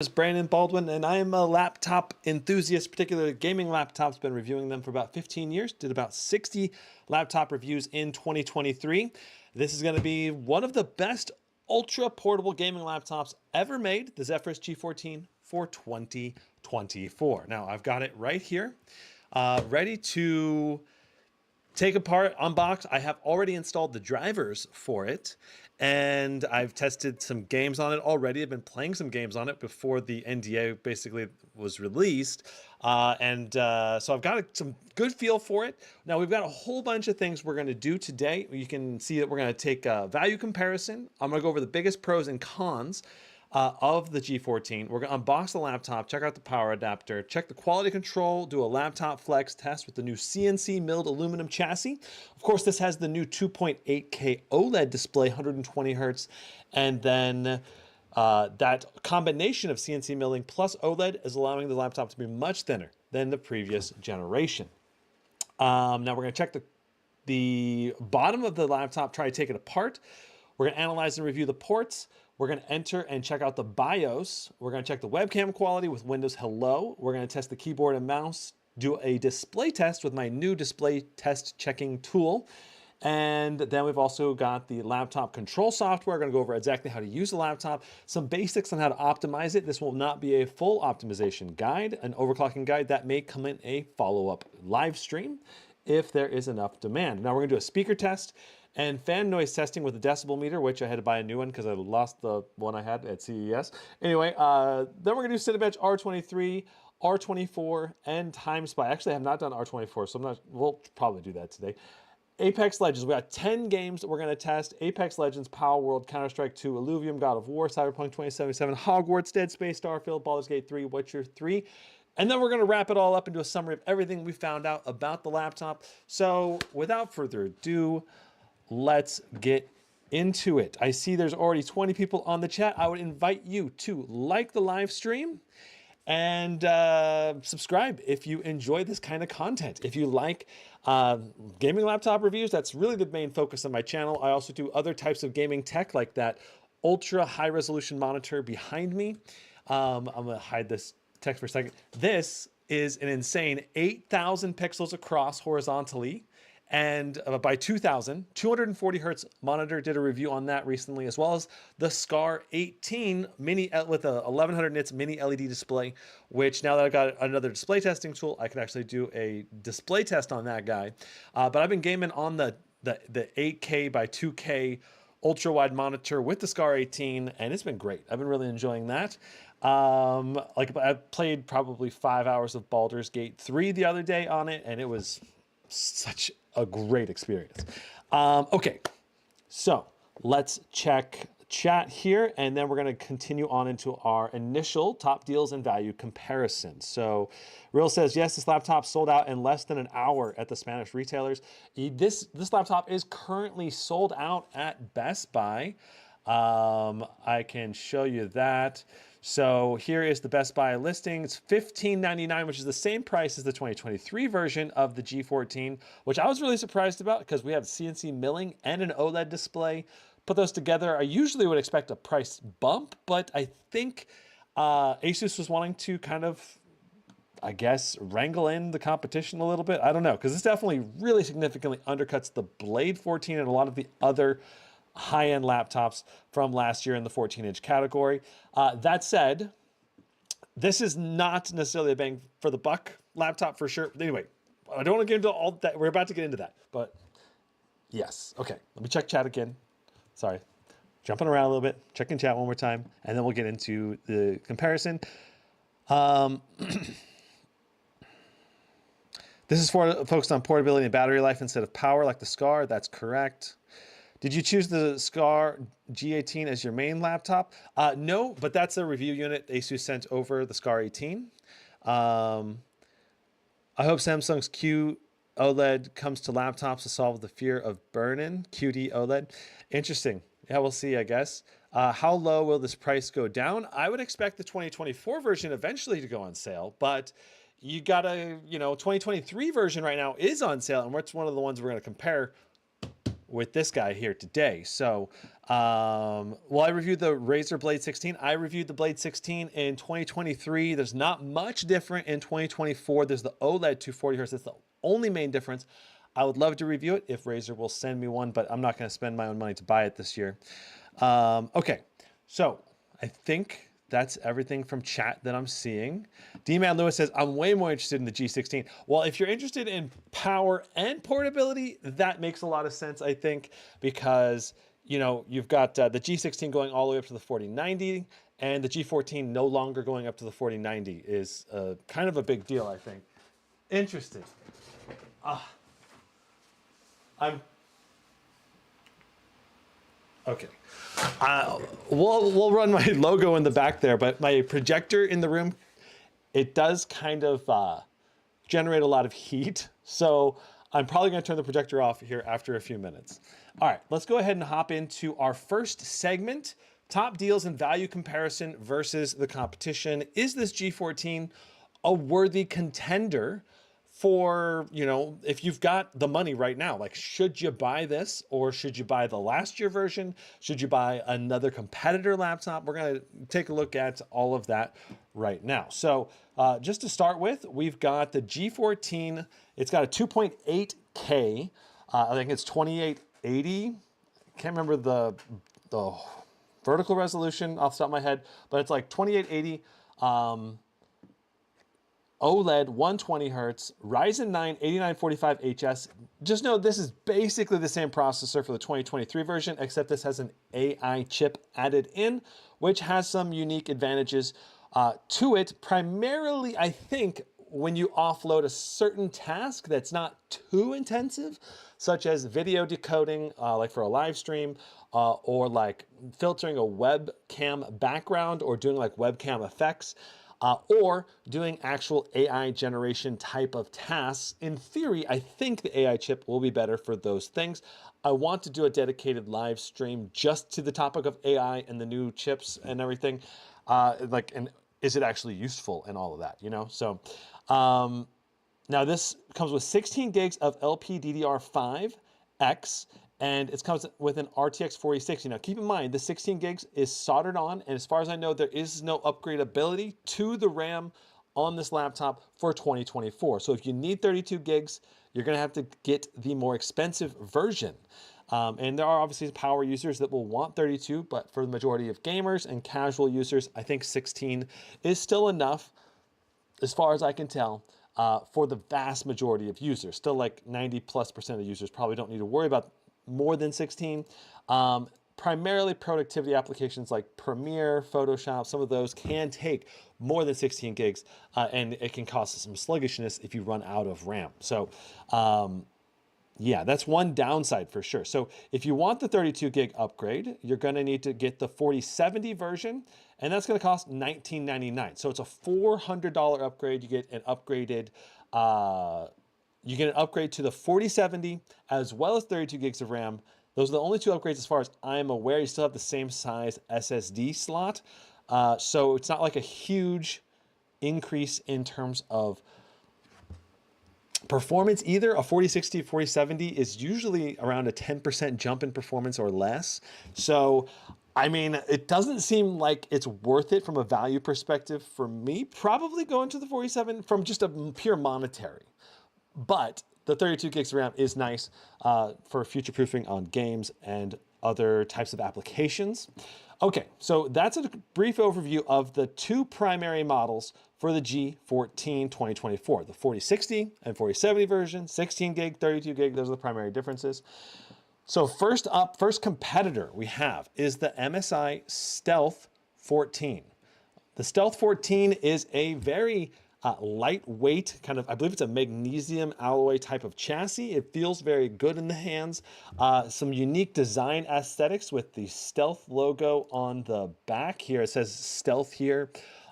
Is Brandon Baldwin, and I am a laptop enthusiast, particularly gaming laptops. Been reviewing them for about 15 years. Did about 60 laptop reviews in 2023. This is going to be one of the best ultra portable gaming laptops ever made, the Zephyrus G14 for 2024. Now I've got it right here, ready to take apart, unbox. I have already installed the drivers for it, and I've tested some games on it already. I've been playing some games on it before the NDA basically was released. So I've got some good feel for it. Now we've got a whole bunch of things we're going to do today. You can see that we're going to take a value comparison. I'm going to go over the biggest pros and cons of the G14. We're going to unbox the laptop, check out the power adapter, check the quality control, do a laptop flex test with the new CNC milled aluminum chassis. Of course, this has the new 2.8K OLED display, 120 hertz, and then that combination of CNC milling plus OLED is allowing the laptop to be much thinner than the previous generation. Now we're going to check the bottom of the laptop, try to take it apart. We're going to analyze and review the ports. We're going to enter and check out the BIOS. We're going to check the webcam quality with Windows Hello. We're going to test the keyboard and mouse, do a display test with my new display test checking tool. And then we've also got the laptop control software. We're going to go over exactly how to use the laptop, some basics on how to optimize it. This will not be a full optimization guide, an overclocking guide that may come in a follow-up live stream if there is enough demand. Now we're going to do a speaker test and fan noise testing with a decibel meter, which I had to buy a new one because I lost the one I had at CES. Anyway, then we're going to do Cinebench R23, R24, and Time Spy. Actually, I have not done R24, so we'll probably do that today. Apex Legends, we got 10 games that we're going to test. Apex Legends, Palworld, Counterstrike 2, Illuvium, God of War, Cyberpunk 2077, Hogwarts, Dead Space, Starfield, Baldur's Gate 3, Witcher 3. And then we're going to wrap it all up into a summary of everything we found out about the laptop. So without further ado, let's get into it. I see there's already 20 people on the chat. I would invite you to like the live stream and subscribe if you enjoy this kind of content. If you like gaming laptop reviews, that's really the main focus of my channel. I also do other types of gaming tech like that ultra high resolution monitor behind me. I'm gonna hide this text for a second. This is an insane 8,000 pixels across horizontally and by 240 hertz monitor. Did a review on that recently, as well as the Scar 18 mini with a 1100 nits mini LED display, which now that I've got another display testing tool, I can actually do a display test on that guy. But I've been gaming on the 8K by 2K ultra wide monitor with the Scar 18, and it's been great. I've been really enjoying that. Like I played probably 5 hours of Baldur's Gate 3 the other day on it, and it was such a great experience. Okay, so let's check chat here, and then we're going to continue on into our initial top deals and value comparison. So Real says, yes, this laptop sold out in less than an hour at the Spanish retailers. This laptop is currently sold out at Best Buy. I can show you that. So here is the Best Buy listing. It's $15.99, which is the same price as the 2023 version of the G14, which I was really surprised about because we have CNC milling and an OLED display. Put those together, I usually would expect a price bump, but I think Asus was wanting to kind of, I guess, wrangle in the competition a little bit. I don't know, because this definitely really significantly undercuts the Blade 14 and a lot of the other high-end laptops from last year in the 14-inch category. That said, this is not necessarily a bang for the buck laptop for sure. But anyway, I don't want to get into all that. We're about to get into that, but yes. Okay, let me check chat again. Sorry, jumping around a little bit, checking chat one more time, and then we'll get into the comparison. This is focused on portability and battery life instead of power like the Scar. That's correct. Did you choose the Scar G18 as your main laptop? No, but that's a review unit Asus sent over, the Scar 18. I hope Samsung's QOLED comes to laptops to solve the fear of burn-in. QD OLED. Interesting. Yeah, we'll see, I guess. How low will this price go down? I would expect the 2024 version eventually to go on sale, but you gotta, 2023 version right now is on sale, and it's one of the ones we're going to compare with this guy here today. So Well, I reviewed the Razer Blade 16. I reviewed the Blade 16 in 2023. There's not much different in 2024. There's the OLED 240 hertz. That's the only main difference. I would love to review it if Razer will send me one, but I'm not going to spend my own money to buy it this year. Okay, so I think that's everything from chat that I'm seeing. D-Man Lewis says, I'm way more interested in the G16. Well, if you're interested in power and portability, that makes a lot of sense, I think, because you know, you've got the G16 going all the way up to the 4090, and the G14 no longer going up to the 4090 is kind of a big deal, I think. Interesting. Okay. We'll run my logo in the back there, but my projector in the room, it does kind of generate a lot of heat. So I'm probably going to turn the projector off here after a few minutes. All right, let's go ahead and hop into our first segment, top deals and value comparison versus the competition. Is this G14 a worthy contender for, you know, if you've got the money right now? Like, should you buy this, or should you buy the last year version? Should you buy another competitor laptop? We're going to take a look at all of that right now. So just to start with, we've got the G14. It's got a 2.8K. I think it's 2880. Can't remember the vertical resolution off the top of my head, but it's like 2880. OLED 120 hertz, Ryzen 9 8945HS. Just know this is basically the same processor for the 2023 version, except this has an AI chip added in, which has some unique advantages to it. Primarily, I think, when you offload a certain task that's not too intensive, such as video decoding, like for a live stream, or like filtering a webcam background, or doing like webcam effects, or doing actual AI generation type of tasks. In theory, I think the AI chip will be better for those things. I want to do a dedicated live stream just to the topic of AI and the new chips and everything. And is it actually useful and all of that, you know? So now this comes with 16 gigs of LPDDR5X, and it comes with an RTX 4060. Now, keep in mind, the 16 gigs is soldered on, and as far as I know, there is no upgradability to the RAM on this laptop for 2024. So if you need 32 gigs, you're gonna have to get the more expensive version. And there are obviously power users that will want 32, but for the majority of gamers and casual users, I think 16 is still enough, as far as I can tell, for the vast majority of users. Still, like 90+% of users probably don't need to worry about more than 16. Primarily productivity applications like Premiere, Photoshop, some of those can take more than 16 gigs, and it can cause some sluggishness if you run out of RAM. So yeah, that's one downside for sure. So if you want the 32 gig upgrade, you're gonna need to get the 4070 version, and that's gonna cost $19.99. So it's a $400 upgrade. You get an upgraded, you get an upgrade to the 4070 as well as 32 gigs of RAM. Those are the only two upgrades as far as I'm aware. You still have the same size SSD slot. So it's not like a huge increase in terms of performance either. A 4060, 4070 is usually around a 10% jump in performance or less. So, I mean, it doesn't seem like it's worth it from a value perspective for me. Probably going to the 47 from just a pure monetary. But the 32 gigs of RAM is nice for future-proofing on games and other types of applications. Okay, so that's a brief overview of the two primary models for the G14 2024, the 4060 and 4070 version, 16 gig, 32 gig, those are the primary differences. So first up, first competitor we have is the MSI Stealth 14. The Stealth 14 is a very lightweight kind of, I believe it's a magnesium alloy type of chassis. It feels very good in the hands. Some unique design aesthetics with the Stealth logo on the back here. It says Stealth here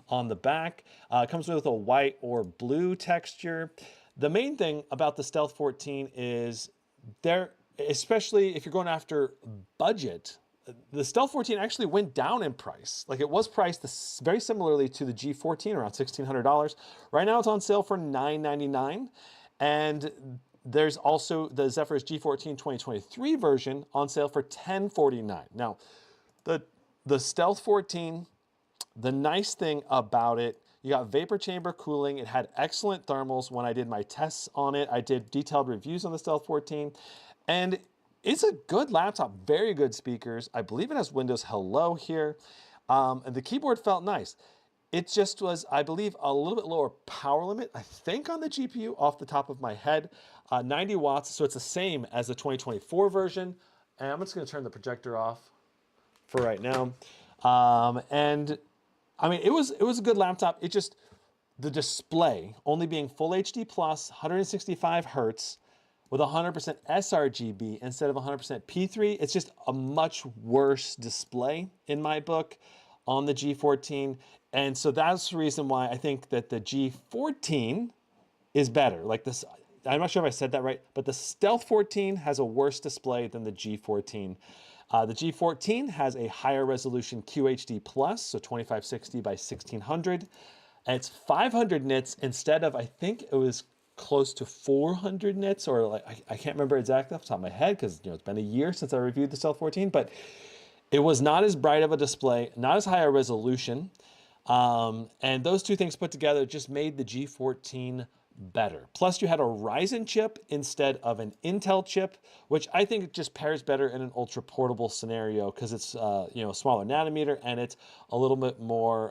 on the back. It comes with a white or blue texture. The main thing about the Stealth 14 is especially if you're going after budget, the Stealth 14 actually went down in price. Like, it was priced very similarly to the G14, around $1,600. Right now it's on sale for $999. And There's also the Zephyrus G14 2023 version on sale for $1049. Now, the Stealth 14, the nice thing about it, you got vapor chamber cooling. It had excellent thermals when I did my tests on it. I did detailed reviews on the Stealth 14, and it's a good laptop, very good speakers. I believe it has Windows Hello here, and the keyboard felt nice. It just was, I believe, a little bit lower power limit, I think, on the GPU off the top of my head. 90 watts, so it's the same as the 2024 version. And I'm just going to turn the projector off for right now. And I mean, it was a good laptop. It just, the display only being full HD plus, 165 hertz with 100% sRGB instead of 100% P3. It's just a much worse display in my book on the G14. And so that's the reason why I think that the G14 is better. Like this, I'm not sure if I said that right, but the Stealth 14 has a worse display than the G14. The G14 has a higher resolution QHD plus, so 2560 by 1600. And it's 500 nits instead of, I think it was close to 400 nits, or like, I can't remember exactly off the top of my head because it's been a year since I reviewed the Stealth 14, but it was not as bright of a display, not as high a resolution. And those two things put together just made the G14 better. Plus you had a Ryzen chip instead of an Intel chip, which I think just pairs better in an ultra portable scenario because it's smaller nanometer and it's a little bit more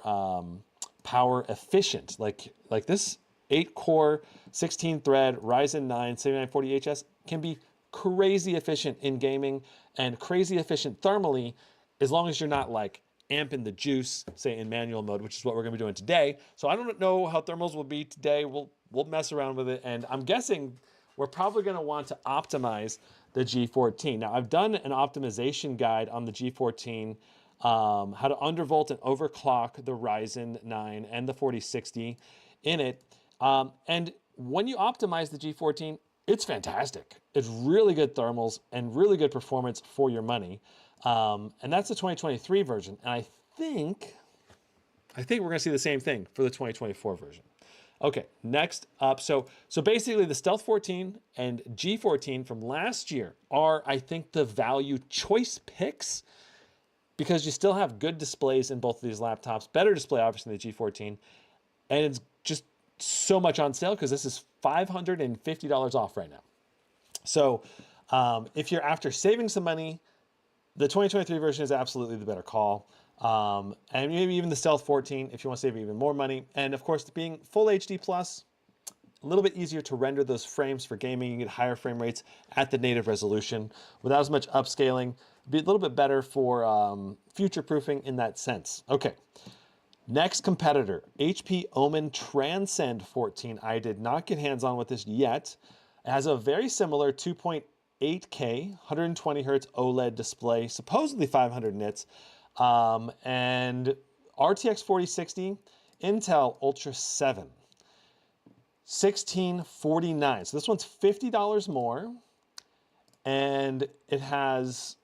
power efficient. Like this 8-core, 16-thread Ryzen 9 7940HS can be crazy efficient in gaming and crazy efficient thermally, as long as you're not like amping the juice, say in manual mode, which is what we're gonna be doing today. So I don't know how thermals will be today. We'll mess around with it. And I'm guessing we're probably gonna want to optimize the G14. Now I've done an optimization guide on the G14, how to undervolt and overclock the Ryzen 9 and the 4060 in it. And when you optimize the G14, it's fantastic. It's really good thermals and really good performance for your money. And that's the 2023 version. And I think we're gonna see the same thing for the 2024 version. Okay, next up. So basically the Stealth 14 and G14 from last year are, I think, the value choice picks because you still have good displays in both of these laptops, better display obviously than the G14, and it's just so much on sale because this is $550 off right now. So if you're after saving some money, the 2023 version is absolutely the better call. And maybe even the Stealth 14 if you want to save even more money. And of course, being full HD plus, a little bit easier to render those frames for gaming. You get higher frame rates at the native resolution without as much upscaling. Be a little bit better for future proofing in that sense. Okay. Next competitor, HP Omen Transcend 14. I did not get hands on with this yet. It has a very similar 2.8K, 120 hertz OLED display, supposedly 500 nits, and RTX 4060, Intel Ultra 7, 1649. So this one's $50 more, and it has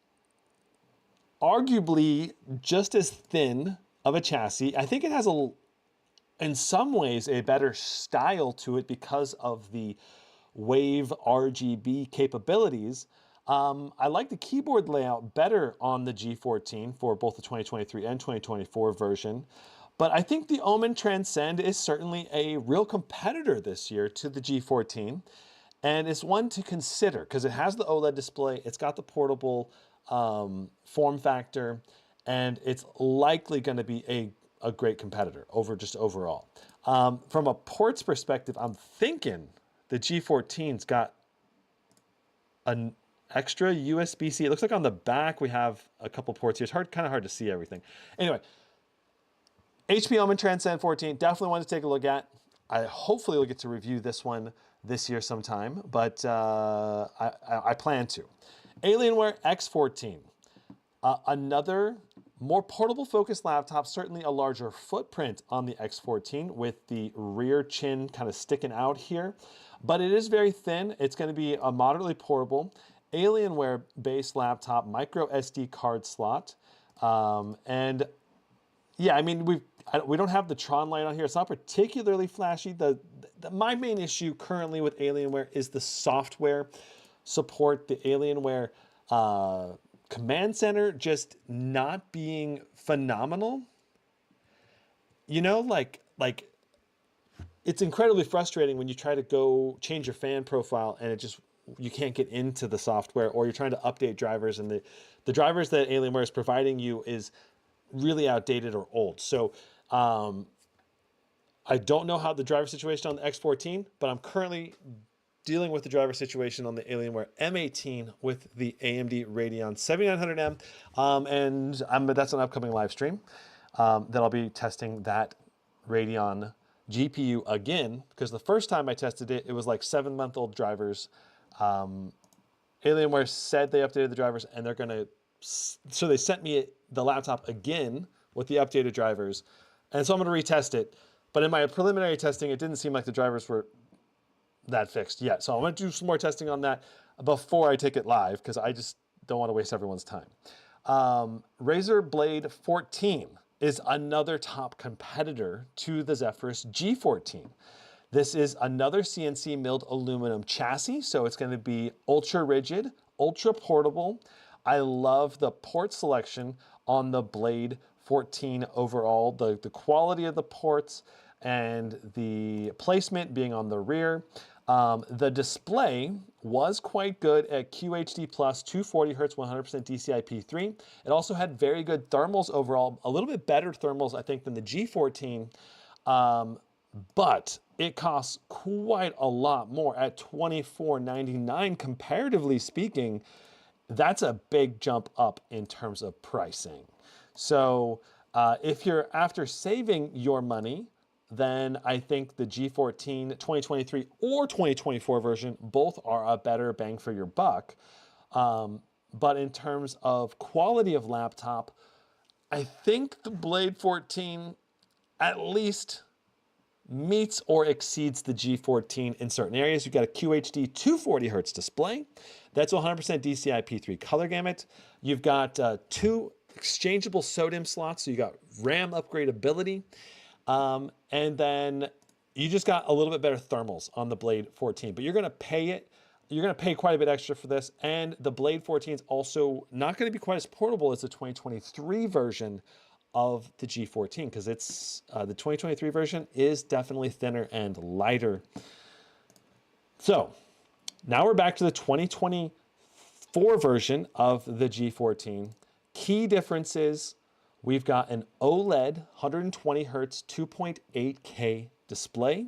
arguably just as thin of a chassis. I think it has in some ways a better style to it because of the Wave RGB capabilities. I like the keyboard layout better on the G14 for both the 2023 and 2024 version. But I think the Omen Transcend is certainly a real competitor this year to the G14. And it's one to consider because it has the OLED display, it's got the portable form factor, and it's likely going to be a great competitor overall. From a ports perspective, I'm thinking the G14's got an extra USB-C. It looks like on the back we have a couple ports here. It's kind of hard to see everything. Anyway, HP Omen Transcend 14, definitely want to take a look at. I hopefully will get to review this one this year sometime, but I plan to. Alienware X14, another more portable focused laptop, certainly a larger footprint on the X14 with the rear chin kind of sticking out here, but it is very thin. It's going to be a moderately portable Alienware based laptop, micro SD card slot. And yeah, I mean, we don't have the Tron light on here. It's not particularly flashy. My main issue currently with Alienware is the software support. The Alienware command center just not being phenomenal. You know, like it's incredibly frustrating when you try to go change your fan profile and you can't get into the software, or you're trying to update drivers and the drivers that Alienware is providing you is really outdated or old. So I don't know how the driver situation on the X14, but I'm currently dealing with the driver situation on the Alienware M18 with the AMD Radeon 7900M. That's an upcoming live stream that I'll be testing that Radeon GPU again, because the first time I tested it, it was like 7-month-old drivers. Alienware said they updated the drivers, and so they sent me the laptop again with the updated drivers. And so I'm going to retest it. But in my preliminary testing, it didn't seem like the drivers were that fixed yet. So I'm going to do some more testing on that before I take it live, because I just don't want to waste everyone's time. Razer Blade 14 is another top competitor to the Zephyrus G14. This is another CNC milled aluminum chassis, so it's going to be ultra rigid, ultra portable. I love the port selection on the Blade 14 overall, the quality of the ports and the placement being on the rear. The display was quite good at QHD+, 240 Hz, 100% DCI-P3. It also had very good thermals overall, a little bit better thermals, I think, than the G14, but it costs quite a lot more at $24.99, comparatively speaking. That's a big jump up in terms of pricing. So if you're after saving your money, then I think the G14 2023 or 2024 version both are a better bang for your buck. But in terms of quality of laptop, I think the Blade 14 at least meets or exceeds the G14 in certain areas. You've got a QHD 240 Hz display. That's 100% DCI-P3 color gamut. You've got 2 exchangeable SODIMM slots, so you got RAM upgradability. And then you just got a little bit better thermals on the Blade 14, but you're going to pay quite a bit extra for this. And the Blade 14 is also not going to be quite as portable as the 2023 version of the G14, because it's the 2023 version is definitely thinner and lighter. So now we're back to the 2024 version of the G14. Key differences: we've got an OLED 120 Hz 2.8K display.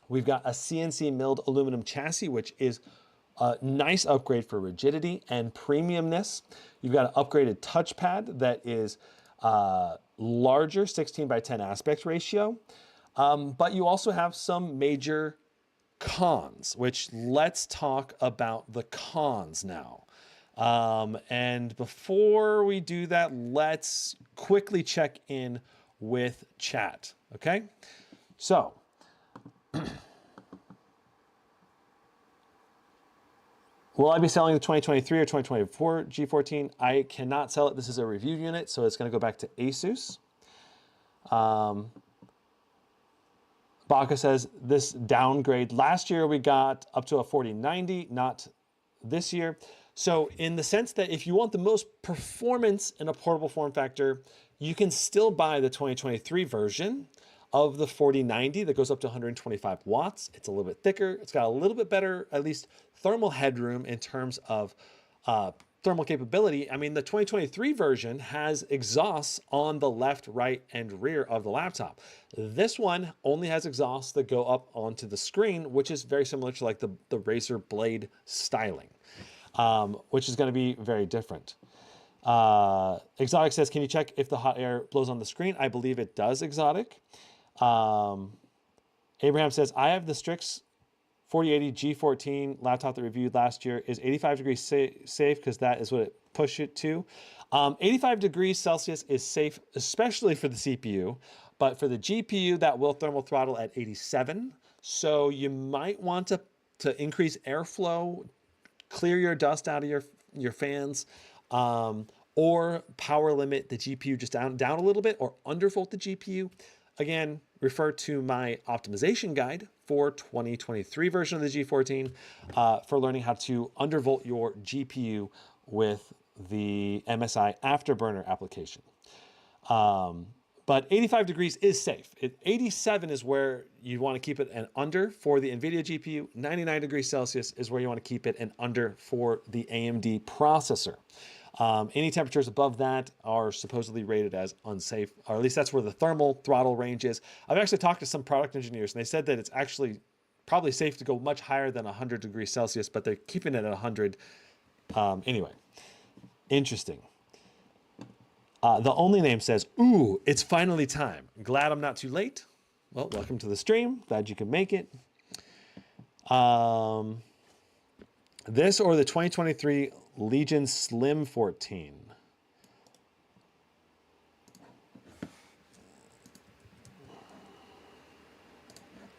We've got a CNC milled aluminum chassis, which is a nice upgrade for rigidity and premiumness. You've got an upgraded touchpad that is larger, 16:10 aspect ratio. But you also have some major cons, which let's talk about the cons now. And before we do that, let's quickly check in with chat. Okay. So will I be selling the 2023 or 2024 G14? I cannot sell it. This is a review unit, so it's going to go back to Asus. Baka says this downgrade. Last year we got up to a 4090, not this year. So in the sense that if you want the most performance in a portable form factor, you can still buy the 2023 version of the 4090 that goes up to 125 watts. It's a little bit thicker. It's got a little bit better, at least thermal headroom in terms of thermal capability. I mean, the 2023 version has exhausts on the left, right, and rear of the laptop. This one only has exhausts that go up onto the screen, which is very similar to like the Razer Blade styling, which is going to be very different. Exotic says, can you check if the hot air blows on the screen? I believe it does, Exotic. Abraham says, I have the Strix 4080 G14 laptop that reviewed last year. Is 85 degrees safe? Because that is what it pushed it to. 85 degrees Celsius is safe, especially for the CPU. But for the GPU, that will thermal throttle at 87. So you might want to increase airflow, clear your dust out of your fans, or power limit the GPU just down a little bit, or undervolt the GPU, again, refer to my optimization guide for 2023 version of the G14 for learning how to undervolt your GPU with the MSI Afterburner application. But 85 degrees is safe. 87 is where you want to keep it and under for the NVIDIA GPU. 99 degrees Celsius is where you want to keep it and under for the AMD processor. Any temperatures above that are supposedly rated as unsafe, or at least that's where the thermal throttle range is. I've actually talked to some product engineers, and they said that it's actually probably safe to go much higher than 100 degrees Celsius, but they're keeping it at 100. Anyway, interesting. The only name says, ooh, it's finally time. Glad I'm not too late. Well, welcome to the stream. Glad you can make it. This or the 2023 Legion Slim 14.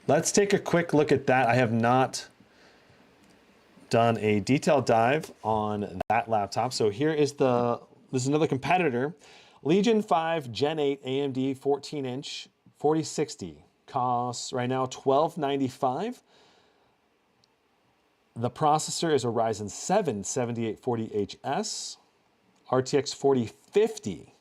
Let's take a quick look at that. I have not done a detailed dive on that laptop. So here is this is another competitor. Legion 5 Gen 8 AMD 14-inch 4060 costs right now $1,295. The processor is a Ryzen 7 7840HS, RTX 4050,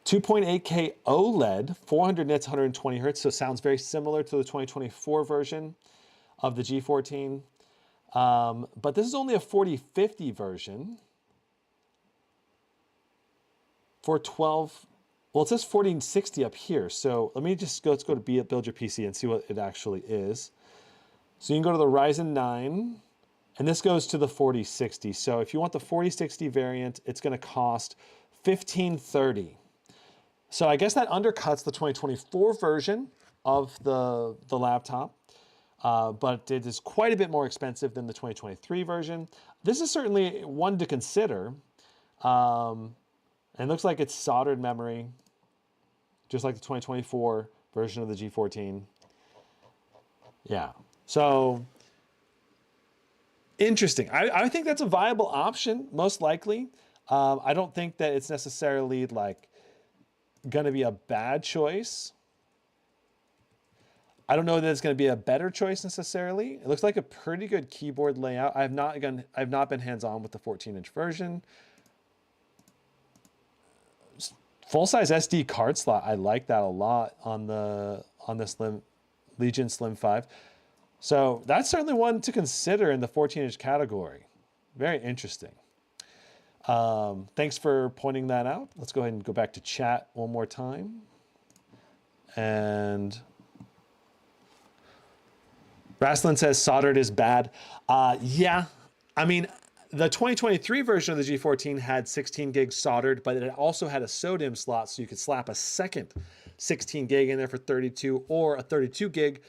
2.8K OLED, 400 nits, 120 hertz. So it sounds very similar to the 2024 version of the G14. But this is only a 4050 version. For 12, well, it says 1460 up here. So let me just let's go to build your PC and see what it actually is. So you can go to the Ryzen 9, and this goes to the 4060. So if you want the 4060 variant, it's going to cost $1,530. So I guess that undercuts the 2024 version of the laptop, but it is quite a bit more expensive than the 2023 version. This is certainly one to consider. And it looks like it's soldered memory, just like the 2024 version of the G14. Yeah, so interesting. I think that's a viable option, most likely. I don't think that it's necessarily like going to be a bad choice. I don't know that it's going to be a better choice necessarily. It looks like a pretty good keyboard layout. I've not been hands-on with the 14-inch version. Full-size SD card slot, I like that a lot on the Legion Slim 5. So that's certainly one to consider in the 14-inch category. Very interesting. Thanks for pointing that out. Let's go ahead and go back to chat one more time. And Raslin says soldered is bad. Yeah, I mean, the 2023 version of the G14 had 16 gigs soldered, but it also had a SODIMM slot, so you could slap a second 16 gig in there for 32, or a 32 gig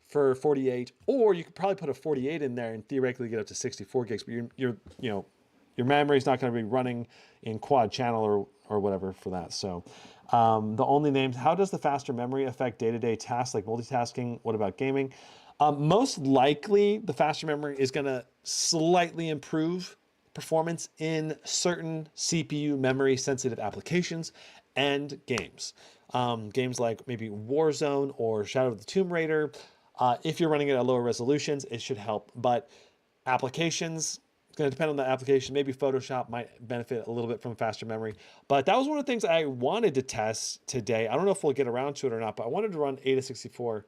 for 48, or you could probably put a 48 in there and theoretically get up to 64 gigs. But your memory is not going to be running in quad channel or whatever for that. So the only names. How does the faster memory affect day-to-day tasks like multitasking? What about gaming? Most likely, the faster memory is going to slightly improve performance in certain CPU memory sensitive applications and games. Games like maybe Warzone or Shadow of the Tomb Raider. If you're running it at lower resolutions, it should help. But applications, it's going to depend on the application. Maybe Photoshop might benefit a little bit from faster memory. But that was one of the things I wanted to test today. I don't know if we'll get around to it or not, but I wanted to run Ada64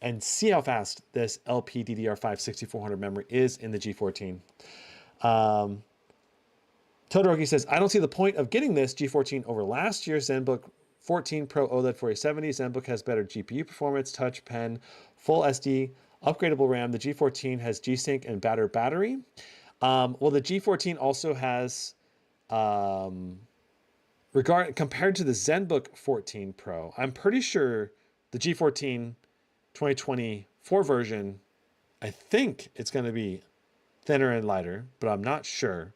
and see how fast this LPDDR5 6400 memory is in the G14. Todoroki says, I don't see the point of getting this G14 over last year's ZenBook 14 Pro OLED 4070. ZenBook has better GPU performance, touch pen, full SD, upgradable RAM. The G14 has G-Sync and better battery. Well, the G14 also has, compared to the ZenBook 14 Pro, I'm pretty sure the G14 2024 version, I think it's going to be thinner and lighter, but I'm not sure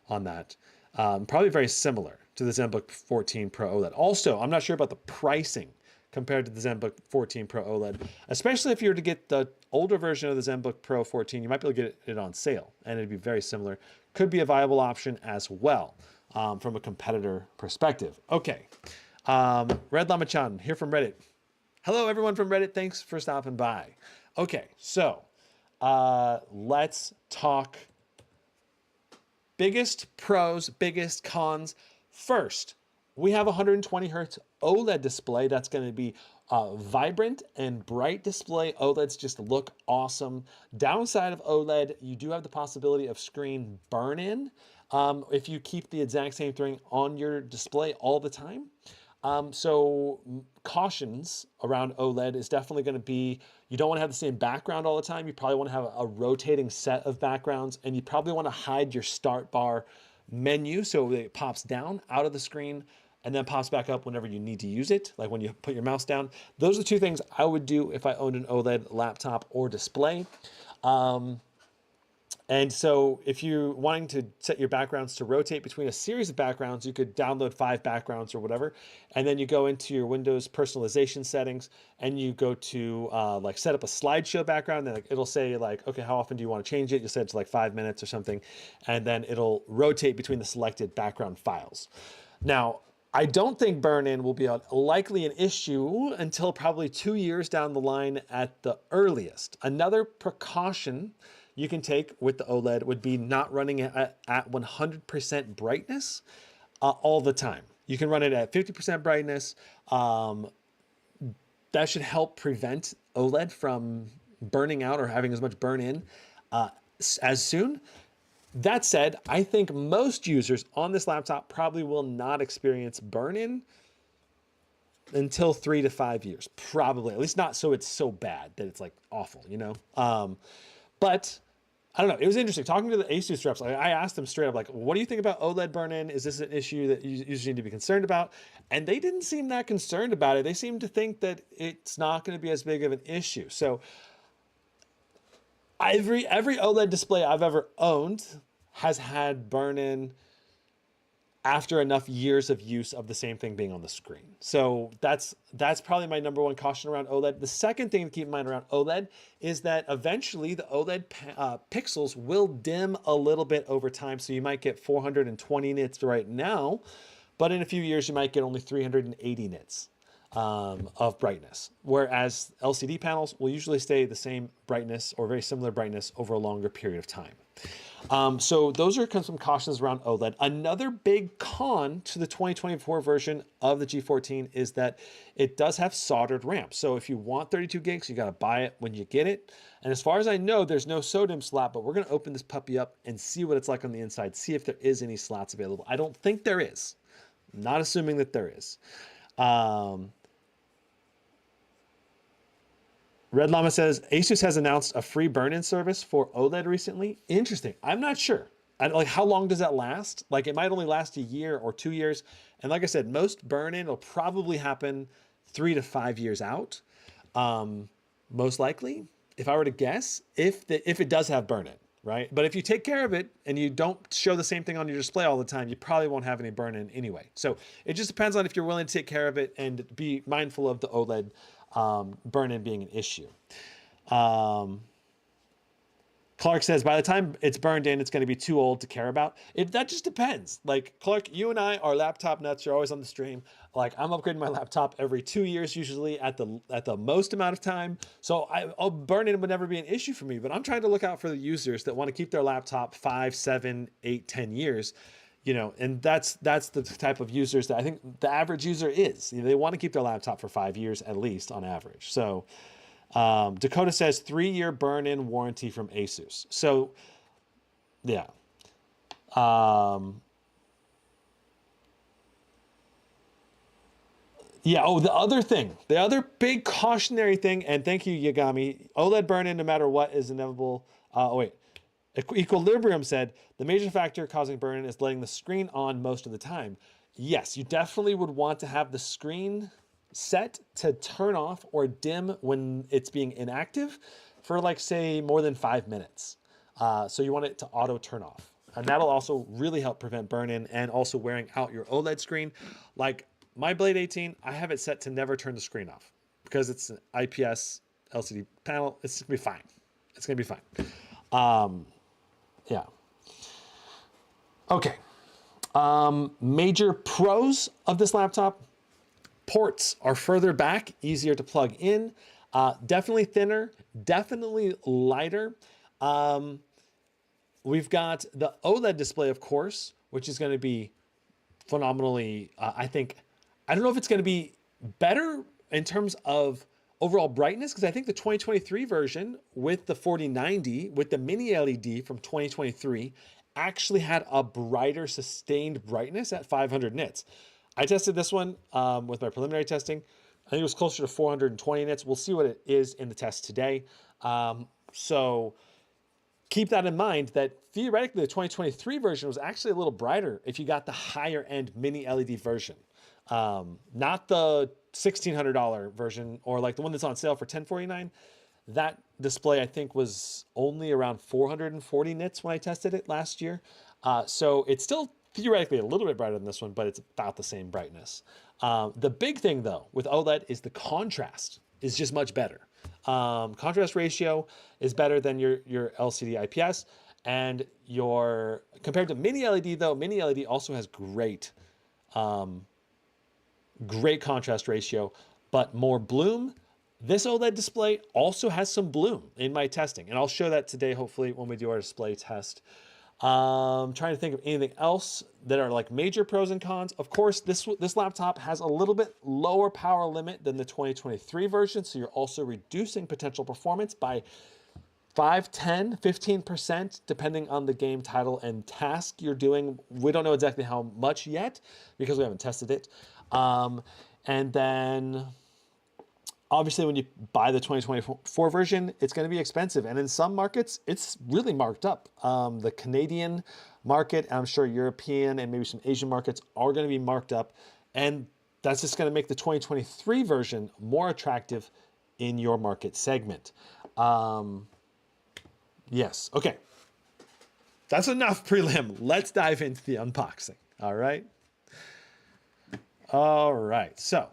on that. Probably very similar to the ZenBook 14 Pro OLED. Also, I'm not sure about the pricing compared to the ZenBook 14 Pro OLED. Especially if you were to get the older version of the ZenBook Pro 14, you might be able to get it on sale, and it'd be very similar. Could be a viable option as well from a competitor perspective. Okay, Red Llama-chan here from Reddit. Hello, everyone from Reddit. Thanks for stopping by. Okay, so let's talk biggest pros, biggest cons. First, we have a 120 hertz OLED display that's going to be vibrant and bright display. OLEDs just look awesome. Downside of OLED, you do have the possibility of screen burn-in if you keep the exact same thing on your display all the time. So cautions around OLED is definitely going to be, you don't want to have the same background all the time. You probably want to have a rotating set of backgrounds, and you probably want to hide your start bar menu so it pops down out of the screen and then pops back up whenever you need to use it, like when you put your mouse down. Those are the two things I would do if I owned an OLED laptop or display. And so if you're wanting to set your backgrounds to rotate between a series of backgrounds, you could download 5 backgrounds or whatever. And then you go into your Windows personalization settings and you go to like set up a slideshow background. And it'll say like, okay, how often do you want to change it? You set it to like 5 minutes or something. And then it'll rotate between the selected background files. Now, I don't think burn-in will be likely an issue until probably 2 years down the line at the earliest. Another precaution you can take with the OLED would be not running it at 100% brightness all the time. You can run it at 50% brightness. That should help prevent OLED from burning out or having as much burn-in as soon. That said, I think most users on this laptop probably will not experience burn-in until 3 to 5 years, probably. At least not so it's so bad that it's like awful, you know? But I don't know. It was interesting talking to the Asus reps. I asked them straight up, like, what do you think about OLED burn-in? Is this an issue that you usually need to be concerned about? And they didn't seem that concerned about it. They seemed to think that it's not going to be as big of an issue. So every OLED display I've ever owned has had burn-in after enough years of use of the same thing being on the screen. So that's probably my number one caution around OLED. The second thing to keep in mind around OLED is that eventually the OLED pixels will dim a little bit over time. So you might get 420 nits right now, but in a few years you might get only 380 nits of brightness. Whereas LCD panels will usually stay the same brightness or very similar brightness over a longer period of time. So those are some cautions around OLED. Another big con to the 2024 version of the G14 is that it does have soldered RAM. So if you want 32 gigs, you got to buy it when you get it. And as far as I know, there's no SODIMM slot, but we're going to open this puppy up and see what it's like on the inside, see if there is any slots available. I don't think there is. I'm not assuming that there is. Red Llama says, Asus has announced a free burn-in service for OLED recently. Interesting. I'm not sure. Like, how long does that last? Like, it might only last a year or 2 years. And like I said, most burn-in will probably happen 3 to 5 years out. Most likely, if I were to guess, if it does have burn-in, right? But if you take care of it and you don't show the same thing on your display all the time, you probably won't have any burn-in anyway. So it just depends on if you're willing to take care of it and be mindful of the OLED burn-in being an issue. Clark says, by the time it's burned in, it's going to be too old to care about. That just depends. Like, Clark, you and I are laptop nuts. You're always on the stream. Like, I'm upgrading my laptop every 2 years, usually at the most amount of time. So burn-in would never be an issue for me, but I'm trying to look out for the users that want to keep their laptop 5, 7, 8, 10 years. You know, and that's the type of users that I think the average user is. You know, they want to keep their laptop for 5 years at least on average. So Dakota says 3-year burn-in warranty from Asus. So yeah. Yeah, oh, the other big cautionary thing, and thank you, Yagami, OLED burn-in no matter what is inevitable. Oh wait. Equilibrium said, the major factor causing burn-in is letting the screen on most of the time. Yes, you definitely would want to have the screen set to turn off or dim when it's being inactive for, like, say, more than 5 minutes. So you want it to auto turn off. And that'll also really help prevent burn-in and also wearing out your OLED screen. Like, my Blade 18, I have it set to never turn the screen off because it's an IPS LCD panel. It's gonna be fine. It's gonna be fine. Yeah. Okay. Major pros of this laptop: ports are further back, easier to plug in, definitely thinner, definitely lighter. We've got the OLED display, of course, which is going to be phenomenally, I don't know if it's going to be better in terms of overall brightness, because I think the 2023 version with the 4090, with the mini LED from 2023, actually had a brighter sustained brightness at 500 nits. I tested this one with my preliminary testing. I think it was closer to 420 nits. We'll see what it is in the test today. So keep that in mind, that theoretically the 2023 version was actually a little brighter if you got the higher end mini LED version. Not the $1,600 version, or like the one that's on sale for $1,049. That display, I think, was only around 440 nits when I tested it last year. So it's still theoretically a little bit brighter than this one, but it's about the same brightness. The big thing though with OLED is the contrast is just much better. Contrast ratio is better than your LCD IPS, and compared to mini LED though, mini LED also has great contrast ratio, but more bloom. This OLED display also has some bloom in my testing, and I'll show that today, hopefully, when we do our display test. Trying to think of anything else that are like major pros and cons. Of course, this laptop has a little bit lower power limit than the 2023 version, so you're also reducing potential performance by 5, 10, 15%, depending on the game title and task you're doing. We don't know exactly how much yet because we haven't tested it. And then obviously when you buy the 2024 version, it's going to be expensive. And in some markets, it's really marked up. The Canadian market, I'm sure European and maybe some Asian markets are going to be marked up. And that's just going to make the 2023 version more attractive in your market segment. Yes. Okay. That's enough prelim. Let's dive into the unboxing. All right. All right. So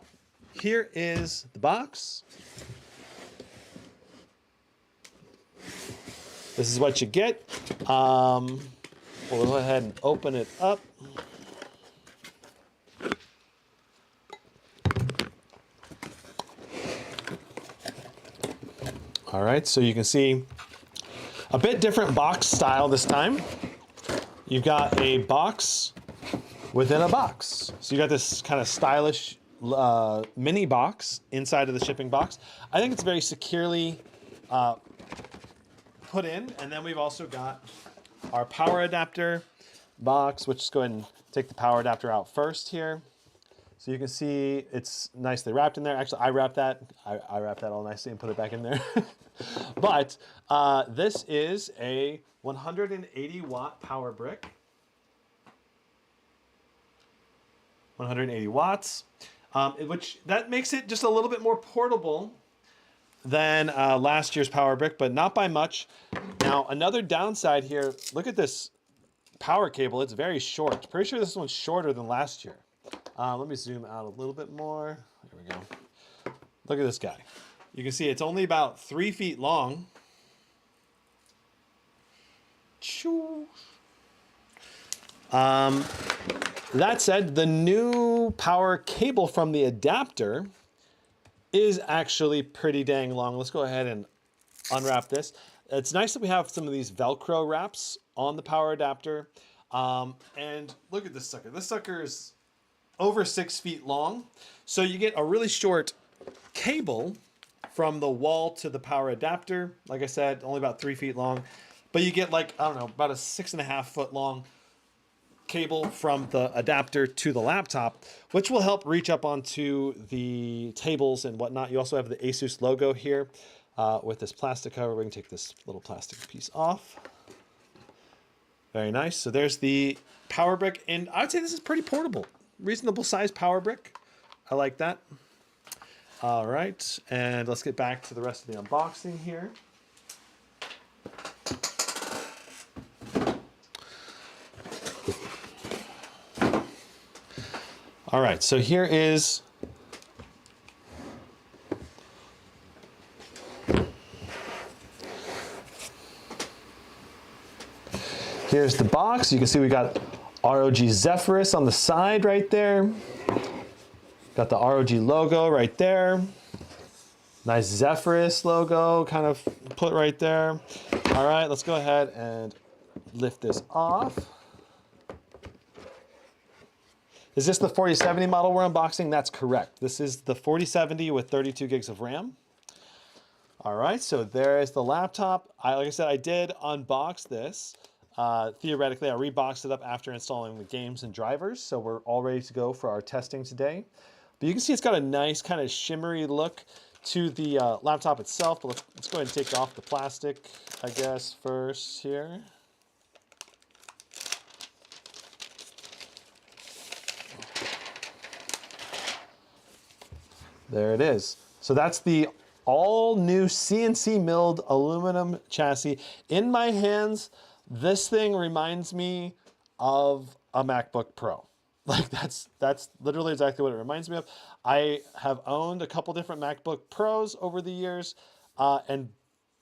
here is the box. This is what you get. We'll go ahead and open it up. All right, so you can see a bit different box style this time. You've got a box within a box. So you got this kind of stylish mini box inside of the shipping box. I think it's very securely put in. And then we've also got our power adapter box, which, go ahead and take the power adapter out first here. So you can see it's nicely wrapped in there. Actually, I wrapped that. I wrapped that all nicely and put it back in there. But this is a 180 watt power brick. 180 watts, which that makes it just a little bit more portable than last year's power brick, but not by much. Now, another downside here, look at this power cable. It's very short. Pretty sure this one's shorter than last year. Let me zoom out a little bit more. There we go. Look at this guy. You can see it's only about 3 feet long. That said, the new power cable from the adapter is actually pretty dang long. Let's go ahead and unwrap this. It's nice that we have some of these Velcro wraps on the power adapter. And look at this sucker. This sucker is over 6 feet long. So you get a really short cable from the wall to the power adapter. Like I said, only about 3 feet long. But you get like, I don't know, about a 6.5 foot long cable from the adapter to the laptop, which will help reach up onto the tables and whatnot. You also have the Asus logo here with this plastic cover. We can take this little plastic piece off. Very nice. So there's the power brick, and I would say this is pretty portable. Reasonable size power brick. I like that. All right, and let's get back to the rest of the unboxing here. All right, so here is here's the box. You can see we got ROG Zephyrus on the side right there. Got the ROG logo right there. Nice Zephyrus logo kind of put right there. All right, let's go ahead and lift this off. Is this the 4070 model we're unboxing? That's correct. This is the 4070 with 32 gigs of RAM. All right, so there is the laptop. Like I said, I did unbox this. Theoretically, I reboxed it up after installing the games and drivers, so we're all ready to go for our testing today. But you can see it's got a nice kind of shimmery look to the laptop itself. But let's go ahead and take off the plastic, I guess, first here. There it is. So that's the all new CNC milled aluminum chassis. In my hands, this thing reminds me of a MacBook Pro. Like that's literally exactly what it reminds me of. I have owned a couple different MacBook Pros over the years, and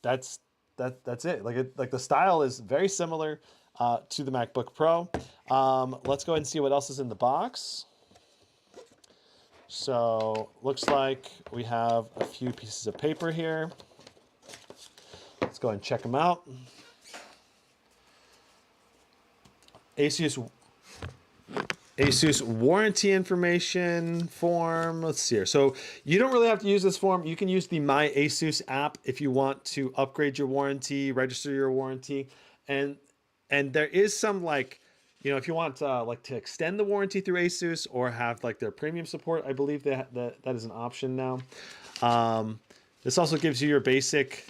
that's it. Like the style is very similar to the MacBook Pro. Let's go ahead and see what else is in the box. So looks like we have a few pieces of paper here. Let's go ahead and check them out. Asus warranty information form. Let's see here. So you don't really have to use this form. You can use the My Asus app if you want to upgrade your warranty, register your warranty, and there is some if you want to extend the warranty through Asus or have their premium support, I believe that is an option now. This also gives you your basic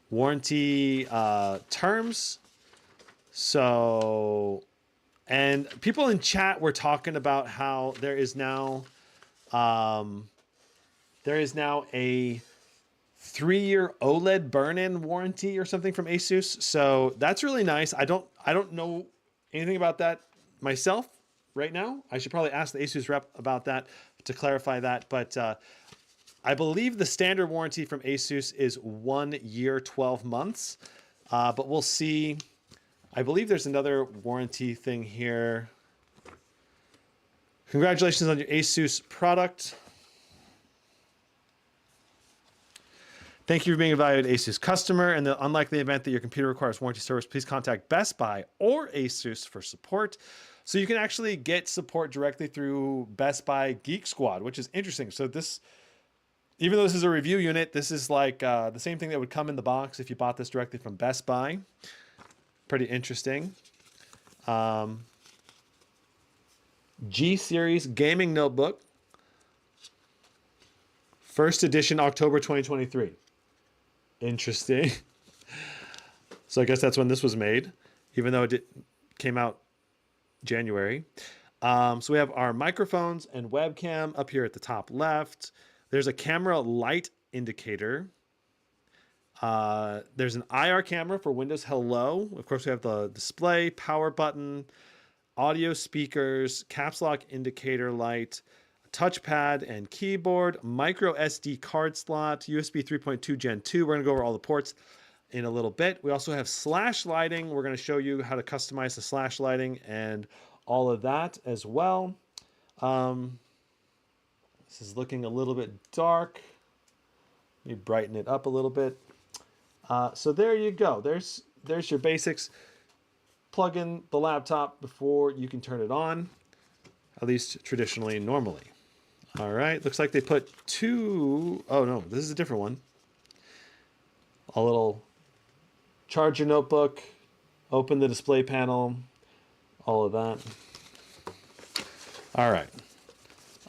warranty terms. So, and people in chat were talking about how there is now a 3-year OLED burn-in warranty or something from Asus. So that's really nice. I don't know anything about that myself right now. I should probably ask the Asus rep about that to clarify that. But I believe the standard warranty from Asus is 1 year, 12 months. But we'll see. I believe there's another warranty thing here. Congratulations on your Asus product. Thank you for being a valued Asus customer. In the unlikely event that your computer requires warranty service, please contact Best Buy or Asus for support. So you can actually get support directly through Best Buy Geek Squad, which is interesting. So this, even though this is a review unit, this is like the same thing that would come in the box if you bought this directly from Best Buy. Pretty interesting. G Series gaming notebook. First edition, October 2023. Interesting. So I guess that's when this was made, even though it came out January. So we have our microphones and webcam up here at the top left. There's a camera light indicator. There's an IR camera for Windows Hello. Of course, we have the display, power button, audio speakers, caps lock indicator light, touchpad and keyboard, micro SD card slot, USB 3.2 Gen 2. We're going to go over all the ports in a little bit. We also have slash lighting. We're going to show you how to customize the slash lighting and all of that as well. This is looking a little bit dark. Let me brighten it up a little bit. So there you go. There's your basics. Plug in the laptop before you can turn it on, at least traditionally, normally. All right, looks like they put two, oh no, this is a different one. A little charger notebook, open the display panel, all of that. All right.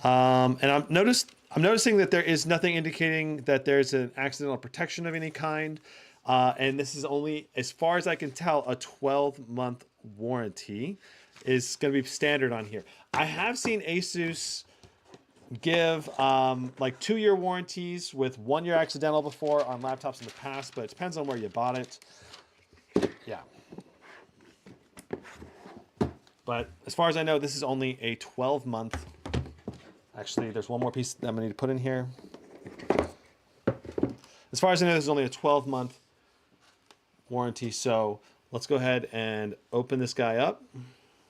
And I'm noticing that there is nothing indicating that there's an accidental protection of any kind. And this is only, as far as I can tell, a 12-month warranty is going to be standard on here. I have seen Asus give like 2-year warranties with 1-year accidental before on laptops in the past, but it depends on where you bought it. Yeah. But as far as I know, this is only a 12-month Actually, there's one more piece that I'm gonna need to put in here. As far as I know, this is only a 12-month warranty, so let's go ahead and open this guy up.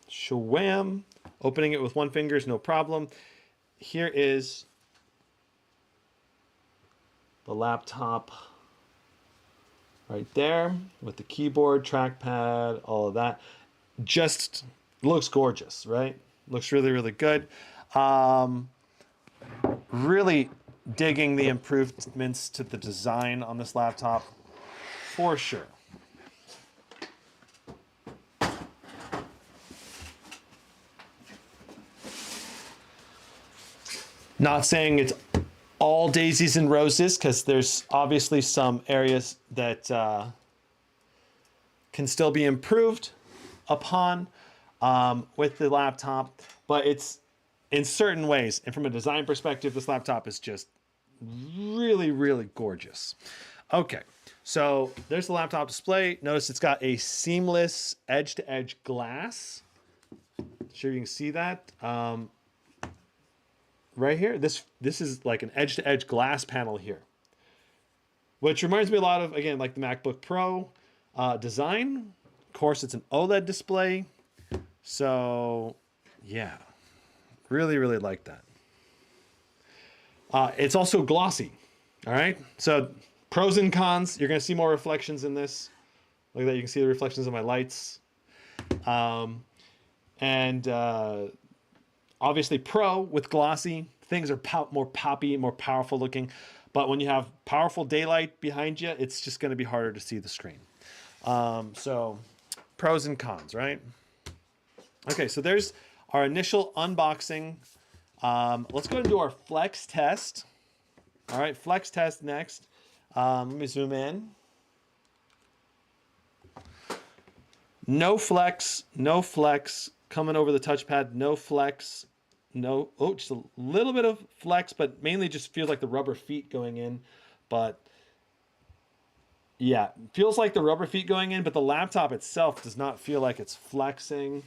Shawam. Opening it with one finger is no problem. Here is the laptop right there with the keyboard, trackpad, all of that. Just looks gorgeous, right? Looks really, really good. Really digging the improvements to the design on this laptop for sure. Not saying it's all daisies and roses, because there's obviously some areas that can still be improved upon with the laptop, but it's in certain ways. And from a design perspective, this laptop is just really, really gorgeous. Okay, so there's the laptop display. Notice it's got a seamless edge-to-edge glass. Sure you can see that. Right here, this is like an edge-to-edge glass panel here, which reminds me a lot of, again, like the MacBook Pro design. Of course, it's an OLED display, so yeah, really, really like that. It's also glossy. All right, so pros and cons. You're gonna see more reflections in this. Look at that, you can see the reflections of my lights. Obviously pro with glossy, things are more poppy, more powerful looking. But when you have powerful daylight behind you, it's just gonna be harder to see the screen. So pros and cons, right? Okay, so there's our initial unboxing. Let's go and do our flex test. All right, flex test next. Let me zoom in. No flex coming over the touchpad, no flex. No, oh, just a little bit of flex, but mainly just feels like the rubber feet going in. But yeah, feels like the rubber feet going in, but the laptop itself does not feel like it's flexing.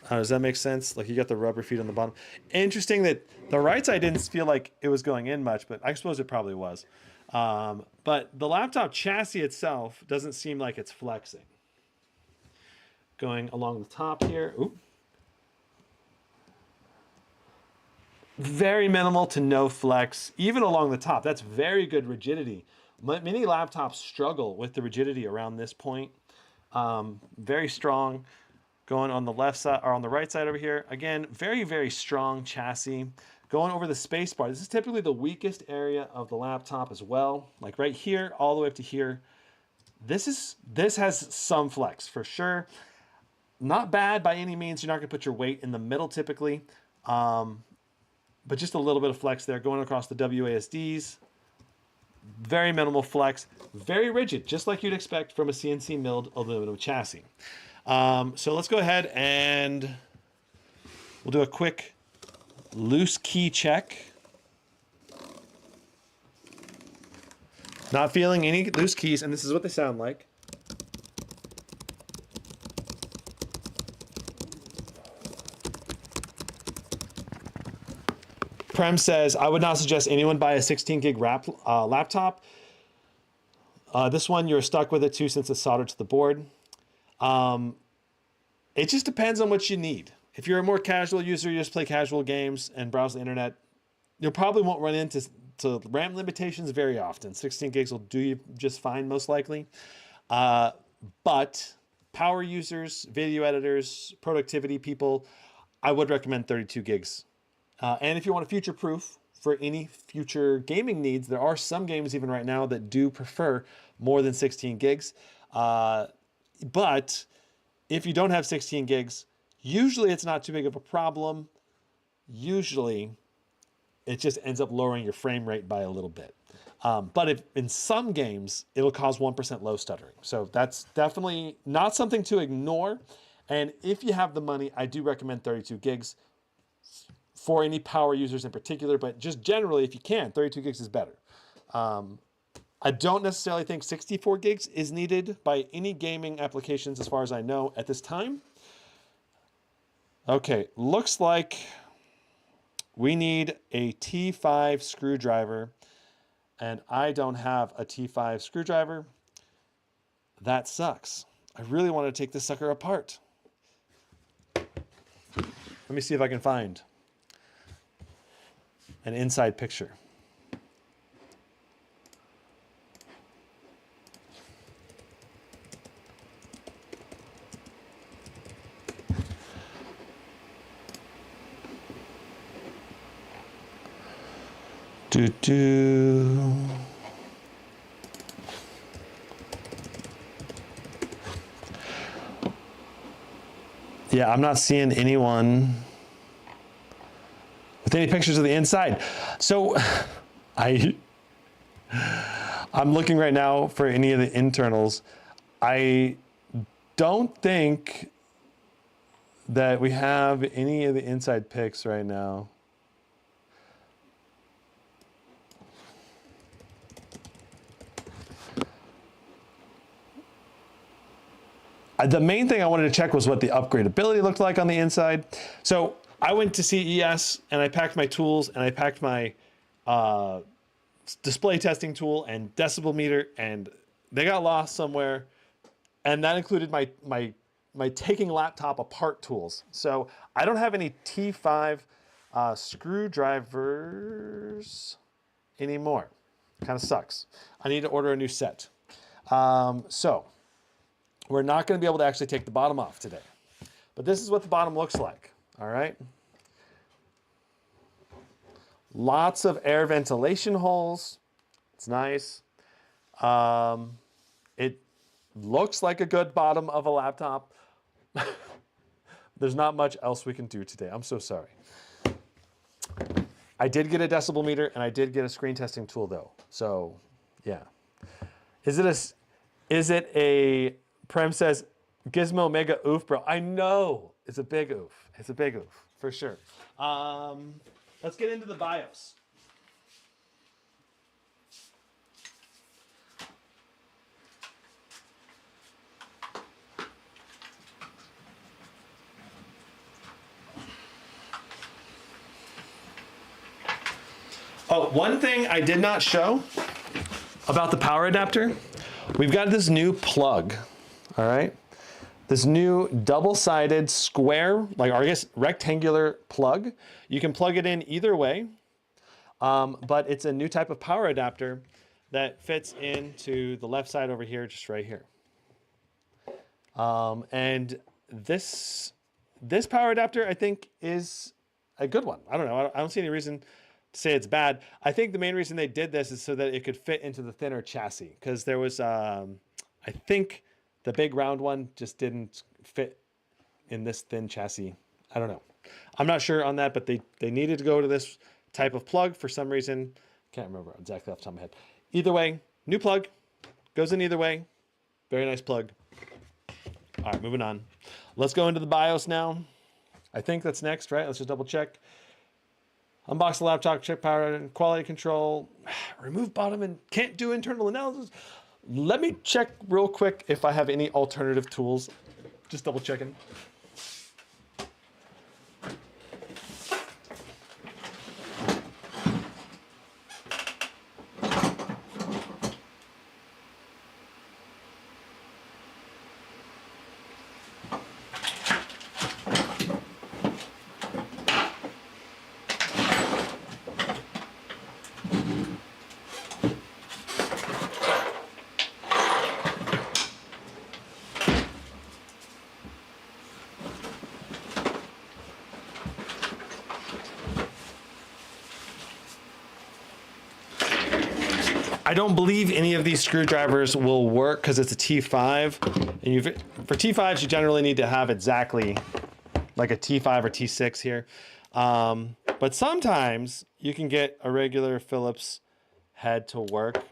Does that make sense? Like you got the rubber feet on the bottom. Interesting that the right side didn't feel like it was going in much, but I suppose it probably was. But the laptop chassis itself doesn't seem like it's flexing. Going along the top here. Ooh. Very minimal to no flex, even along the top. That's very good rigidity. Many laptops struggle with the rigidity around this point. Very strong. Going on the left side or on the right side over here. Again, very, very strong chassis. Going over the space bar. This is typically the weakest area of the laptop as well. Like right here, all the way up to here. This has some flex for sure. Not bad by any means. You're not going to put your weight in the middle typically. But just a little bit of flex there going across the WASDs. Very minimal flex. Very rigid, just like you'd expect from a CNC milled aluminum chassis. So let's go ahead and we'll do a quick loose key check. Not feeling any loose keys, and this is what they sound like. Prem says, I would not suggest anyone buy a 16 gig laptop. This one, you're stuck with it too since it's soldered to the board. It just depends on what you need. If you're a more casual user, you just play casual games and browse the internet, you probably won't run into RAM limitations very often. 16 gigs will do you just fine, most likely. But power users, video editors, productivity people, I would recommend 32 gigs. And if you want a future-proof for any future gaming needs, there are some games even right now that do prefer more than 16 gigs. But if you don't have 16 gigs, usually it's not too big of a problem. Usually it just ends up lowering your frame rate by a little bit. But if in some games, it'll cause 1% low stuttering. So that's definitely not something to ignore. And if you have the money, I do recommend 32 gigs for any power users in particular, but just generally, if you can, 32 gigs is better. I don't necessarily think 64 gigs is needed by any gaming applications as far as I know at this time. Okay, looks like we need a T5 screwdriver, and I don't have a T5 screwdriver. That sucks. I really want to take this sucker apart. Let me see if I can find an inside picture. Yeah, I'm not seeing anyone with any pictures of the inside. So I'm looking right now for any of the internals. I don't think that we have any of the inside pics right now. The main thing I wanted to check was what the upgradability looked like on the inside. So I went to CES and I packed my tools and I packed my display testing tool and decibel meter, and they got lost somewhere. And that included my taking laptop apart tools. So I don't have any T5 screwdrivers anymore. Kind of sucks. I need to order a new set. So we're not going to be able to actually take the bottom off today. But this is what the bottom looks like. All right. Lots of air ventilation holes. It's nice. It looks like a good bottom of a laptop. There's not much else we can do today. I'm so sorry. I did get a decibel meter and I did get a screen testing tool though. So yeah. Is it a Prem says Gizmo mega oof, bro? I know it's a big oof. It's a big oof for sure. Let's get into the BIOS. Oh, one thing I did not show about the power adapter, we've got this new plug, all right? This new double-sided square, like, or I guess rectangular plug. You can plug it in either way, but it's a new type of power adapter that fits into the left side over here, just right here. And this power adapter, I think, is a good one. I don't know. I don't see any reason to say it's bad. I think the main reason they did this is so that it could fit into the thinner chassis, because there was, I think, the big round one just didn't fit in this thin chassis. I don't know. I'm not sure on that, but they needed to go to this type of plug for some reason. Can't remember exactly off the top of my head. Either way, new plug, goes in either way. Very nice plug. All right, moving on. Let's go into the BIOS now. I think that's next, right? Let's just double check. Unbox the laptop, check power and quality control. Remove bottom and can't do internal analysis. Let me check real quick if I have any alternative tools. Just double checking. I don't believe any of these screwdrivers will work because it's a T5. And for T5s, you generally need to have exactly like a T5 or T6 here. But sometimes you can get a regular Phillips head to work.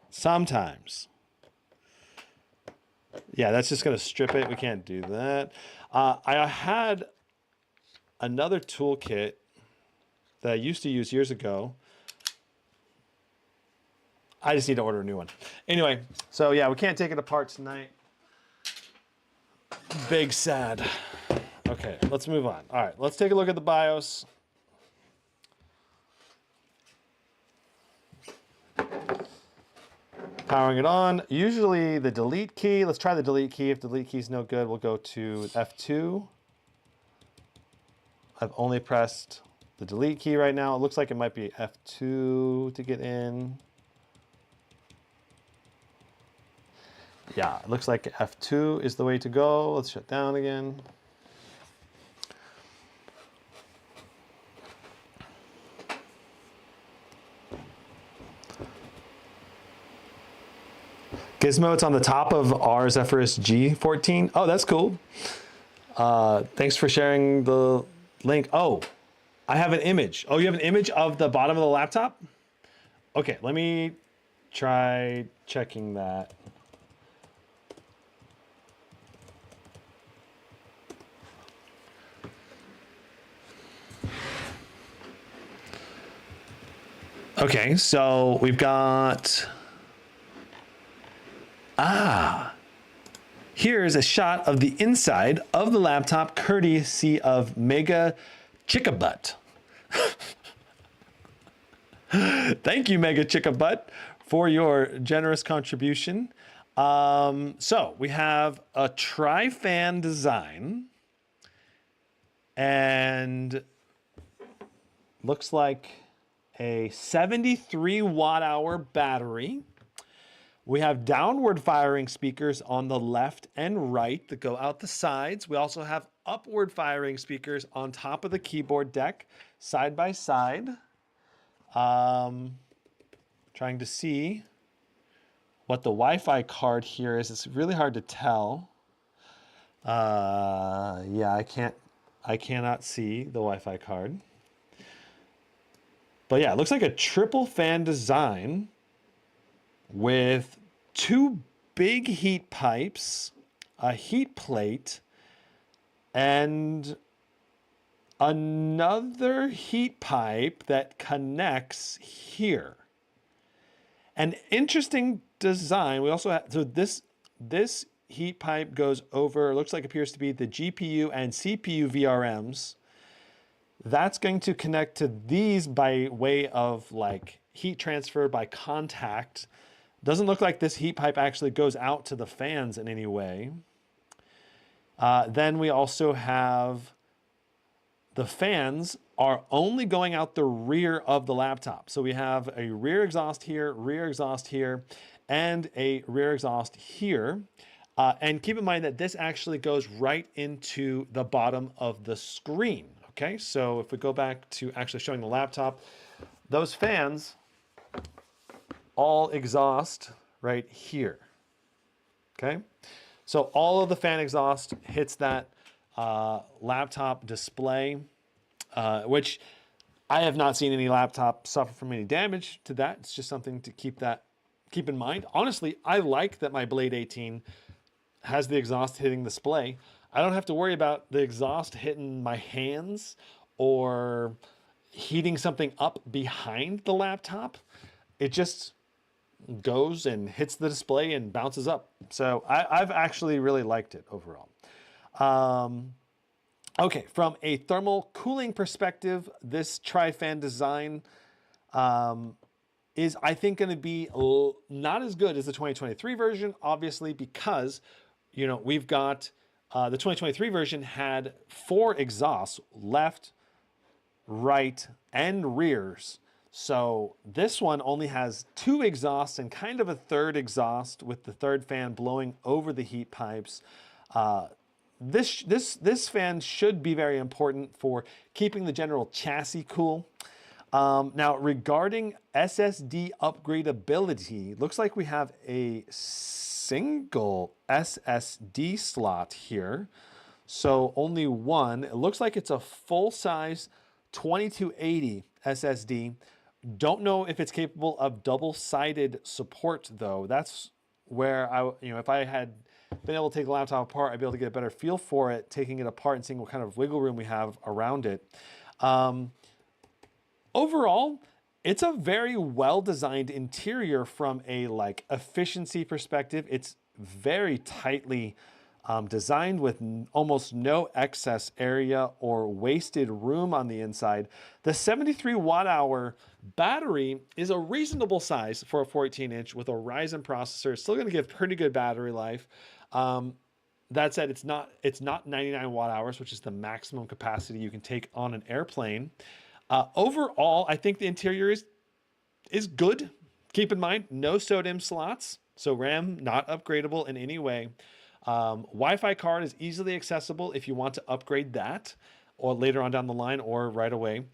Sometimes. Yeah, that's just going to strip it. We can't do that. I had another toolkit that I used to use years ago. I just need to order a new one. Anyway, so yeah, we can't take it apart tonight. Big sad. Okay, let's move on. All right, let's take a look at the BIOS. Powering it on. Usually the delete key. Let's try the delete key. If the delete key is no good, we'll go to F2. I've only pressed the delete key right now. It looks like it might be F2 to get in. Yeah, it looks like F2 is the way to go. Let's shut down again. Gizmo, it's on the top of our Zephyrus G14. Oh, that's cool. Thanks for sharing the link. Oh, I have an image. Oh, you have an image of the bottom of the laptop? Okay, let me try checking that. Okay, so we've got... Here's a shot of the inside of the laptop, courtesy of Mega Chickabutt. Thank you, Mega Chickabutt, for your generous contribution. So we have a tri-fan design, and looks like a 73 watt-hour battery. We have downward firing speakers on the left and right that go out the sides. We also have upward firing speakers on top of the keyboard deck, side by side. Trying to see what the Wi-Fi card here is. It's really hard to tell. Yeah, I cannot see the Wi-Fi card. But yeah, it looks like a triple fan design with two big heat pipes, a heat plate, and another heat pipe that connects here. An interesting design. We also have, so this heat pipe goes over, looks like appears to be the GPU and CPU VRMs. That's going to connect to these by way of like heat transfer by contact. Doesn't look like this heat pipe actually goes out to the fans in any way. Then we also have the fans are only going out the rear of the laptop. So we have a rear exhaust here, and a rear exhaust here. And keep in mind that this actually goes right into the bottom of the screen. Okay, so if we go back to actually showing the laptop, those fans all exhaust right here. Okay, so all of the fan exhaust hits that laptop display, which I have not seen any laptop suffer from any damage to that. It's just something to keep in mind. Honestly, I like that my Blade 18 has the exhaust hitting the display. I don't have to worry about the exhaust hitting my hands or heating something up behind the laptop. It just goes and hits the display and bounces up. So I've actually really liked it overall. Okay, from a thermal cooling perspective, this tri-fan design is, I think, going to be not as good as the 2023 version, obviously, because, you know, we've got the 2023 version had 4 exhausts, left, right, and rears. So this one only has 2 exhausts and kind of a third exhaust with the third fan blowing over the heat pipes. This fan should be very important for keeping the general chassis cool. Now, regarding SSD upgradability, looks like we have a single SSD slot here. So only one. It looks like it's a full-size 2280 SSD. Don't know if it's capable of double-sided support, though. That's where if I had been able to take the laptop apart, I'd be able to get a better feel for it, taking it apart and seeing what kind of wiggle room we have around it. Overall, it's a very well-designed interior from a efficiency perspective. It's very tightly designed with almost no excess area or wasted room on the inside. The 73 watt hour battery is a reasonable size for a 14-inch with a Ryzen processor. It's still going to give pretty good battery life. That said, it's not 99 watt hours, which is the maximum capacity you can take on an airplane. Overall, I think the interior is good. Keep in mind, no SODIMM slots, so RAM not upgradable in any way. Wi-Fi card is easily accessible if you want to upgrade that, or later on down the line, or right away.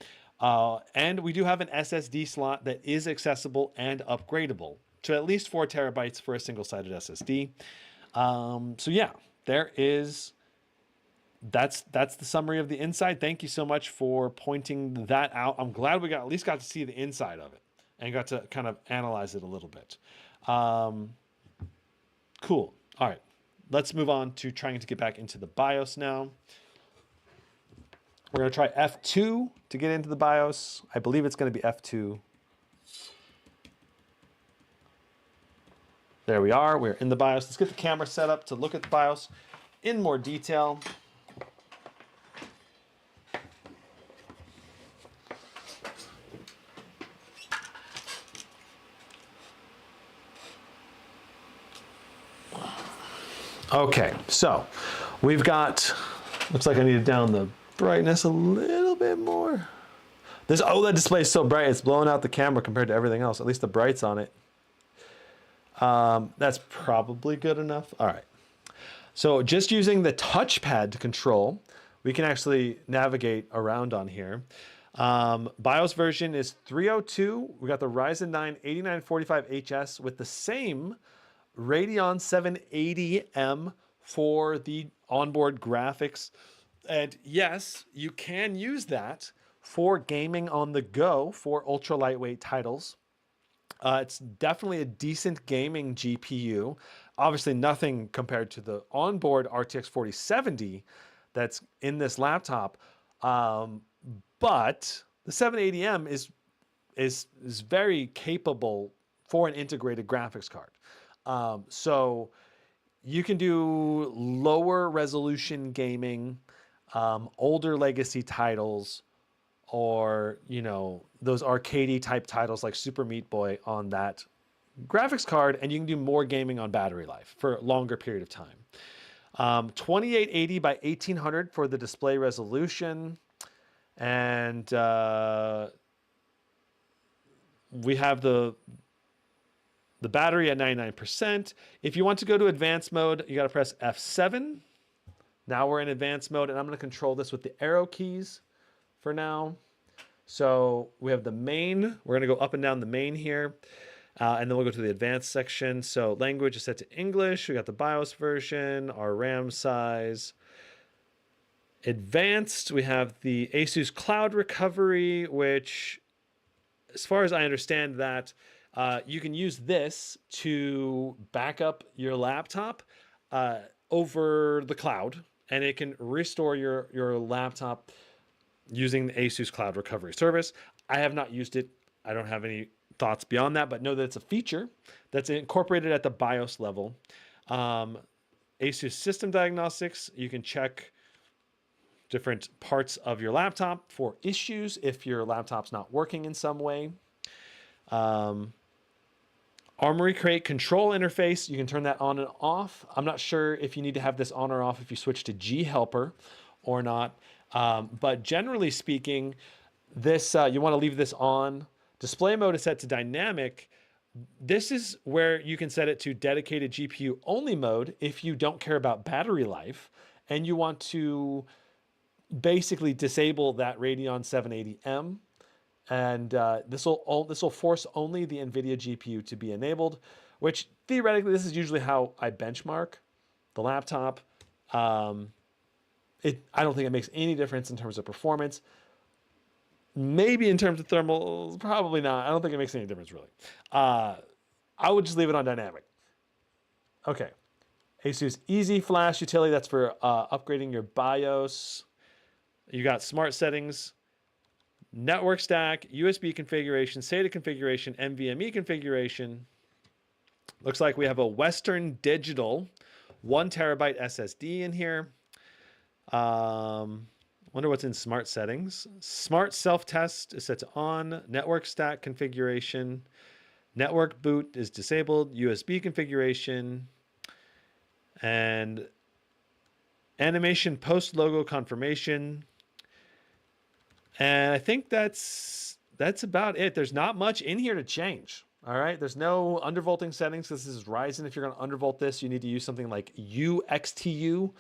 And we do have an SSD slot that is accessible and upgradable to at least 4 terabytes for a single-sided SSD. So yeah, that's the summary of the inside. Thank you so much for pointing that out. I'm glad we at least got to see the inside of it and got to kind of analyze it a little bit. Cool. All right, let's move on to trying to get back into the BIOS now. We're going to try F2 to get into the BIOS. I believe it's going to be F2. There we are. We're in the BIOS. Let's get the camera set up to look at the BIOS in more detail. Okay, so we've got, looks like I need to down the brightness a little bit more. This OLED display is so bright, it's blowing out the camera compared to everything else. At least the bright's on it. That's probably good enough. All right. So just using the touchpad to control, we can actually navigate around on here. BIOS version is 302. We got the Ryzen 9 8945HS with the same Radeon 780M for the onboard graphics. And yes, you can use that for gaming on the go for ultra lightweight titles. It's definitely a decent gaming GPU. Obviously nothing compared to the onboard RTX 4070 that's in this laptop. But the 780M is very capable for an integrated graphics card. So you can do lower resolution gaming, older legacy titles, or, you know, those arcadey type titles like Super Meat Boy on that graphics card, and you can do more gaming on battery life for a longer period of time. 2880 by 1800 for the display resolution. And we have the battery at 99%. If you want to go to advanced mode, you got to press F7. Now we're in advanced mode, and I'm going to control this with the arrow keys for now. So we have the main. We're going to go up and down the main here, and then we'll go to the advanced section. So language is set to English. We got the BIOS version, our RAM size. Advanced, we have the Asus Cloud Recovery, which, as far as I understand that, you can use this to back up your laptop over the cloud, and it can restore your laptop using the Asus Cloud Recovery service. I have not used it. I don't have any thoughts beyond that, but know that it's a feature that's incorporated at the BIOS level. Asus System Diagnostics, you can check different parts of your laptop for issues if your laptop's not working in some way. Armory Create control interface, you can turn that on and off. I'm not sure if you need to have this on or off if you switch to G Helper or not. But generally speaking, this you want to leave this on. Display mode is set to dynamic. This is where you can set it to dedicated GPU only mode if you don't care about battery life and you want to basically disable that Radeon 780M. And this will force only the NVIDIA GPU to be enabled, which theoretically, this is usually how I benchmark the laptop. I don't think it makes any difference in terms of performance. Maybe in terms of thermal, probably not. I don't think it makes any difference, really. I would just leave it on dynamic. Okay. Asus Easy Flash Utility, that's for upgrading your BIOS. You got smart settings, network stack, USB configuration, SATA configuration, NVMe configuration. Looks like we have a Western Digital 1 TB SSD in here. Wonder what's in smart settings. Smart self-test is set to on. Network stack configuration. Network boot is disabled. USB configuration. And animation post logo confirmation. And I think that's about it. There's not much in here to change. All right. There's no undervolting settings. This is Ryzen. If you're going to undervolt this, you need to use something like UXTU,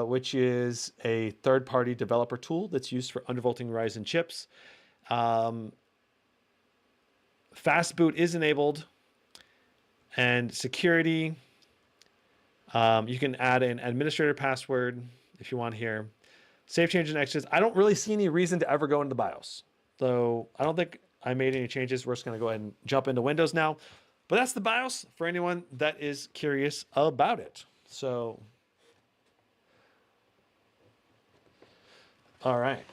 which is a third-party developer tool that's used for undervolting Ryzen chips. Fast boot is enabled, and security. You can add an administrator password if you want here. Save changes and exits. I don't really see any reason to ever go into the BIOS. So I don't think I made any changes. We're just going to go ahead and jump into Windows now. But that's the BIOS for anyone that is curious about it. So, all right.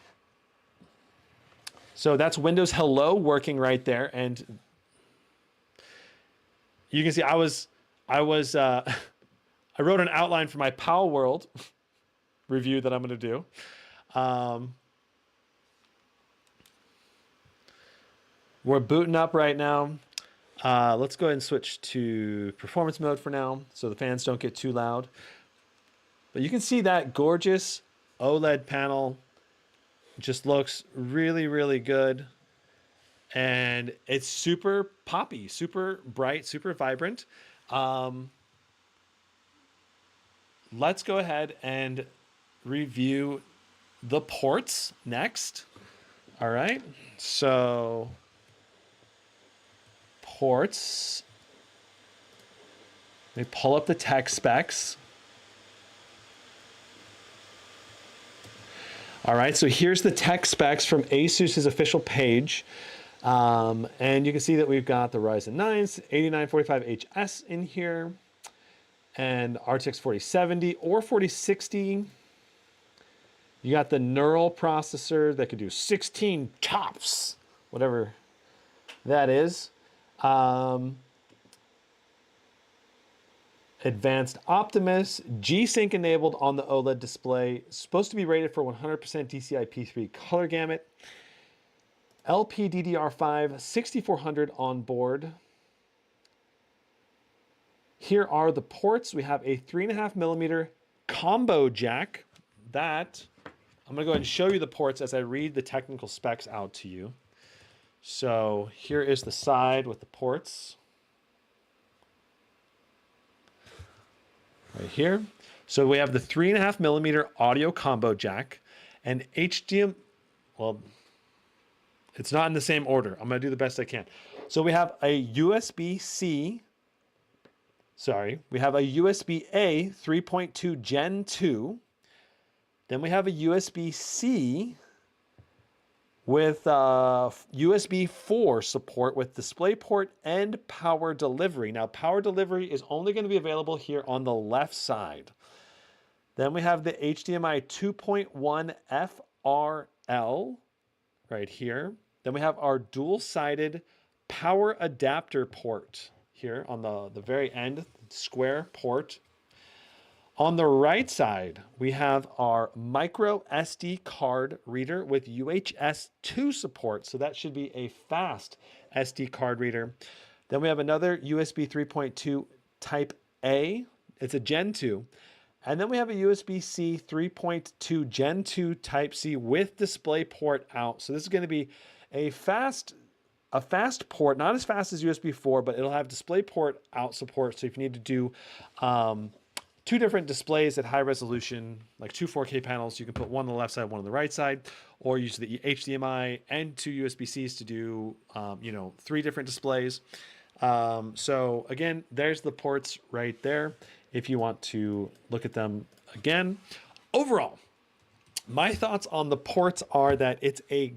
So that's Windows Hello working right there. And you can see I wrote an outline for my Palworld review that I'm going to do. We're booting up right now. Let's go ahead and switch to performance mode for now so the fans don't get too loud. But you can see that gorgeous OLED panel just looks really, really good. And it's super poppy, super bright, super vibrant. Let's go ahead and review the ports next. All right. So ports. Let me pull up the tech specs. All right, so here's the tech specs from Asus's official page. And you can see that we've got the Ryzen 9s, 8945HS in here, and RTX 4070 or 4060. You got the neural processor that could do 16 TOPS, whatever that is. Advanced Optimus, G-Sync enabled on the OLED display, supposed to be rated for 100% DCI P3 color gamut. LPDDR5 6400 on board. Here are the ports. We have a 3.5mm combo jack. That, I'm gonna go ahead and show you the ports as I read the technical specs out to you. So here is the side with the ports. Right here. So we have the 3.5mm audio combo jack and HDMI. Well, it's not in the same order. I'm going to do the best I can. So we have a USB-C. Sorry. We have a USB-A 3.2 Gen 2. Then we have a USB-C with USB 4 support with DisplayPort and power delivery. Now, power delivery is only going to be available here on the left side. Then we have the HDMI 2.1 FRL right here. Then we have our dual-sided power adapter port here on the very end, square port. On the right side, we have our micro SD card reader with UHS 2 support. So that should be a fast SD card reader. Then we have another USB 3.2 Type A. It's a Gen 2. And then we have a USB-C 3.2 Gen 2 Type C with DisplayPort out. So this is going to be a fast port, not as fast as USB 4, but it'll have DisplayPort out support. So if you need to do two different displays at high resolution, like two 4K panels, you can put one on the left side, one on the right side, or use the HDMI and two USB-Cs to do, three different displays. So again, there's the ports right there if you want to look at them again. Overall, my thoughts on the ports are that it's a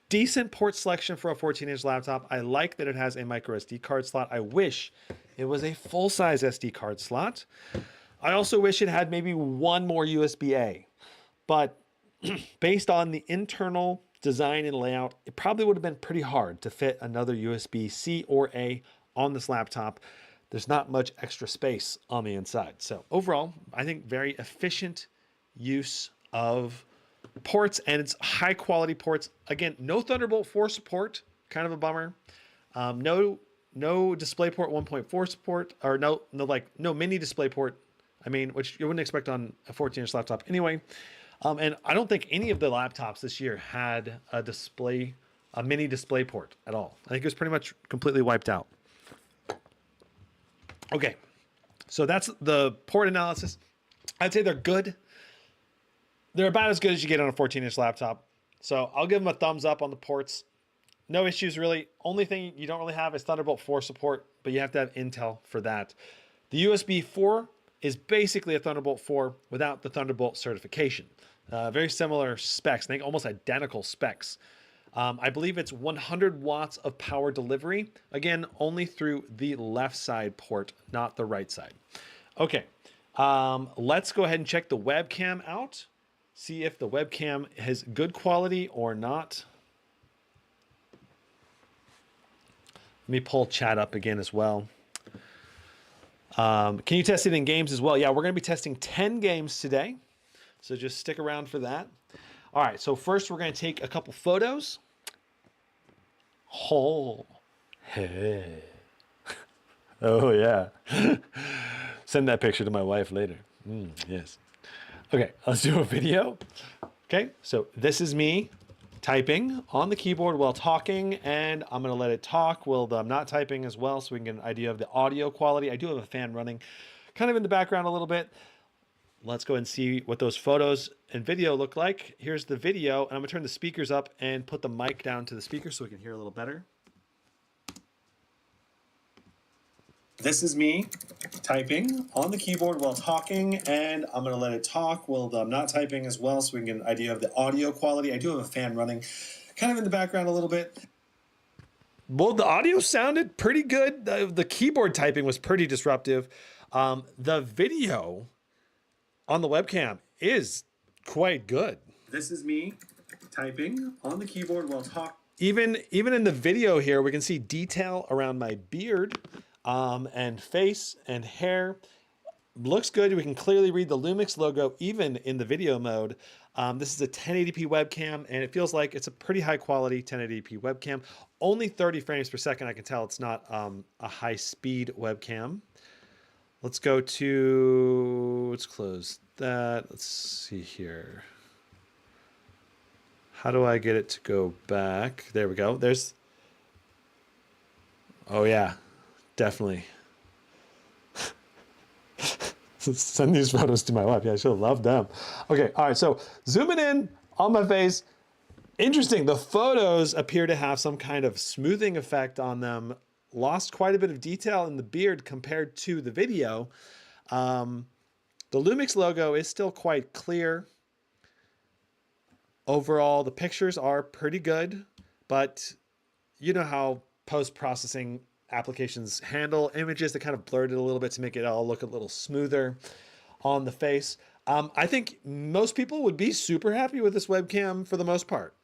decent port selection for a 14-inch laptop. I like that it has a micro SD card slot. I wish it was a full-size SD card slot. I also wish it had maybe one more USB-A, but based on the internal design and layout, it probably would have been pretty hard to fit another USB-C or A on this laptop. there's not much extra space on the inside. So overall, I think very efficient use of ports, and it's high quality ports. Again, no Thunderbolt 4 support, kind of a bummer. No DisplayPort 1.4 support, or no mini DisplayPort. I mean, which you wouldn't expect on a 14-inch laptop anyway. And I don't think any of the laptops this year had a mini DisplayPort at all. I think it was pretty much completely wiped out. Okay, so that's the port analysis. I'd say they're good. They're about as good as you get on a 14-inch laptop. So I'll give them a thumbs up on the ports. No issues really. Only thing you don't really have is Thunderbolt 4 support, but you have to have Intel for that. The USB 4 is basically a Thunderbolt 4 without the Thunderbolt certification. Very similar specs, I think almost identical specs. I believe it's 100 watts of power delivery. Again, only through the left side port, not the right side. Okay, let's go ahead and check the webcam out. See if the webcam has good quality or not. Let me pull chat up again as well. Can you test it in games as well? Yeah, we're going to be testing 10 games today. So just stick around for that. All right, so first we're going to take a couple photos. Oh, hey. Oh, yeah. Send that picture to my wife later. Yes. Okay, let's do a video. Okay, so this is me typing on the keyboard while talking, and I'm going to let it talk while I'm not typing as well, so we can get an idea of the audio quality. I do have a fan running kind of in the background a little bit. Let's go and see what those photos and video look like. Here's the video, and I'm going to turn the speakers up and put the mic down to the speaker so we can hear a little better. This is me typing on the keyboard while talking, and I'm going to let it talk while I'm not typing as well, so we can get an idea of the audio quality. I do have a fan running kind of in the background a little bit. Well, the audio sounded pretty good. The keyboard typing was pretty disruptive. The video on the webcam is quite good. This is me typing on the keyboard while talking. Even in the video here, we can see detail around my beard. And face and hair looks good. We can clearly read the Lumix logo even in the video mode. This is a 1080p webcam, and it feels like it's a pretty high quality 1080p webcam. Only 30 frames per second. I can tell it's not a high speed webcam. Let's go to, let's close that. Let's see here. How do I get it to go back? There we go. There's, oh yeah. Definitely. Send these photos to my wife. Yeah, she'll love them. Okay, all right, so zooming in on my face. Interesting, the photos appear to have some kind of smoothing effect on them. Lost quite a bit of detail in the beard compared to the video. The Lumix logo is still quite clear. Overall, the pictures are pretty good, but you know how post-processing applications handle images that kind of blurred it a little bit to make it all look a little smoother on the face. I think most people would be super happy with this webcam for the most part.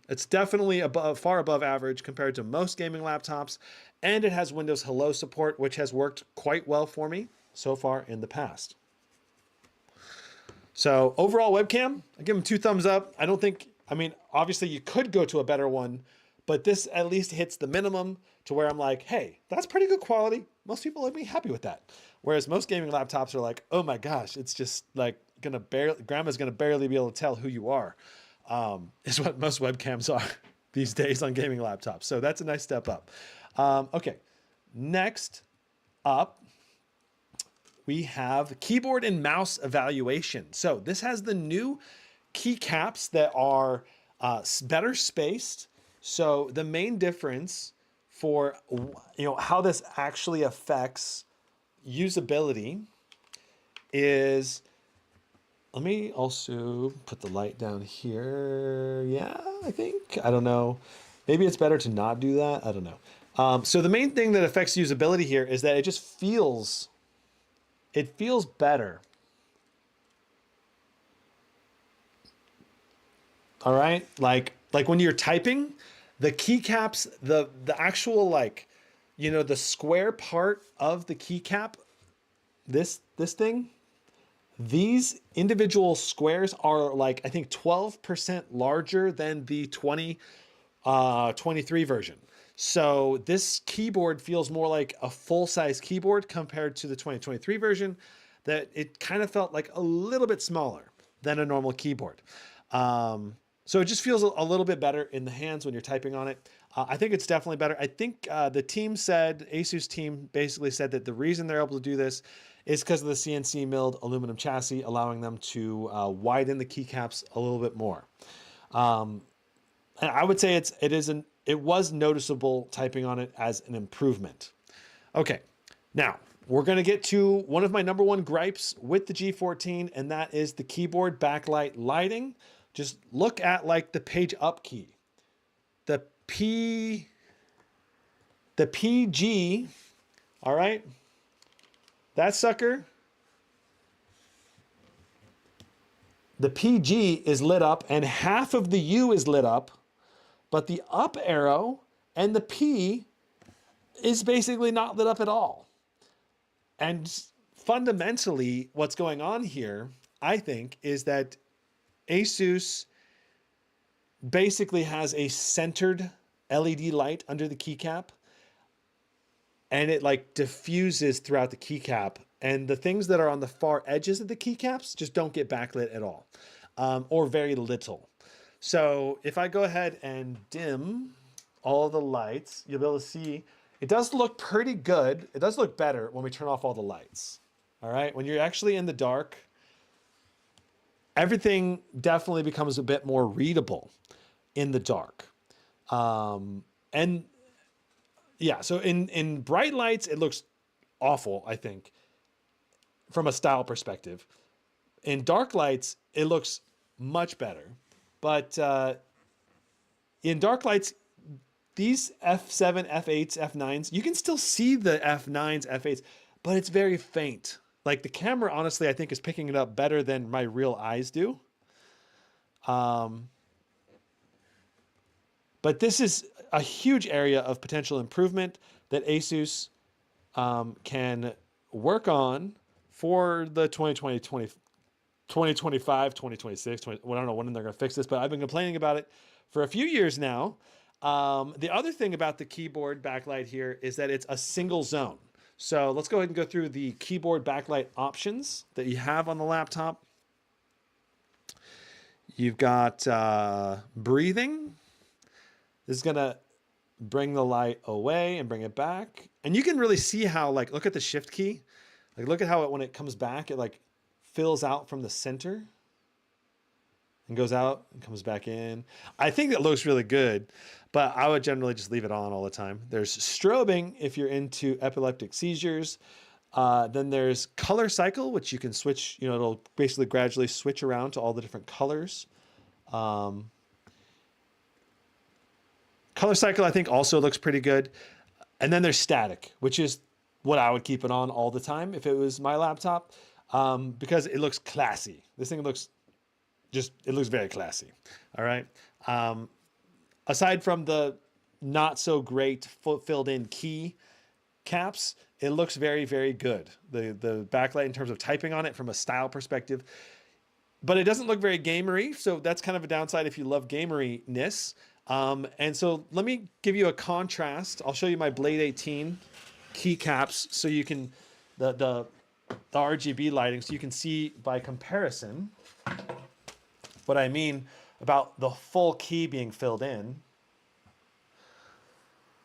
It's definitely far above average compared to most gaming laptops, and it has Windows Hello support, which has worked quite well for me so far in the past. So overall webcam, I give them 2 thumbs up. I mean, obviously you could go to a better one, but this at least hits the minimum to where I'm like, hey, that's pretty good quality. Most people would be happy with that. Whereas most gaming laptops are like, oh my gosh, it's just like grandma's gonna barely be able to tell who you are, is what most webcams are these days on gaming laptops. So that's a nice step up. Okay, next up, we have keyboard and mouse evaluation. So this has the new keycaps that are better spaced. So the main difference for how this actually affects usability is, let me also put the light down here. Yeah, I don't know. Maybe it's better to not do that. I don't know. So the main thing that affects usability here is that it just feels better. All right, like when you're typing, the keycaps, the actual like you know, the square part of the keycap, this thing, these individual squares are like, I think 12% larger than the 2023 version. So this keyboard feels more like a full-size keyboard compared to the 2023 version, that it kind of felt like a little bit smaller than a normal keyboard. So it just feels a little bit better in the hands when you're typing on it. I think it's definitely better. I think the team said, Asus team basically said that the reason they're able to do this is because of the CNC milled aluminum chassis, allowing them to widen the keycaps a little bit more. And I would say it was noticeable typing on it as an improvement. Okay, now we're going to get to one of my number one gripes with the G14, and that is the keyboard backlight lighting. Just look at like the page up key. The PG, all right? That sucker, the PG is lit up and half of the U is lit up, but the up arrow and the P is basically not lit up at all. And fundamentally, what's going on here, I think, is that Asus basically has a centered LED light under the keycap, and it like diffuses throughout the keycap, and the things that are on the far edges of the keycaps just don't get backlit at all, or very little. So if I go ahead and dim all the lights, you'll be able to see it does look pretty good. It does look better when we turn off all the lights. All right, when you're actually in the dark, everything definitely becomes a bit more readable in the dark. And yeah, so in bright lights, it looks awful, I think, from a style perspective. In dark lights, it looks much better. But in dark lights, these F7, F8s, F9s, you can still see the F9s, F8s, but it's very faint. Like the camera, honestly, I think is picking it up better than my real eyes do. But this is a huge area of potential improvement that Asus can work on for the 2025, 2026, I don't know when they're going to fix this, but I've been complaining about it for a few years now. The other thing about the keyboard backlight here is that it's a single zone. So let's go ahead and go through the keyboard backlight options that you have on the laptop. You've got breathing. This is going to bring the light away and bring it back. And you can really see how, like, look at the shift key. Like, look at how when it comes back, it like fills out from the center and goes out and comes back in. I think it looks really good, but I would generally just leave it on all the time. There's strobing if you're into epileptic seizures. Then there's color cycle, which you can switch, you know, it'll basically gradually switch around to all the different colors. Color cycle, I think, also looks pretty good. And then there's static, which is what I would keep it on all the time if it was my laptop, because it looks classy. This thing looks it looks very classy. All right. Aside from the not so great filled in key caps, it looks very, very good. The backlight in terms of typing on it from a style perspective, but it doesn't look very gamery. So that's kind of a downside if you love gameriness. And so let me give you a contrast. I'll show you my Blade 18 keycaps so you can, the RGB lighting, so you can see by comparison what I mean about the full key being filled in.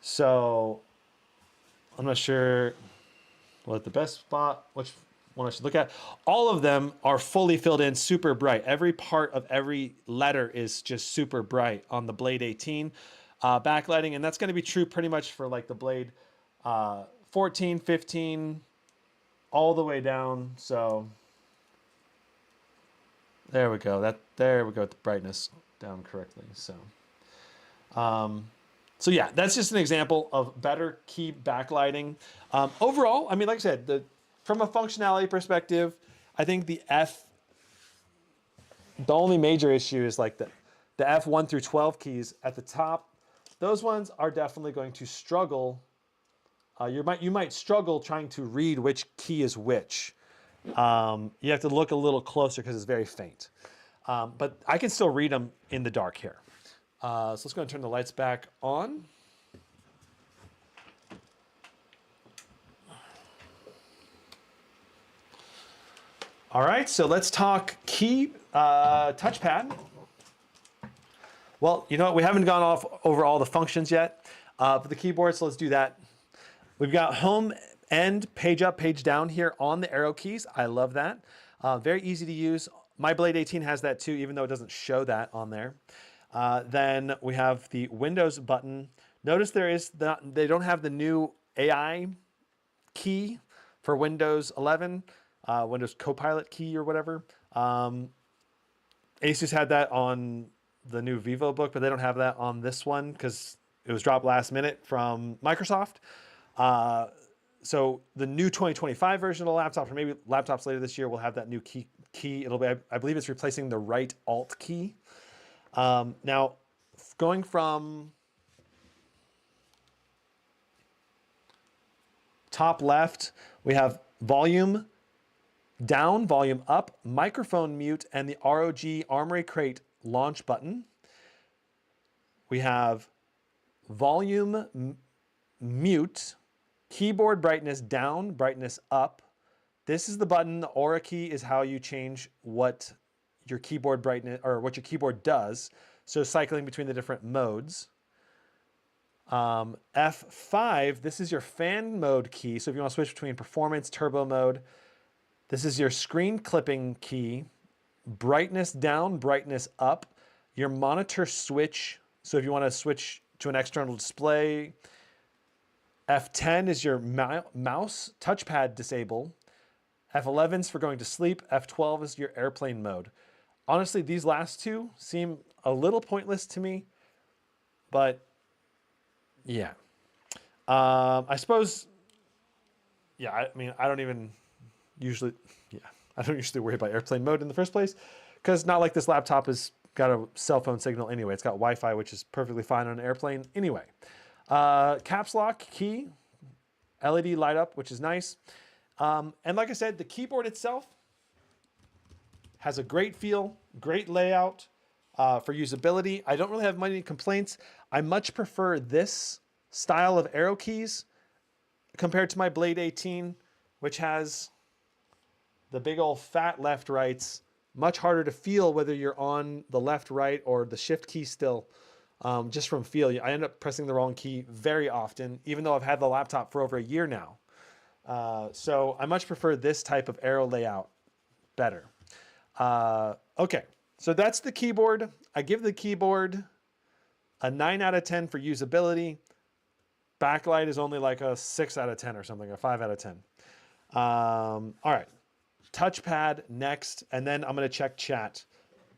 So I'm not sure what the best spot, which one I should look at. All of them are fully filled in, super bright. Every part of every letter is just super bright on the Blade 18 backlighting. And that's going to be true pretty much for like the Blade 14, 15, all the way down. So there we go. There we go with the brightness down correctly. So, so yeah, that's just an example of better key backlighting. Overall, I mean, like I said, from a functionality perspective, I think the only major issue is like the F1 through 12 keys at the top. Those ones are definitely going to struggle you might struggle trying to read which key is which. You have to look a little closer because it's very faint. But I can still read them in the dark here. So let's go and turn the lights back on. All right, so let's talk key touchpad. Well, you know what? We haven't gone over all the functions yet for the keyboard, so let's do that. We've got home and page up, page down here on the arrow keys. I love that. Very easy to use. My Blade 18 has that too, even though it doesn't show that on there. Then we have the Windows button. Notice they don't have the new AI key for Windows 11. Windows Copilot key or whatever. Asus had that on the new VivoBook, but they don't have that on this one because it was dropped last minute from Microsoft. So the new 2025 version of the laptop, or maybe laptops later this year, will have that new key. It'll be, I believe it's replacing the right Alt key. Now, going from top left, we have volume down, volume up, microphone mute, and the ROG Armory Crate launch button. We have volume mute, keyboard brightness down, brightness up. This is the button. The Aura key is how you change what your keyboard brightness or what your keyboard does. So cycling between the different modes. F5, this is your fan mode key. So if you want to switch between performance, turbo mode, this is your screen clipping key. Brightness down, brightness up. Your monitor switch. So if you want to switch to an external display. F10 is your mouse touchpad disable. F11 is for going to sleep. F12 is your airplane mode. Honestly, these last two seem a little pointless to me, but yeah. I suppose, yeah, I mean, I don't usually worry about airplane mode in the first place because not like this laptop has got a cell phone signal anyway. It's got Wi-Fi, which is perfectly fine on an airplane anyway. Caps lock key, LED light up, which is nice. And like I said, the keyboard itself has a great feel, great layout for usability. I don't really have many complaints. I much prefer this style of arrow keys compared to my Blade 18, which has the big old fat left rights. Much harder to feel whether you're on the left, right, or the shift key still. Just from feel, I end up pressing the wrong key very often, even though I've had the laptop for over a year now. So I much prefer this type of arrow layout better. Okay, so that's the keyboard. I give the keyboard a 9 out of 10 for usability. Backlight is only like a 6 out of 10 or something, a 5 out of 10. All right, touchpad next, and then I'm going to check chat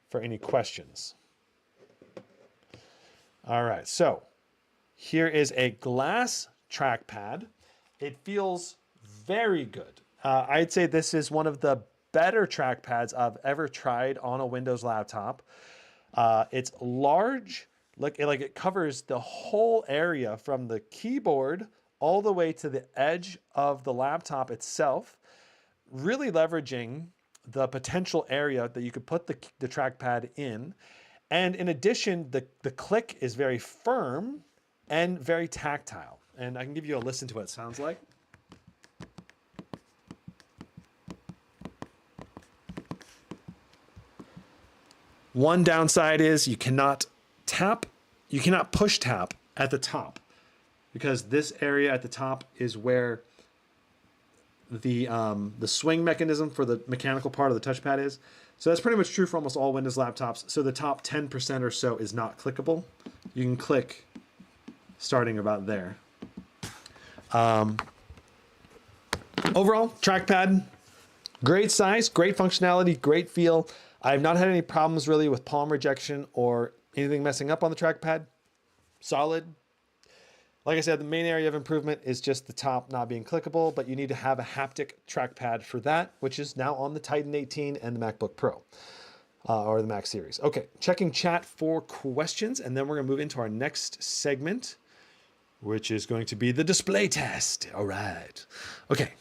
for any questions. All right, so here is a glass trackpad. It feels very good. I'd say this is one of the better trackpads I've ever tried on a Windows laptop. It's large, like it covers the whole area from the keyboard all the way to the edge of the laptop itself, really leveraging the potential area that you could put the trackpad in. And in addition, the click is very firm and very tactile. And I can give you a listen to what it sounds like. One downside is you cannot push tap at the top because this area at the top is where the swing mechanism for the mechanical part of the touchpad is. So that's pretty much true for almost all Windows laptops. So the top 10% or so is not clickable. You can click starting about there. Overall, trackpad, great size, great functionality, great feel. I've not had any problems really with palm rejection or anything messing up on the trackpad. Solid. Like I said, the main area of improvement is just the top not being clickable, but you need to have a haptic trackpad for that, which is now on the Titan 18 and the MacBook Pro, or the Mac series. Okay, checking chat for questions, and then we're gonna move into our next segment. which is going to be the display test. All right. Okay.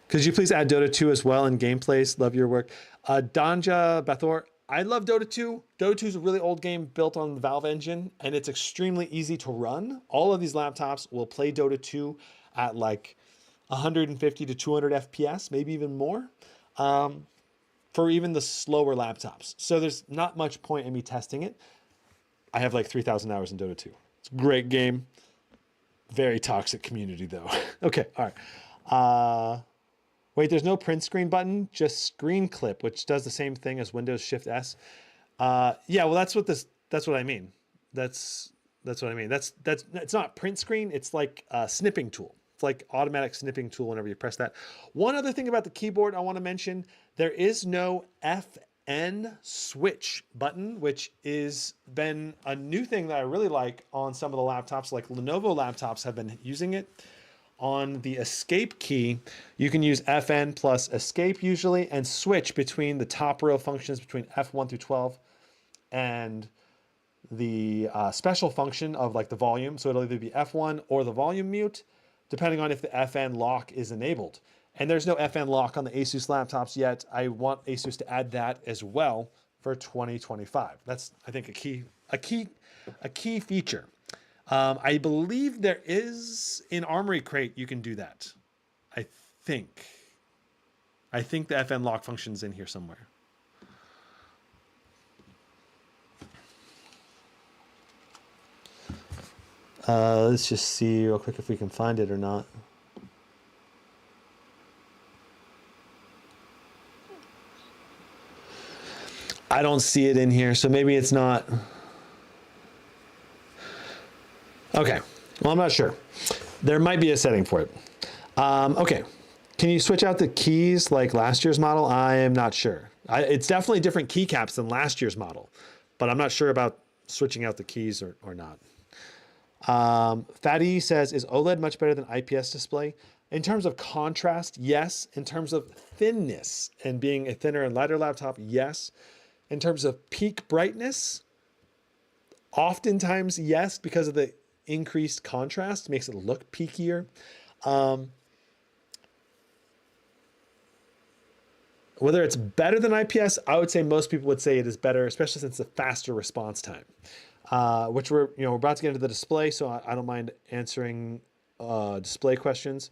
Could you please add Dota 2 as well in gameplays? Love your work. Danja Bathor, I love Dota 2. Dota 2 is a really old game built on the Valve engine, and it's extremely easy to run. All of these laptops will play Dota 2 at like 150 to 200 FPS, maybe even more, for even the slower laptops. So there's not much point in me testing it. I have like 3,000 hours in Dota 2. It's a great game. Very toxic community though. Okay, all right. Wait, there's no print screen button, just screen clip, which does the same thing as Windows Shift S. Yeah, well, that's what I mean. That's what I mean. It's not print screen. It's like a snipping tool. It's like automatic snipping tool whenever you press that. One other thing about the keyboard I want to mention, there is no FN switch button, which is been a new thing that I really like on some of the laptops, like Lenovo laptops have been using it. On the escape key, you can use FN plus escape usually and switch between the top row functions between F1 through 12 and the special function of like the volume. So it'll either be F1 or the volume mute, depending on if the FN lock is enabled. And there's no FN lock on the Asus laptops yet. I want Asus to add that as well for 2025. That's, I think, a key feature. I believe there is in Armory Crate, you can do that. I think the FN lock function's in here somewhere. Let's just see real quick if we can find it or not. I don't see it in here, so maybe it's not. Okay, well, I'm not sure. There might be a setting for it. Okay, can you switch out the keys like last year's model? I am not sure. It's definitely different keycaps than last year's model, but I'm not sure about switching out the keys or not. Fatty says, is OLED much better than IPS display? In terms of contrast, yes. In terms of thinness and being a thinner and lighter laptop, yes. In terms of peak brightness, oftentimes yes, because of the increased contrast makes it look peakier. Whether it's better than IPS, I would say most people would say it is better, especially since the faster response time, which we're about to get into the display, so I don't mind answering display questions.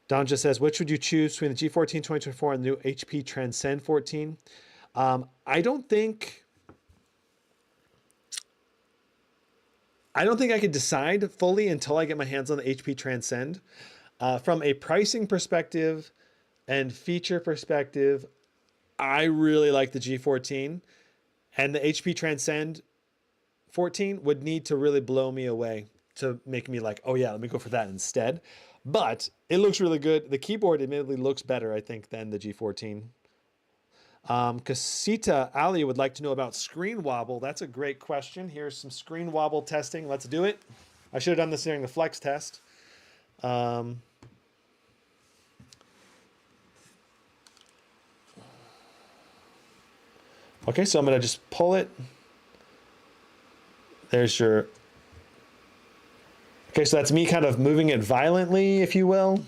Don just says, which would you choose between the G14 2024 and the new HP Transcend 14? I don't think I could decide fully until I get my hands on the HP Transcend. From a pricing perspective and feature perspective, I really like the G14, and the HP Transcend 14 would need to really blow me away to make me like, oh yeah, let me go for that instead. But it looks really good. The keyboard admittedly looks better, I think, than the G14. Casita Ali would like to know about screen wobble. That's a great question. Here's some screen wobble testing. Let's do it. I should have done this during the flex test. Okay, so I'm going to just pull it. There's your... Okay, so that's me kind of moving it violently, if you will.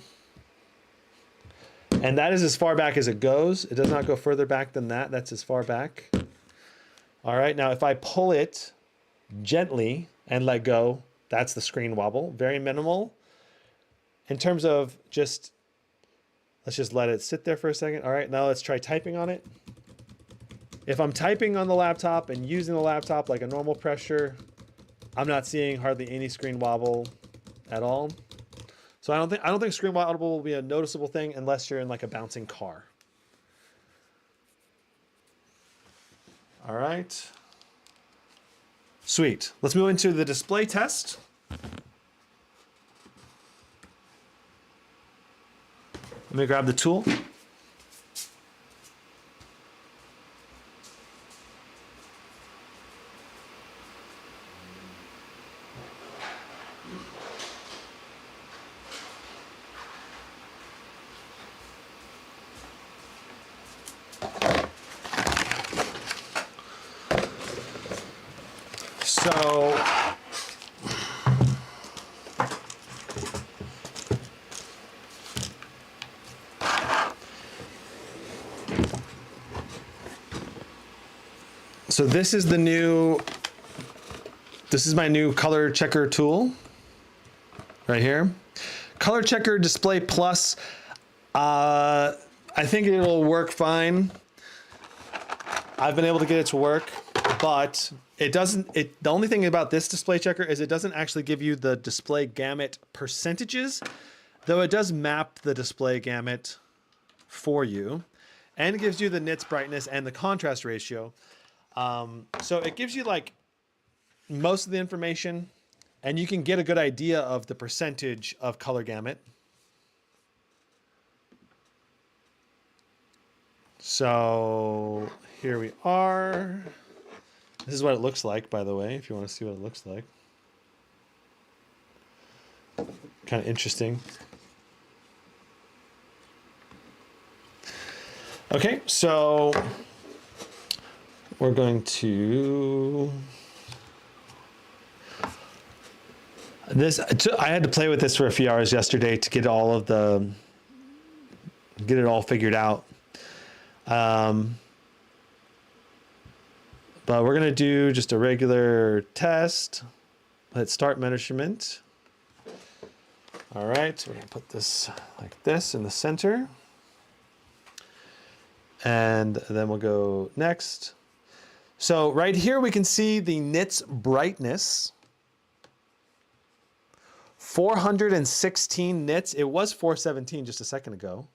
And that is as far back as it goes. It does not go further back than that. That's as far back. All right, now if I pull it gently and let go, that's the screen wobble. Very minimal. In terms of just, let's just let it sit there for a second. All right, now let's try typing on it. If I'm typing on the laptop and using the laptop like a normal pressure, I'm not seeing hardly any screen wobble at all. So I don't think screen wobble will be a noticeable thing unless you're in like a bouncing car. All right. Sweet. Let's move into the display test. Let me grab the tool. So this is my new ColorChecker tool right here. ColorChecker Display Plus. I think it'll work fine. I've been able to get it to work, but it doesn't. The only thing about this display checker is it doesn't actually give you the display gamut percentages, though it does map the display gamut for you, and it gives you the nits brightness and the contrast ratio. So it gives you like most of the information, and you can get a good idea of the percentage of color gamut. So here we are. This is what it looks like, by the way, if you want to see what it looks like. Kind of interesting. Okay, so we're going to this. I had to play with this for a few hours yesterday to get all of get it all figured out. But we're gonna do just a regular test. Let's start measurement. All right, we're gonna put this like this in the center. And then we'll go next. So right here we can see the nits brightness. 416 nits. It was 417 just a second ago.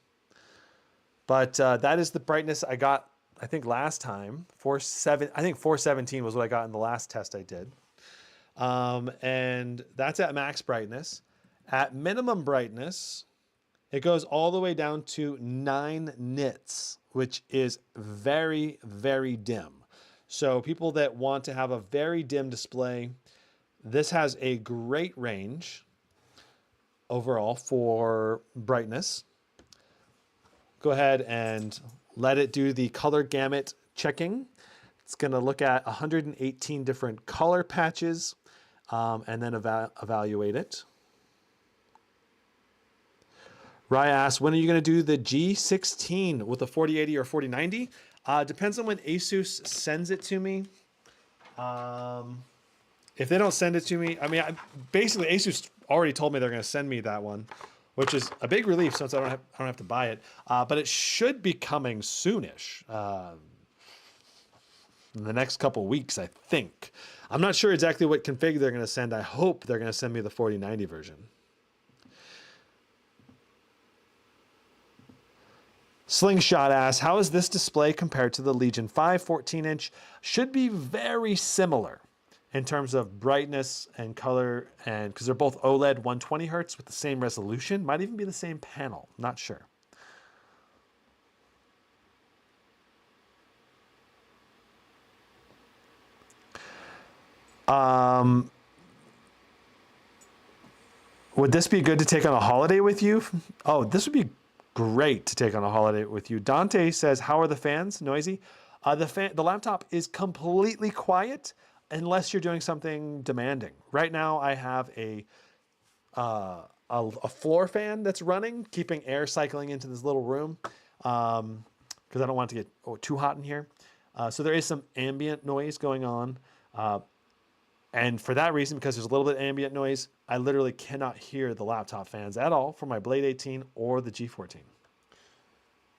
But that is the brightness I got, I think, last time. I think 417 was what I got in the last test I did. And that's at max brightness. At minimum brightness, it goes all the way down to 9 nits, which is very, very dim. So people that want to have a very dim display, this has a great range overall for brightness. Go ahead and let it do the color gamut checking. It's going to look at 118 different color patches and then evaluate it. Rye asks, when are you going to do the G14 with a 4080 or 4090? Depends on when Asus sends it to me. If they don't send it to me, I mean, basically Asus already told me they're going to send me that one, which is a big relief since I don't have to buy it. But it should be coming soonish, in the next couple weeks, I think. I'm not sure exactly what config they're going to send. I hope they're going to send me the 4090 version. Slingshot asks, how is this display compared to the Legion 5 14-inch? Should be very similar in terms of brightness and color, and because they're both OLED 120 hertz with the same resolution. Might even be the same panel, not sure. Would this be good to take on a holiday with you? Oh, this would be great to take on a holiday with you. Dante says, how are the fans? Noisy? The laptop is completely quiet unless you're doing something demanding. Right now I have a floor fan that's running, keeping air cycling into this little room because I don't want it to get too hot in here. So there is some ambient noise going on. And for that reason, because there's a little bit of ambient noise, I literally cannot hear the laptop fans at all from my Blade 18 or the G14.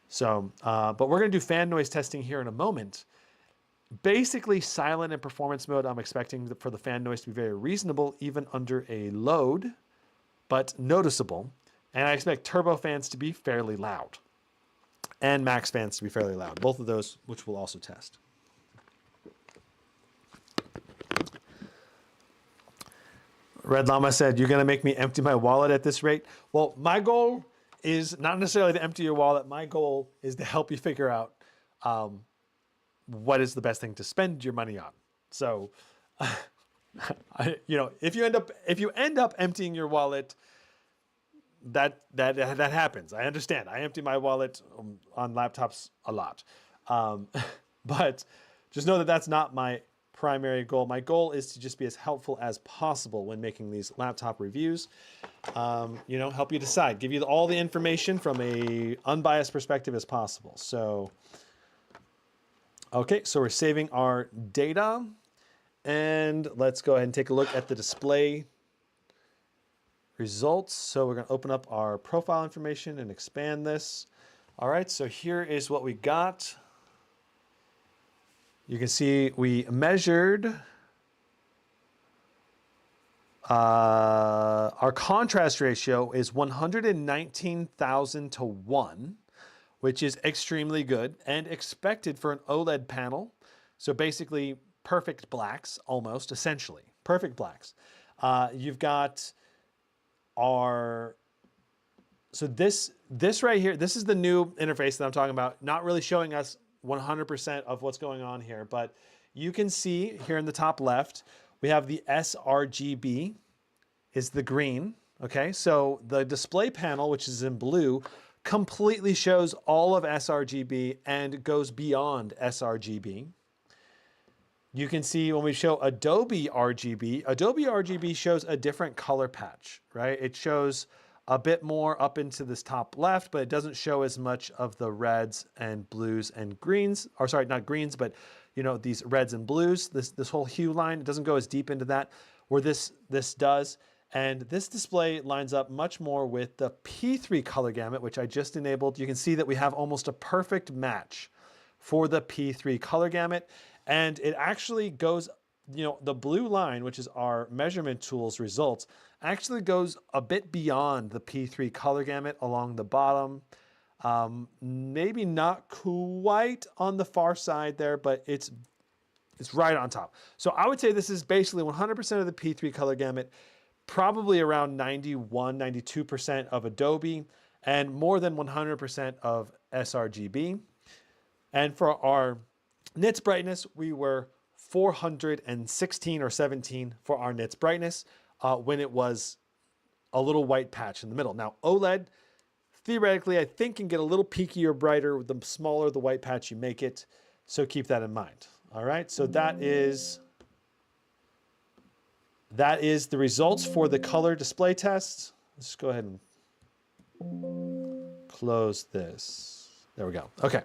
So, but we're going to do fan noise testing here in a moment. Basically, silent in performance mode, I'm expecting for the fan noise to be very reasonable, even under a load, but noticeable. And I expect turbo fans to be fairly loud and max fans to be fairly loud. Both of those, which we'll also test. Red Llama said, you're going to make me empty my wallet at this rate? Well, my goal is not necessarily to empty your wallet. My goal is to help you figure out what is the best thing to spend your money on. So, if you end up emptying your wallet, that happens. I understand. I empty my wallet on laptops a lot. But just know that that's not my primary goal. My goal is to just be as helpful as possible when making these laptop reviews. You know, help you decide, give you all the information from a unbiased perspective as possible. So, okay, so we're saving our data, and let's go ahead and take a look at the display results. So we're going to open up our profile information and expand this. All right, so here is what we got. You can see we measured our contrast ratio is 119,000 to 1, which is extremely good and expected for an OLED panel. So basically perfect blacks, almost, essentially. Perfect blacks. You've got our... So this right here, this is the new interface that I'm talking about, not really showing us 100% of what's going on here, but you can see here in the top left, we have the sRGB is the green, okay? So the display panel, which is in blue, completely shows all of sRGB and goes beyond sRGB. You can see when we show Adobe RGB shows a different color patch, right? It shows a bit more up into this top left, but it doesn't show as much of the reds and blues and greens, or sorry, not greens, but you know, these reds and blues, this whole hue line, it doesn't go as deep into that, where this does. And this display lines up much more with the P3 color gamut, which I just enabled. You can see that we have almost a perfect match for the P3 color gamut. And it actually goes, you know, the blue line, which is our measurement tools results, actually goes a bit beyond the P3 color gamut along the bottom. Maybe not quite on the far side there, but it's right on top. So I would say this is basically 100% of the P3 color gamut, probably around 91, 92% of Adobe, and more than 100% of sRGB. And for our nits brightness, we were 416 or 17 for our nits brightness when it was a little white patch in the middle. Now OLED, theoretically, I think can get a little peakier brighter the smaller the white patch you make it. So keep that in mind. All right, so that is the results for the color display test. Let's go ahead and close this. There we go. Okay.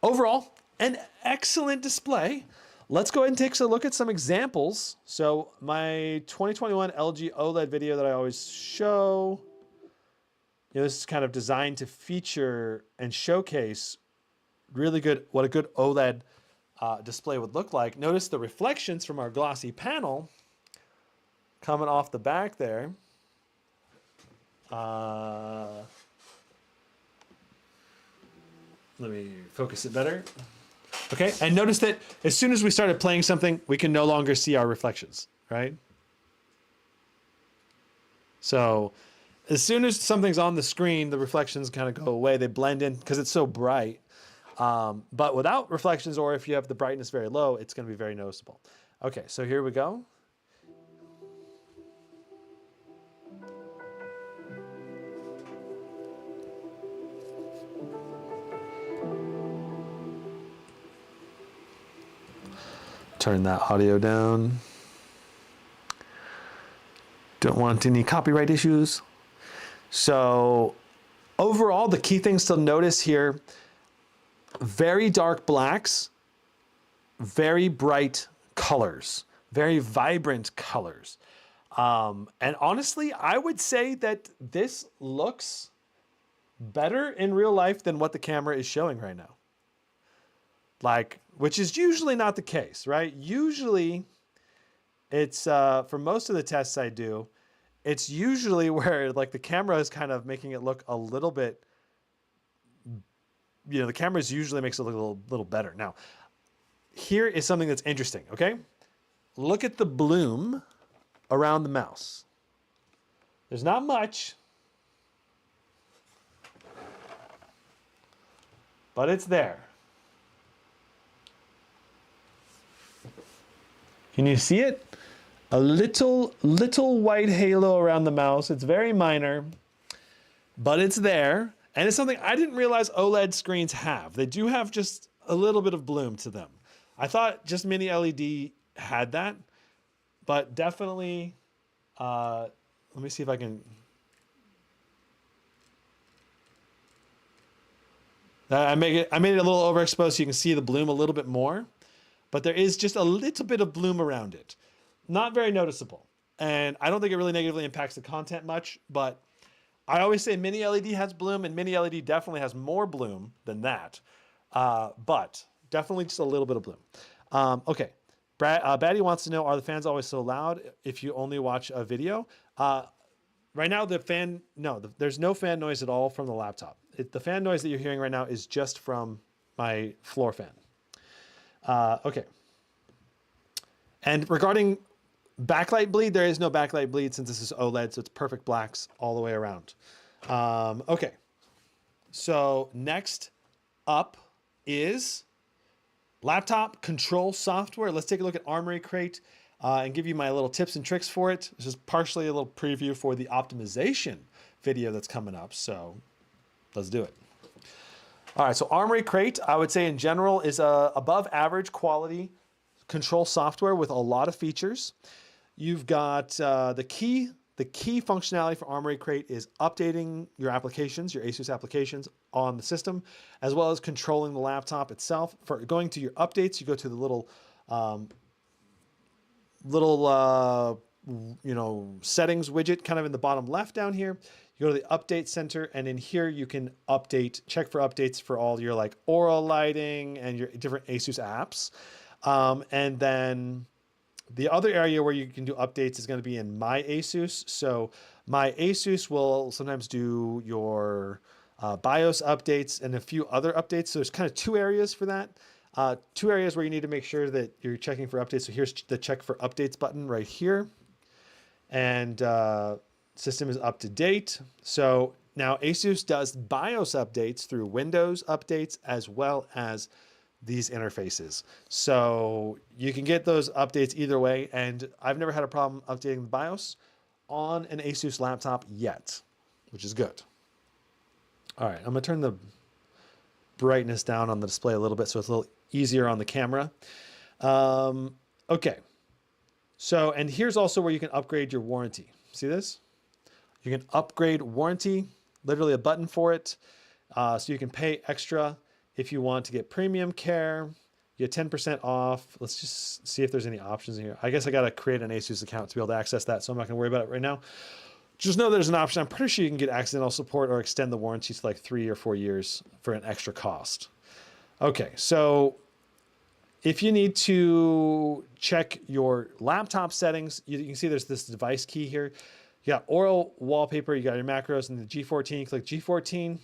Overall, an excellent display. Let's go ahead and take a look at some examples. So my 2021 LG OLED video that I always show, you know, this is kind of designed to feature and showcase really good, what a good OLED display would look like. Notice the reflections from our glossy panel coming off the back there. Let me focus it better. Okay, and notice that as soon as we started playing something, we can no longer see our reflections, right? So as soon as something's on the screen, the reflections kind of go away. They blend in because it's so bright. But without reflections, or if you have the brightness very low, it's going to be very noticeable. Okay, so here we go. Turn that audio down. Don't want any copyright issues. So overall, the key things to notice here, very dark blacks, very bright colors, very vibrant colors. And honestly, I would say that this looks better in real life than what the camera is showing right now. Like, which is usually not the case, right? Usually it's, for most of the tests I do, it's usually where like the camera is kind of making it look a little bit, you know, the camera usually makes it look a little better. Now, here is something that's interesting, okay? Look at the bloom around the mouse. There's not much, but it's there. Can you see it? A little white halo around the mouse. It's very minor, but it's there. And it's something I didn't realize OLED screens have. They do have just a little bit of bloom to them. I thought just mini LED had that, but definitely, let me see if I can. I made it a little overexposed so you can see the bloom a little bit more, but there is just a little bit of bloom around it. Not very noticeable. And I don't think it really negatively impacts the content much, but I always say mini LED has bloom, and mini LED definitely has more bloom than that. But definitely just a little bit of bloom. Okay. Batty wants to know, are the fans always so loud if you only watch a video? Right now, there's no fan noise at all from the laptop. The fan noise that you're hearing right now is just from my floor fan. Okay. And regarding backlight bleed, there is no backlight bleed since this is OLED, so it's perfect blacks all the way around. Okay. So next up is laptop control software. Let's take a look at Armory Crate and give you my little tips and tricks for it. This is partially a little preview for the optimization video that's coming up. So let's do it. All right, so Armory Crate, I would say in general, is above average quality control software with a lot of features. You've got the key functionality for Armory Crate is updating your applications, your Asus applications on the system, as well as controlling the laptop itself. For going to your updates, you go to the little settings widget kind of in the bottom left down here. You go to the update center, and in here you can check for updates for all your like Aura lighting and your different Asus apps. And then the other area where you can do updates is going to be in My Asus. So My Asus will sometimes do your BIOS updates and a few other updates. So there's kind of two areas for that. Two areas where you need to make sure that you're checking for updates. So here's the check for updates button right here. And system is up to date. So now Asus does BIOS updates through Windows updates as well as these interfaces. So you can get those updates either way. And I've never had a problem updating the BIOS on an Asus laptop yet, which is good. All right, I'm gonna turn the brightness down on the display a little bit so it's a little easier on the camera. Okay, so, and here's also where you can upgrade your warranty. See this? You can upgrade warranty, literally a button for it. So you can pay extra if you want to get premium care. You get 10% off. Let's just see if there's any options in here. I guess I got to create an Asus account to be able to access that, so I'm not going to worry about it right now. Just know there's an option. I'm pretty sure you can get accidental support or extend the warranty to like 3 or 4 years for an extra cost. Okay, so if you need to check your laptop settings, you can see there's this device key here. You got Oral wallpaper, you got your macros, and the G14. Click G14.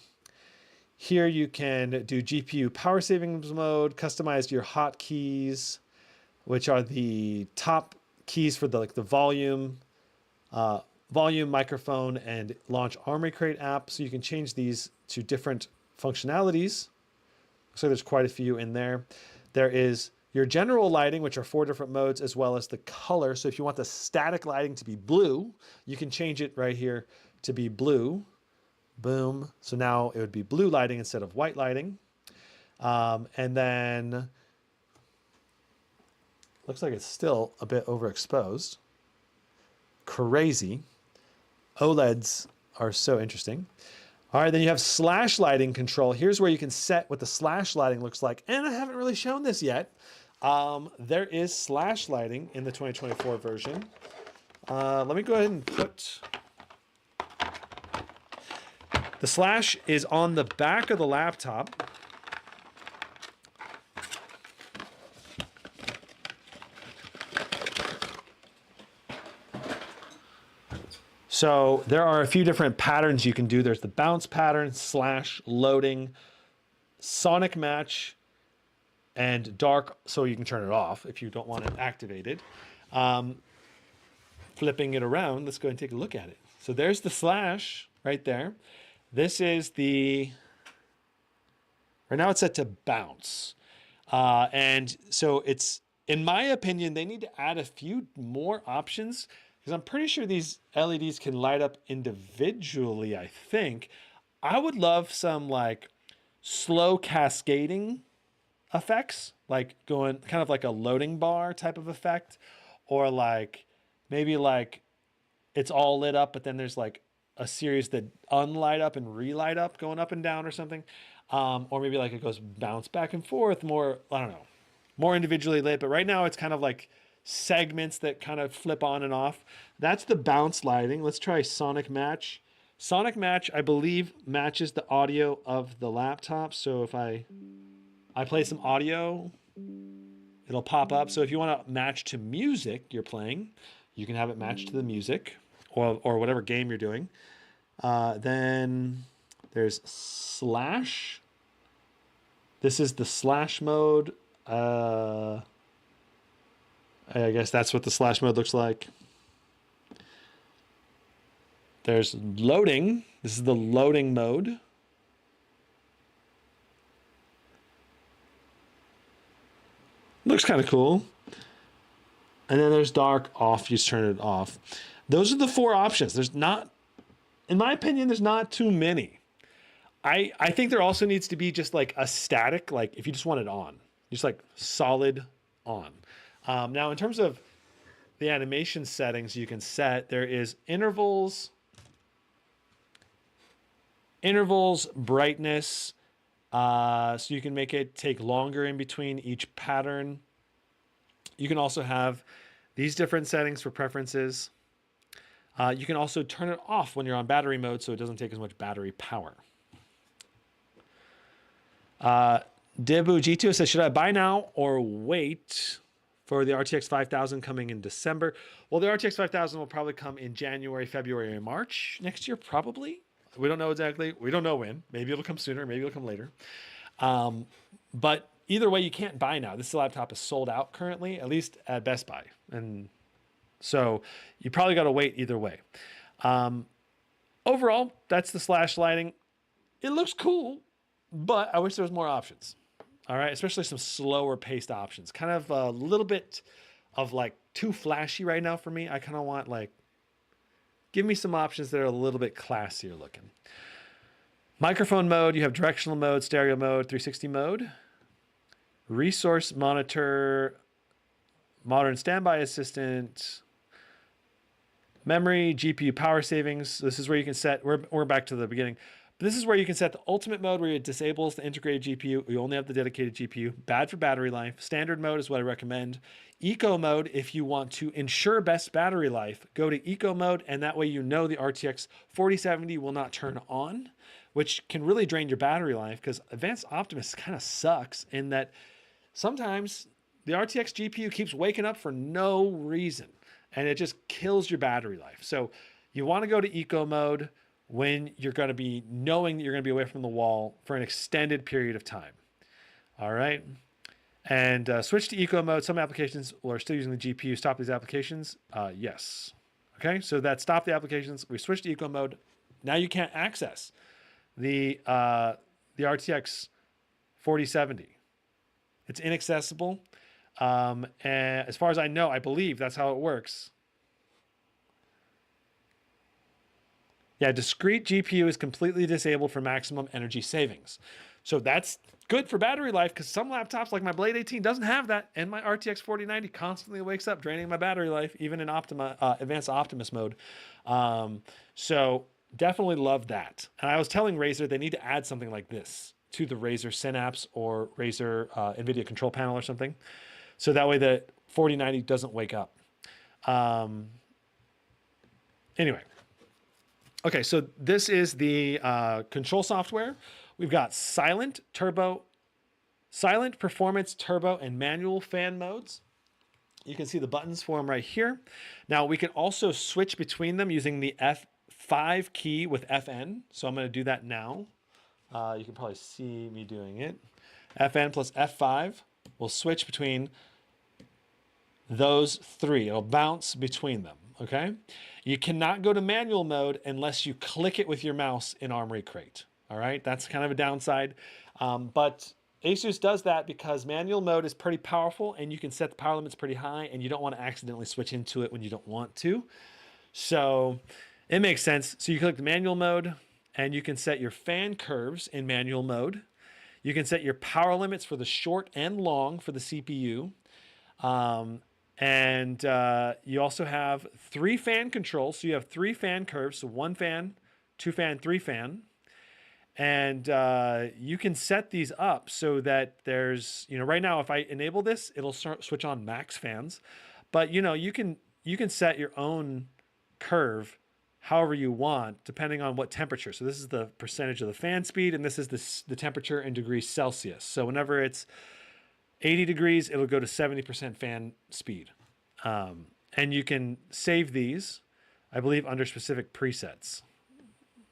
Here you can do GPU power savings mode, customize your hotkeys, which are the top keys for the volume, microphone, and launch Armory Crate app. So you can change these to different functionalities. So there's quite a few in there. There is your general lighting, which are 4 different modes, as well as the color. So if you want the static lighting to be blue, you can change it right here to be blue. Boom. So now it would be blue lighting instead of white lighting. And then looks like it's still a bit overexposed. Crazy. OLEDs are so interesting. All right, then you have slash lighting control. Here's where you can set what the slash lighting looks like. And I haven't really shown this yet. There is slash lighting in the 2024 version. Let me go ahead and put... The slash is on the back of the laptop. So there are a few different patterns you can do. There's the bounce pattern, slash, loading, sonic match, and dark, so you can turn it off if you don't want it activated. Flipping it around, let's go and take a look at it. So there's the slash right there. This is the, right now it's set to bounce. And so it's, in my opinion, they need to add a few more options because I'm pretty sure these LEDs can light up individually, I think. I would love some like slow cascading effects, like going kind of like a loading bar type of effect, or like maybe like it's all lit up, but then there's like a series that unlight up and relight up, going up and down or something. Or maybe like it goes bounce back and forth more, I don't know, more individually lit. But right now it's kind of like segments that kind of flip on and off. That's the bounce lighting. Let's try Sonic Match. Sonic Match, I believe, matches the audio of the laptop. So if I play some audio, it'll pop up. So if you want to match to music you're playing, you can have it match to the music or whatever game you're doing. Then there's slash. This is the slash mode. I guess that's what the slash mode looks like. There's loading. This is the loading mode. Looks kind of cool. And then there's dark off. You just turn it off. Those are the 4 options. There's not, in my opinion, there's not too many. I think there also needs to be just like a static, like if you just want it on, just like solid on. Now, in terms of the animation settings you can set, there is intervals, brightness, so you can make it take longer in between each pattern. You can also have these different settings for preferences. You can also turn it off when you're on battery mode so it doesn't take as much battery power. Debu G2 says, should I buy now or wait for the RTX 5000 coming in December? Well, the RTX 5000 will probably come in January, February, and March next year, probably. We don't know exactly. We don't know when. Maybe it'll come sooner. Maybe it'll come later. But either way, you can't buy now. This laptop is sold out currently, at least at Best Buy. And so you probably got to wait either way. Overall, that's the slash lighting. It looks cool, but I wish there was more options. All right, especially some slower paced options. Kind of a little bit of like too flashy right now for me. I kind of want like, give me some options that are a little bit classier looking. Microphone mode, you have directional mode, stereo mode, 360 mode. Resource monitor, modern standby assistant, memory, GPU power savings. This is where you can set, we're back to the beginning. This is where you can set the ultimate mode where it disables the integrated GPU. You only have the dedicated GPU. Bad for battery life. Standard mode is what I recommend. Eco mode, if you want to ensure best battery life, go to eco mode, and that way you know the RTX 4070 will not turn on, which can really drain your battery life because Advanced Optimus kind of sucks in that sometimes the RTX GPU keeps waking up for no reason, and it just kills your battery life. So you want to go to eco mode when you're going to be knowing that you're going to be away from the wall for an extended period of time. All right. And switch to eco mode. Some applications are still using the GPU. Stop these applications. Yes. Okay. So that stop the applications. We switched to eco mode. Now you can't access the RTX 4070. It's inaccessible. And as far as I know, I believe that's how it works. Yeah, discrete GPU is completely disabled for maximum energy savings. So that's good for battery life because some laptops like my Blade 18 doesn't have that, and my RTX 4090 constantly wakes up draining my battery life, even in Advanced Optimus mode. So definitely love that. And I was telling Razer they need to add something like this to the Razer Synapse or Razer NVIDIA control panel or something. So that way the 4090 doesn't wake up. Anyway. Okay, so this is the control software. We've got silent, performance, turbo, and manual fan modes. You can see the buttons for them right here. Now, we can also switch between them using the F5 key with FN. So I'm going to do that now. You can probably see me doing it. FN plus F5 will switch between those 3. It'll bounce between them. Okay, you cannot go to manual mode unless you click it with your mouse in Armory Crate. All right, that's kind of a downside, but Asus does that because manual mode is pretty powerful and you can set the power limits pretty high and you don't want to accidentally switch into it when you don't want to. So it makes sense. So you click the manual mode and you can set your fan curves in manual mode. You can set your power limits for the short and long for the CPU. You also have 3 fan controls. So you have 3 fan curves. So 1 fan, 2 fan, 3 fan. And you can set these up so that there's, right now, if I enable this, it'll switch on max fans. But, you can set your own curve however you want, depending on what temperature. So this is the percentage of the fan speed, and this is the temperature in degrees Celsius. So whenever it's 80 degrees, it'll go to 70% fan speed. And you can save these, I believe, under specific presets.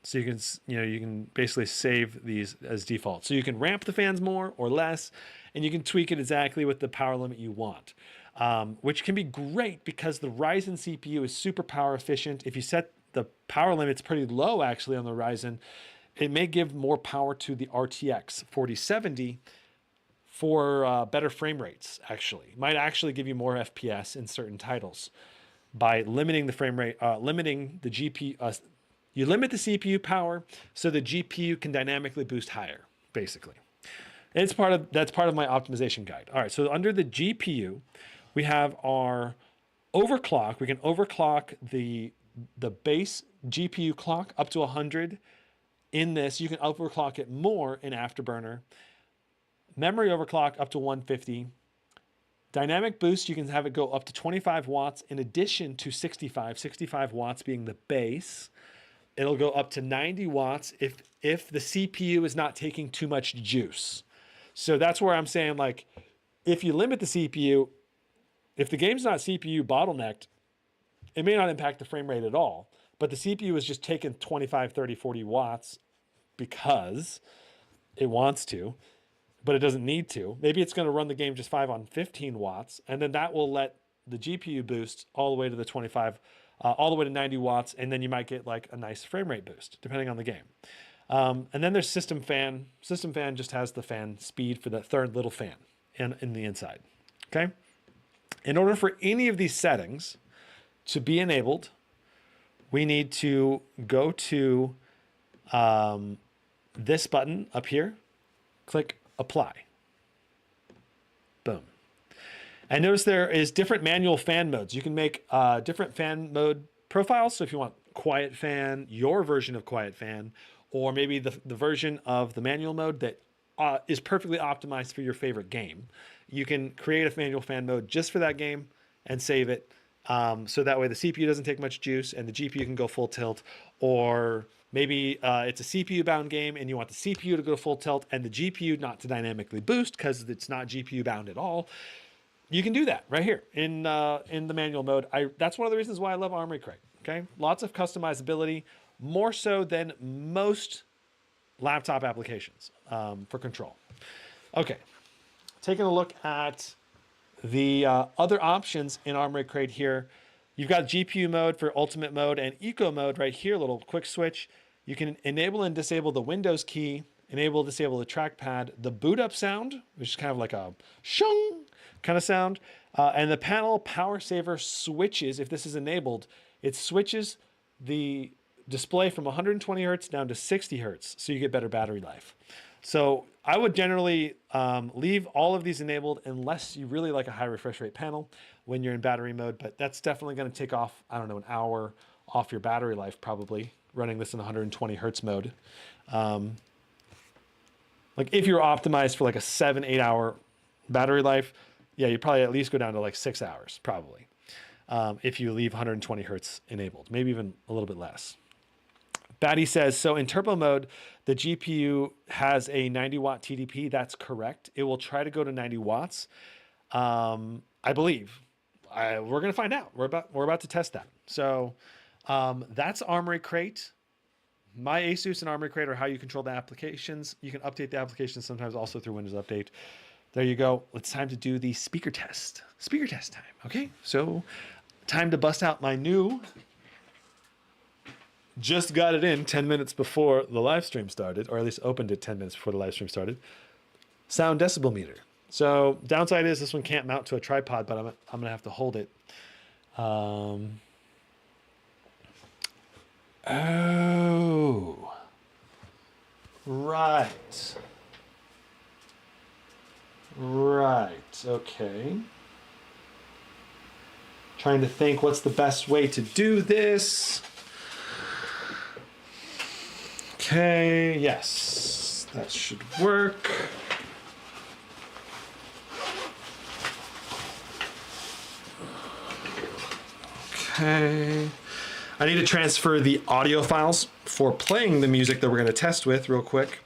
So you can basically save these as default. So you can ramp the fans more or less, and you can tweak it exactly with the power limit you want, which can be great because the Ryzen CPU is super power efficient. If you set the power limits pretty low, actually, on the Ryzen, it may give more power to the RTX 4070 for better frame rates, actually. Might actually give you more FPS in certain titles by limiting the frame rate, limiting the GPU. You limit the CPU power so the GPU can dynamically boost higher, basically. That's part of my optimization guide. All right, so under the GPU, we have our overclock. We can overclock the base GPU clock up to 100 in this. You can overclock it more in Afterburner. Memory overclock up to 150. Dynamic boost, you can have it go up to 25 watts in addition to 65 watts being the base. It'll go up to 90 watts if the CPU is not taking too much juice. So that's where I'm saying, like, if you limit the CPU, if the game's not CPU bottlenecked, it may not impact the frame rate at all, but the CPU is just taking 25, 30, 40 watts because it wants to, but it doesn't need to. Maybe it's going to run the game just 5 on 15 watts, and then that will let the GPU boost all the way to the 25, all the way to 90 watts, and then you might get like a nice frame rate boost, depending on the game. And then there's System Fan. System Fan just has the fan speed for the third little fan in the inside, okay? In order for any of these settings to be enabled, we need to go to this button up here, click Apply. Boom. And notice there is different manual fan modes. You can make different fan mode profiles. So if you want quiet fan, your version of quiet fan, or maybe the version of the manual mode that is perfectly optimized for your favorite game, you can create a manual fan mode just for that game and save it. So that way the CPU doesn't take much juice and the GPU can go full tilt. Or maybe it's a CPU bound game and you want the CPU to go full tilt and the GPU not to dynamically boost because it's not GPU bound at all. You can do that right here in the manual mode. That's one of the reasons why I love Armory Crate. Okay, lots of customizability, more so than most laptop applications for control. Okay, taking a look at the other options in Armory Crate here. You've got GPU mode for ultimate mode and eco mode right here, little quick switch. You can enable and disable the Windows key, enable, disable the trackpad, the boot up sound, which is kind of like a shung kind of sound, and the panel power saver switches. If this is enabled, it switches the display from 120 hertz down to 60 hertz, so you get better battery life. So I would generally leave all of these enabled unless you really like a high refresh rate panel when you're in battery mode, but that's definitely going to take off, I don't know, an hour off your battery life probably, running this in 120 hertz mode. Like if you're optimized for like a 7-8 hour battery life, yeah, you probably at least go down to like 6 hours probably. If you leave 120 hertz enabled, maybe even a little bit less. Batty says, so in turbo mode, the GPU has a 90 watt TDP. That's correct. It will try to go to 90 watts. I believe. We're going to find out. We're about to test that. So that's Armory Crate. My Asus and Armory Crate are how you control the applications. You can update the applications sometimes also through Windows Update. There you go. It's time to do the speaker test. Speaker test time. Okay, so time to bust out my new, just got it in 10 minutes before the live stream started, or at least opened it 10 minutes before the live stream started, sound decibel meter. So downside is this one can't mount to a tripod, but I'm going to have to hold it. Oh, right. Right, okay. Trying to think what's the best way to do this. Okay, yes, that should work. Okay. I need to transfer the audio files for playing the music that we're going to test with real quick.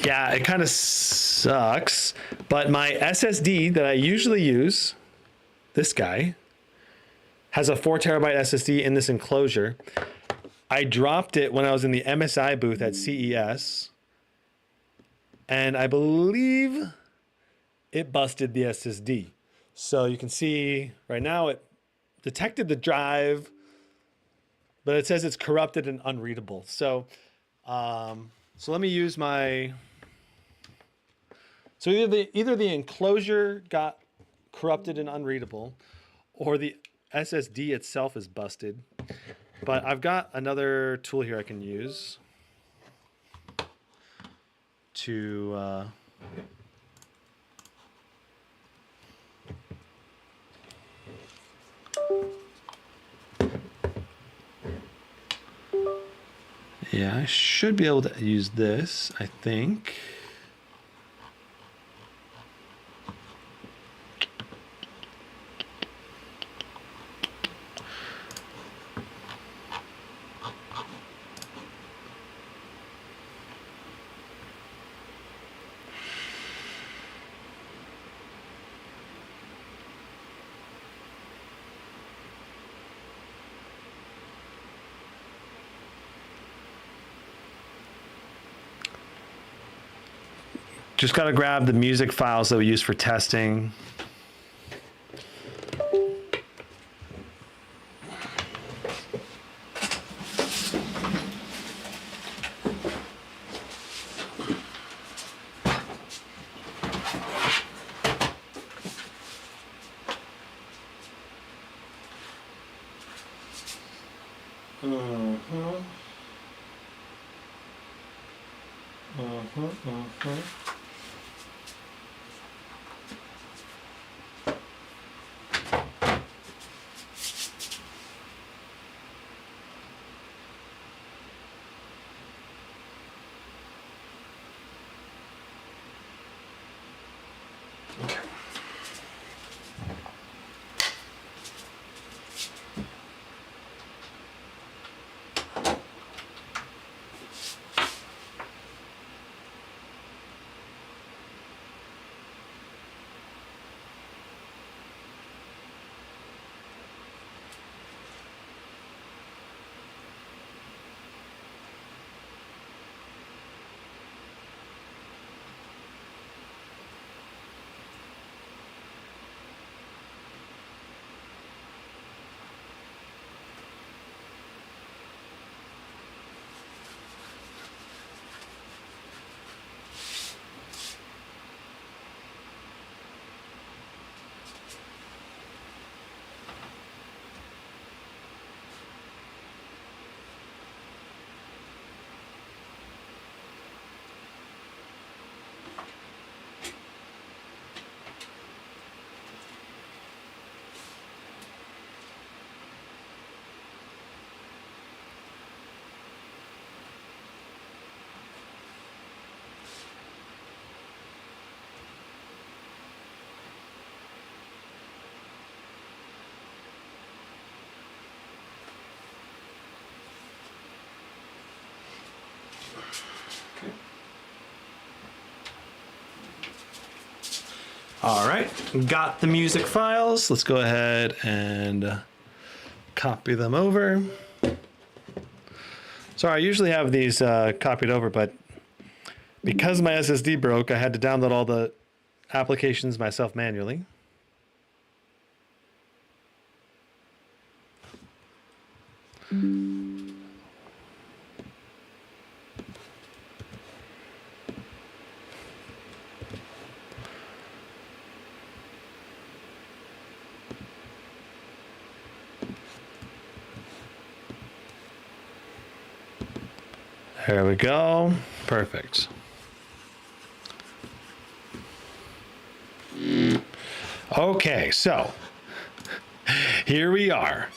Yeah, it kind of sucks, but my SSD that I usually use, this guy, has a 4 terabyte SSD in this enclosure. I dropped it when I was in the MSI booth at CES, and I believe it busted the SSD. So you can see right now it detected the drive, but it says it's corrupted and unreadable. So let me use my... So either the enclosure got corrupted and unreadable, or the SSD itself is busted. But I've got another tool here I can use to yeah, I should be able to use this, I think. Just got to grab the music files that we use for testing. All right, got the music files. Let's go ahead and copy them over. Sorry, I usually have these copied over, but because my SSD broke, I had to download all the applications myself manually. There we go. Perfect. Okay, so here we are.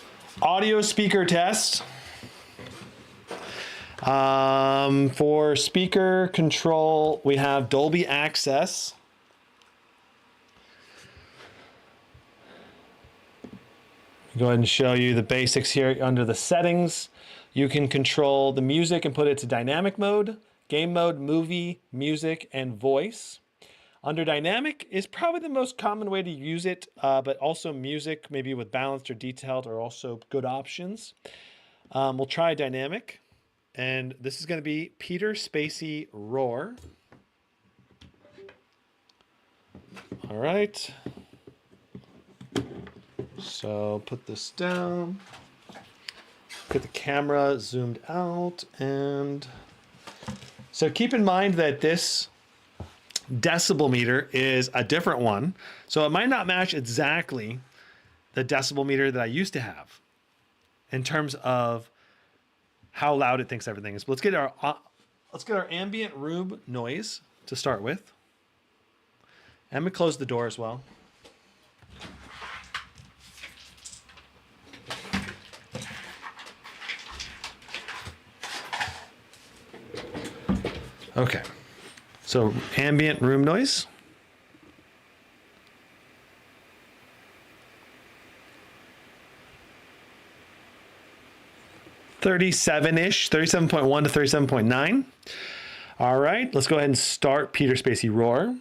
Audio speaker test. For speaker control, we have Dolby Access. Go ahead and show you the basics here. Under the settings, you can control the music and put it to dynamic mode, game mode, movie, music, and voice. Under dynamic is probably the most common way to use it, but also music, maybe with balanced or detailed, are also good options. We'll try dynamic, and this is going to be Peter Spacey Roar. All right. So put this down. Get the camera zoomed out, and so keep in mind that this decibel meter is a different one. So it might not match exactly the decibel meter that I used to have in terms of how loud it thinks everything is. But let's get our ambient room noise to start with. And we close the door as well. Okay, so ambient room noise. .37-ish, 37.1 to 37.9. All right, let's go ahead and start Peter Spacey Roar.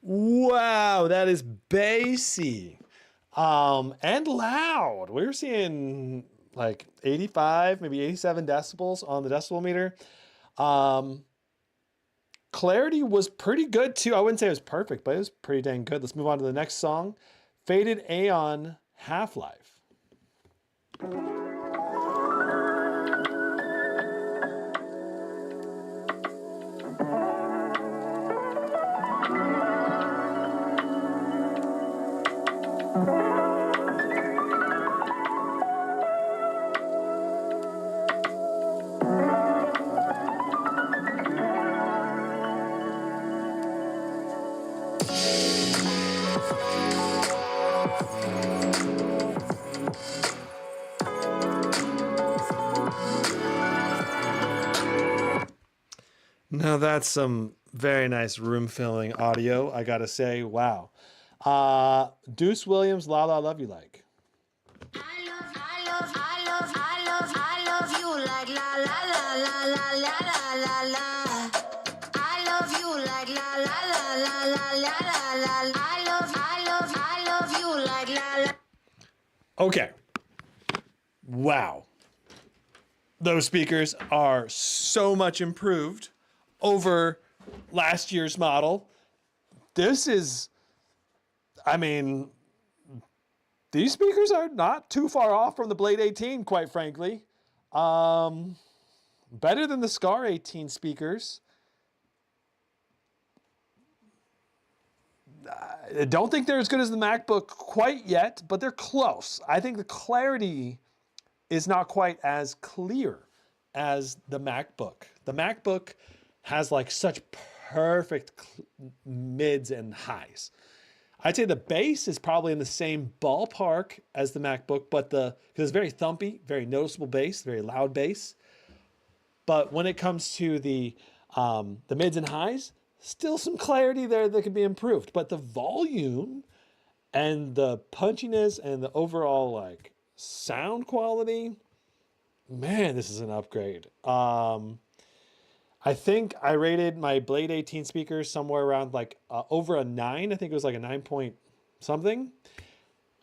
Wow, that is bassy and loud. We were seeing like 85, maybe 87 decibels on the decibel meter. Clarity was pretty good too. I wouldn't say it was perfect, but it was pretty dang good. Let's move on to the next song. Faded Aeon Half-Life. Now that's some very nice room filling audio, I gotta say. Wow. Deuce Williams, La La Love You Like. I love you like la la la la la la la la. I love you like la la la la la la la. I love you like la la. Okay. Wow. Those speakers are so much improved over last year's model. This is, I mean, these speakers are not too far off from the Blade 18, quite frankly. Better than the Scar 18 speakers. I don't think they're as good as the MacBook quite yet, but they're close. I think the clarity is not quite as clear as the MacBook. The MacBook has like such perfect mids and highs. I'd say the bass is probably in the same ballpark as the MacBook, but because it's very thumpy, very noticeable bass, very loud bass. But when it comes to the mids and highs, still some clarity there that could be improved. But the volume and the punchiness and the overall like sound quality, man, this is an upgrade. I think I rated my Blade 18 speakers somewhere around like over a 9. I think it was like a 9 point something.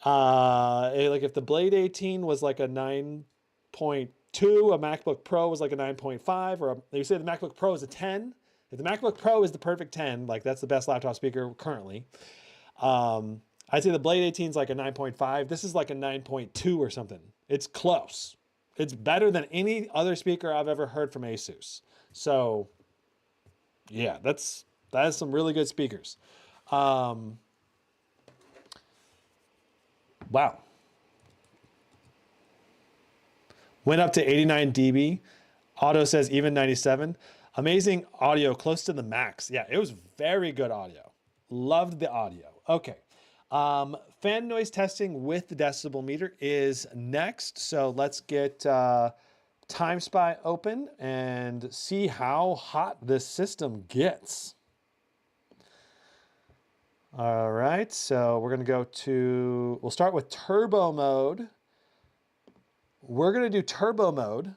Like if the Blade 18 was like a 9.2, a MacBook Pro was like a 9.5, or you say the MacBook Pro is a 10. If the MacBook Pro is the perfect 10, like that's the best laptop speaker currently. I'd say the Blade 18 is like a 9.5. This is like a 9.2 or something. It's close. It's better than any other speaker I've ever heard from Asus. So yeah, that is some really good speakers. Wow. Went up to 89 dB. Auto says even 97. Amazing audio, close to the max. Yeah, it was very good audio. Loved the audio. Okay. Fan noise testing with the decibel meter is next. So let's get TimeSpy open and see how hot this system gets. All right, so we're gonna go to, we'll start with turbo mode. We're gonna do turbo mode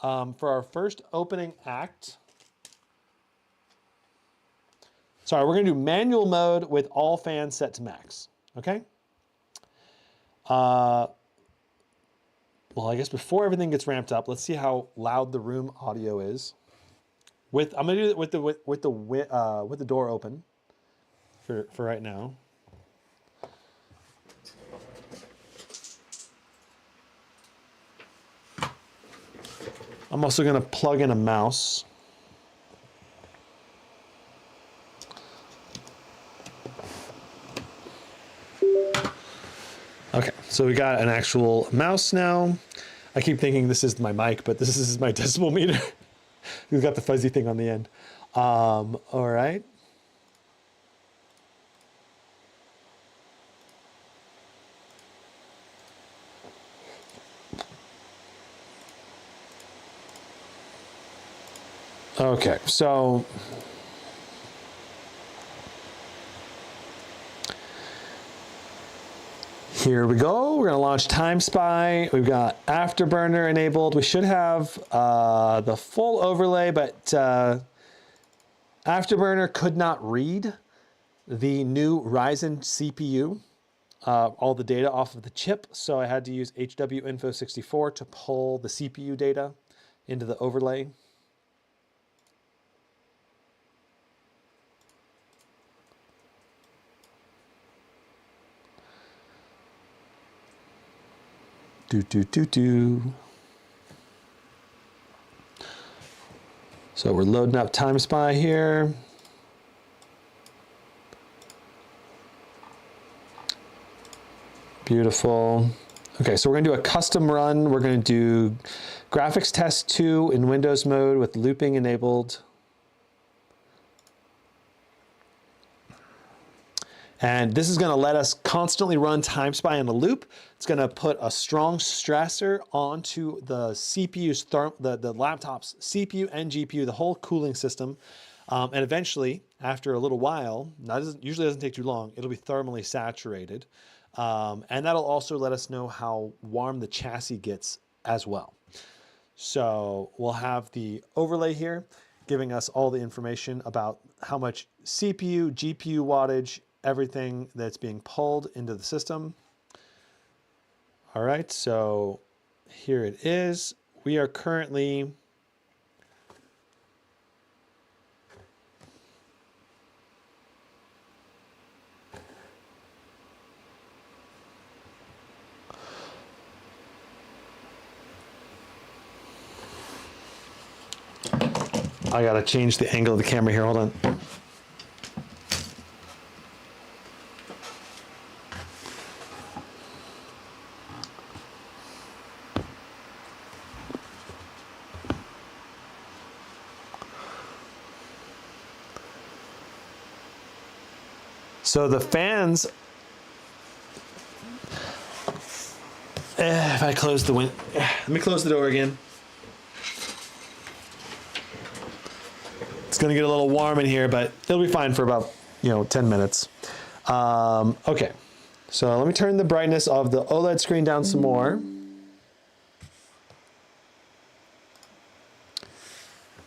for our first opening act. Sorry, we're gonna do manual mode with all fans set to max, okay? Well, I guess before everything gets ramped up, let's see how loud the room audio is. I'm gonna do it with the door open for right now. I'm also gonna plug in a mouse. Okay, so we got an actual mouse now. I keep thinking this is my mic, but this is my decibel meter. We've got the fuzzy thing on the end. All right. Okay, so here we go. We're gonna launch TimeSpy. We've got Afterburner enabled. We should have the full overlay, but Afterburner could not read the new Ryzen CPU, all the data off of the chip. So I had to use HWInfo64 to pull the CPU data into the overlay. So we're loading up TimeSpy here. Beautiful. Okay, so we're gonna do a custom run. We're gonna do graphics test 2 in Windows mode with looping enabled. And this is going to let us constantly run TimeSpy in a loop. It's going to put a strong stressor onto the CPU's, the laptop's CPU and GPU, the whole cooling system. And eventually, after a little while, usually doesn't take too long, it'll be thermally saturated. And that'll also let us know how warm the chassis gets as well. So we'll have the overlay here giving us all the information about how much CPU, GPU wattage, everything that's being pulled into the system. All right, so here it is. We are currently I gotta change the angle of the camera here, hold on. So the fans, if I close the window, let me close the door again. It's gonna get a little warm in here, but it'll be fine for about, 10 minutes. Okay, so let me turn the brightness of the OLED screen down some more.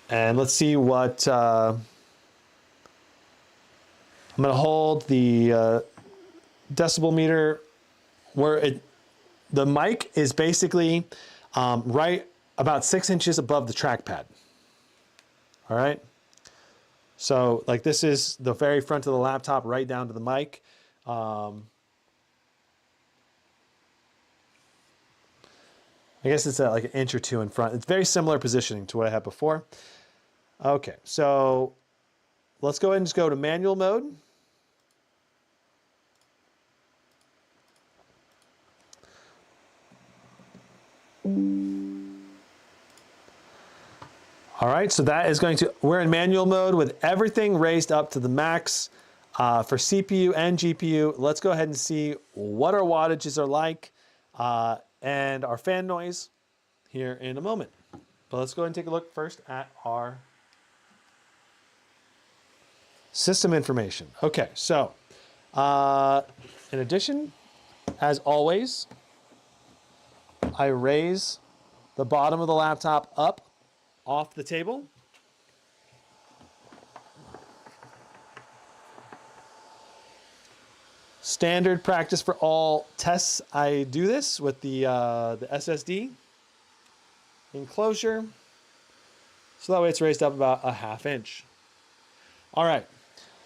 And let's see what, I'm gonna hold the decibel meter where the mic is basically right about 6 inches above the trackpad. All right. So like this is the very front of the laptop right down to the mic. I guess it's like an inch or two in front. It's very similar positioning to what I had before. Okay, so let's go ahead and just go to manual mode. All right, so that is we're in manual mode with everything raised up to the max for CPU and GPU. Let's go ahead and see what our wattages are like and our fan noise here in a moment. But let's go ahead and take a look first at our system information. Okay, so in addition, as always, I raise the bottom of the laptop up off the table. Standard practice for all tests. I do this with the SSD enclosure. So that way it's raised up about a ½ inch. All right.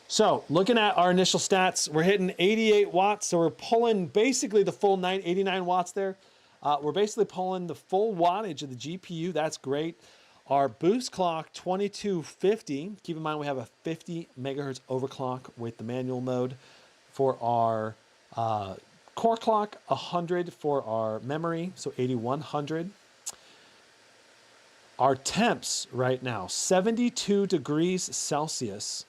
So looking at our initial stats, we're hitting 88 watts. So we're pulling basically the full 89 watts there. We're basically pulling the full wattage of the GPU. That's great. Our boost clock, 2250. Keep in mind we have a 50 megahertz overclock with the manual mode. For our core clock, 100 for our memory, so 8100. Our temps right now, 72 degrees Celsius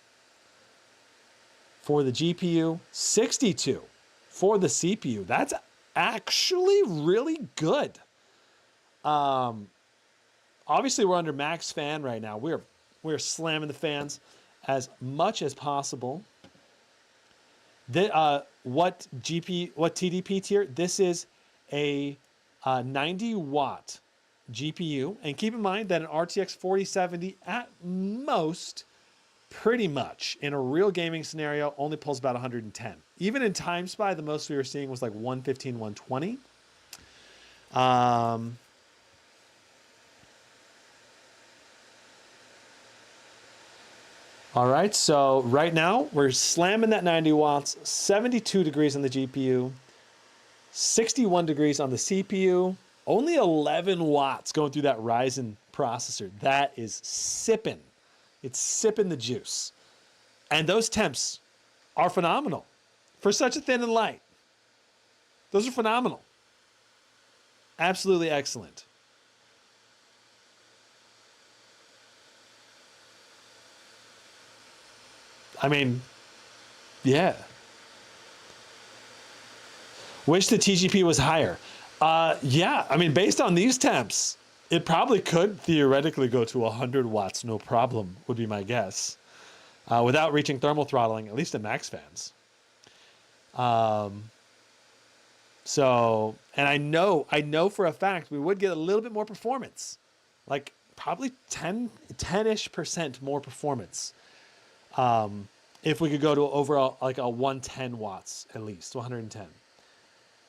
for the GPU, 62 for the CPU. That's actually really good. Obviously, we're under max fan right now. We're slamming the fans as much as possible. What TDP tier? This is a 90 watt GPU, and keep in mind that an RTX 4070 at most, pretty much in a real gaming scenario, only pulls about 110. Even in TimeSpy, the most we were seeing was like 115, 120. All right, so right now we're slamming that 90 watts, 72 degrees on the GPU, 61 degrees on the CPU, only 11 watts going through that Ryzen processor. That is sipping. It's sipping the juice. And those temps are phenomenal for such a thin and light. Those are phenomenal. Absolutely excellent. I mean, yeah. Wish the TGP was higher. Yeah, I mean, based on these temps, it probably could theoretically go to 100 watts, no problem, would be my guess, without reaching thermal throttling, at least in max fans. So, and I know for a fact we would get a little bit more performance, like probably 10-ish% more performance. If we could go to overall like a 110 watts at least, 110.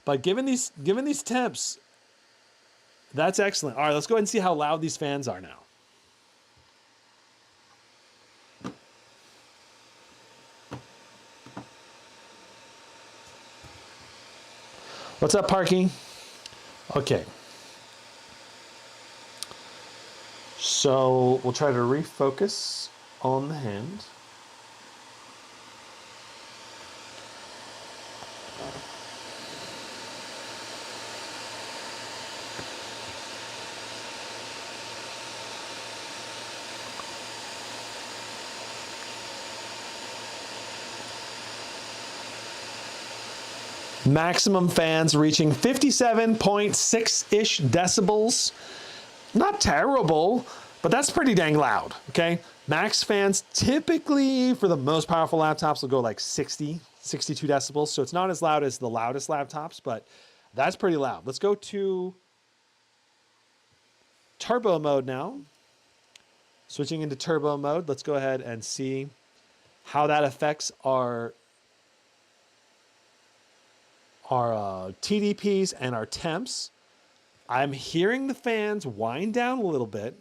But given these temps, that's excellent. All right, let's go ahead and see how loud these fans are now. What's up, Parky? Okay. So we'll try to refocus on the hand. Maximum fans reaching 57.6-ish decibels. Not terrible, but that's pretty dang loud, okay? Max fans typically, for the most powerful laptops, will go like 60, 62 decibels. So it's not as loud as the loudest laptops, but that's pretty loud. Let's go to turbo mode now. Switching into turbo mode, let's go ahead and see how that affects our TDPs and our temps. I'm hearing the fans wind down a little bit.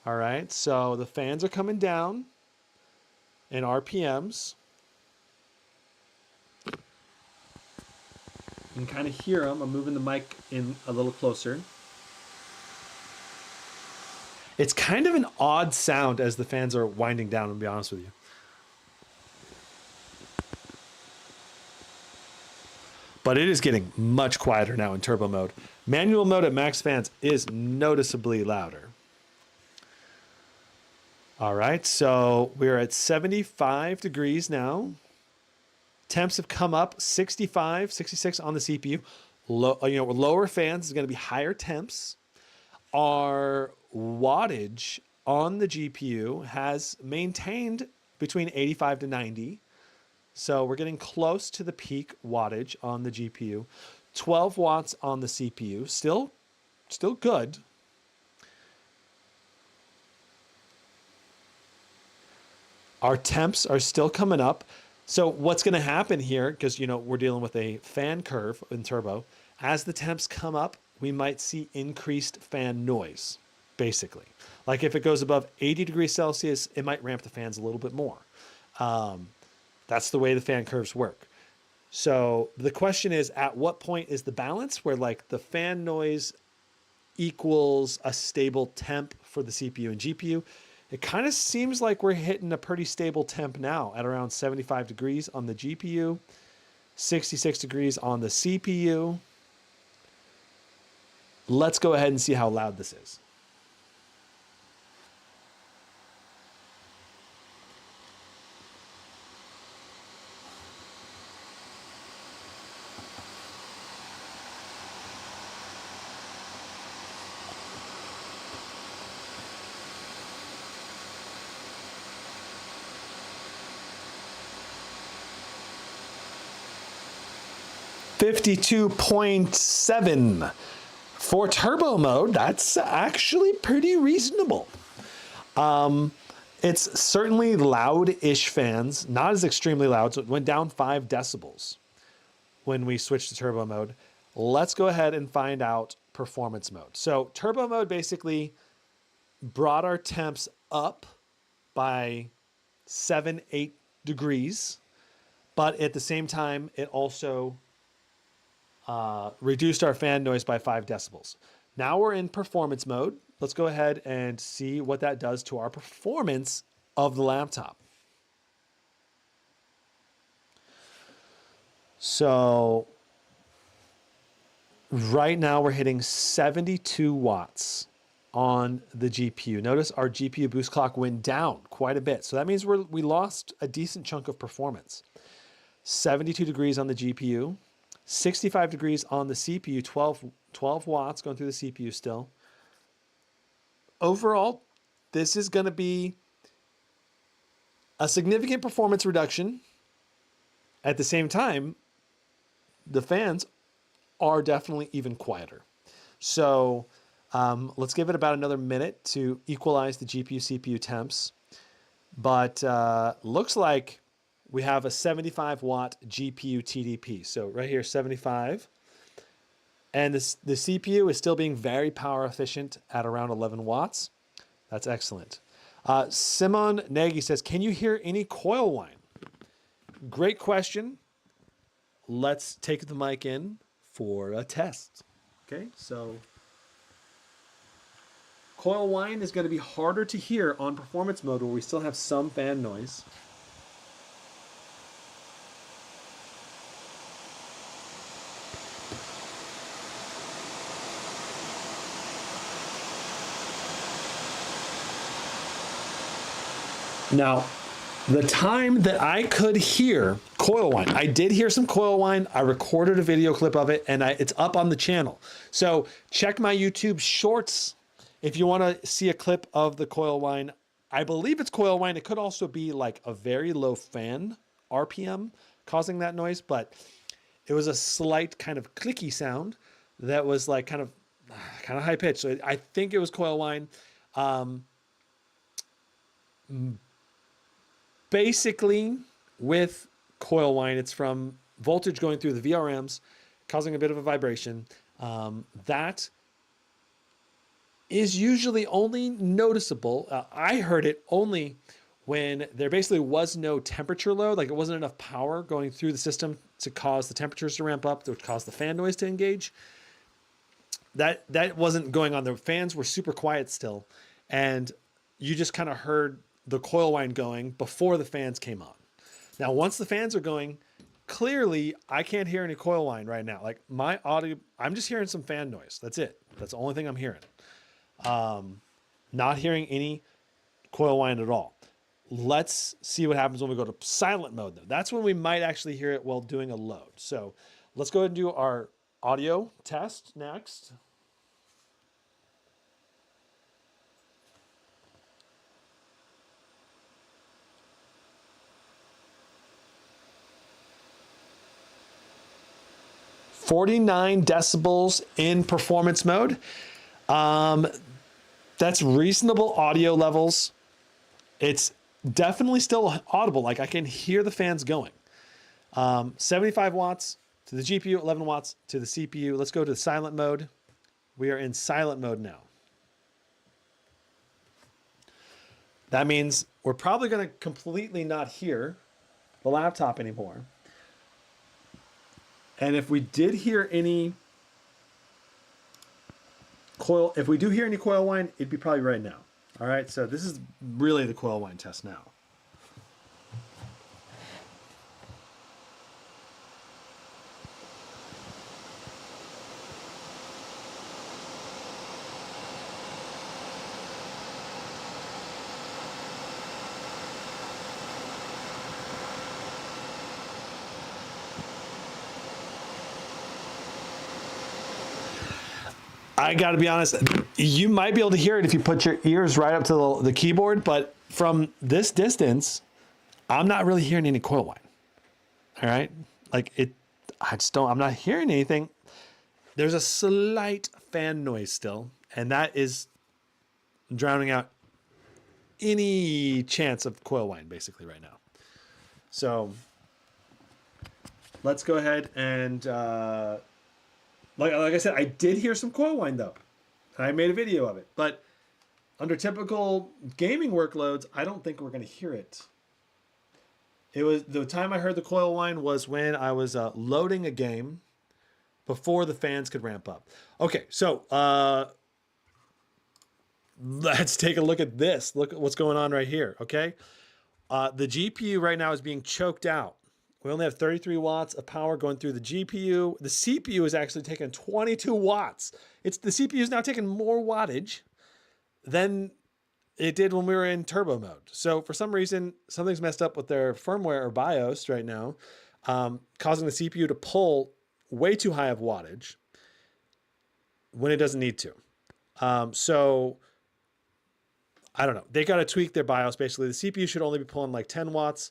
All right, so the fans are coming down in RPMs. You can kind of hear them. I'm moving the mic in a little closer. It's kind of an odd sound as the fans are winding down, to be honest with you. But it is getting much quieter now in turbo mode. Manual mode at max fans is noticeably louder. All right, so we're at 75 degrees now. Temps have come up 65, 66 on the CPU. Lower fans is going to be higher temps. Our wattage on the GPU has maintained between 85 to 90. So we're getting close to the peak wattage on the GPU. 12 watts on the CPU, still good. Our temps are still coming up. So what's going to happen here, because we're dealing with a fan curve in turbo, as the temps come up, we might see increased fan noise, basically. Like if it goes above 80 degrees Celsius, it might ramp the fans a little bit more. That's the way the fan curves work. So the question is, at what point is the balance where like the fan noise equals a stable temp for the CPU and GPU? It kind of seems like we're hitting a pretty stable temp now at around 75 degrees on the GPU, 66 degrees on the CPU. Let's go ahead and see how loud this is. $52.7 for turbo mode. That's actually pretty reasonable. It's certainly loud-ish fans, not as extremely loud, so it went down 5 decibels when we switched to turbo mode. Let's go ahead and find out performance mode. So turbo mode basically brought our temps up by 7-8 degrees, but at the same time, it also reduced our fan noise by 5 decibels. Now we're in performance mode. Let's go ahead and see what that does to our performance of the laptop. So right now we're hitting 72 watts on the GPU. Notice our GPU boost clock went down quite a bit. So that means we lost a decent chunk of performance. 72 degrees on the GPU. 65 degrees on the CPU, 12 watts going through the CPU still. Overall, this is going to be a significant performance reduction. At the same time, the fans are definitely even quieter. So let's give it about another minute to equalize the GPU CPU temps. But looks like we have a 75 watt GPU TDP. So right here, 75. And the CPU is still being very power efficient at around 11 watts. That's excellent. Simon Nagy says, can you hear any coil whine? Great question. Let's take the mic in for a test. Okay, so coil whine is going to be harder to hear on performance mode where we still have some fan noise. Now, The time that I could hear coil whine, I did hear some coil whine. I recorded a video clip of it, and it's up on the channel. So check my YouTube shorts if you want to see a clip of the coil whine. I believe it's coil whine. It could also be like a very low fan RPM causing that noise, but it was a slight kind of clicky sound that was like kind of high pitched. So I think it was coil whine. Basically, with coil whine, it's from voltage going through the VRMs, causing a bit of a vibration. That is usually only noticeable. I heard it only when there basically was no temperature load, like it wasn't enough power going through the system to cause the temperatures to ramp up, to cause the fan noise to engage. That wasn't going on. The fans were super quiet still, and you just kind of heard the coil whine going before the fans came on. Now, once the fans are going, clearly I can't hear any coil whine right now. Like my audio, I'm just hearing some fan noise. That's it. That's the only thing I'm hearing. Not hearing any coil whine at all. Let's see what happens when we go to silent mode though. That's when we might actually hear it while doing a load. So let's go ahead and do our audio test next. .49 decibels in performance mode. That's reasonable audio levels. It's definitely still audible. Like I can hear the fans going. 75 watts to the GPU, 11 watts to the CPU. Let's go to silent mode. We are in silent mode now. That means we're probably going to completely not hear the laptop anymore. And if we did hear any coil, if we do hear any coil whine, it'd be probably right now. All right, so this is really the coil whine test now. I got to be honest, you might be able to hear it if you put your ears right up to the keyboard, but from this distance, I'm not really hearing any coil whine. All right? Like I'm not hearing anything. There's a slight fan noise still, and that is drowning out any chance of coil whine basically right now. So let's go ahead and like I said, I did hear some coil whine though. I made a video of it, but under typical gaming workloads, I don't think we're going to hear it. It was the time I heard the coil whine was when I was loading a game before the fans could ramp up. Okay, so let's take a look at this. Look at what's going on right here. Okay, the GPU right now is being choked out. We only have 33 watts of power going through the GPU. The CPU is actually taking 22 watts. The CPU is now taking more wattage than it did when we were in turbo mode. So for some reason, something's messed up with their firmware or BIOS right now, causing the CPU to pull way too high of wattage when it doesn't need to. So I don't know. They got to tweak their BIOS basically. The CPU should only be pulling like 10 watts.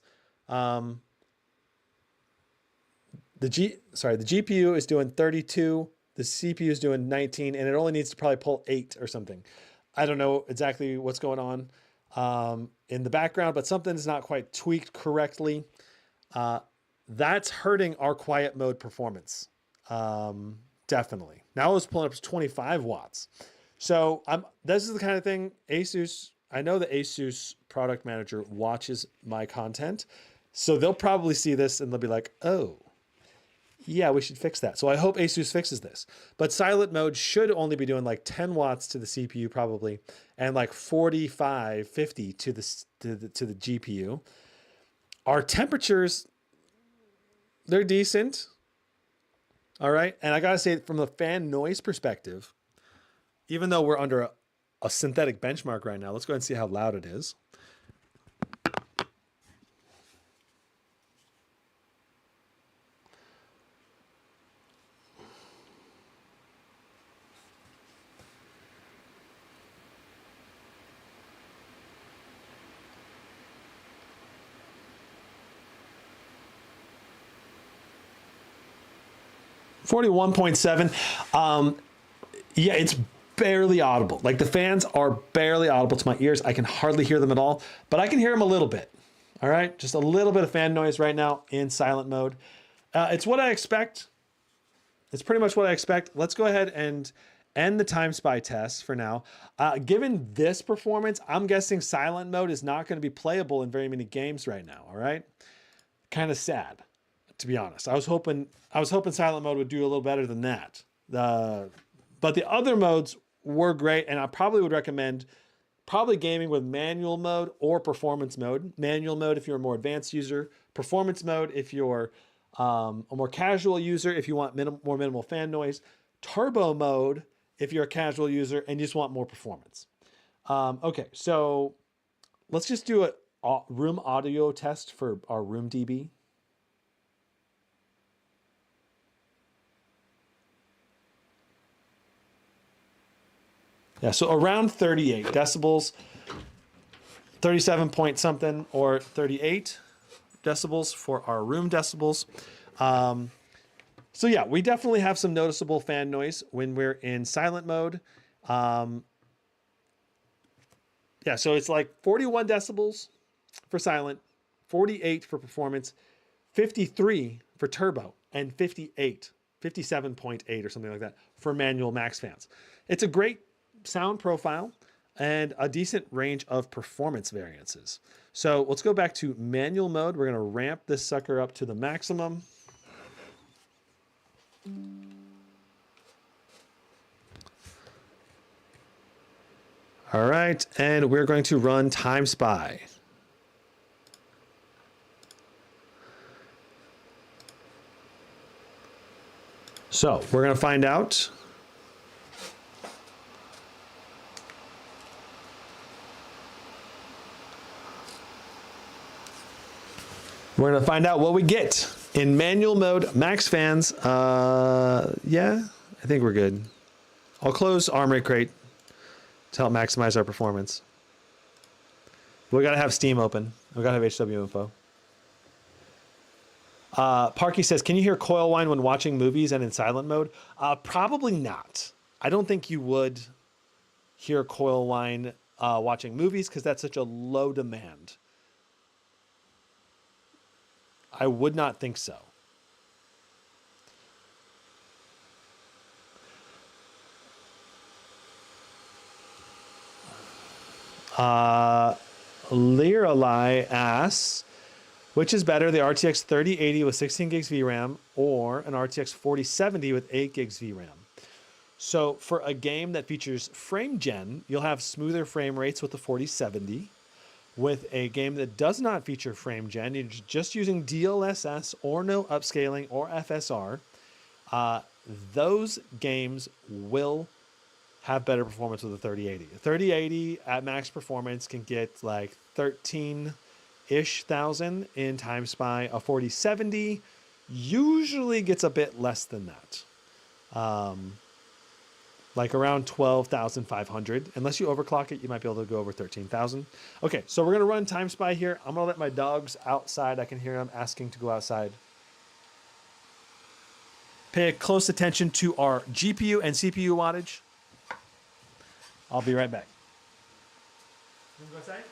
The GPU is doing 32, the CPU is doing 19, and it only needs to probably pull 8 or something. I don't know exactly what's going on in the background, but something's not quite tweaked correctly. That's hurting our quiet mode performance, definitely. Now it's pulling up to 25 watts. So this is the kind of thing Asus, I know the Asus product manager watches my content, so they'll probably see this and they'll be like, oh, yeah, we should fix that. So I hope Asus fixes this. But silent mode should only be doing like 10 watts to the CPU probably, and like 45, 50 to the GPU. Our temperatures, they're decent. All right. And I got to say, from the fan noise perspective, even though we're under a synthetic benchmark right now, let's go ahead and see how loud it is. 41.7. Yeah, it's barely audible. Like the fans are barely audible to my ears. I can hardly hear them at all, but I can hear them a little bit. All right, just a little bit of fan noise right now in silent mode. It's what I expect. It's pretty much what I expect. Let's go ahead and end the time spy test for now. Given this performance, I'm guessing silent mode is not going to be playable in very many games right now. All right, kind of sad, to be honest. I was hoping silent mode would do a little better than that. But the other modes were great, and I probably would recommend gaming with manual mode or performance mode. Manual mode if you're a more advanced user. Performance mode if you're a more casual user, if you want more minimal fan noise. Turbo mode if you're a casual user and you just want more performance. Okay, so let's just do a room audio test for our room DB. Yeah, so around 38 decibels, 37 point something or 38 decibels for our room decibels. So yeah, we definitely have some noticeable fan noise when we're in silent mode. Yeah, so it's like 41 decibels for silent, 48 for performance, 53 for turbo, and 57.8 or something like that for manual max fans. It's a great sound profile and a decent range of performance variances. So let's go back to manual mode. We're going to ramp this sucker up to the maximum. All right, and we're going to run Time Spy. So we're going to find out what we get in manual mode, max fans. Yeah, I think we're good. I'll close Armory Crate to help maximize our performance. We got to have Steam open. We got to have HW info. Parky says, can you hear Coil Whine when watching movies and in silent mode? Probably not. I don't think you would hear Coil Whine watching movies because that's such a low demand. I would not think so. Liralai asks, which is better, the RTX 3080 with 16 gigs VRAM or an RTX 4070 with 8 gigs VRAM? So for a game that features frame gen, you'll have smoother frame rates with the 4070. With a game that does not feature frame gen, you're just using DLSS or no upscaling or FSR, those games will have better performance with the 3080. The 3080 at max performance can get like 13-ish thousand in Time Spy. A 4070 usually gets a bit less than that. Like around 12,500. Unless you overclock it, you might be able to go over 13,000. Okay, so we're gonna run Time Spy here. I'm gonna let my dogs outside. I can hear them asking to go outside. Pay close attention to our GPU and CPU wattage. I'll be right back. You wanna go outside?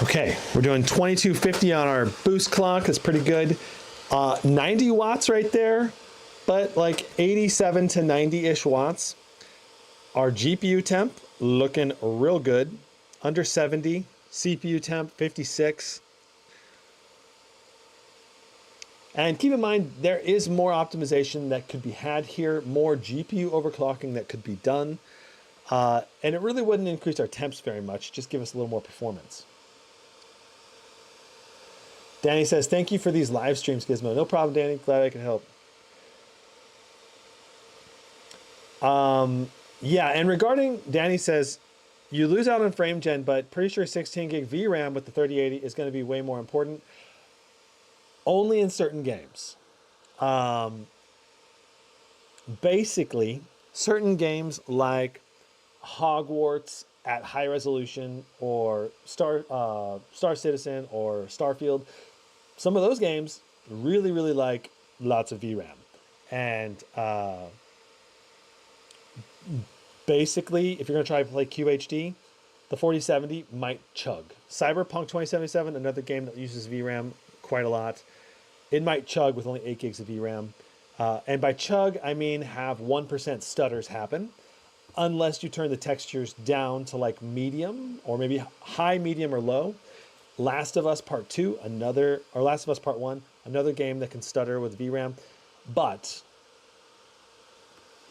Okay, we're doing 2250 on our boost clock. That's pretty good. 90 watts right there, but like 87 to 90-ish watts. Our GPU temp looking real good. Under 70. CPU temp 56. And keep in mind, there is more optimization that could be had here, more GPU overclocking that could be done. And it really wouldn't increase our temps very much, just give us a little more performance. Danny says, thank you for these live streams, Gizmo. No problem, Danny. Glad I could help. Yeah, and regarding, Danny says, you lose out on frame gen, but pretty sure 16 gig VRAM with the 3080 is going to be way more important. Only in certain games. Basically, certain games like Hogwarts at high resolution, or Star Citizen or Starfield, some of those games really, really like lots of VRAM. And basically, if you're going to try to play QHD, the 4070 might chug. Cyberpunk 2077, another game that uses VRAM quite a lot, it might chug with only 8 gigs of VRAM. And by chug, I mean have 1% stutters happen, unless you turn the textures down to like medium, or maybe high, medium, or low. Last of Us Part 2, or Last of Us Part 1, another game that can stutter with VRAM. But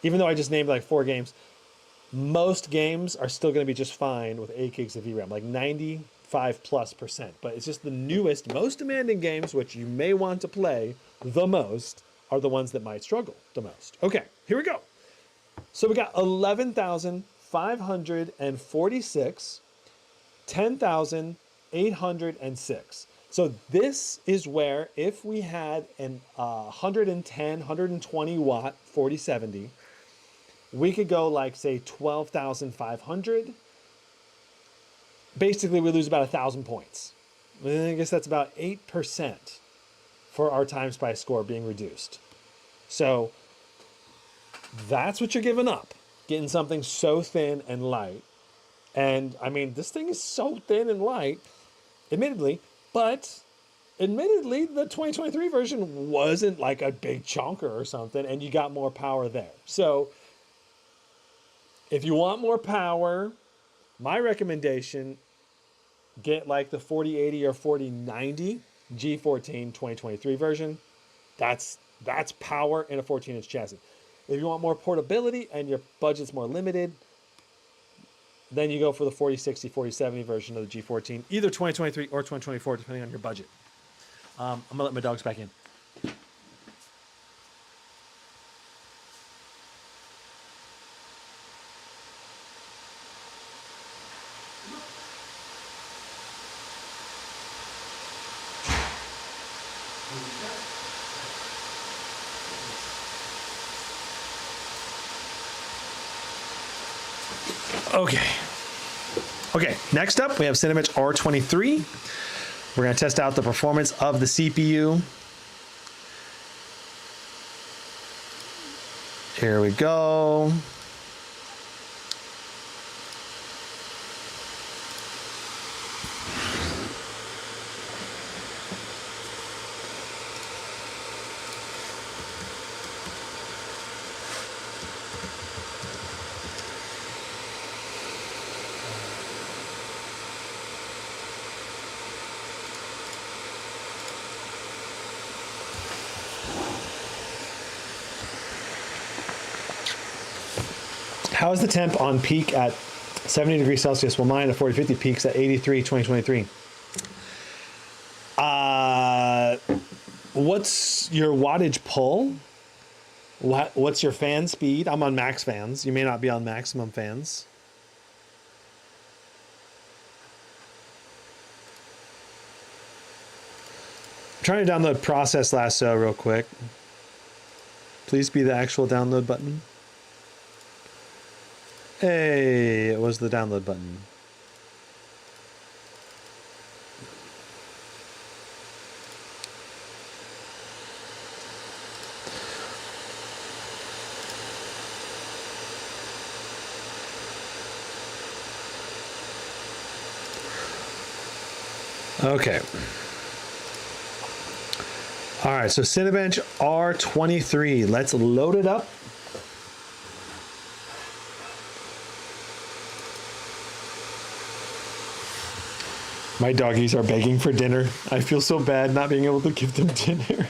even though I just named like 4 games, most games are still going to be just fine with 8 gigs of VRAM, like 95+%. But it's just the newest, most demanding games, which you may want to play the most, are the ones that might struggle the most. Okay, here we go. So we got 11,546, 10,806. So this is where, if we had an 110, 120 watt 4070, we could go like, say, 12,500. Basically, we lose about 1,000 points. I guess that's about 8% for our time spice score being reduced. So that's what you're giving up, getting something so thin and light. And I mean, this thing is so thin and light, admittedly, but admittedly, the 2023 version wasn't like a big chunker or something, and you got more power there. So if you want more power, my recommendation, get like the 4080 or 4090 G14 2023 version. That's power in a 14-inch chassis. If you want more portability and your budget's more limited, then you go for the 4060, 4070 version of the G14, either 2023 or 2024, depending on your budget. I'm gonna let my dogs back in. Okay, next up we have Cinebench R23. We're going to test out the performance of the CPU. Here we go. How is the temp on peak at 70 degrees Celsius? Well, mine at 4050 peaks at 83, 2023. What's your wattage pull? What's your fan speed? I'm on max fans. You may not be on maximum fans. I'm trying to download Process Lasso real quick. Please be the actual download button. Hey, it was the download button. Okay. All right, so Cinebench R23. Let's load it up. My doggies are begging for dinner. I feel so bad not being able to give them dinner.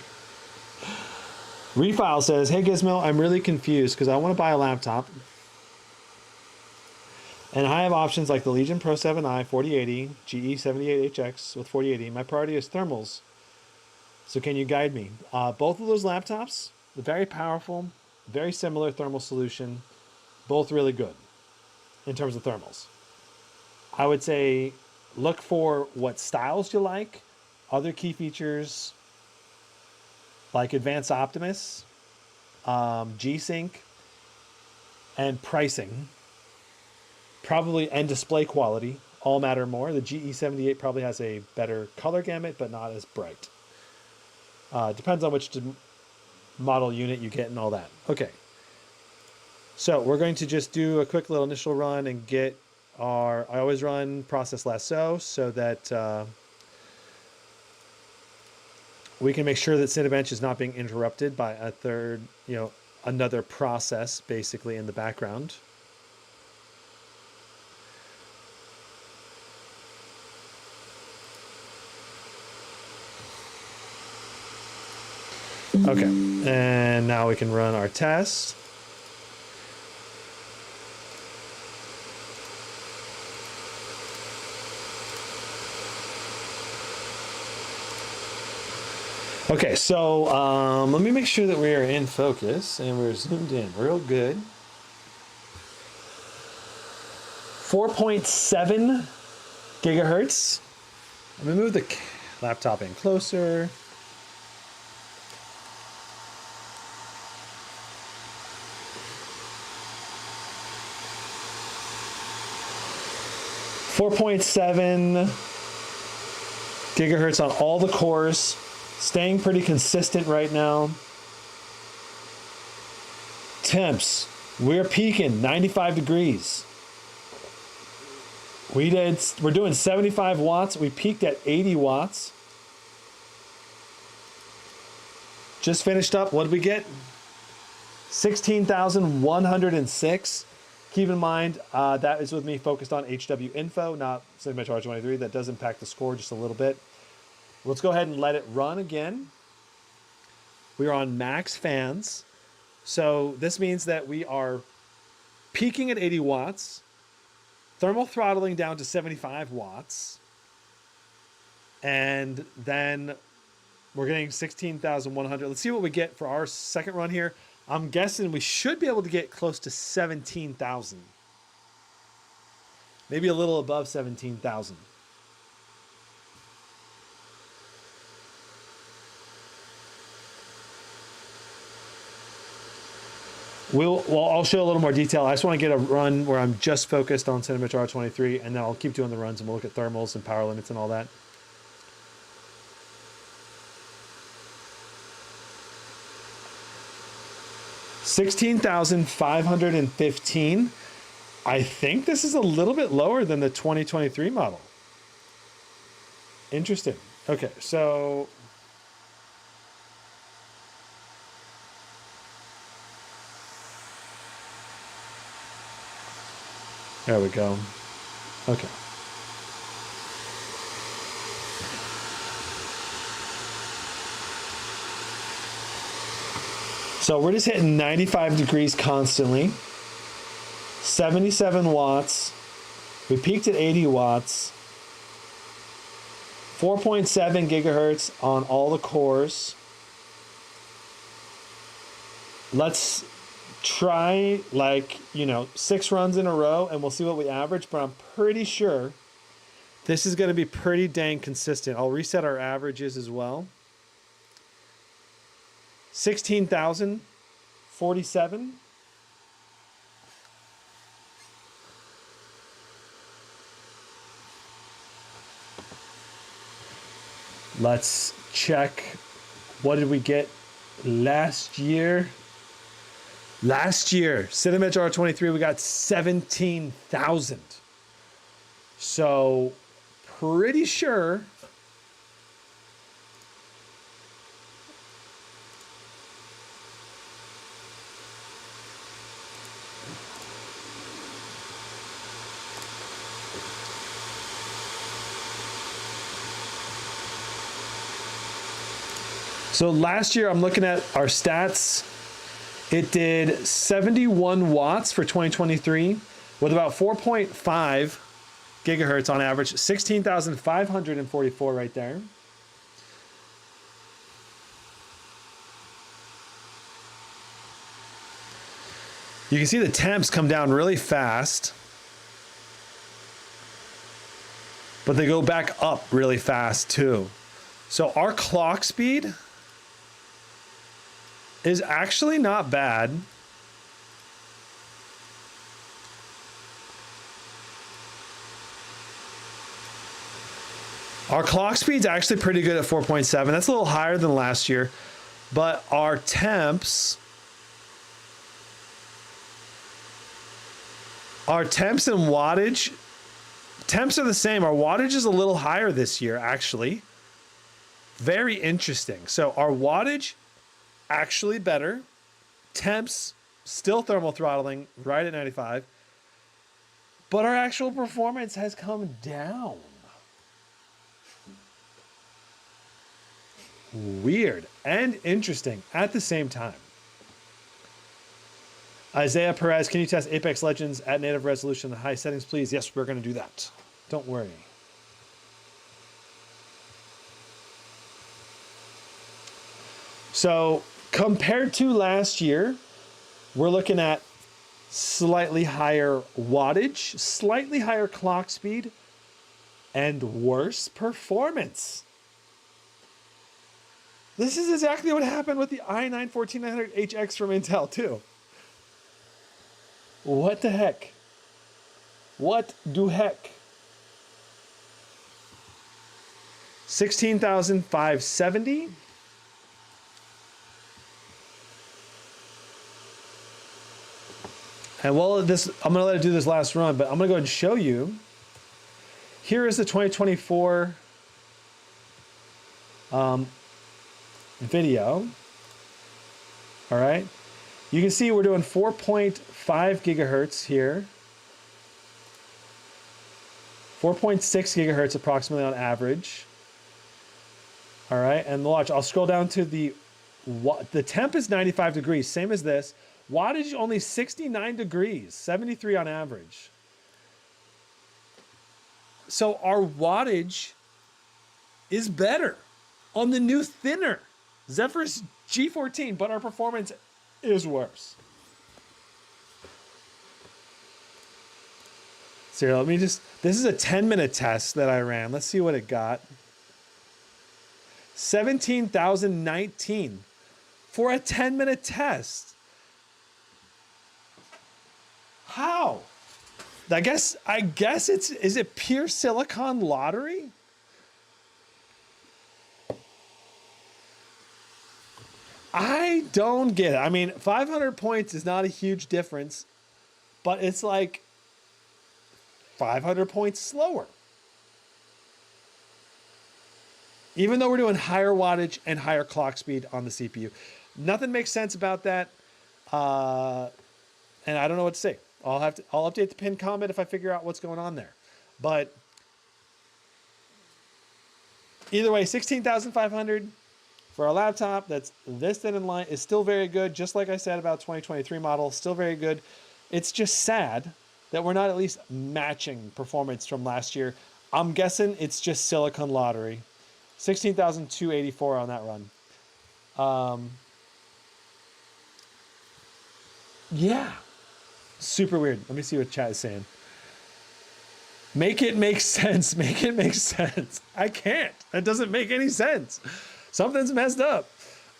Refile says, hey Gizmo, I'm really confused because I want to buy a laptop. And I have options like the Legion Pro 7i 4080, GE78HX with 4080. My priority is thermals. So can you guide me? Both of those laptops, very powerful, very similar thermal solution, both really good in terms of thermals. I would say look for what styles you like, other key features like Advanced Optimus, G-Sync, and pricing. Probably, and display quality all matter more. The GE78 probably has a better color gamut, but not as bright. Depends on which model unit you get and all that. Okay. So we're going to just do a quick little initial run and get our, I always run process lasso so that we can make sure that Cinebench is not being interrupted by a third, another process basically in the background. Okay, and now we can run our test. Okay, so let me make sure that we are in focus and we're zoomed in real good. 4.7 gigahertz. Let me move the laptop in closer. .7 gigahertz on all the cores, staying pretty consistent right now. Temps, we're peaking 95 degrees. We're doing 75 watts. We peaked at 80 watts. Just finished up. What did we get? 16,106. Keep in mind, that is with me focused on HW info, not Cinebench R23. That does impact the score just a little bit. Let's go ahead and let it run again. We are on max fans. So this means that we are peaking at 80 watts, thermal throttling down to 75 watts, and then we're getting 16,100. Let's see what we get for our second run here. I'm guessing we should be able to get close to 17,000. Maybe a little above 17,000. I'll show a little more detail. I just want to get a run where I'm just focused on Cinebench R23, and then I'll keep doing the runs and we'll look at thermals and power limits and all that. $16,515. I think this is a little bit lower than the 2023 model. Interesting. Okay, so there we go. Okay. So we're just hitting 95 degrees constantly. 77 watts. We peaked at 80 watts. 4.7 gigahertz on all the cores. Let's try 6 runs in a row and we'll see what we average, but I'm pretty sure this is going to be pretty dang consistent. I'll reset our averages as well. 16,047. Let's check. What did we get last year? Last year, Cinebench R23, we got 17,000. So, pretty sure so last year, I'm looking at our stats. It did 71 watts for 2023 with about 4.5 gigahertz on average, 16,544 right there. You can see the temps come down really fast. but they go back up really fast too. So our clock speed is actually not bad. Our clock speed's actually pretty good at 4.7. That's a little higher than last year, but our temps and wattage, temps are the same. Our wattage is a little higher this year, actually. Very interesting. So our wattage, actually better. Temps, still thermal throttling, right at 95. But our actual performance has come down. Weird and interesting at the same time. Isaiah Perez, can you test Apex Legends at native resolution and high settings, please? Yes, we're going to do that. Don't worry. So compared to last year, we're looking at slightly higher wattage, slightly higher clock speed, and worse performance. This is exactly what happened with the i9-14900HX from Intel too. What the heck? What do heck? 16,570. And while this, I'm gonna let it do this last run, but I'm gonna go ahead and show you. Here is the 2024 video. All right. You can see we're doing 4.5 gigahertz here. 4.6 gigahertz approximately on average. All right, and watch, I'll scroll down to the temp is 95 degrees, same as this. Wattage only 69 degrees, 73 on average. So our wattage is better on the new thinner Zephyrus G14, but our performance is worse. So here, let me just, this is a 10-minute test that I ran. Let's see what it got. 17,019 for a 10-minute test. How? I guess it's, is it pure silicon lottery? I don't get it. I mean, 500 points is not a huge difference, but it's like 500 points slower. Even though we're doing higher wattage and higher clock speed on the CPU. Nothing makes sense about that. And I don't know what to say. I'll update the pinned comment if I figure out what's going on there. But either way, 16,500 for a laptop that's this thin in line is still very good. Just like I said about 2023 model, still very good. It's just sad that we're not at least matching performance from last year. I'm guessing it's just silicon lottery. 16,284 on that run. Yeah, super weird. Let me see what chat is saying. Make it make sense. Make it make sense. I can't. That doesn't make any sense. Something's messed up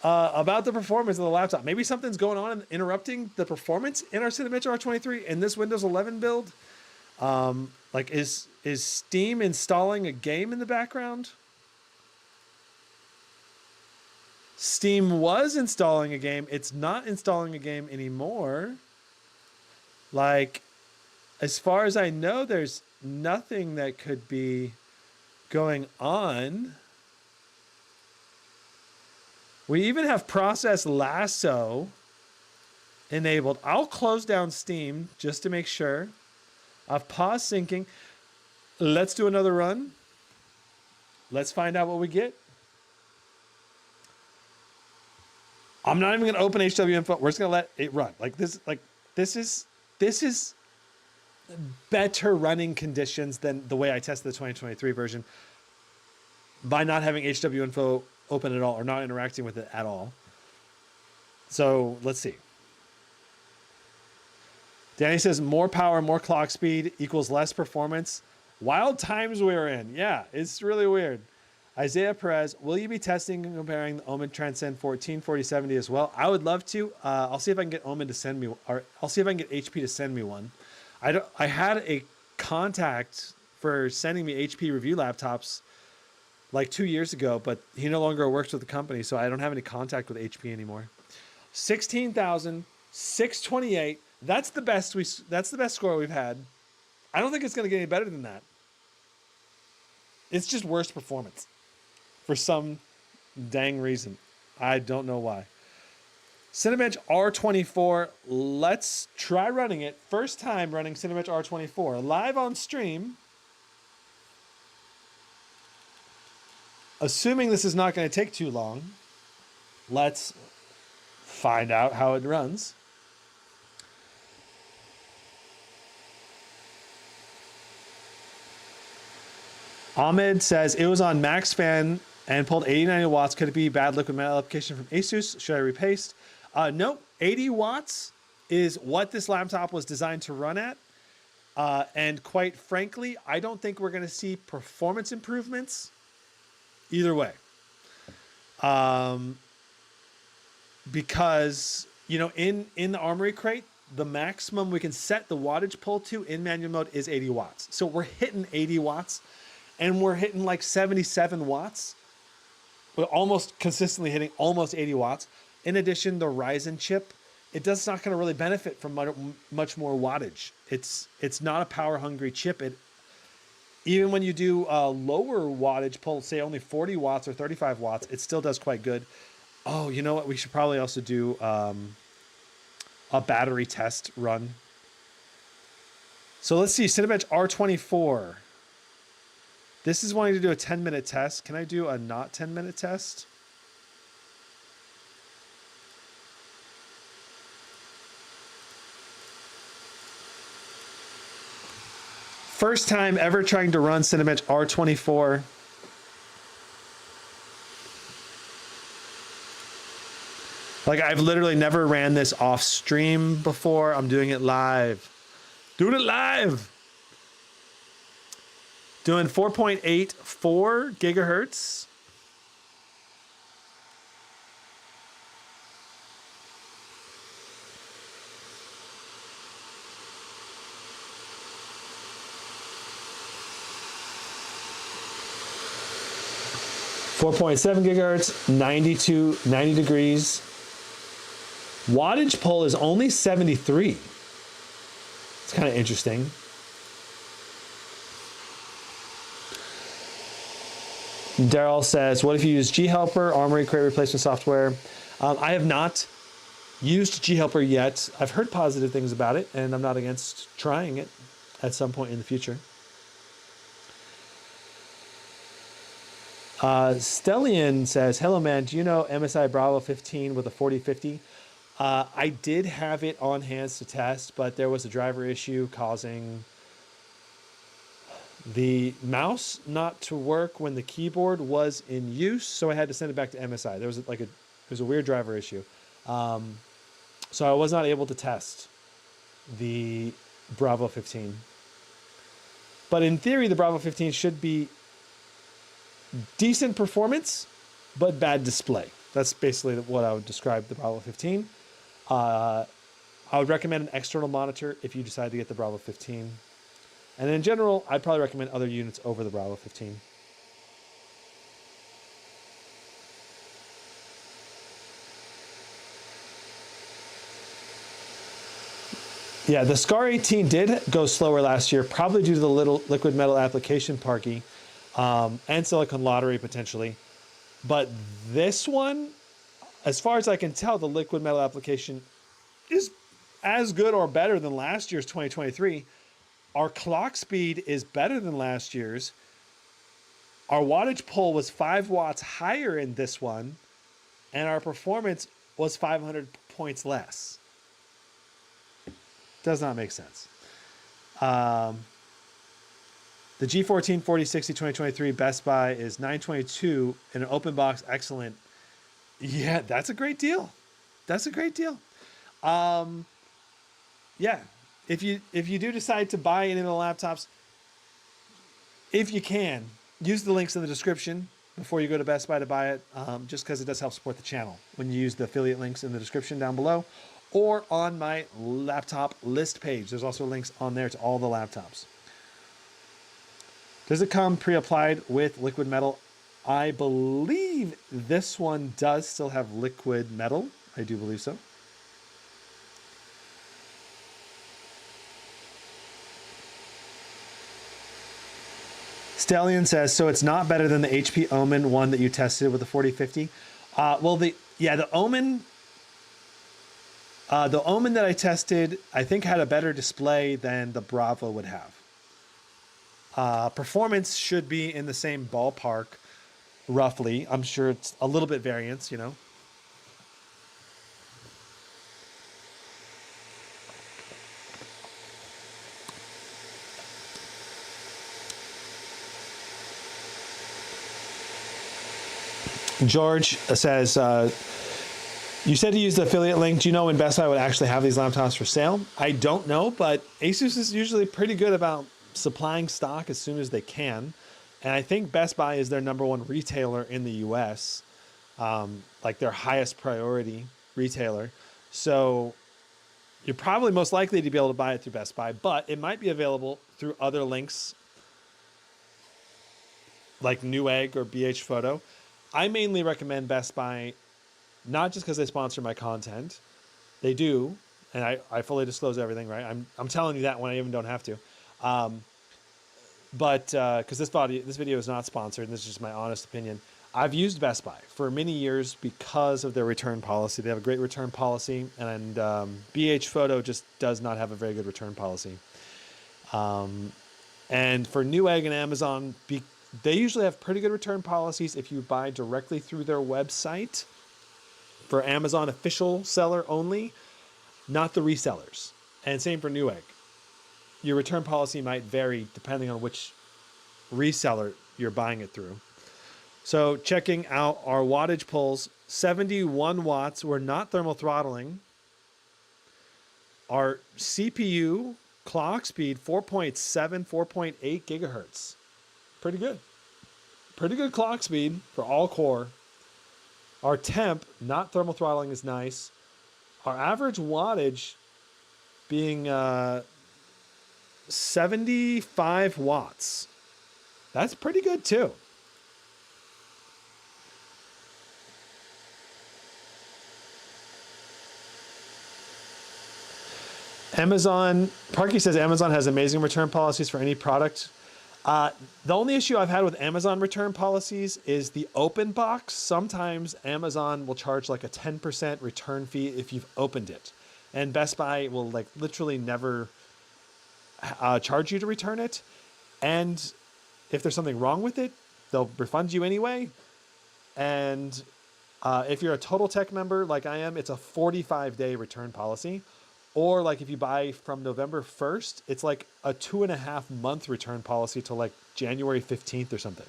about the performance of the laptop. Maybe something's going on and interrupting the performance in our Cinebench R23 in this Windows 11 build. Like is Steam installing a game in the background? Steam was installing a game. It's not installing a game anymore. Like, as far as I know, there's nothing that could be going on. We even have Process Lasso enabled. I'll close down Steam just to make sure. I've paused syncing. Let's do another run. Let's find out what we get. I'm not even going to open HW info. We're just going to let it run. This is better running conditions than the way I tested the 2023 version by not having HW info open at all or not interacting with it at all. So let's see. Danny says more power, more clock speed equals less performance. Wild times we're in. Yeah, it's really weird. Isaiah Perez, will you be testing and comparing the Omen Transcend 14 4070 as well? I would love to. I'll see if I can get Omen to send me, or I'll see if I can get HP to send me one. I had a contact for sending me HP review laptops like 2 years ago, but he no longer works with the company, so I don't have any contact with HP anymore. 16,628. That's the best score we've had. I don't think it's going to get any better than that. It's just worse performance for some dang reason. I don't know why. Cinebench R24. Let's try running it. First time running Cinebench R24 live on stream. Assuming this is not going to take too long, let's find out how it runs. Ahmed says, it was on max fan and pulled 80-90 watts. Could it be bad liquid metal application from Asus? Should I repaste? No, 80 watts is what this laptop was designed to run at. And quite frankly, I don't think we're going to see performance improvements either way. Because, you know, in the Armory crate, the maximum we can set the wattage pull to in manual mode is 80 watts. So we're hitting 80 watts. And we're hitting like 77 watts. We're almost consistently hitting almost 80 watts. In addition, the Ryzen chip, it's not going to really benefit from much more wattage. It's not a power hungry chip. Even when you do a lower wattage pull, say only 40 watts or 35 watts, it still does quite good. Oh, you know what? We should probably also do a battery test run. So let's see, Cinebench R24. This is wanting to do a 10-minute test. Can I do a not 10-minute test? First time ever trying to run Cinebench R24. Like, I've literally never ran this off stream before. I'm doing it live. Doing it live. Doing 4.84 gigahertz. gigahertz, 90 degrees. Wattage pull is only 73. It's kind of interesting. Daryl says, what if you use G-Helper, Armory crate replacement software? I have not used G-Helper yet. I've heard positive things about it, and I'm not against trying it at some point in the future. Stellian says, hello, man. Do you know MSI Bravo 15 with a 4050? I did have it on hands to test, but there was a driver issue causing the mouse not to work when the keyboard was in use, so I had to send it back to MSI. There was a weird driver issue, so I was not able to test the Bravo 15. But in theory, the Bravo 15 should be decent performance, but bad display. That's basically what I would describe the Bravo 15. I would recommend an external monitor if you decide to get the Bravo 15. And in general, I'd probably recommend other units over the Bravo 15. Yeah, the Scar 18 did go slower last year, probably due to the little liquid metal application parky and Silicon Lottery potentially. But this one, as far as I can tell, the liquid metal application is as good or better than last year's 2023. Our clock speed is better than last year's. Our wattage pull was 5 watts higher in this one, and our performance was 500 points less. Does not make sense. The G14 4060 2023 Best Buy is $922 in an open box. Excellent. Yeah, that's a great deal. That's a great deal. Yeah. If you do decide to buy any of the laptops, if you can, use the links in the description before you go to Best Buy to buy it, just because it does help support the channel when you use the affiliate links in the description down below or on my laptop list page. There's also links on there to all the laptops. Does it come pre-applied with liquid metal? I believe this one does still have liquid metal. I do believe so. Stallion says, so it's not better than the HP Omen one that you tested with the 4050? Well, the Omen that I tested, I think had a better display than the Bravo would have. Performance should be in the same ballpark, roughly. I'm sure it's a little bit variance, you know. George says, you said to use the affiliate link. Do you know when Best Buy would actually have these laptops for sale? I don't know, but Asus is usually pretty good about supplying stock as soon as they can. And I think Best Buy is their #1 retailer in the US, like their highest priority retailer. So you're probably most likely to be able to buy it through Best Buy, but it might be available through other links like Newegg or BH Photo. I mainly recommend Best Buy, not just because they sponsor my content. They do, and I fully disclose everything, right? I'm telling you that when I even don't have to. But because this video is not sponsored, and this is just my honest opinion. I've used Best Buy for many years because of their return policy. They have a great return policy, and BH Photo just does not have a very good return policy. And for Newegg and Amazon, they usually have pretty good return policies if you buy directly through their website. For Amazon official seller only, not the resellers. And same for Newegg. Your return policy might vary depending on which reseller you're buying it through. So checking out our wattage pulls, 71 watts. We're not thermal throttling. Our CPU clock speed, 4.7, 4.8 gigahertz. Pretty good. Pretty good clock speed for all core. Our temp, not thermal throttling, is nice. Our average wattage being 75 watts. That's pretty good too. Amazon, Parky says Amazon has amazing return policies for any product. The only issue I've had with Amazon return policies is the open box. Sometimes Amazon will charge like a 10% return fee if you've opened it. And Best Buy will like literally never charge you to return it. And if there's something wrong with it, they'll refund you anyway. And if you're a Total Tech member like I am, it's a 45-day return policy. Or like if you buy from November 1st, it's like a 2.5 month return policy till like January 15th or something.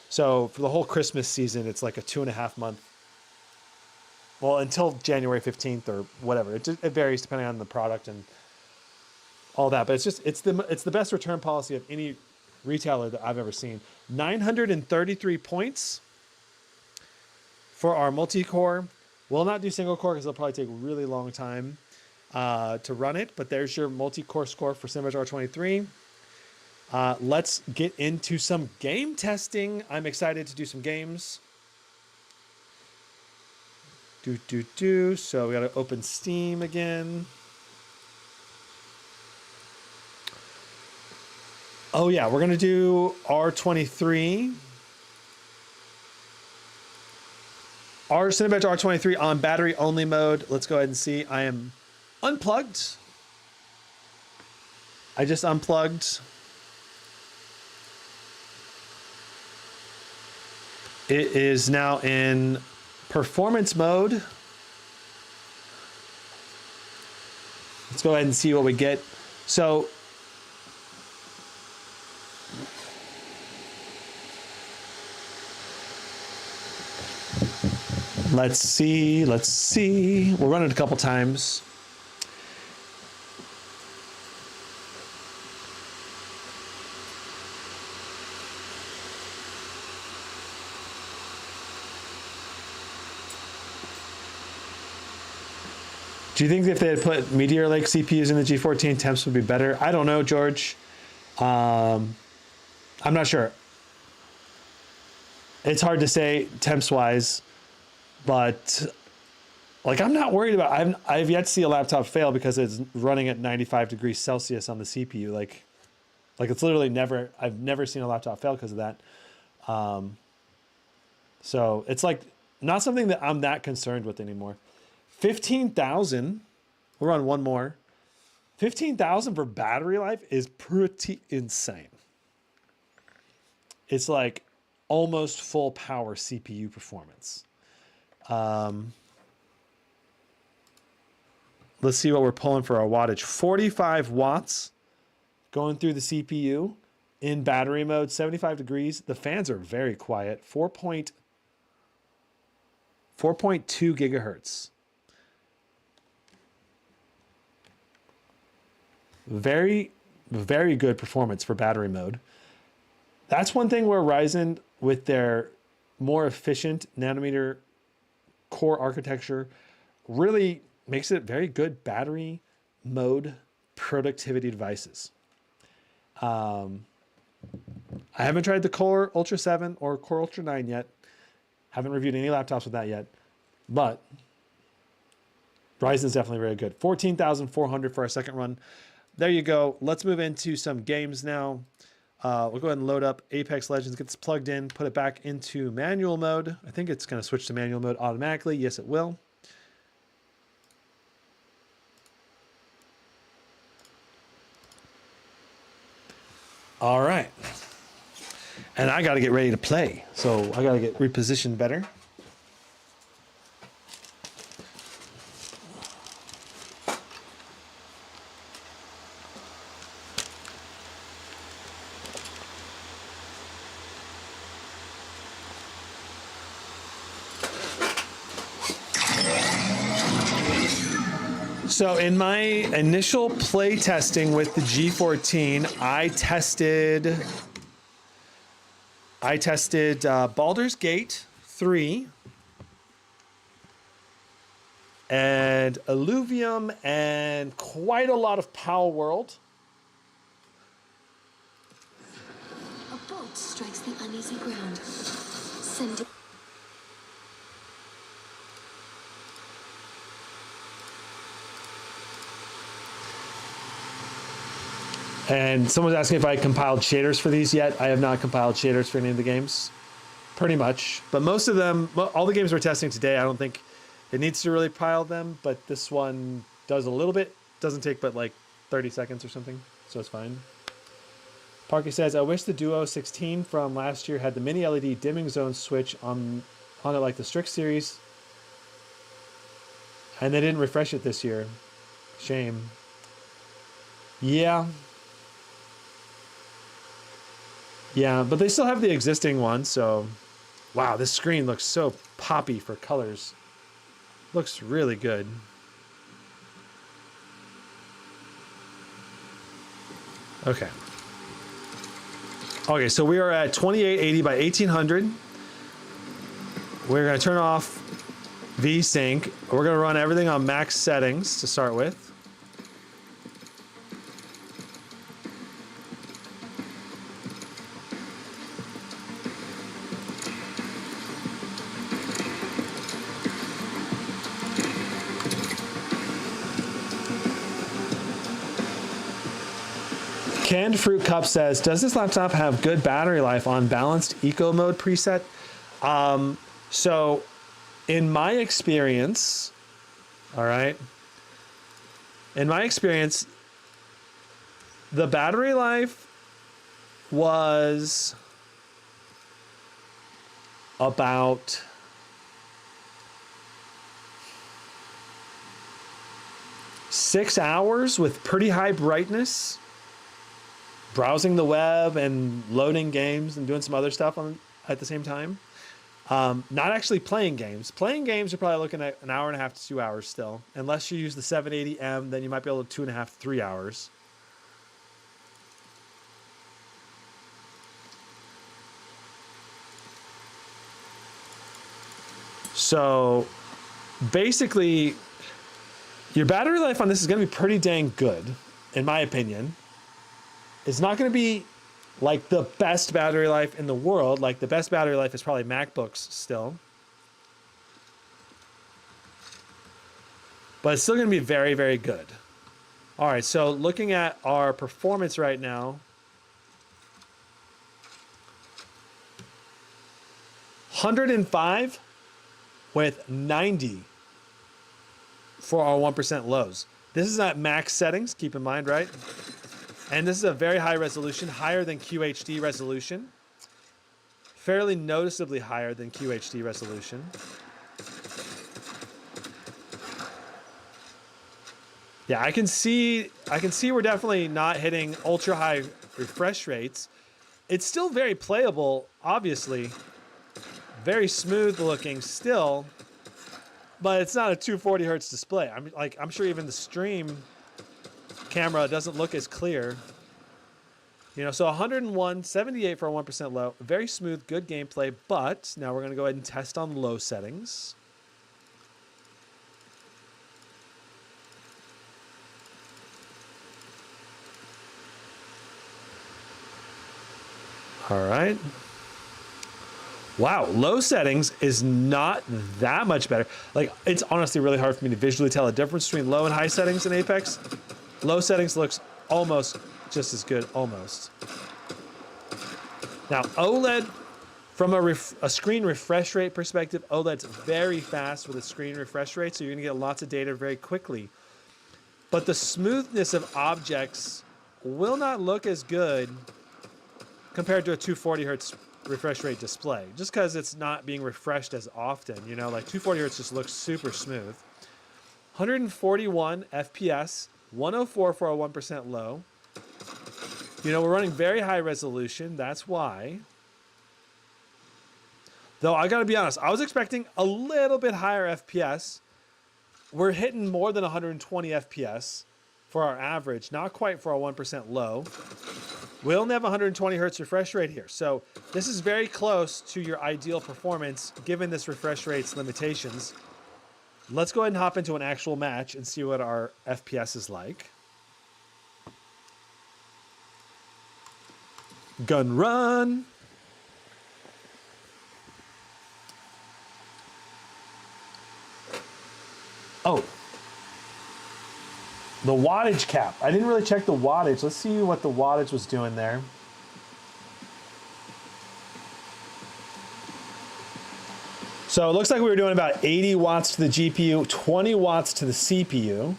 So for the whole Christmas season, it's like a 2.5 month. Well, until January 15th or whatever. It varies depending on the product and all that. But it's the best return policy of any retailer that I've ever seen. 933 points for our multi-core. We'll not do single core because it'll probably take a really long time to run it, but there's your multi-core score for Cinebench R23. Let's get into some game testing. I'm excited to do some games. So we got to open Steam again. Oh yeah, we're gonna do R23. Our Cinebench R23 on battery only mode. Let's go ahead and see. I am unplugged. I just unplugged. It is now in performance mode. Let's go ahead and see what we get. So let's see. We'll run it a couple times. Do you think if they had put Meteor Lake CPUs in the G14, temps would be better? I don't know, George. I'm not sure. It's hard to say temps wise, but like I'm not worried about. I've yet to see a laptop fail because it's running at 95 degrees Celsius on the CPU. Like it's literally never. I've never seen a laptop fail because of that. So it's like not something that I'm that concerned with anymore. 15,000. We're on one more. 15,000 for battery life is pretty insane. It's like almost full power CPU performance. Let's see what we're pulling for our wattage. 45 watts going through the CPU in battery mode, 75 degrees. The fans are very quiet. 4.2 gigahertz. Very, very good performance for battery mode. That's one thing where Ryzen, with their more efficient nanometer core architecture, really makes it very good battery mode productivity devices. I haven't tried the Core Ultra 7 or Core Ultra 9 yet. Haven't reviewed any laptops with that yet, but Ryzen's definitely very good. 14,400 for our second run. There you go. Let's move into some games now. We'll go ahead and load up Apex Legends, get this plugged in, put it back into manual mode. I think it's going to switch to manual mode automatically. Yes, it will. All right. And I got to get ready to play. So I got to get repositioned better. So in my initial play testing with the G14, I tested Baldur's Gate 3 and Illuvium and quite a lot of Palworld. A bolt strikes the uneasy ground. Send it. And someone's asking if I compiled shaders for these yet. I have not compiled shaders for any of the games, pretty much. But most of them, all the games we're testing today, I don't think it needs to really pile them, but this one does a little bit. Doesn't take but like 30 seconds or something, so it's fine. Parky says, I wish the Duo 16 from last year had the mini LED dimming zone switch on it like the Strix series. And they didn't refresh it this year. Shame. Yeah. Yeah, but they still have the existing one, so... Wow, this screen looks so poppy for colors. Looks really good. Okay. Okay, so we are at 2880 by 1800. We're going to turn off VSync. We're going to run everything on max settings to start with. Canned Fruit Cup says, does this laptop have good battery life on balanced eco mode preset? So in my experience, all right, in my experience, the battery life was about six hours with pretty high brightness, browsing the web and loading games and doing some other stuff at the same time. Not actually playing games. Playing games, you're probably looking at an hour and a half to 2 hours still. Unless you use the 780M, then you might be able to 2.5 to 3 hours. So basically, Your battery life on this is going to be pretty dang good, in my opinion. It's not going to be like the best battery life in the world. Like the best battery life is probably MacBooks still. But it's still going to be very, very good. All right, so looking at our performance right now. 105 with 90 for our 1% lows. This is at max settings, keep in mind, right? And this is a very high resolution, higher than QHD resolution. Fairly noticeably higher than QHD resolution. Yeah, I can see we're definitely not hitting ultra high refresh rates. It's still very playable, obviously. Very smooth looking still, but it's not a 240 hertz display. I'm sure even the stream camera doesn't look as clear. You know, so 101, 78 for a 1% low. Very smooth, good gameplay, but now we're going to go ahead and test on low settings. All right. Wow, low settings is not that much better. Like, it's honestly really hard for me to visually tell the difference between low and high settings in Apex. Low settings looks almost just as good, almost. Now, OLED, from a screen refresh rate perspective, OLED's very fast with a screen refresh rate, so you're gonna get lots of data very quickly. But the smoothness of objects will not look as good compared to a 240 hertz refresh rate display, just because it's not being refreshed as often. You know, like 240 hertz just looks super smooth. 141 FPS, 104 for a 1% low. You know, we're running very high resolution, that's why. Though I gotta be honest, I was expecting a little bit higher FPS. We're hitting more than 120 FPS for our average, not quite for our 1% low. We only have 120 hertz refresh rate here, so this is very close to your ideal performance given this refresh rate's limitations. Let's go ahead and hop into an actual match and see what our FPS is like. Gun run. Oh. The wattage cap. I didn't really check the wattage. Let's see what the wattage was doing there. So it looks like we were doing about 80 watts to the GPU, 20 watts to the CPU.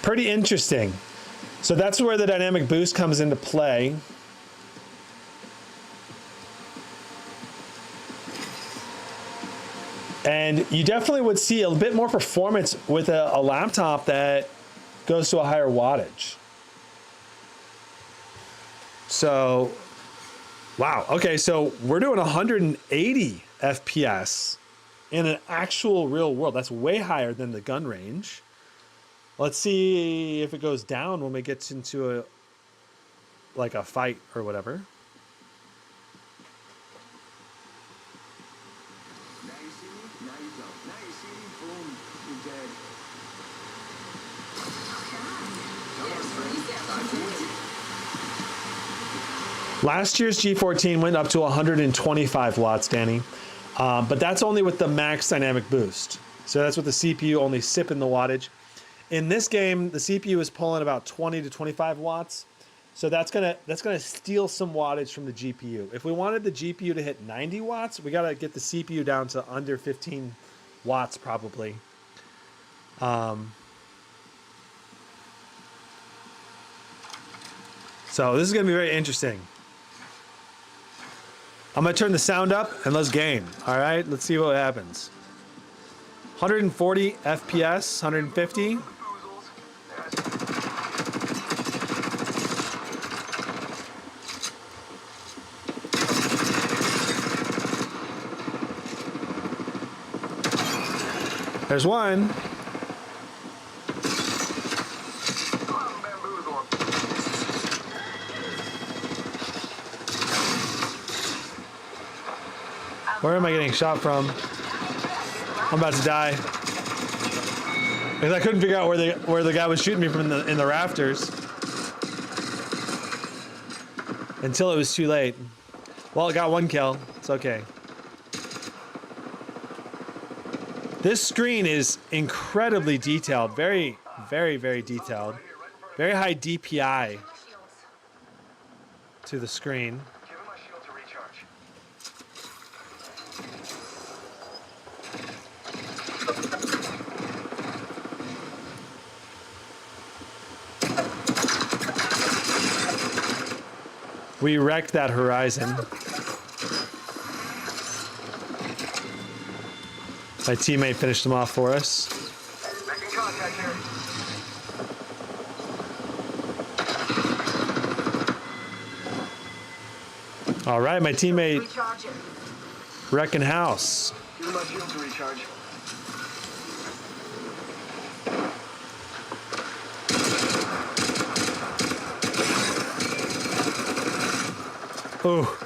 Pretty interesting. So that's where the dynamic boost comes into play. And you definitely would see a bit more performance with a laptop that goes to a higher wattage. So, wow. Okay, so we're doing 180 FPS in an actual real world. That's way higher than the gun range. Let's see if it goes down when we get into a fight or whatever. Last year's G14 went up to 125 watts, Danny. But that's only with the max dynamic boost. So that's with the CPU only sipping the wattage. In this game, the CPU is pulling about 20 to 25 watts. So that's gonna steal some wattage from the GPU. If we wanted the GPU to hit 90 watts, we gotta get the CPU down to under 15 watts probably. So this is gonna be very interesting. I'm gonna turn the sound up and let's game. All right, let's see what happens. 140 FPS, 150. There's one. Where am I getting shot from? I'm about to die. Because I couldn't figure out where the guy was shooting me from in the rafters. Until it was too late. Well, I got one kill. It's okay. This screen is incredibly detailed. Very, very, very detailed. Very high DPI to the screen. We wrecked that Horizon. My teammate finished him off for us. Making contact here. All right, my teammate wrecking house. Give my shield to recharge. Oh,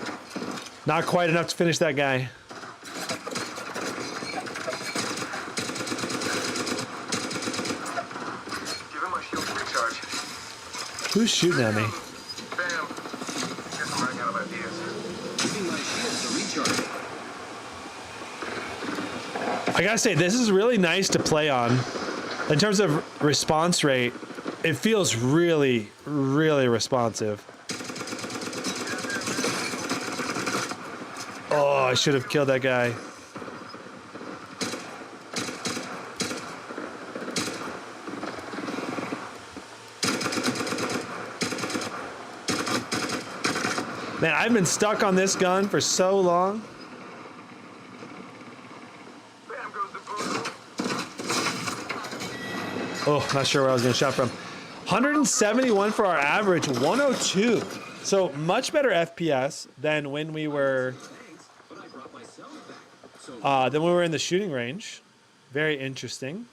not quite enough to finish that guy. Give him my shield to recharge. Who's shooting at me? Bam. Guess I'm running out of ideas. Giving my shield to recharge. I gotta say, this is really nice to play on. In terms of response rate, it feels really, really responsive. Oh, I should have killed that guy. Man, I've been stuck on this gun for so long. Bam goes the boom. Oh, not sure where I was gonna shot from. 171 for our average, 102. So much better FPS than when we were in the shooting range. Very interesting.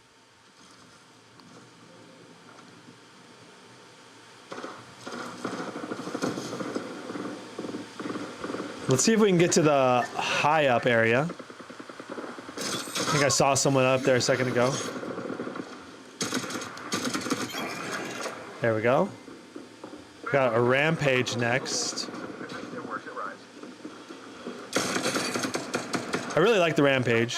Let's see if we can get to the high up area. I think I saw someone up there a second ago. There we go. Got a rampage next. I really like the rampage.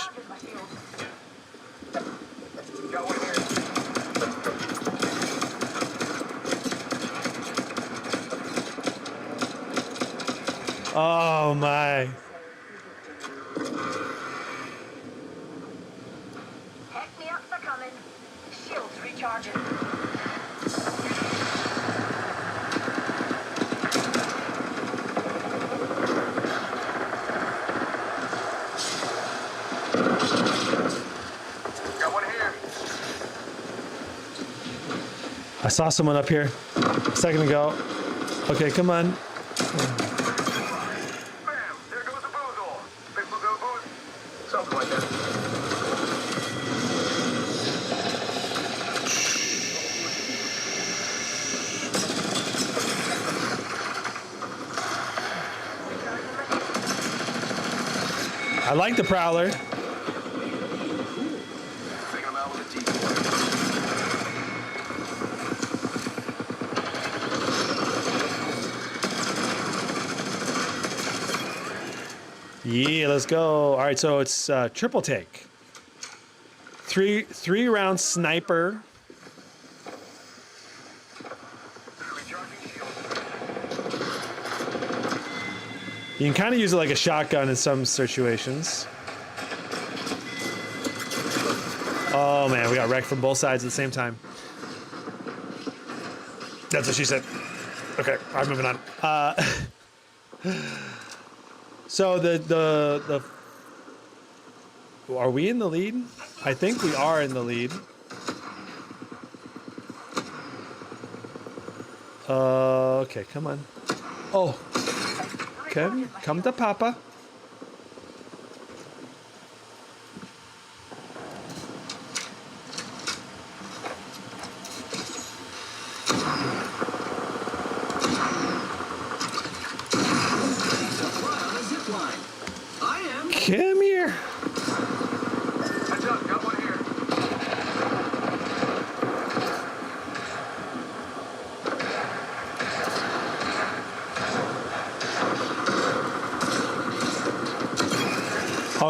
Oh my. Heck me up, they're coming. Shields recharging. Got one here. I saw someone up here a second ago. Okay, come on. Bam! There goes the boozle. Big booze. Something like that. I like the Prowler. Taking him out with a decoy. Yeah, let's go. All right, so it's triple take. Three round sniper. Recharging shield. You can kind of use it like a shotgun in some situations. Oh man, we got wrecked from both sides at the same time. That's what she said. Okay, all right, moving on. So the are we in the lead? I think we are in the lead. Okay, come on. Oh, okay, come to Papa.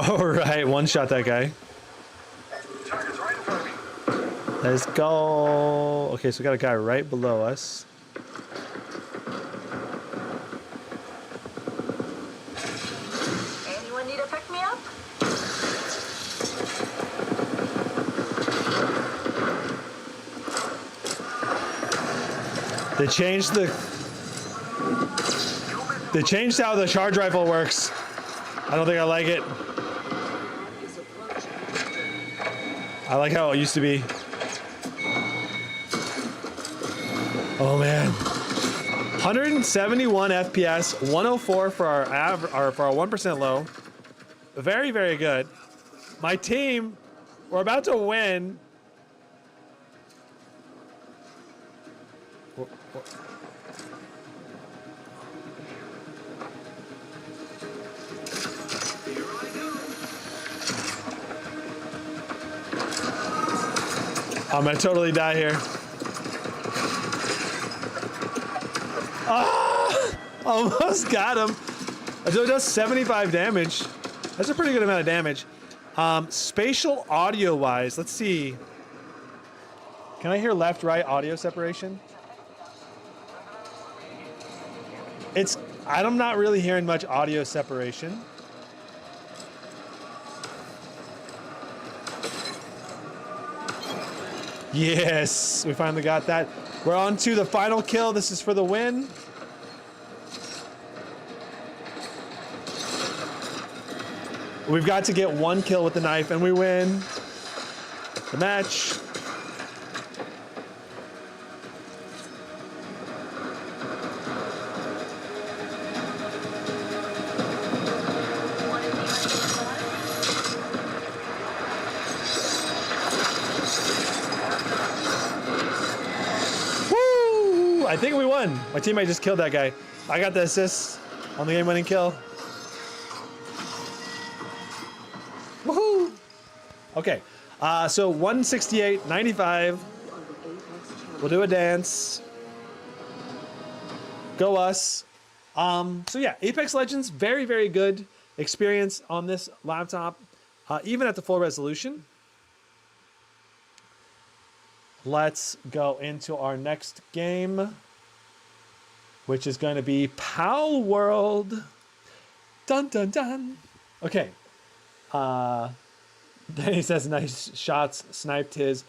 All right, one shot that guy. Target's right in front of me. Let's go. Okay, so we got a guy right below us. Anyone need a pick me up? They changed how the charge rifle works. I don't think I like it. I like how it used to be. Oh man. 171 FPS, 104 for our for our 1% low. Very, very good. My team, we're about to win. I'm gonna totally die here. Ah! Almost got him. So it does 75 damage. That's a pretty good amount of damage. Spatial audio wise, let's see. Can I hear left, right audio separation? I'm not really hearing much audio separation. Yes, we finally got that. We're on to the final kill. This is for the win. We've got to get one kill with the knife and we win the match. I think we won. My teammate just killed that guy. I got the assist on the game-winning kill. Woohoo! Okay, so 168, 95. We'll do a dance. Go us. So yeah, Apex Legends, very, very good experience on this laptop, even at the full resolution. Let's go into our next game, which is going to be Palworld. Dun dun dun. Okay. Then he says, "Nice shots, sniped his."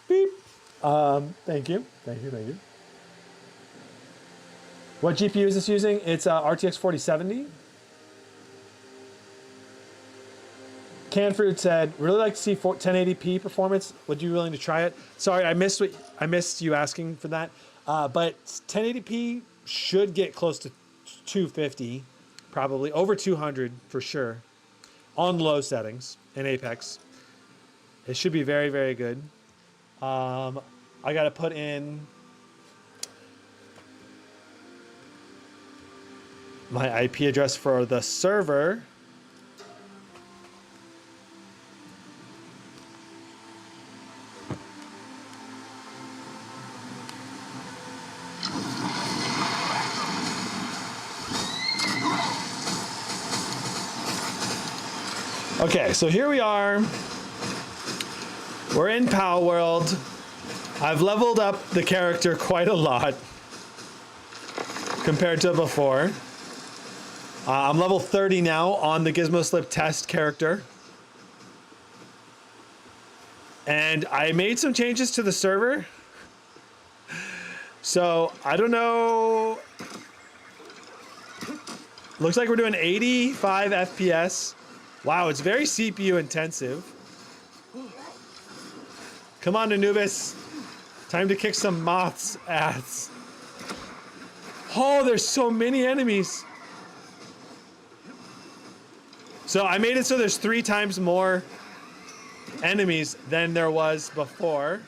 Beep. Thank you, thank you, thank you. What GPU is this using? It's RTX 4070. Canford said, "Really like to see 1080p performance. Would you be willing to try it?" Sorry, I missed you asking for that. But 1080p should get close to 250, probably over 200 for sure, on low settings in Apex. It should be very, very good. I got to put in my IP address for the server. Okay, so here we are. We're in Palworld. I've leveled up the character quite a lot compared to before. I'm level 30 now on the Gizmo Slip test character. And I made some changes to the server. So, I don't know. Looks like we're doing 85 FPS. Wow, it's very CPU intensive. Come on, Anubis. Time to kick some moths' ass. Oh, there's so many enemies. So I made it so there's 3 times more enemies than there was before.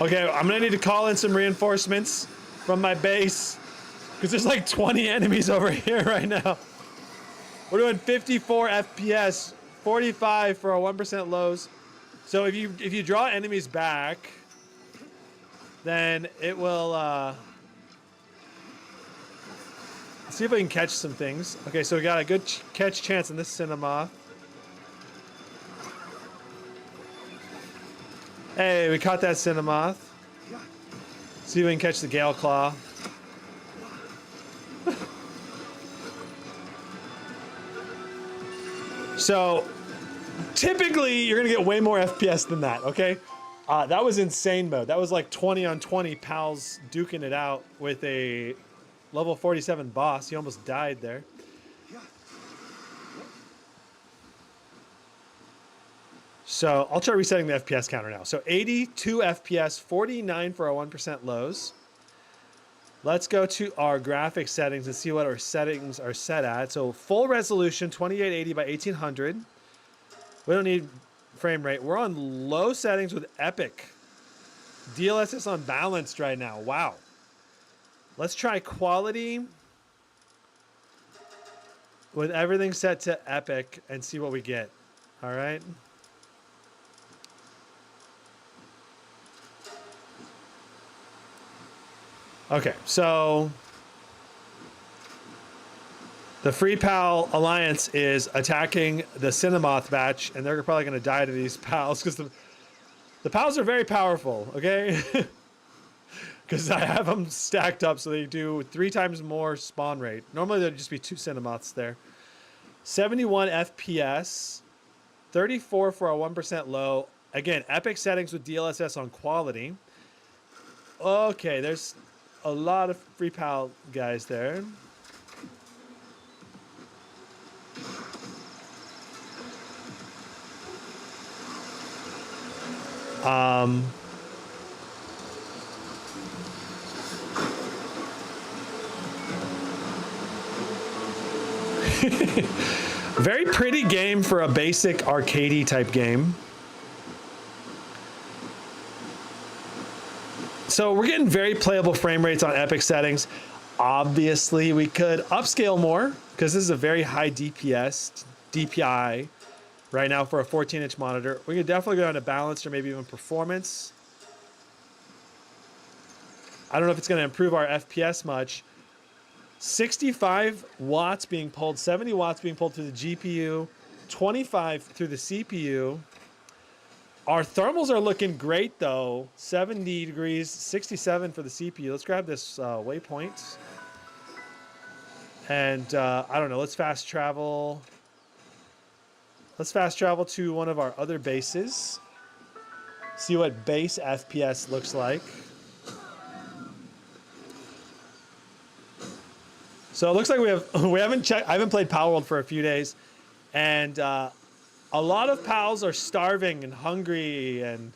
Okay, I'm gonna need to call in some reinforcements from my base because there's like 20 enemies over here right now. We're doing 54 FPS, 45 for our 1% lows. So if you draw enemies back, then it will see if I can catch some things. Okay, so we got a good catch chance in this cinema. Hey, we caught that Cinemoth. See if we can catch the Gale Claw. So, typically, you're gonna get way more FPS than that, okay? That was insane mode. That was like 20 on 20 pals duking it out with a level 47 boss. He almost died there. So I'll try resetting the FPS counter now. So 82 FPS, 49 for our 1% lows. Let's go to our graphics settings and see what our settings are set at. So full resolution, 2880 by 1800. We don't need frame rate. We're on low settings with Epic. DLSS unbalanced right now. Wow. Let's try quality with everything set to Epic and see what we get. All right. Okay, so the Free Pal Alliance is attacking the Cinemoth batch, and they're probably going to die to these pals because the pals are very powerful, okay? Because I have them stacked up so they do 3 times more spawn rate. Normally there'd just be 2 Cinemoths there. 71 FPS, 34 for our 1% low. Again, Epic settings with DLSS on quality. Okay, there's a lot of Free Pal guys there. Very pretty game for a basic arcadey type game. So we're getting very playable frame rates on Epic settings. Obviously, we could upscale more because this is a very high DPS, DPI right now for a 14-inch monitor. We could definitely go down to balanced or maybe even performance. I don't know if it's going to improve our FPS much. 65 watts being pulled, 70 watts being pulled through the GPU, 25 through the CPU. Our thermals are looking great though. 70 degrees, 67 for the CPU. Let's grab this waypoint. And I don't know, let's fast travel. Let's fast travel to one of our other bases. See what base FPS looks like. So it looks like we haven't checked. I haven't played Palworld for a few days, and a lot of pals are starving and hungry, and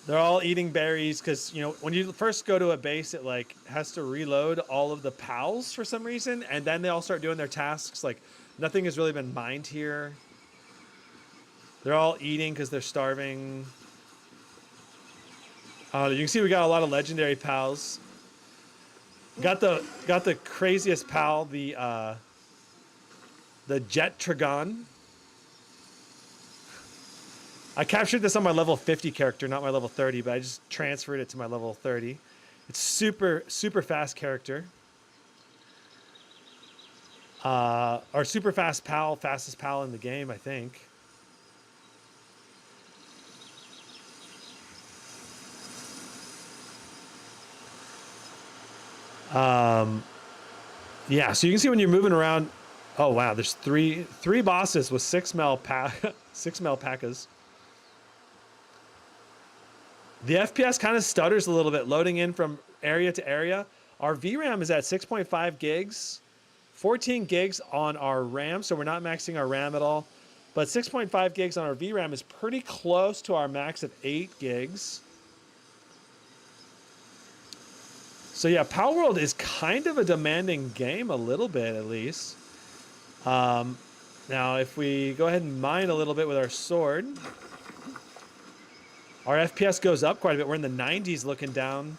they're all eating berries because, you know, when you first go to a base, it like has to reload all of the pals for some reason, and then they all start doing their tasks. Like nothing has really been mined here. They're all eating because they're starving. You can see we got a lot of legendary pals. Got the craziest pal, the Jet Trigon. I captured this on my level 50 character, not my level 30, but I just transferred it to my level 30. It's super fast character. Our super fast pal, fastest pal in the game, I think. Yeah, so you can see when you're moving around. Oh wow, there's three bosses with 6 mil P.E.K.K.A.s. The FPS kind of stutters a little bit loading in from area to area. Our VRAM is at 6.5 gigs, 14 gigs on our RAM, so we're not maxing our RAM at all. But 6.5 gigs on our VRAM is pretty close to our max of 8 gigs. So yeah, Palworld is kind of a demanding game, a little bit at least. Now, if we go ahead and mine a little bit with our sword, our FPS goes up quite a bit. We're in the 90s looking down.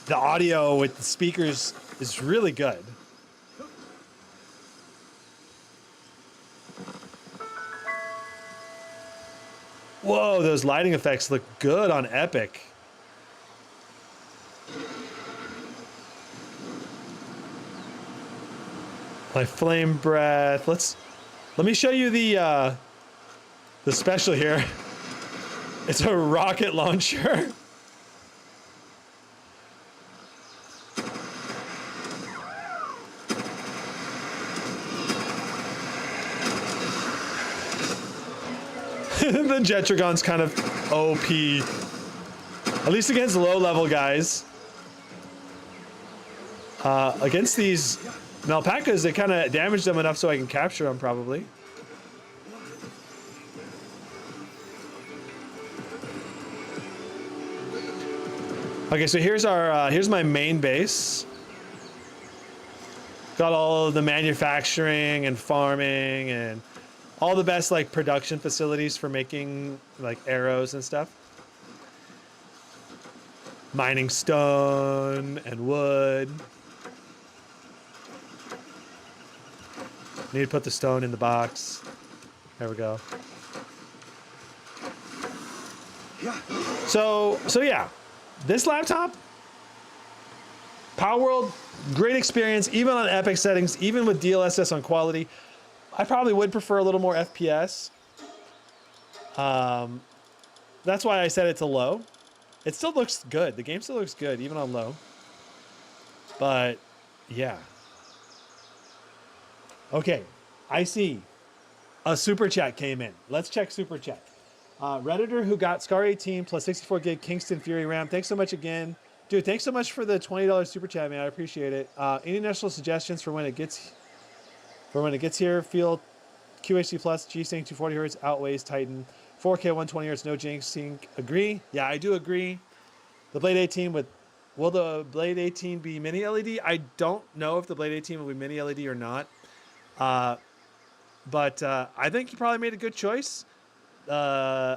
The audio with the speakers is really good. Whoa, those lighting effects look good on Epic. My flame breath. Let me show you the special here. It's a rocket launcher. The Jetragon's kind of OP. At least against low-level guys. Against these alpacas, they kind of damage them enough so I can capture them, probably. Okay, so here's my main base. Got all of the manufacturing and farming and all the best like production facilities for making like arrows and stuff. Mining stone and wood. Need to put the stone in the box. There we go. So yeah, this laptop, Palworld, great experience, even on epic settings, even with DLSS on quality. I probably would prefer a little more FPS. That's why I set it to low. It still looks good. The game still looks good, even on low. But, yeah. Okay, I see a super chat came in. Let's check super chat. Redditor who got Scar 18 plus 64 gig Kingston Fury RAM. Thanks so much again. Dude, thanks so much for the $20 super chat, man. I appreciate it. Any initial suggestions for when it gets here? Feel QHD plus G-Sync 240 Hz outweighs Titan. 4K 120 Hz, no G-Sync. Agree? Yeah, I do agree. The Blade 18 will the Blade 18 be mini LED? I don't know if the Blade 18 will be mini LED or not. But I think you probably made a good choice. I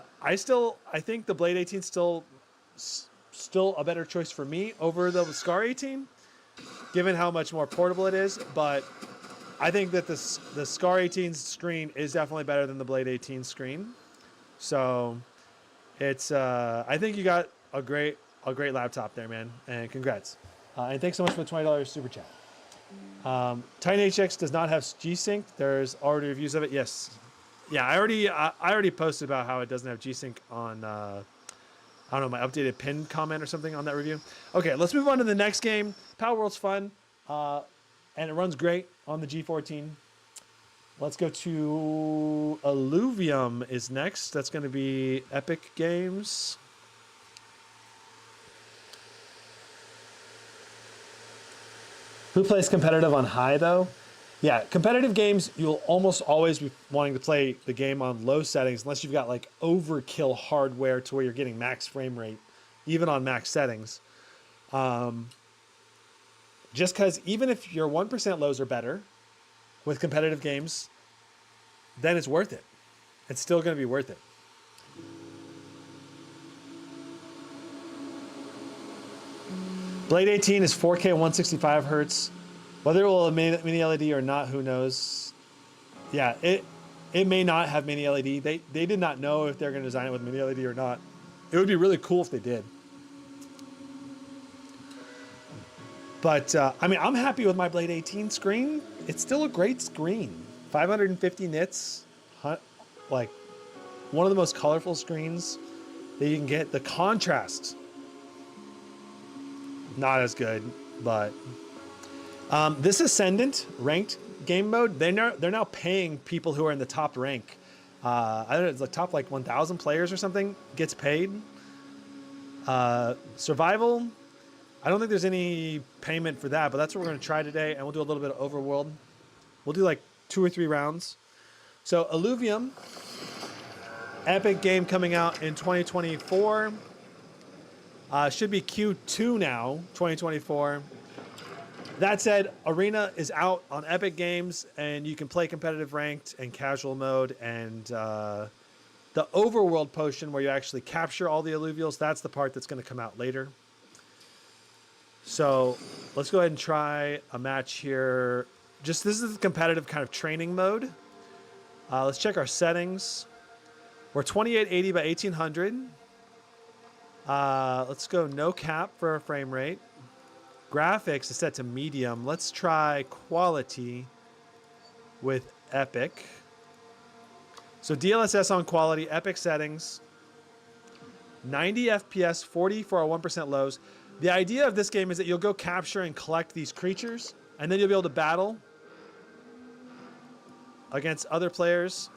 think the Blade 18 is still a better choice for me over the Scar 18, given how much more portable it is. But I think that the Scar 18's screen is definitely better than the Blade 18 screen. So it's I think you got a great laptop there, man, and congrats. And thanks so much for the $20 super chat. Titan HX does not have G-Sync. There's already reviews of it. Yes. Yeah, I already posted about how it doesn't have G-Sync on I don't know, my updated pinned comment or something on that review. Okay, let's move on to the next game. Palworld's fun, and it runs great on the G14. Let's go to Illuvium is next. That's going to be Epic Games. Who plays competitive on high, though? Yeah, competitive games, you'll almost always be wanting to play the game on low settings unless you've got like overkill hardware to where you're getting max frame rate, even on max settings. Just because even if your 1% lows are better with competitive games, then it's worth it. It's still going to be worth it. Blade 18 is 4K 165 hertz. Whether it will have mini LED or not, who knows? Yeah, it may not have mini LED. They did not know if they're going to design it with mini LED or not. It would be really cool if they did. But I mean, I'm happy with my Blade 18 screen. It's still a great screen. 550 nits, like one of the most colorful screens that you can get. The contrast, not as good, but. This Ascendant ranked game mode, they're now paying people who are in the top rank. I don't know, it's the top like 1,000 players or something gets paid. Survival, I don't think there's any payment for that, but that's what we're going to try today, and we'll do a little bit of Overworld. We'll do like 2 or 3 rounds. So Illuvium, epic game coming out in 2024. Should be Q2 now, 2024. That said, Arena is out on Epic Games, and you can play competitive ranked and casual mode. And the Overworld potion, where you actually capture all the Illuvials, that's the part that's going to come out later. So let's go ahead and try a match here. This is the competitive kind of training mode. Let's check our settings. We're 2880 by 1800. Let's go no cap for our frame rate. Graphics is set to medium. Let's try quality. with Epic. So DLSS on quality, Epic settings, 90 FPS, 40 for our 1% lows. The idea of this game is that you'll go capture and collect these creatures, and then you'll be able to battle against other players.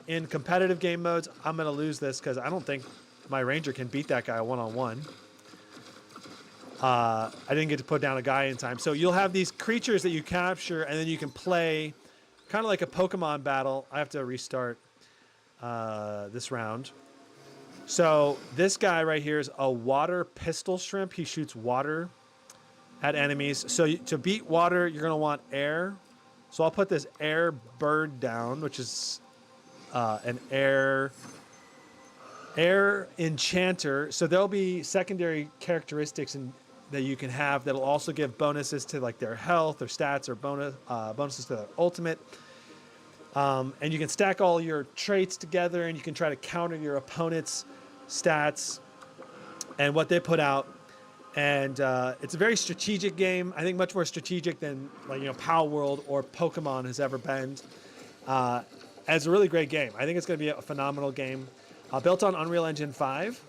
In competitive game modes, I'm going to lose this because I don't think my ranger can beat that guy one-on-one. I didn't get to put down a guy in time. So you'll have these creatures that you capture, and then you can play kind of like a Pokemon battle. I have to restart this round. So this guy right here is a water pistol shrimp. He shoots water at enemies. So to beat water, you're going to want air. So I'll put this air bird down, which is an air enchanter. So there'll be secondary characteristics that you can have that'll also give bonuses to like their health or stats or bonuses to their ultimate. And you can stack all your traits together, and you can try to counter your opponent's stats and what they put out. And it's a very strategic game. I think much more strategic than like Palworld or Pokemon has ever been. It's a really great game. I think it's going to be a phenomenal game. Built on Unreal Engine 5.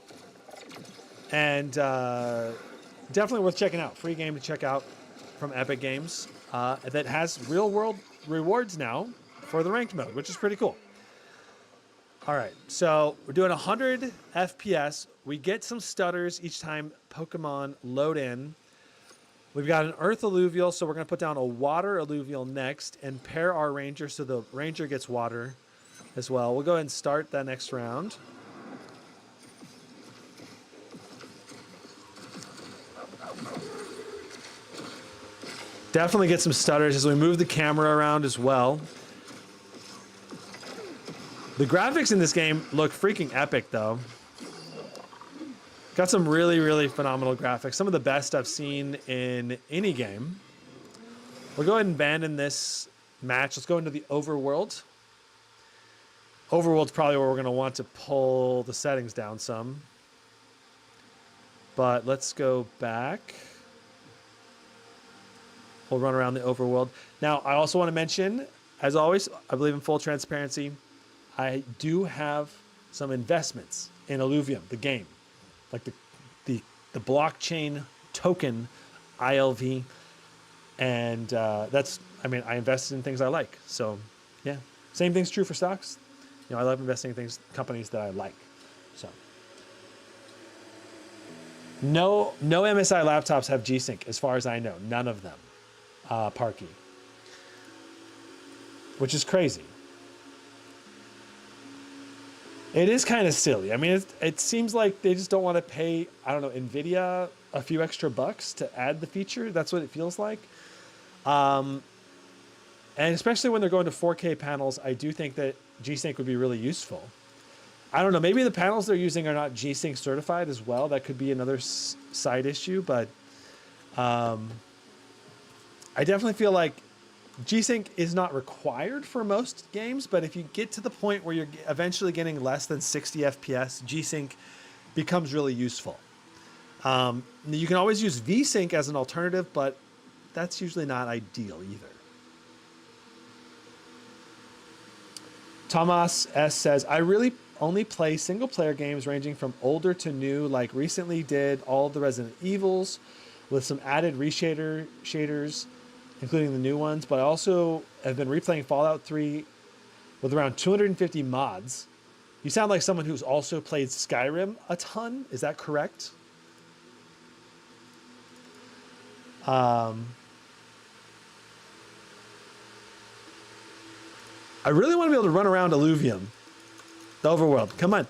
And definitely worth checking out. Free game to check out from Epic Games that has real-world rewards now for the ranked mode, which is pretty cool. All right, so we're doing 100 FPS. We get some stutters each time Pokemon load in. We've got an Earth Alluvial, so we're going to put down a Water Alluvial next and pair our Ranger so the Ranger gets water as well. We'll go ahead and start that next round. Definitely get some stutters as we move the camera around as well. The graphics in this game look freaking epic, though. Got some really, really phenomenal graphics. Some of the best I've seen in any game. We'll go ahead and abandon this match. Let's go into the Overworld. Overworld's probably where we're going to want to pull the settings down some. But let's go back. We'll run around the Overworld. Now, I also want to mention, as always, I believe in full transparency. I do have some investments in Illuvium, the game, like the blockchain token ILV, and I invested in things I like. So, yeah, same thing's true for stocks. I love investing in companies that I like. So, no MSI laptops have G-Sync, as far as I know. None of them, Parky, which is crazy. It is kind of silly. I mean, it seems like they just don't want to pay, I don't know, NVIDIA a few extra bucks to add the feature. That's what it feels like. And especially when they're going to 4K panels, I do think that G-Sync would be really useful. I don't know, maybe the panels they're using are not G-Sync certified as well. That could be another side issue, but I definitely feel like G-Sync is not required for most games, but if you get to the point where you're eventually getting less than 60 FPS, G-Sync becomes really useful. You can always use V-Sync as an alternative, but that's usually not ideal either. Thomas S. says, I really only play single-player games ranging from older to new, like recently did all the Resident Evils with some added shaders, including the new ones, but I also have been replaying Fallout 3 with around 250 mods. You sound like someone who's also played Skyrim a ton. Is that correct? I really want to be able to run around Illuvium, the Overworld. Come on.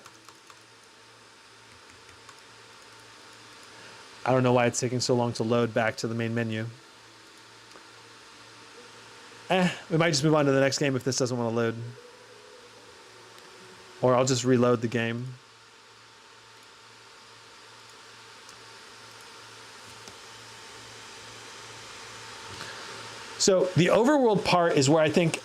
I don't know why it's taking so long to load back to the main menu. We might just move on to the next game if this doesn't want to load. Or I'll just reload the game. So the Overworld part is where I think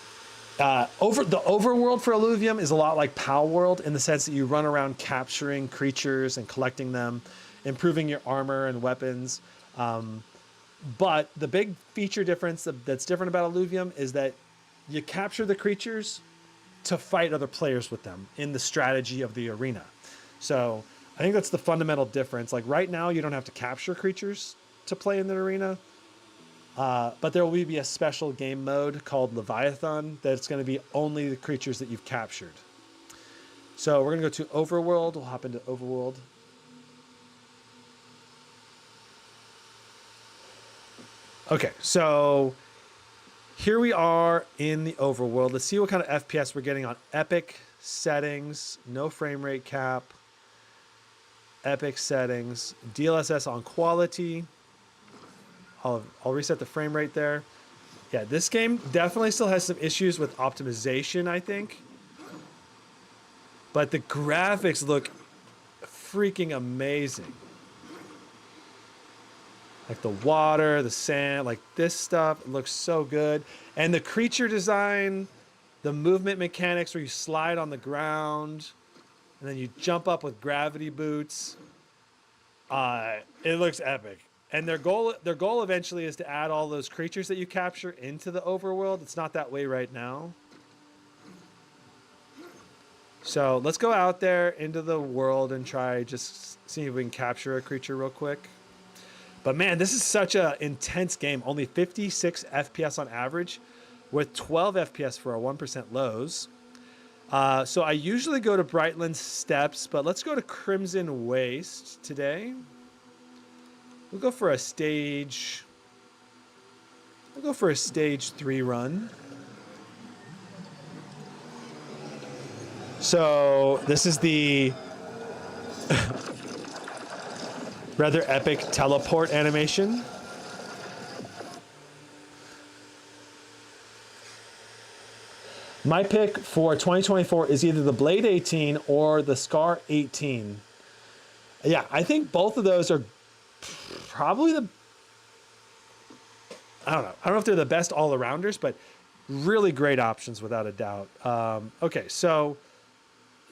the Overworld for Illuvium is a lot like Palworld in the sense that you run around capturing creatures and collecting them, improving your armor and weapons. But the big feature difference that's different about Illuvium is that you capture the creatures to fight other players with them in the strategy of the arena. So I think that's the fundamental difference. Like right now, you don't have to capture creatures to play in the arena, but there will be a special game mode called Leviathan that's going to be only the creatures that you've captured. So we're going to go to Overworld. We'll hop into Overworld. Okay, so here we are in the Overworld. Let's see what kind of FPS we're getting on Epic settings. No frame rate cap. Epic settings. DLSS on quality. I'll reset the frame rate there. Yeah, this game definitely still has some issues with optimization, I think. But the graphics look freaking amazing. Like the water, the sand, like this stuff looks so good. And the creature design, the movement mechanics where you slide on the ground and then you jump up with gravity boots. It looks epic. And their goal eventually is to add all those creatures that you capture into the overworld. It's not that way right now. So let's go out there into the world and try just see if we can capture a creature real quick. But man, this is such an intense game. Only 56 FPS on average with 12 FPS for our 1% lows. So I usually go to Brightland Steps, but let's go to Crimson Waste today. We'll go for a stage. We'll go for a stage 3 run. So this is the rather epic teleport animation. My pick for 2024 is either the Blade 18 or the Scar 18. Yeah, I think both of those are probably the, I don't know if they're the best all-arounders, but really great options without a doubt. Okay, so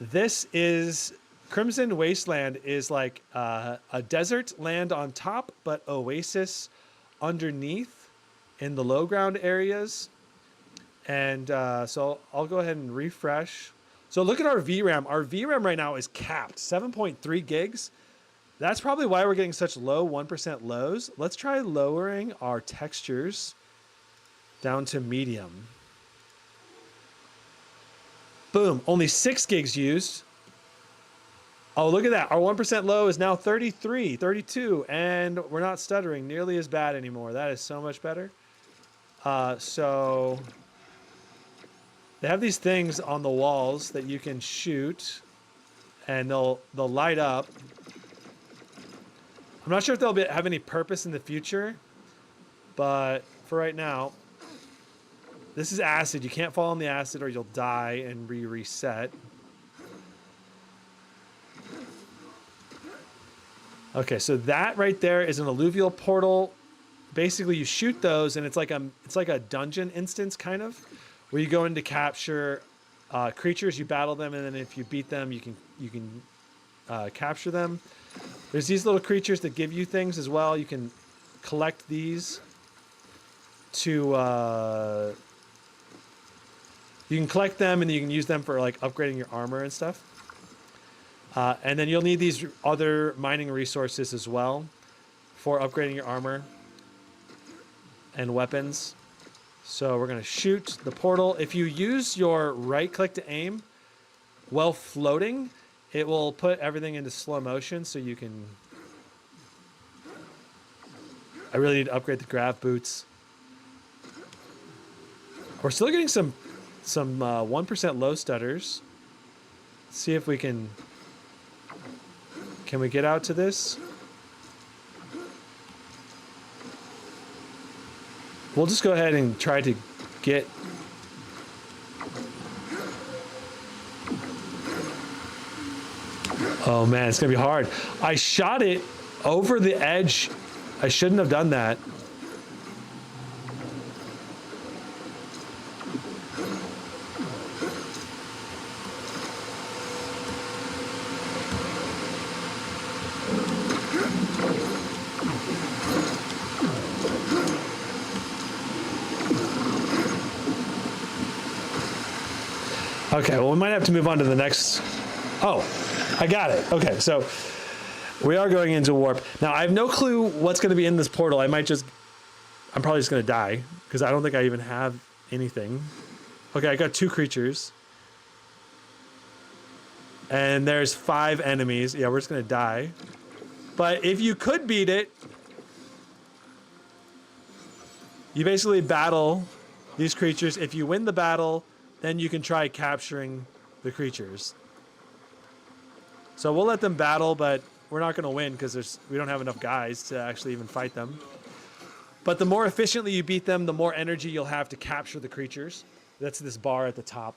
this is Crimson Wasteland is like a desert land on top, but oasis underneath in the low ground areas. And so I'll go ahead and refresh. So look at our VRAM. Our VRAM right now is capped, 7.3 gigs. That's probably why we're getting such low 1% lows. Let's try lowering our textures down to medium. Boom, only 6 gigs used. Oh, look at that. Our 1% low is now 33, 32, and we're not stuttering nearly as bad anymore. That is so much better. So they have these things on the walls that you can shoot, and they'll light up. I'm not sure if they'll have any purpose in the future, but for right now, this is acid. You can't fall in the acid or you'll die and reset. Okay, so that right there is an alluvial portal. Basically, you shoot those, and it's like a dungeon instance kind of, where you go in to capture creatures. You battle them, and then if you beat them, you can capture them. There's these little creatures that give you things as well. You can collect these to. You can collect them, and you can use them for like upgrading your armor and stuff. And then you'll need these other mining resources as well for upgrading your armor and weapons. So we're going to shoot the portal. If you use your right click to aim while floating, it will put everything into slow motion so you can... I really need to upgrade the grav boots. We're still getting some 1% low stutters. Let's see if we can... Can we get out to this? We'll just go ahead and try to get... Oh man, it's gonna be hard. I shot it over the edge. I shouldn't have done that. Okay, well, we might have to move on to the next. Oh, I got it. Okay, so we are going into warp. Now, I have no clue what's going to be in this portal. I'm probably just going to die because I don't think I even have anything. Okay, I got 2 creatures. And there's 5 enemies. Yeah, we're just going to die. But if you could beat it, you basically battle these creatures. If you win the battle, then you can try capturing the creatures. So we'll let them battle, but we're not going to win because we don't have enough guys to actually even fight them. But the more efficiently you beat them, the more energy you'll have to capture the creatures. That's this bar at the top.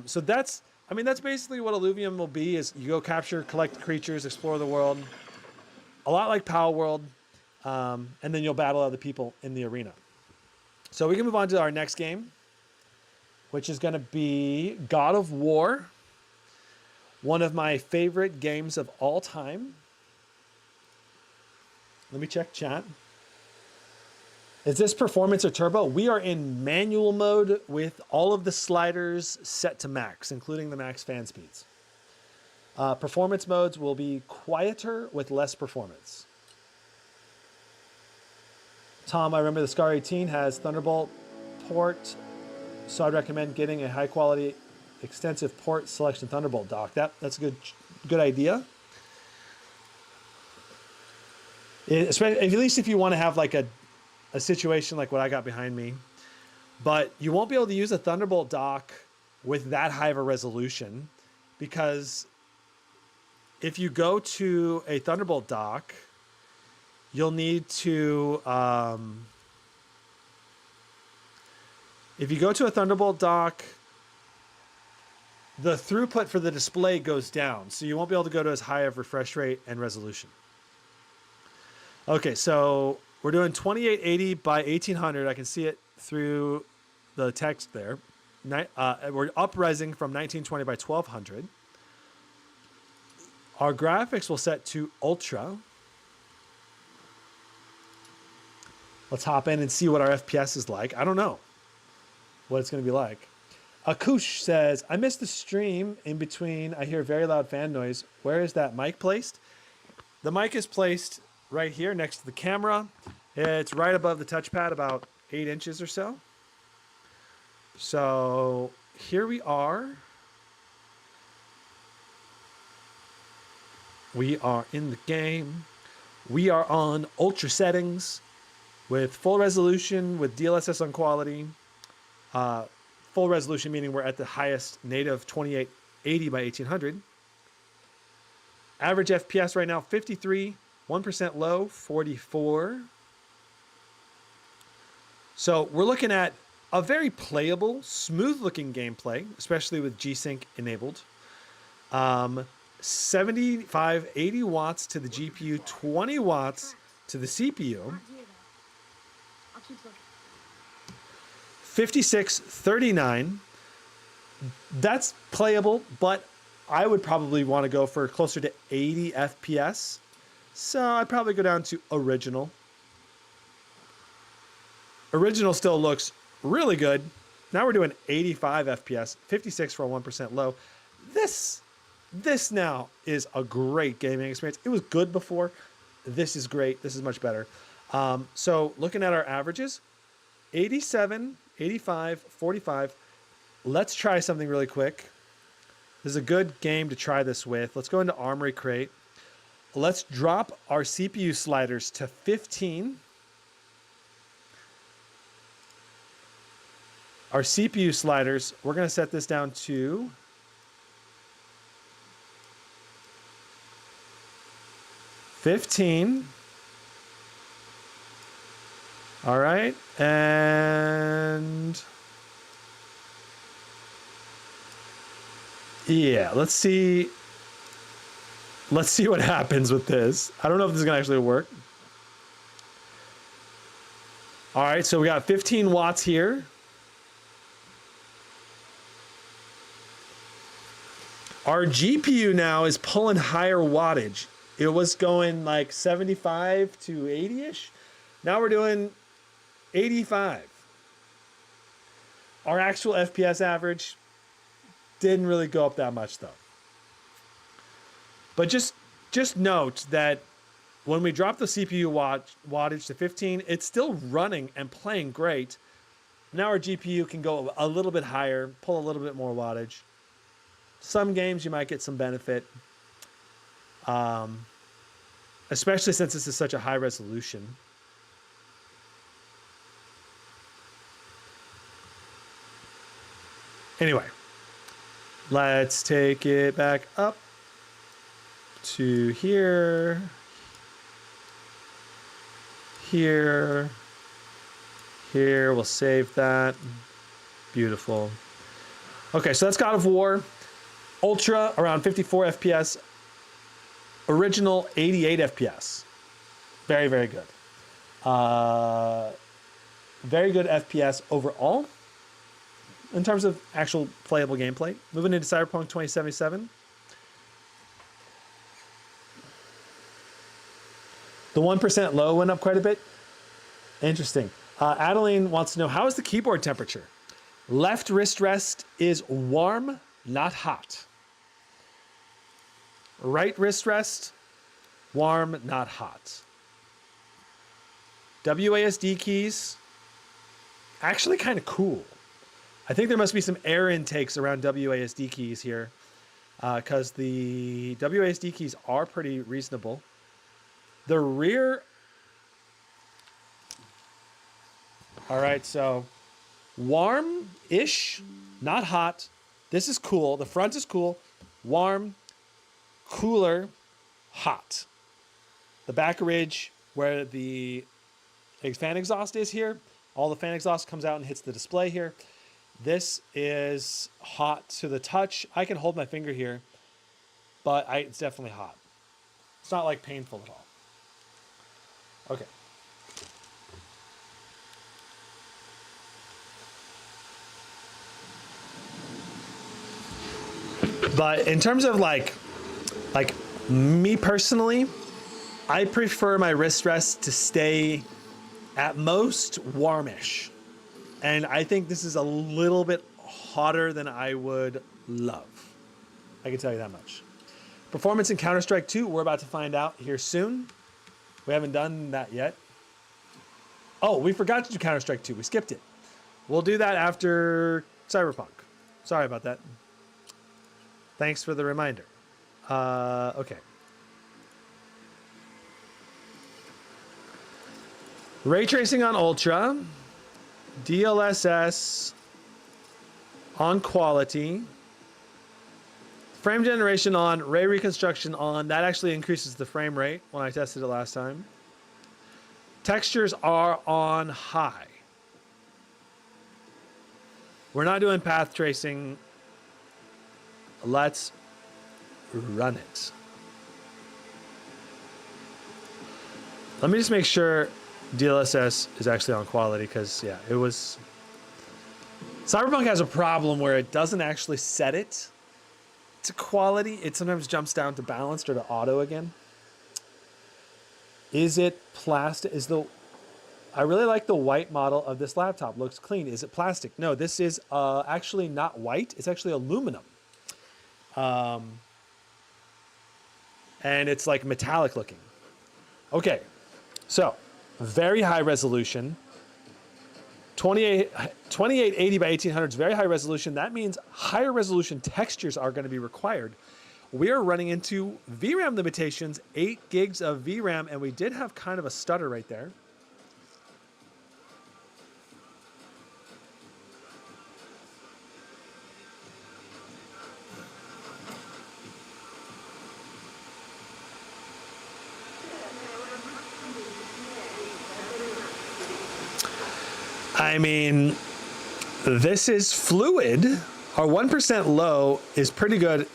So that's basically what Illuvium will be, is you go capture, collect creatures, explore the world. A lot like Palworld. And then you'll battle other people in the arena. So we can move on to our next game, which is going to be God of War. One of my favorite games of all time. Let me check chat. Is this performance or turbo? We are in manual mode with all of the sliders set to max, including the max fan speeds. Performance modes will be quieter with less performance. Tom, I remember the Scar 18 has Thunderbolt port, so I'd recommend getting a high quality extensive port selection Thunderbolt dock. That's a good idea. Especially, at least if you want to have like a situation like what I got behind me. But you won't be able to use a Thunderbolt dock with that high of a resolution, because if you go to a Thunderbolt dock, you'll need to, if you go to a Thunderbolt dock, the throughput for the display goes down. So you won't be able to go to as high of refresh rate and resolution. Okay, so we're doing 2880 by 1800. I can see it through the text there. We're up-resing from 1920 by 1200. Our graphics will set to Ultra. Let's hop in and see what our FPS is like. I don't know what it's going to be like. Akush says, I missed the stream in between. I hear very loud fan noise. Where is that mic placed? The mic is placed right here next to the camera. It's right above the touchpad, about 8 inches or so. So here we are. We are in the game. We are on ultra settings with full resolution, with DLSS on quality. Full resolution meaning we're at the highest native 2880 by 1800. Average FPS right now 53, 1% low, 44. So we're looking at a very playable, smooth looking gameplay, especially with G-Sync enabled. 75, 80 watts to the GPU, 20 watts to the CPU. 56, 39. That's playable, but I would probably want to go for closer to 80 FPS. So I'd probably go down to original. Original still looks really good. Now we're doing 85 FPS, 56 for a 1% low. This now is a great gaming experience. It was good before. This is great. This is much better. So looking at our averages, 87, 85, 45. Let's try something really quick. This is a good game to try this with. Let's go into Armory Crate. Let's drop our CPU sliders to 15. Our CPU sliders, we're going to set this down to 15. All right, and yeah, let's see what happens with this. I don't know if this is gonna actually work. All right, so we got 15 watts here. Our GPU now is pulling higher wattage. It was going like 75 to 80-ish. Now we're doing 85. Our actual FPS average, Didn't really go up that much though. But just note that when we drop the CPU wattage to 15, it's still running and playing great. Now our GPU can go a little bit higher, pull a little bit more wattage. Some games you might get some benefit, especially since this is such a high resolution. Anyway, let's take it back up to here, here, here. We'll save that. Beautiful. Okay, so that's God of War. Ultra around 54 FPS. Original 88 FPS. Very, very good. Very good FPS overall in terms of actual playable gameplay. Moving into Cyberpunk 2077. The 1% low went up quite a bit. Interesting. Adeline wants to know, how is the keyboard temperature? Left wrist rest is warm, not hot. Right wrist rest, warm, not hot. WASD keys, actually kind of cool. I think there must be some air intakes around WASD keys here, because the WASD keys are pretty reasonable. The rear, all right, so warm-ish, not hot. This is cool. The front is cool. Warm, cooler, hot. The back ridge, where the fan exhaust is here, all the fan exhaust comes out and hits the display here. This is hot to the touch. I can hold my finger here, but it's definitely hot. It's not like painful at all. Okay. But in terms of like me personally, I prefer my wrist rest to stay at most warmish. And I think this is a little bit hotter than I would love. I can tell you that much. Performance in Counterstrike 2, we're about to find out here soon. We haven't done that yet. Oh, we forgot to do Counterstrike 2. We skipped it. We'll do that after Cyberpunk. Sorry about that. Thanks for the reminder. Okay. Ray tracing on Ultra. DLSS on quality. Frame generation on, ray reconstruction on. That actually increases the frame rate when I tested it last time. Textures are on high. We're not doing path tracing. Let's run it. Let me just make sure DLSS is actually on quality, because yeah, it was. Cyberpunk has a problem where it doesn't actually set it to quality. It sometimes jumps down to balanced or to auto again. Is it plastic? I really like the white model of this laptop. Looks clean. Is it plastic? No, this is actually not white. It's actually aluminum. And it's like metallic looking. Okay, so very high resolution. 2880 by 1800 is very high resolution. That means higher resolution textures are going to be required. We are running into VRAM limitations, 8 gigs of VRAM, and we did have kind of a stutter right there. I mean, this is fluid. Our 1% low is pretty good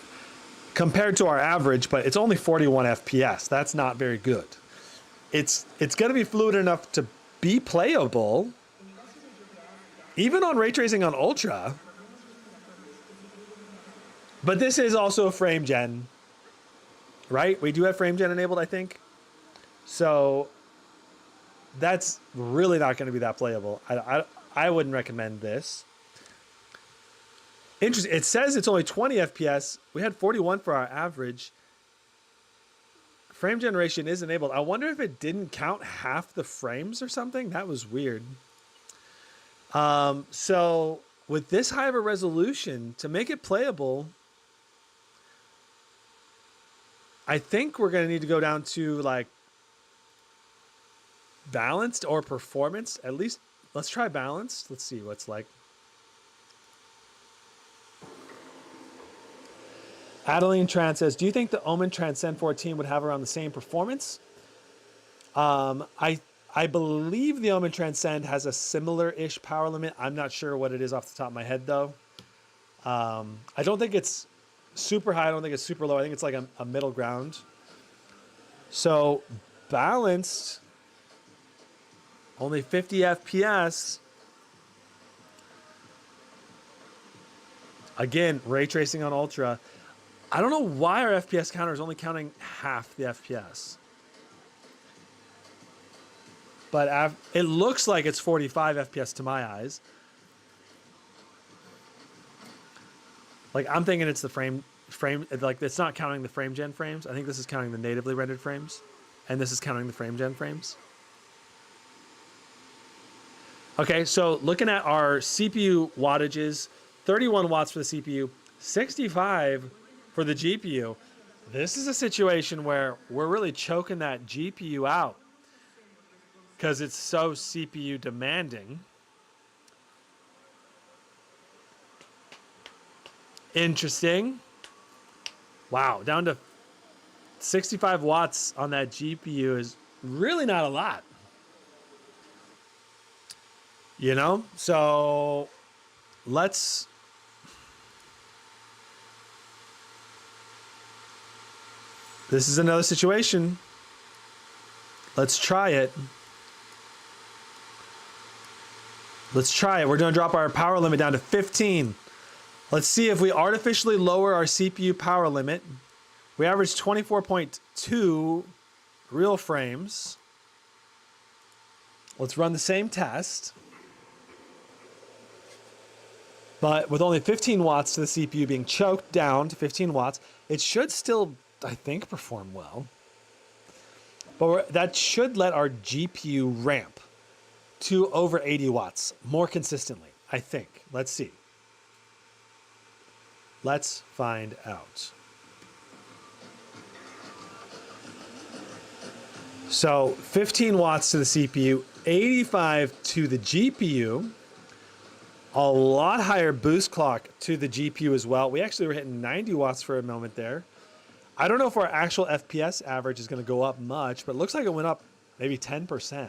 compared to our average, but it's only 41 FPS. That's not very good. It's going to be fluid enough to be playable, even on ray tracing on Ultra. But this is also a frame gen, right? We do have frame gen enabled, I think. So that's really not going to be that playable. I wouldn't recommend this. Interesting. It says it's only 20 FPS. We had 41 for our average. Frame generation is enabled. I wonder if it didn't count half the frames or something. That was weird. So with this high of a resolution, to make it playable, I think we're going to need to go down to like balanced or performance. At least let's try balanced. Let's see what's like. Adeline Tran says, do you think the Omen Transcend 14 would have around the same performance? I believe the Omen Transcend has a similar-ish power limit. I'm not sure what it is off the top of my head, though. I don't think it's super high. I don't think it's super low. I think it's like a middle ground. So balanced, only 50 FPS. Again, ray tracing on Ultra. I don't know why our FPS counter is only counting half the FPS. But it looks like it's 45 FPS to my eyes. Like, I'm thinking it's the frame, like, it's not counting the frame gen frames. I think this is counting the natively rendered frames. And this is counting the frame gen frames. Okay, so looking at our CPU wattages, 31 watts for the CPU, 65 for the GPU. This is a situation where we're really choking that GPU out because it's so CPU demanding. Interesting. Wow, down to 65 watts on that GPU is really not a lot. You know? So let's... This is another situation. Let's try it. Let's try it. We're going to drop our power limit down to 15. Let's see if we artificially lower our CPU power limit. We averaged 24.2 real frames. Let's run the same test. But with only 15 watts to the CPU being choked down to 15 watts, it should still, I think, perform well. But that should let our GPU ramp to over 80 watts more consistently, I think. Let's see. Let's find out. So 15 watts to the CPU, 85 to the GPU. A lot higher boost clock to the GPU as well. We actually were hitting 90 watts for a moment there. I don't know if our actual FPS average is going to go up much, but it looks like it went up maybe 10%.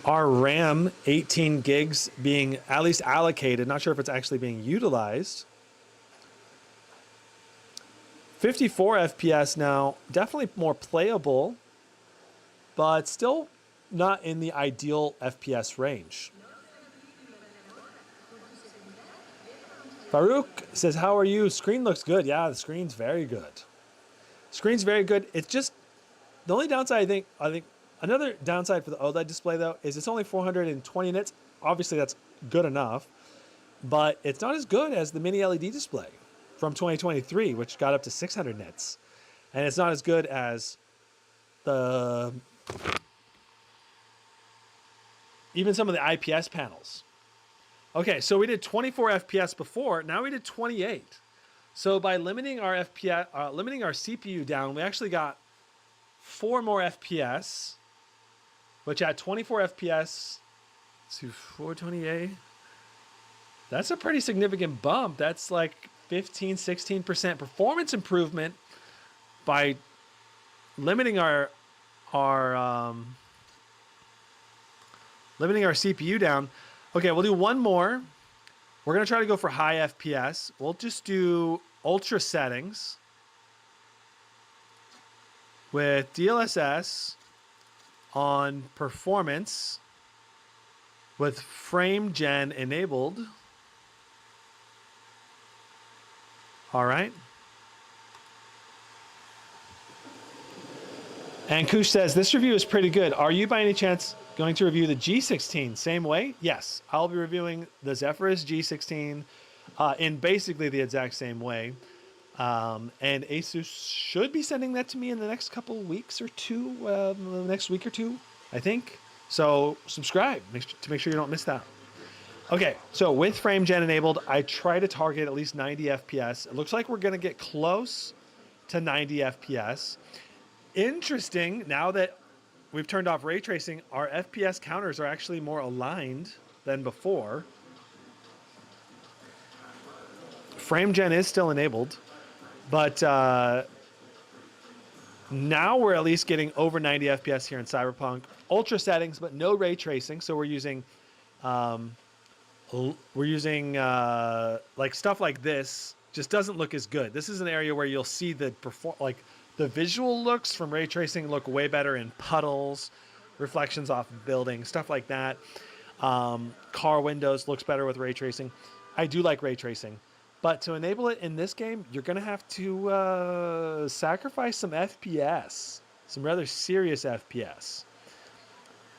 Our RAM, 18 gigs being at least allocated. Not sure if it's actually being utilized. 54 FPS now, definitely more playable, but still not in the ideal FPS range. Farouk says, how are you? Screen looks good. Yeah, the screen's very good. Screen's very good. It's just, the only downside I think another downside for the OLED display though, is it's only 420 nits. Obviously that's good enough, but it's not as good as the mini LED display from 2023, which got up to 600 nits. And it's not as good as the, even some of the IPS panels. Okay, so we did 24 FPS before, now we did 28. So by limiting our FPS, limiting our CPU down, we actually got 4 more FPS, which at 24 FPS to 428, that's a pretty significant bump. That's like 15, 16% performance improvement by limiting our CPU down. Okay, we'll do one more. We're gonna try to go for high FPS. We'll just do ultra settings with DLSS on performance with frame gen enabled. All right. And Kush says, this review is pretty good. Are you by any chance going to review the G16 same way? Yes, I'll be reviewing the Zephyrus G16 in basically the exact same way. And Asus should be sending that to me in the next couple weeks or two, the next week or two, I think. So subscribe to make sure you don't miss that. Okay, so with frame gen enabled, I try to target at least 90 FPS. It looks like we're gonna get close to 90 FPS. Interesting, now that we've turned off ray tracing, our FPS counters are actually more aligned than before. Frame gen is still enabled, but now we're at least getting over 90 FPS here in Cyberpunk. Ultra settings, but no ray tracing, so we're using like stuff like this just doesn't look as good. This is an area where you'll see the the visual looks from ray tracing look way better in puddles, reflections off of buildings, stuff like that. Car windows looks better with ray tracing. I do like ray tracing, but to enable it in this game, you're gonna have to sacrifice some FPS, some rather serious FPS.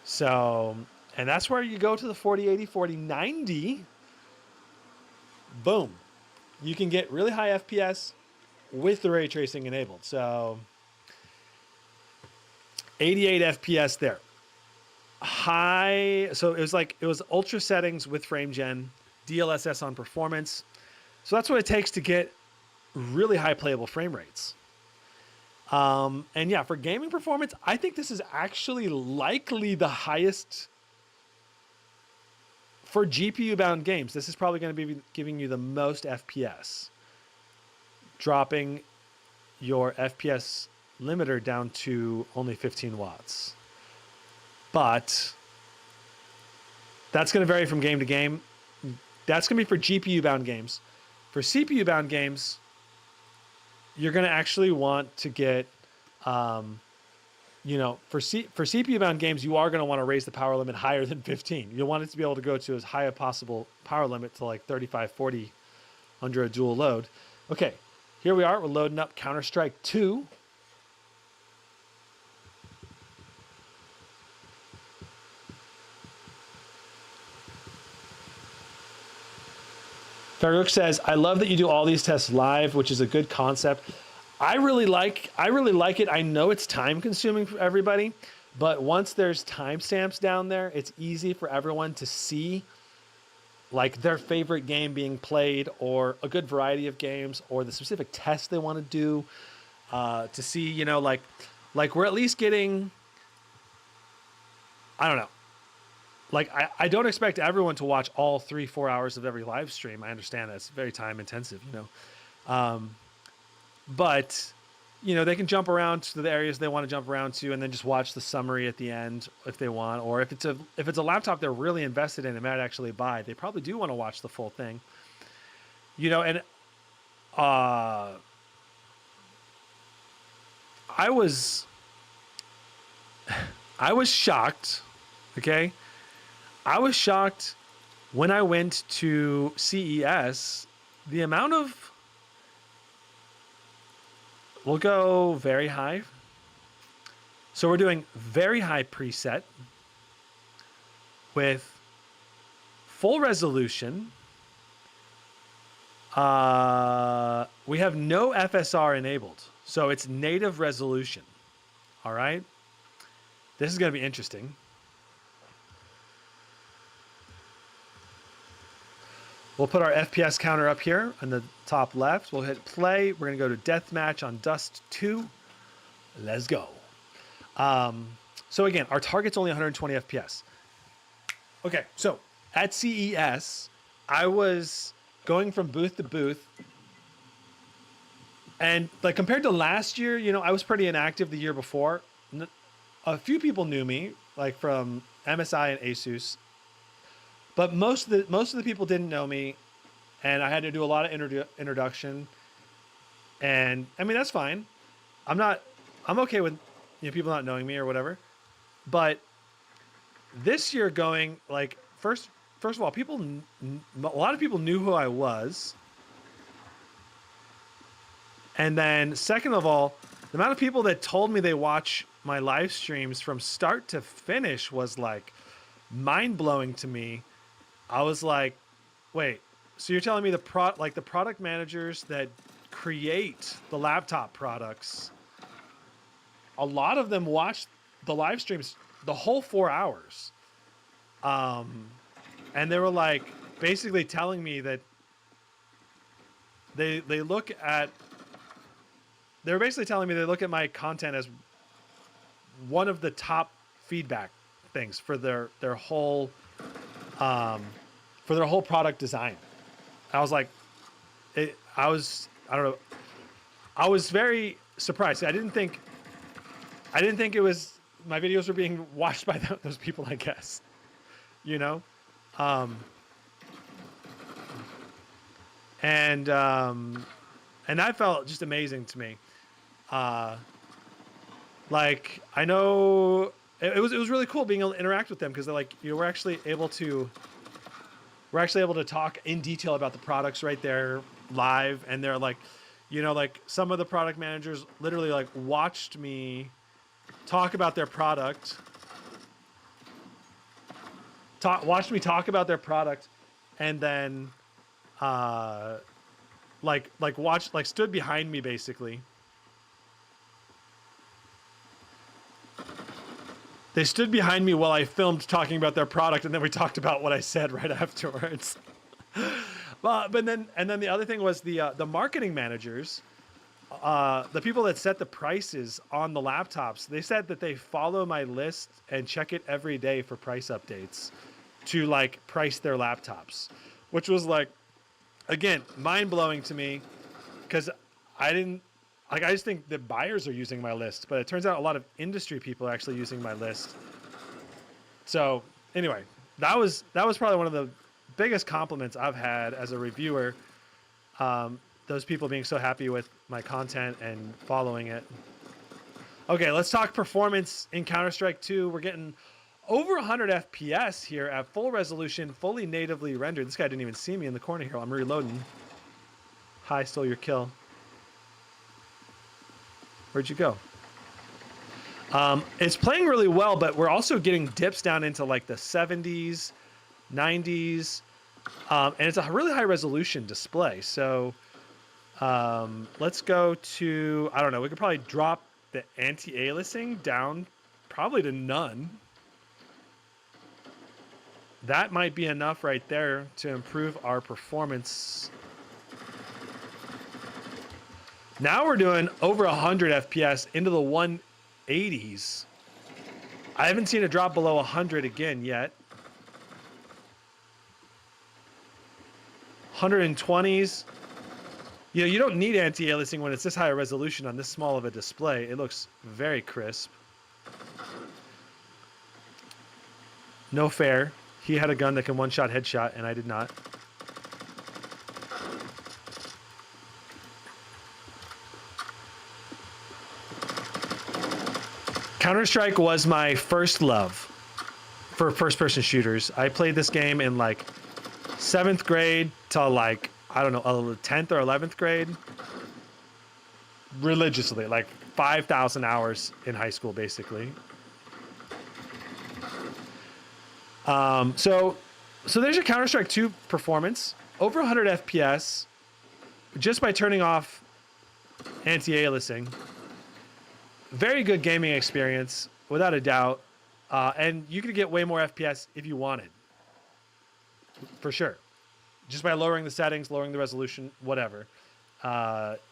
So, and that's where you go to the 4080, 4090. Boom. You can get really high FPS with the ray tracing enabled. So 88 FPS there. High, so it was ultra settings with frame gen, DLSS on performance. So that's what it takes to get really high playable frame rates. And yeah, for gaming performance, I think this is actually likely the highest for GPU bound games. This is probably going to be giving you the most FPS, dropping your FPS limiter down to only 15 watts. But that's going to vary from game to game. That's going to be for GPU bound games. For CPU bound games, you're going to actually want to get, you know, for CPU bound games, you are going to want to raise the power limit higher than 15. You'll want it to be able to go to as high a possible power limit to like 35, 40 under a dual load. Okay, here we are. We're loading up Counterstrike 2. Farouk says, I love that you do all these tests live, which is a good concept. I really like it. I know it's time consuming for everybody, but once there's timestamps down there, it's easy for everyone to see like their favorite game being played, or a good variety of games, or the specific test they want to do, to see, you know, like we're at least getting, I don't know. Like, I don't expect everyone to watch all 3-4 hours of every live stream. I understand that's very time intensive, you know. But, you know, they can jump around to the areas they want to jump around to, and then just watch the summary at the end if they want. Or if it's a laptop they're really invested in and might actually buy, they probably do want to watch the full thing. You know, and I was shocked, okay? I was shocked when I went to CES, the amount of, we'll go very high. So we're doing very high preset with full resolution. We have no FSR enabled, so it's native resolution. All right. This is going to be interesting. We'll put our FPS counter up here on the top left. We'll hit play. We're going to go to Deathmatch on Dust 2. Let's go. So again, our target's only 120 FPS. Okay, so at CES, I was going from booth to booth. And like compared to last year, you know, I was pretty inactive the year before. A few people knew me, like from MSI and Asus. But most of the people didn't know me, and I had to do a lot of introduction. And I mean, that's fine. I'm okay with, you know, people not knowing me or whatever. But this year going, like, first of all, a lot of people knew who I was. And then second of all, The amount of people that told me they watch my live streams from start to finish was like mind blowing to me. I was like, wait, so you're telling me the product managers that create the laptop products, a lot of them watch the live streams the whole 4 hours. And they were like basically telling me that they look at, they were basically telling me they look at my content as one of the top feedback things for their whole product design. I was like, I was very surprised. I didn't think it was, my videos were being watched by those people, I guess, you know? And that felt just amazing to me. Like, I know it was really cool being able to interact with them, because they're like, you know, we're actually able to talk in detail about the products right there live. And they're like, you know, like some of the product managers literally like watched me talk about their product, and then stood behind me basically. They stood behind me while I filmed talking about their product, and then we talked about what I said right afterwards. But then the other thing was the marketing managers, the people that set the prices on the laptops. They said that they follow my list and check it every day for price updates to like price their laptops, which was like, again, mind blowing to me, because I just think the buyers are using my list, but it turns out a lot of industry people are actually using my list. So anyway, that was probably one of the biggest compliments I've had as a reviewer. Those people being so happy with my content and following it. Okay, let's talk performance in Counterstrike 2. We're getting over 100 FPS here at full resolution, fully natively rendered. This guy didn't even see me in the corner here. I'm reloading. Hi, stole your kill. Where'd you go? It's playing really well, but we're also getting dips down into like the 70s, 90s, and it's a really high resolution display. So let's go to, I don't know, we could probably drop the anti-aliasing down probably to none. That might be enough right there to improve our performance. Now we're doing over 100 FPS into the 180s. I haven't seen it drop below 100 again yet. 120s. You know, you don't need anti-aliasing when it's this high a resolution on this small of a display. It looks very crisp. No fair. He had a gun that can one-shot headshot, and I did not. Counter-Strike was my first love for first-person shooters. I played this game in like 7th grade till like, I don't know, 10th or 11th grade. Religiously, like 5,000 hours in high school, basically. So there's your Counter-Strike 2 performance. Over 100 FPS just by turning off anti-aliasing. Very good gaming experience, without a doubt. And you could get way more FPS if you wanted. For sure. Just by lowering the settings, lowering the resolution, whatever.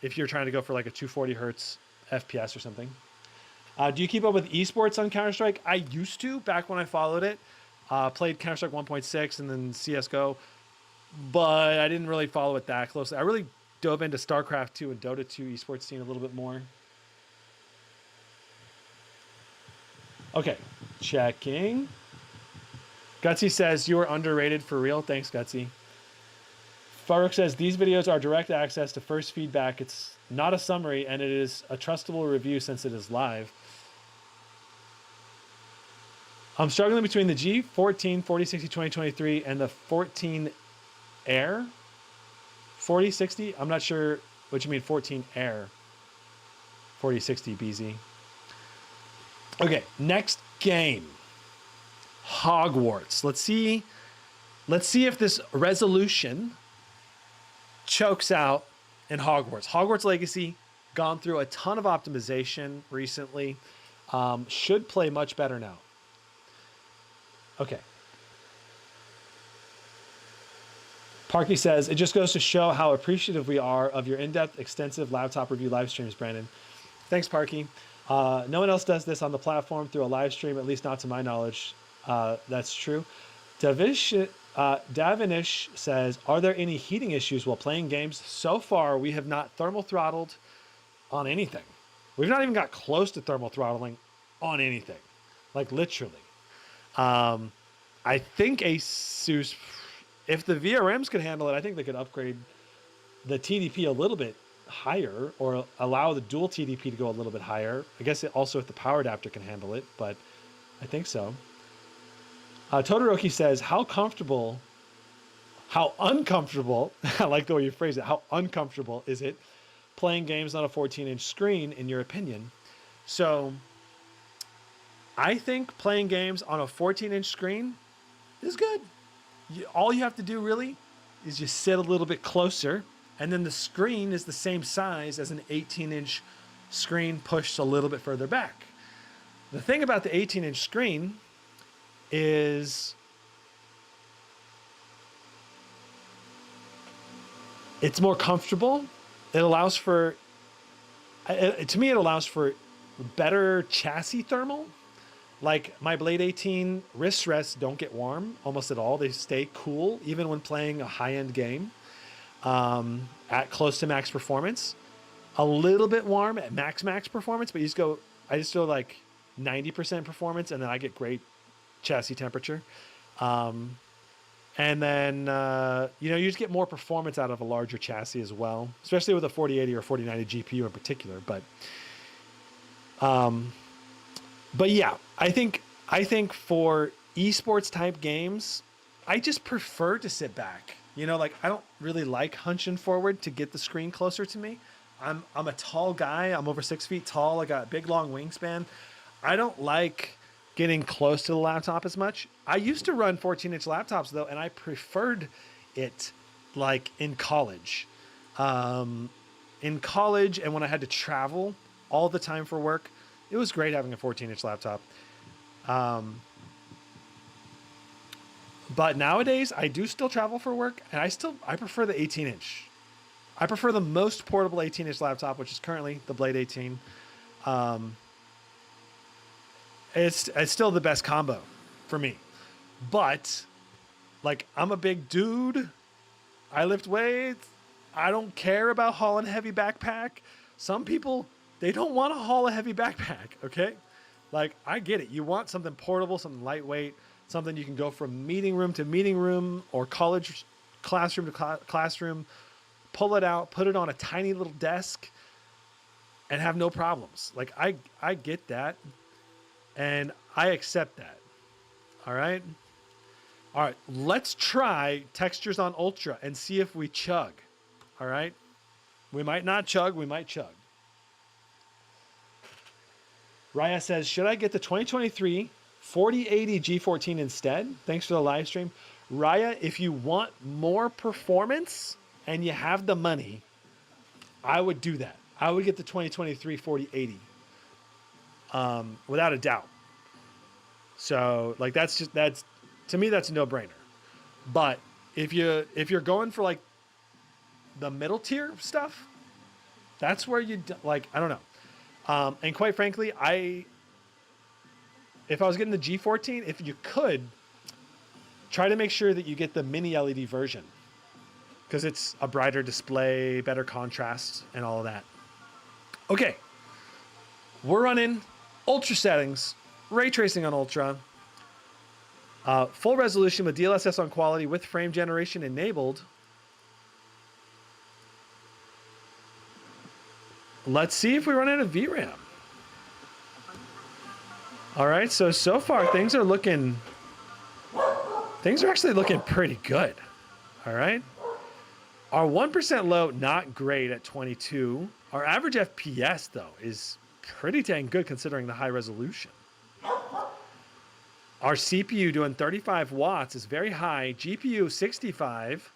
If you're trying to go for like a 240 hertz FPS or something. Do you keep up with esports on Counter-Strike? I used to, back when I followed it. Played Counter-Strike 1.6 and then CSGO. But I didn't really follow it that closely. I really dove into StarCraft 2 and Dota 2 esports scene a little bit more. Okay, checking. Gutsy says, you are underrated for real. Thanks, Gutsy. Farouk says, these videos are direct access to first feedback. It's not a summary, and it is a trustable review since it is live. I'm struggling between the G14 4060 2023 and the 14 Air 4060. I'm not sure what you mean 14 Air. 4060 BZ. Okay, next game. Hogwarts. Let's see if this resolution chokes out in Hogwarts. Hogwarts Legacy, gone through a ton of optimization recently. Should play much better now. Okay. Parky says, it just goes to show how appreciative we are of your in-depth, extensive laptop review live streams, Brandon. Thanks, Parky. No one else does this on the platform through a live stream, at least not to my knowledge. That's true. Davinish says, are there any heating issues while playing games? So far, we have not thermal throttled on anything. We've not even got close to thermal throttling on anything. Like, literally. I think Asus, if the VRMs could handle it, I think they could upgrade the TDP a little bit higher, or allow the dual TDP to go a little bit higher. I guess also if the power adapter can handle it, but I think so. Todoroki says, how uncomfortable, I like the way you phrase it, how uncomfortable is it playing games on a 14-inch screen, in your opinion? So I think playing games on a 14-inch screen is good. All you have to do really is just sit a little bit closer, and then the screen is the same size as an 18-inch screen pushed a little bit further back. The thing about the 18-inch screen is it's more comfortable. It allows for, to me, it allows for better chassis thermal. Like my Blade 18 wrist rests don't get warm almost at all. They stay cool even when playing a high-end game at close to max performance. A little bit warm at max performance, but I just go like 90% performance, and then I get great chassis temperature. And then, you just get more performance out of a larger chassis as well, especially with a 4080 or 4090 GPU in particular. But yeah, I think for esports type games, I just prefer to sit back. Like I don't really like hunching forward to get the screen closer to me. I'm a tall guy. I'm over 6 feet tall. I got a big long wingspan. I don't like getting close to the laptop as much. I used to run 14-inch laptops though, and I preferred it like in college. In college, and when I had to travel all the time for work, it was great having a 14-inch laptop. But nowadays, I do still travel for work, and I prefer the 18-inch. I prefer the most portable 18-inch laptop, which is currently the Blade 18. It's still the best combo for me. But, like, I'm a big dude. I lift weights. I don't care about hauling a heavy backpack. Some people, they don't want to haul a heavy backpack, okay? Like, I get it. You want something portable, something lightweight, something you can go from meeting room to meeting room or college classroom to classroom, pull it out, put it on a tiny little desk, and have no problems. Like, I get that, and I accept that. All right? All right, let's try textures on Ultra and see if we chug. All right? We might not chug, we might chug. Raya says, should I get the 2023 4080 G14 instead? Thanks for the live stream. Raya, if you want more performance and you have the money, I would do that. I would get the 2023 4080. Without a doubt. So, like, that's to me, that's a no-brainer. But if you're going for like the middle tier stuff, that's where you like, I don't know. And quite frankly, if I was getting the G14, if you could, try to make sure that you get the mini LED version, because it's a brighter display, better contrast, and all of that. Okay, we're running Ultra settings, ray tracing on Ultra, full resolution with DLSS on quality with frame generation enabled. Let's see if we run out of VRAM. All right, so far things are actually looking pretty good. All right. Our 1% low, not great at 22. Our average FPS, though, is pretty dang good considering the high resolution. Our CPU doing 35 watts is very high. GPU 65.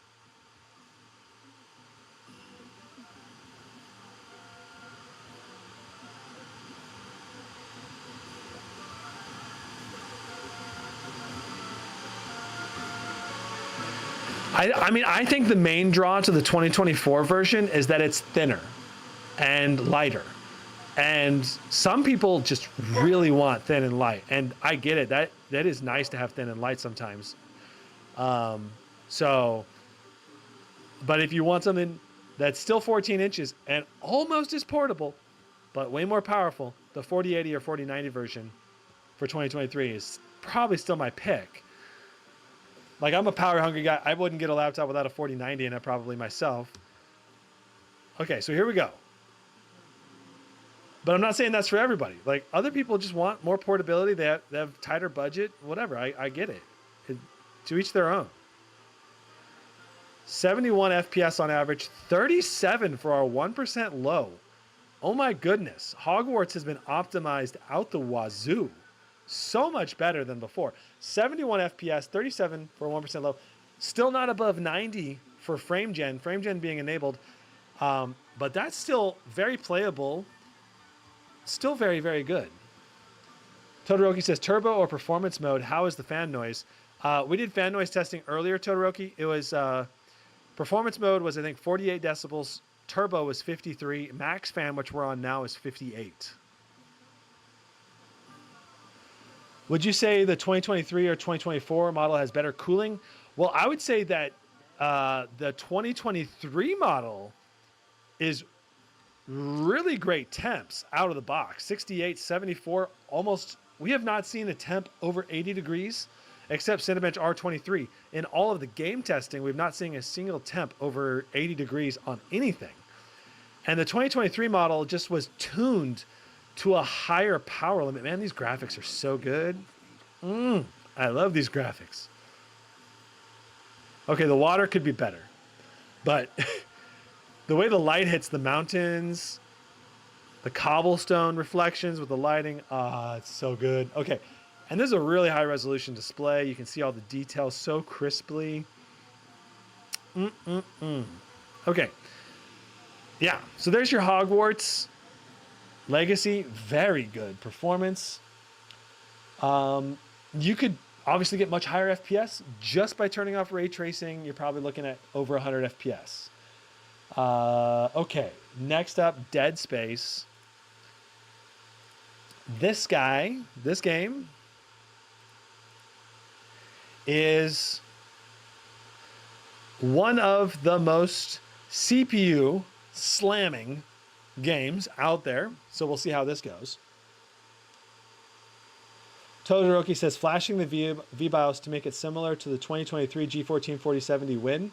I mean, I think the main draw to the 2024 version is that it's thinner and lighter. And some people just really want thin and light. And I get it. That is nice to have thin and light sometimes. But if you want something that's still 14 inches and almost as portable, but way more powerful, the 4080 or 4090 version for 2023 is probably still my pick. Like, I'm a power hungry guy. I wouldn't get a laptop without a 4090 in it, probably myself. Okay, so here we go. But I'm not saying that's for everybody. Like, other people just want more portability. They have tighter budget, whatever. I get it. To each their own. 71 FPS on average, 37 for our 1% low. Oh my goodness. Hogwarts has been optimized out the wazoo. So much better than before. 71 FPS, 37 for 1% low. Still not above 90 for frame gen being enabled. But that's still very playable. Still very, very good. Todoroki says, turbo or performance mode, how is the fan noise? We did fan noise testing earlier, Todoroki. It was, performance mode was, I think, 48 decibels. Turbo was 53. Max fan, which we're on now, is 58. Would you say the 2023 or 2024 model has better cooling? Well, I would say that the 2023 model is really great temps out of the box. 68, 74, almost. We have not seen a temp over 80 degrees except Cinebench R23. In all of the game testing, we've not seen a single temp over 80 degrees on anything. And the 2023 model just was tuned to a higher power limit. Man, these graphics are so good. I love these graphics. Okay, the water could be better. But the way the light hits the mountains, the cobblestone reflections with the lighting, it's so good. Okay, and this is a really high resolution display. You can see all the details so crisply. Okay, yeah, so there's your Hogwarts Legacy. Very good performance. You could obviously get much higher FPS just by turning off ray tracing. You're probably looking at over 100 FPS. Okay, next up, Dead Space. This game is one of the most CPU slamming games out there. So we'll see how this goes. Todoroki says, flashing the VBIOS to make it similar to the 2023 G14 4070 Whine.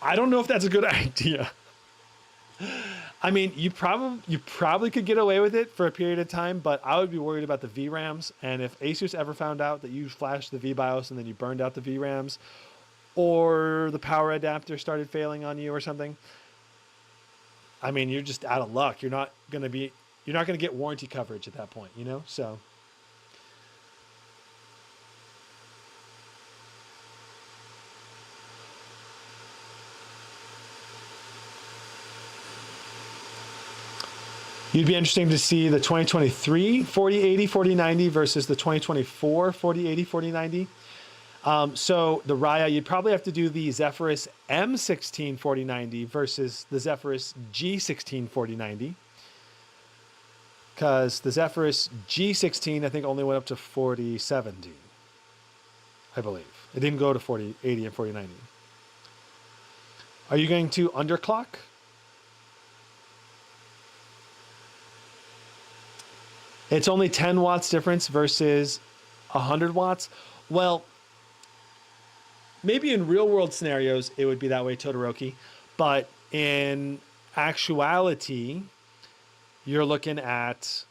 I don't know if that's a good idea. I mean, you probably could get away with it for a period of time, but I would be worried about the VRAMs. And if Asus ever found out that you flashed the VBIOS and then you burned out the VRAMs, or the power adapter started failing on you or something, I mean, you're just out of luck. You're not going to get warranty coverage at that point, you know? So you'd be interesting to see the 2023 4080 4090 versus the 2024 4080 4090. So the Raya, you'd probably have to do the Zephyrus M16 4090 versus the Zephyrus G16 4090. Because the Zephyrus G16, I think, only went up to 4070, I believe. It didn't go to 4080 and 4090. Are you going to underclock? It's only 10 watts difference versus 100 watts. Well, maybe in real world scenarios, it would be that way, Todoroki. But in actuality, you're looking at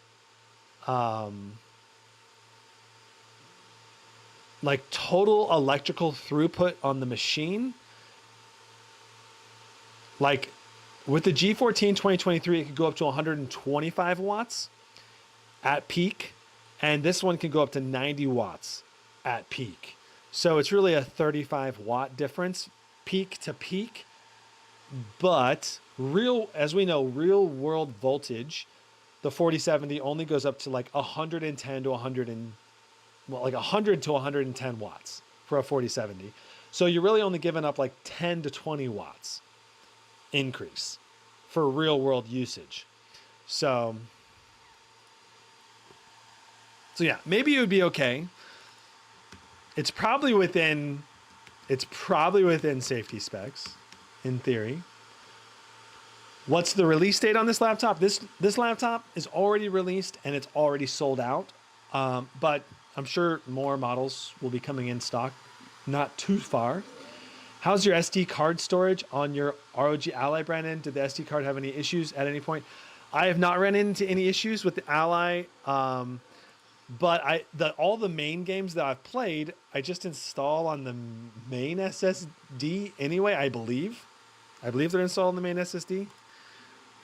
like total electrical throughput on the machine. Like With the G14 2023, it could go up to 125 watts at peak, and this one can go up to 90 watts at peak. So it's really a 35 watt difference, peak to peak. But as we know, real world voltage, the 4070 only goes up to like 110 to 100 to 110 watts for a 4070. So you're really only giving up like 10 to 20 watts increase for real world usage. So yeah, maybe it would be okay. It's probably within safety specs in theory. What's the release date on this laptop? This laptop is already released and it's already sold out. But I'm sure more models will be coming in stock not too far. How's your SD card storage on your ROG Ally, Brandon? Did the SD card have any issues at any point? I have not run into any issues with the Ally, but all the main games that I've played, I just install on the main SSD anyway, I believe. I believe they're installed on the main SSD.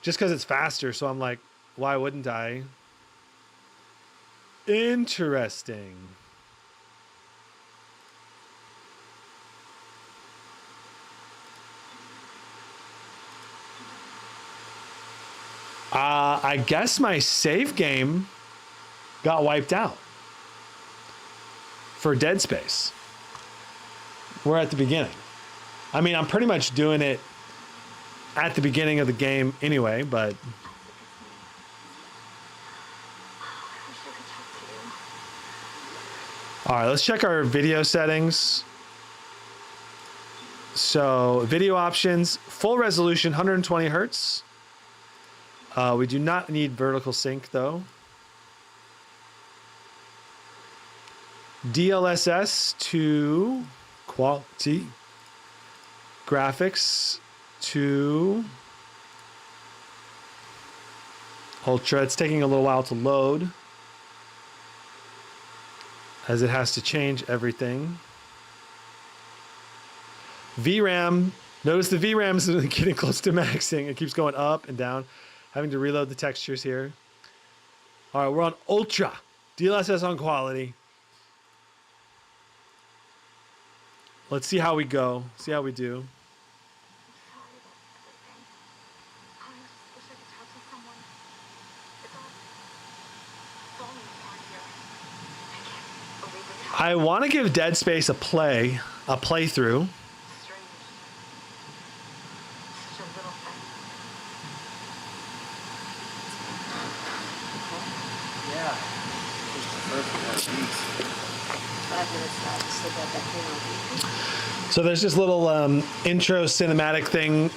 Just because it's faster, so I'm like, why wouldn't I? Interesting. I guess my save game got wiped out for Dead Space. We're at the beginning. I mean, I'm pretty much doing it at the beginning of the game anyway, but all right, let's check our video settings. So video options, full resolution, 120 hertz. We do not need vertical sync though. DLSS to quality, graphics to ultra. It's taking a little while to load as it has to change everything. VRAM, notice the VRAM is getting close to maxing. It keeps going up and down, having to reload the textures here. All right, we're on ultra. DLSS on quality. Let's see how we go. See how we do. I want to give Dead Space a playthrough. So there's this little intro cinematic thing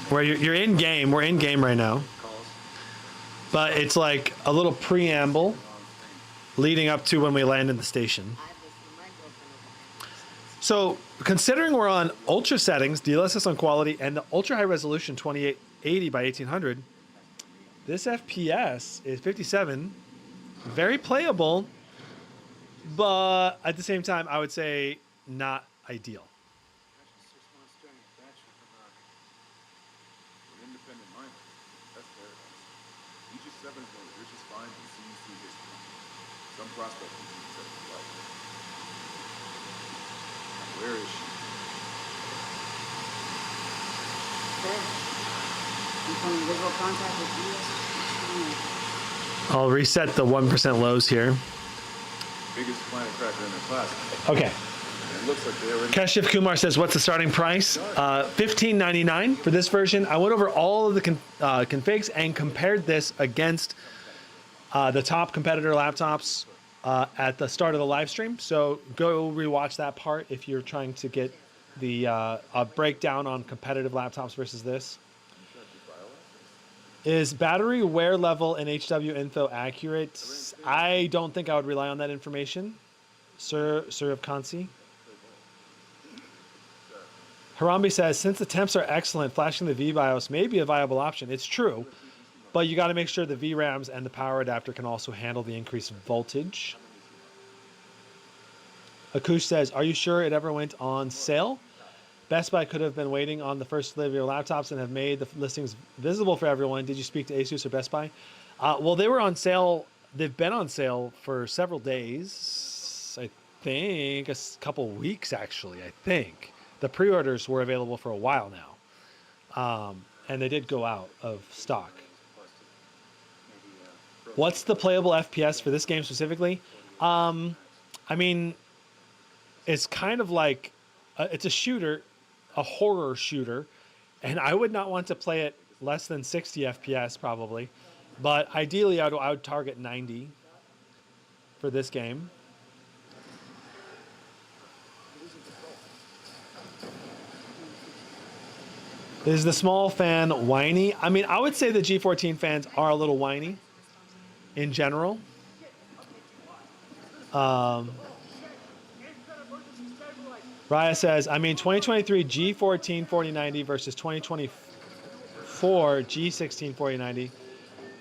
where you're in game. We're in game right now, but it's like a little preamble leading up to when we land in the station. So considering we're on ultra settings, DLSS on quality, and the ultra high resolution 2880 by 1800, this FPS is 57, very playable, but at the same time, I would say not ideal. Where is she? I'll reset the 1% lows here. Biggest planet cracker in their class. Okay. It looks like they already. Kashif Kumar says, what's the starting price? $15.99 for this version. I went over all of the configs and compared this against the top competitor laptops at the start of the live stream. So go rewatch that part if you're trying to get the breakdown on competitive laptops versus this. Is battery wear level and HW info accurate? I don't think I would rely on that information. Sir of Kansi. Harambe says, since the temps are excellent, flashing the VBIOS may be a viable option. It's true, but you got to make sure the VRAMs and the power adapter can also handle the increased voltage. Akush says, are you sure it ever went on sale? Best Buy could have been waiting on the first delivery of laptops and have made the listings visible for everyone. Did you speak to Asus or Best Buy? Well, they were on sale. They've been on sale for several days. I think a couple weeks, actually. I think the pre-orders were available for a while now, and they did go out of stock. What's the playable FPS for this game specifically? I mean, it's kind of like it's a shooter, a horror shooter, and I would not want to play it less than 60 FPS probably, but ideally I would target 90 for this game. Is the small fan whiny? I mean, I would say the G14 fans are a little whiny in general. Raya says, I mean, 2023 G14 4090 versus 2024 G16 4090.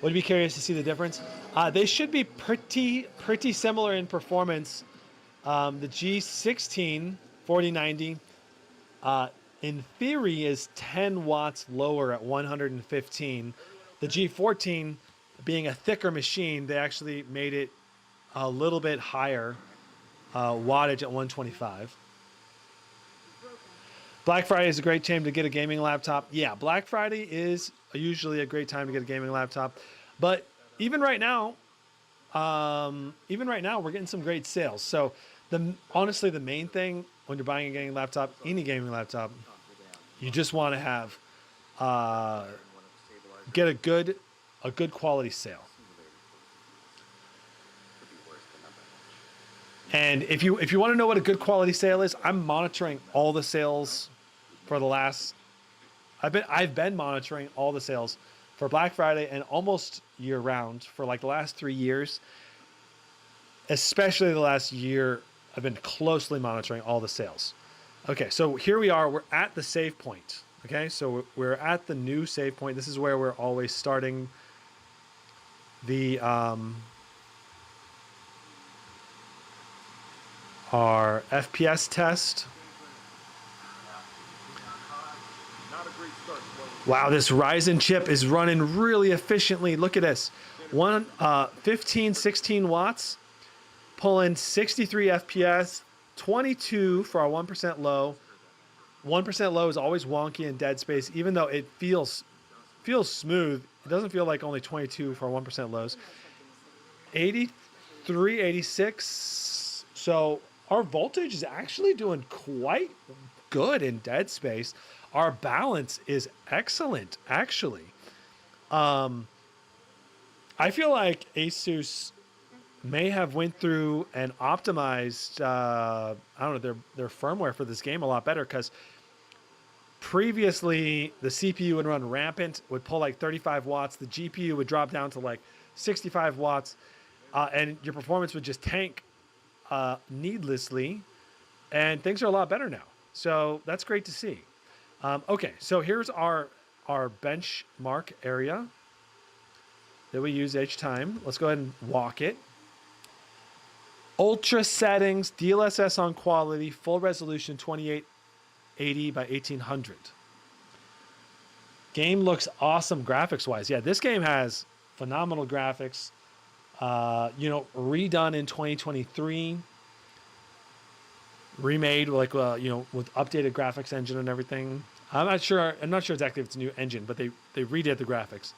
Would you be curious to see the difference? They should be pretty similar in performance. The G16 4090, in theory, is 10 watts lower at 115. The G14, being a thicker machine, they actually made it a little bit higher wattage at 125. Black Friday is a great time to get a gaming laptop. Yeah, Black Friday is usually a great time to get a gaming laptop. But even right now, we're getting some great sales. So honestly, the main thing when you're buying a gaming laptop, any gaming laptop, you just want to have get a good quality sale. And if you want to know what a good quality sale is, I'm monitoring all the sales for the last. I've been monitoring all the sales for Black Friday and almost year round for like the last 3 years. Especially the last year, I've been closely monitoring all the sales. Okay, so here we are. We're at the save point. Okay, so we're at the new save point. This is where we're always starting the our FPS test. Wow, this Ryzen chip is running really efficiently. Look at this. 16 watts, pulling 63 FPS, 22 for our 1% low. 1% low is always wonky in dead space, even though it feels smooth. It doesn't feel like only 22 for 1% lows. 83, 86. So our voltage is actually doing quite good in dead space. Our balance is excellent, actually. I feel like Asus may have went through and optimized, I don't know, their firmware for this game a lot better, because previously the CPU would run rampant, would pull like 35 watts. The GPU would drop down to like 65 watts, and your performance would just tank needlessly, and things are a lot better now. So that's great to see. Okay, so here's our benchmark area that we use each time. Let's go ahead and walk it. Ultra settings, DLSS on quality, full resolution 2880 by 1800. Game looks awesome graphics wise. Yeah, this game has phenomenal graphics. Redone in 2023. Remade like with updated graphics engine and everything. I'm not sure exactly if it's a new engine, but they redid the graphics.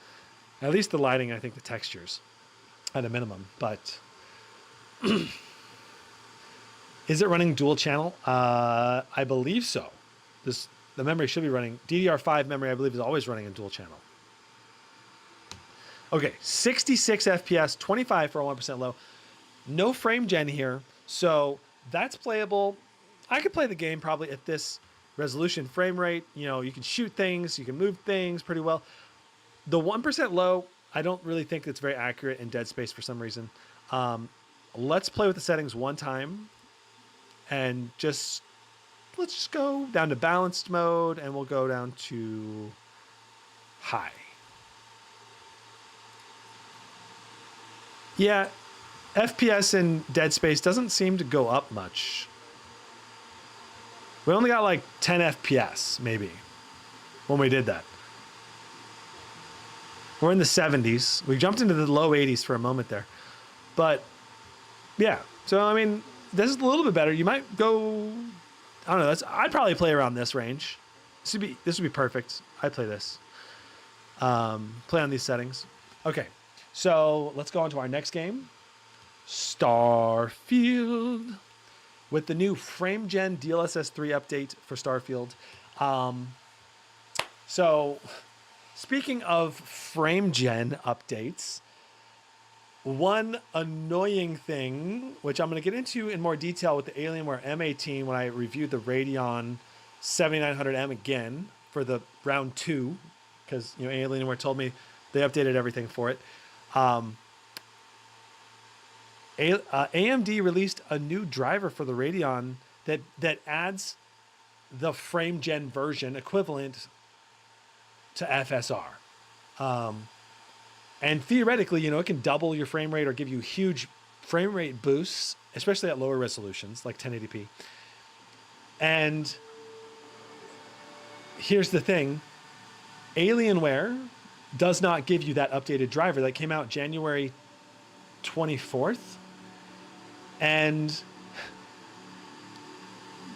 At least the lighting, I think the textures at a minimum. But is it running dual channel? I believe so. The memory should be running. DDR5 memory, I believe, is always running in dual channel. Okay, 66 FPS, 25 for a 1% low. No frame gen here, so that's playable. I could play the game probably at this resolution frame rate. You can shoot things, you can move things pretty well. The 1% low, I don't really think it's very accurate in dead space for some reason. Let's play with the settings one time, and let's just go down to balanced mode, and we'll go down to high. Yeah, FPS in dead space doesn't seem to go up much. We only got like 10 FPS maybe when we did that. We're in the 70s. We jumped into the low 80s for a moment there. But yeah, so I mean, this is a little bit better. You might go, I don't know, I'd probably play around this range. This would be perfect. I'd play this. Play on these settings. Okay, so let's go on to our next game. Starfield. With the new Frame Gen DLSS 3 update for Starfield. So, speaking of Frame Gen updates, one annoying thing, which I'm going to get into in more detail with the Alienware M18 when I reviewed the Radeon 7900M again for the round 2, because Alienware told me they updated everything for it. AMD released a new driver for the Radeon that adds the Frame Gen version equivalent to FSR. And theoretically, it can double your frame rate or give you huge frame rate boosts, especially at lower resolutions like 1080p. And here's the thing. Alienware does not give you that updated driver that came out January 24th. And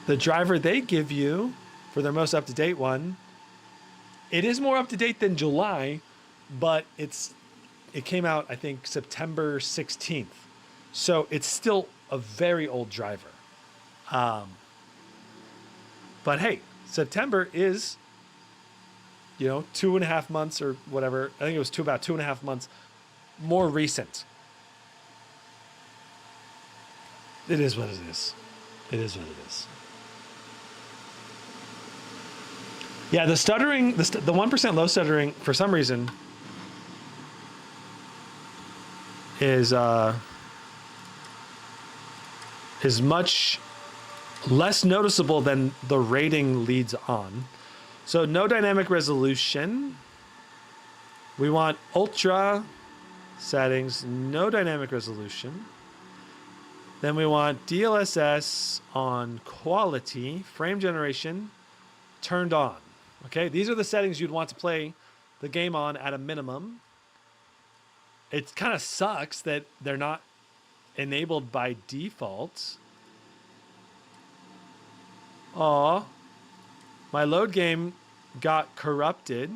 the driver they give you for their most up-to-date one, it is more up-to-date than July, but it came out, I think, September 16th. So it's still a very old driver. But hey, September is, 2.5 months or whatever. I think it was about 2.5 months more recent. It is what it is. It is what it is. Yeah, the stuttering, the 1% low stuttering, for some reason, is much less noticeable than the rating leads on. So no dynamic resolution. We want ultra settings, no dynamic resolution. Then we want DLSS on quality, frame generation turned on. Okay, these are the settings you'd want to play the game on at a minimum. It kind of sucks that they're not enabled by default. Aw, my load game got corrupted.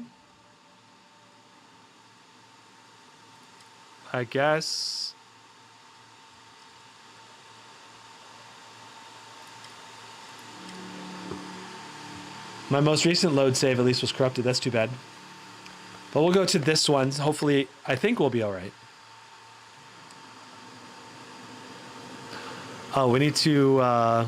I guess. My most recent load save at least was corrupted. That's too bad. But we'll go to this one. Hopefully, I think we'll be all right. Oh, we need to...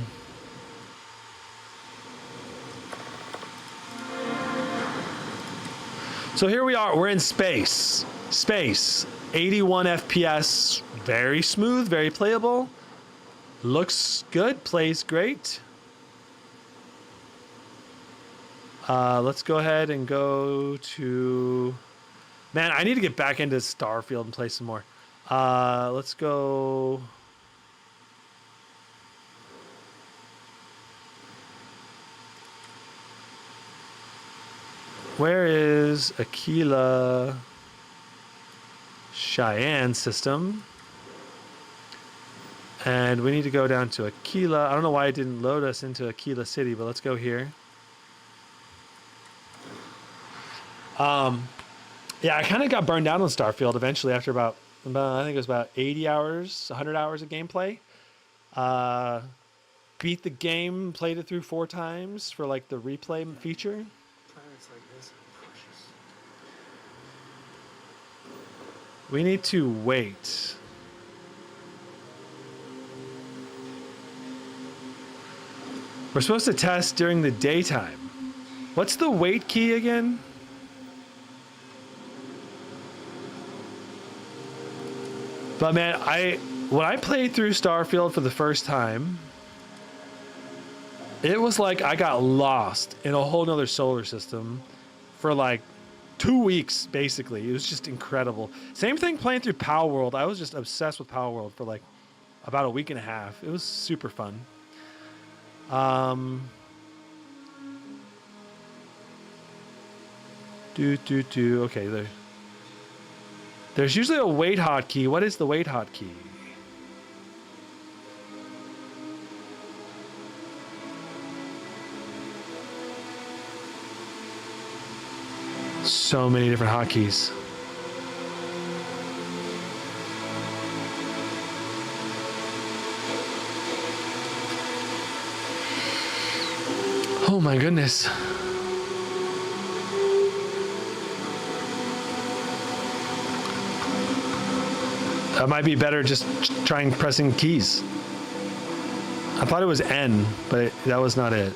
So here we are. We're in space. Space. 81 FPS. Very smooth, very playable. Looks good. Plays great. Let's go ahead and go to... Man, I need to get back into Starfield and play some more. Let's go... Where is Aquila Cheyenne system? And we need to go down to Aquila. I don't know why it didn't load us into Aquila City, but let's go here. Yeah, I kind of got burned out on Starfield eventually after about I think it was about 80 hours, 100 hours of gameplay. Beat the game, played it through 4 times for like the replay feature. Planets like this are precious. We need to wait. We're supposed to test during the daytime. What's the wait key again? But man, when I played through Starfield for the first time, it was like I got lost in a whole nother solar system for like 2 weeks, basically. It was just incredible. Same thing playing through Palworld. I was just obsessed with Palworld for like about a week and a half. It was super fun. Okay, there's usually a wait hotkey. What is the wait hotkey? So many different hotkeys. Oh my goodness. That might be better just trying pressing keys. I thought it was N, but that was not it.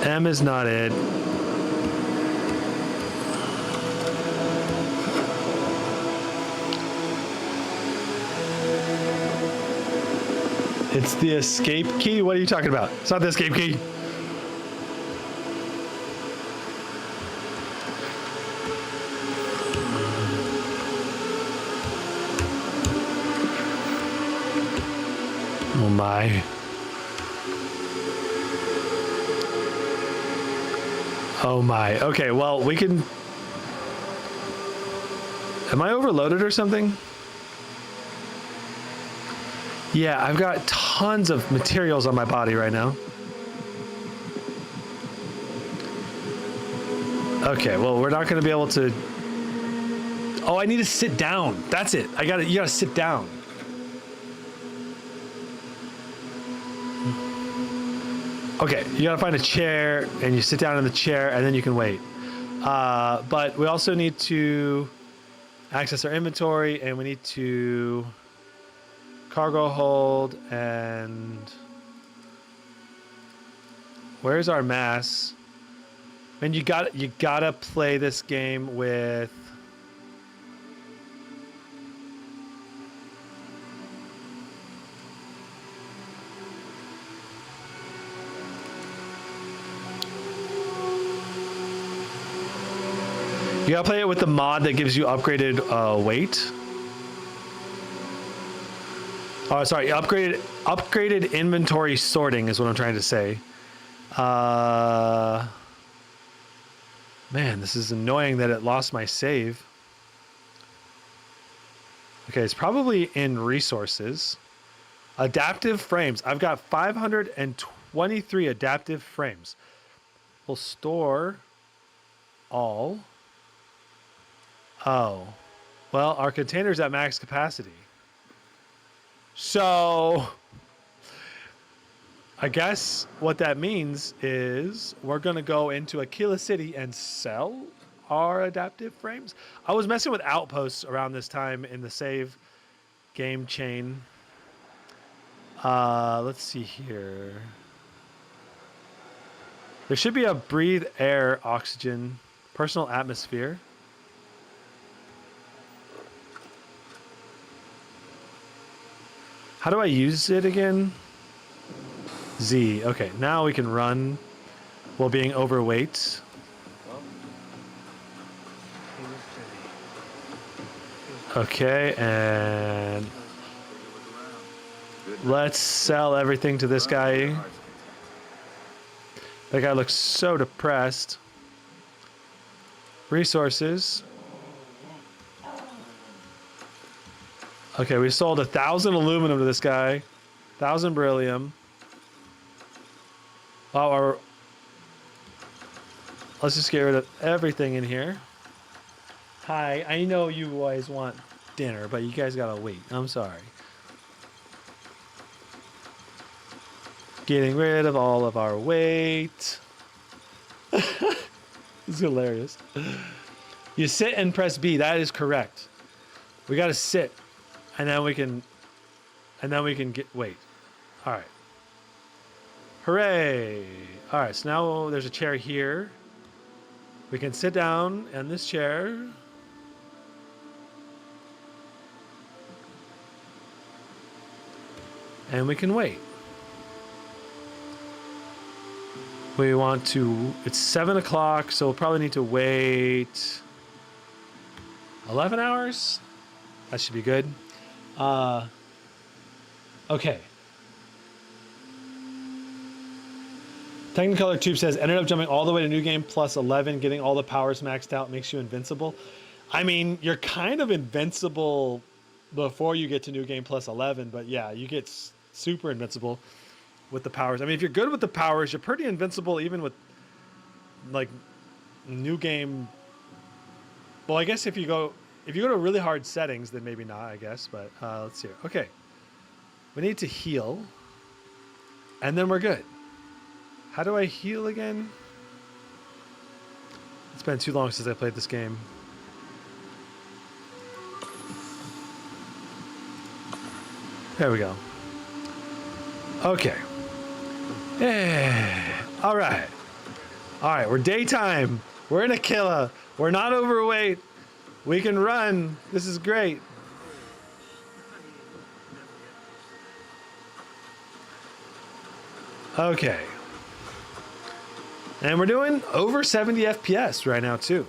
M is not it. It's the escape key? What are you talking about? It's not the escape key. Oh my. Oh my. Okay, well, we can... Am I overloaded or something? Yeah, I've got tons of materials on my body right now. Okay, well, we're not going to be able to... Oh, I need to sit down. That's it. You got to sit down. Okay, you got to find a chair, and you sit down in the chair, and then you can wait. But we also need to access our inventory, and we need to... cargo hold, and where's our mass? And you gotta play this game with the mod that gives you upgraded weight. Oh, sorry, upgraded inventory sorting is what I'm trying to say. Man, this is annoying that it lost my save. Okay, it's probably in resources. Adaptive frames. I've got 523 adaptive frames. We'll store all. Oh, well, our container's at max capacity. So I guess what that means is we're going to go into Aquila City and sell our adaptive frames. I was messing with outposts around this time in the save game chain. Let's see here. There should be a breathe air, oxygen, personal atmosphere. How do I use it again? Z. Okay, now we can run while being overweight. Okay, and let's sell everything to this guy. That guy looks so depressed. Resources. Okay, we sold 1,000 aluminum to this guy, 1,000 beryllium. Oh, let's just get rid of everything in here. Hi, I know you guys want dinner, but you guys gotta wait. I'm sorry. Getting rid of all of our weight. This is hilarious. You sit and press B. That is correct. We gotta sit. And then we can get, wait. All right. Hooray. All right, so now there's a chair here. We can sit down in this chair. And we can wait. We want to, it's 7 o'clock, so we'll probably need to wait 11 hours. That should be good. Okay. Technicolor Tube says, ended up jumping all the way to new game plus 11, getting all the powers maxed out makes you invincible. I mean, you're kind of invincible before you get to new game plus 11, but yeah, you get super invincible with the powers. I mean, if you're good with the powers, you're pretty invincible even with like new game. Well, I guess if you go to really hard settings, then maybe not, I guess, but let's see here. Okay. We need to heal and then we're good. How do I heal again? It's been too long since I played this game. There we go. Okay. All right. All right, we're daytime. We're in a killer. We're not overweight. We can run. This is great. Okay. And we're doing over 70 FPS right now, too.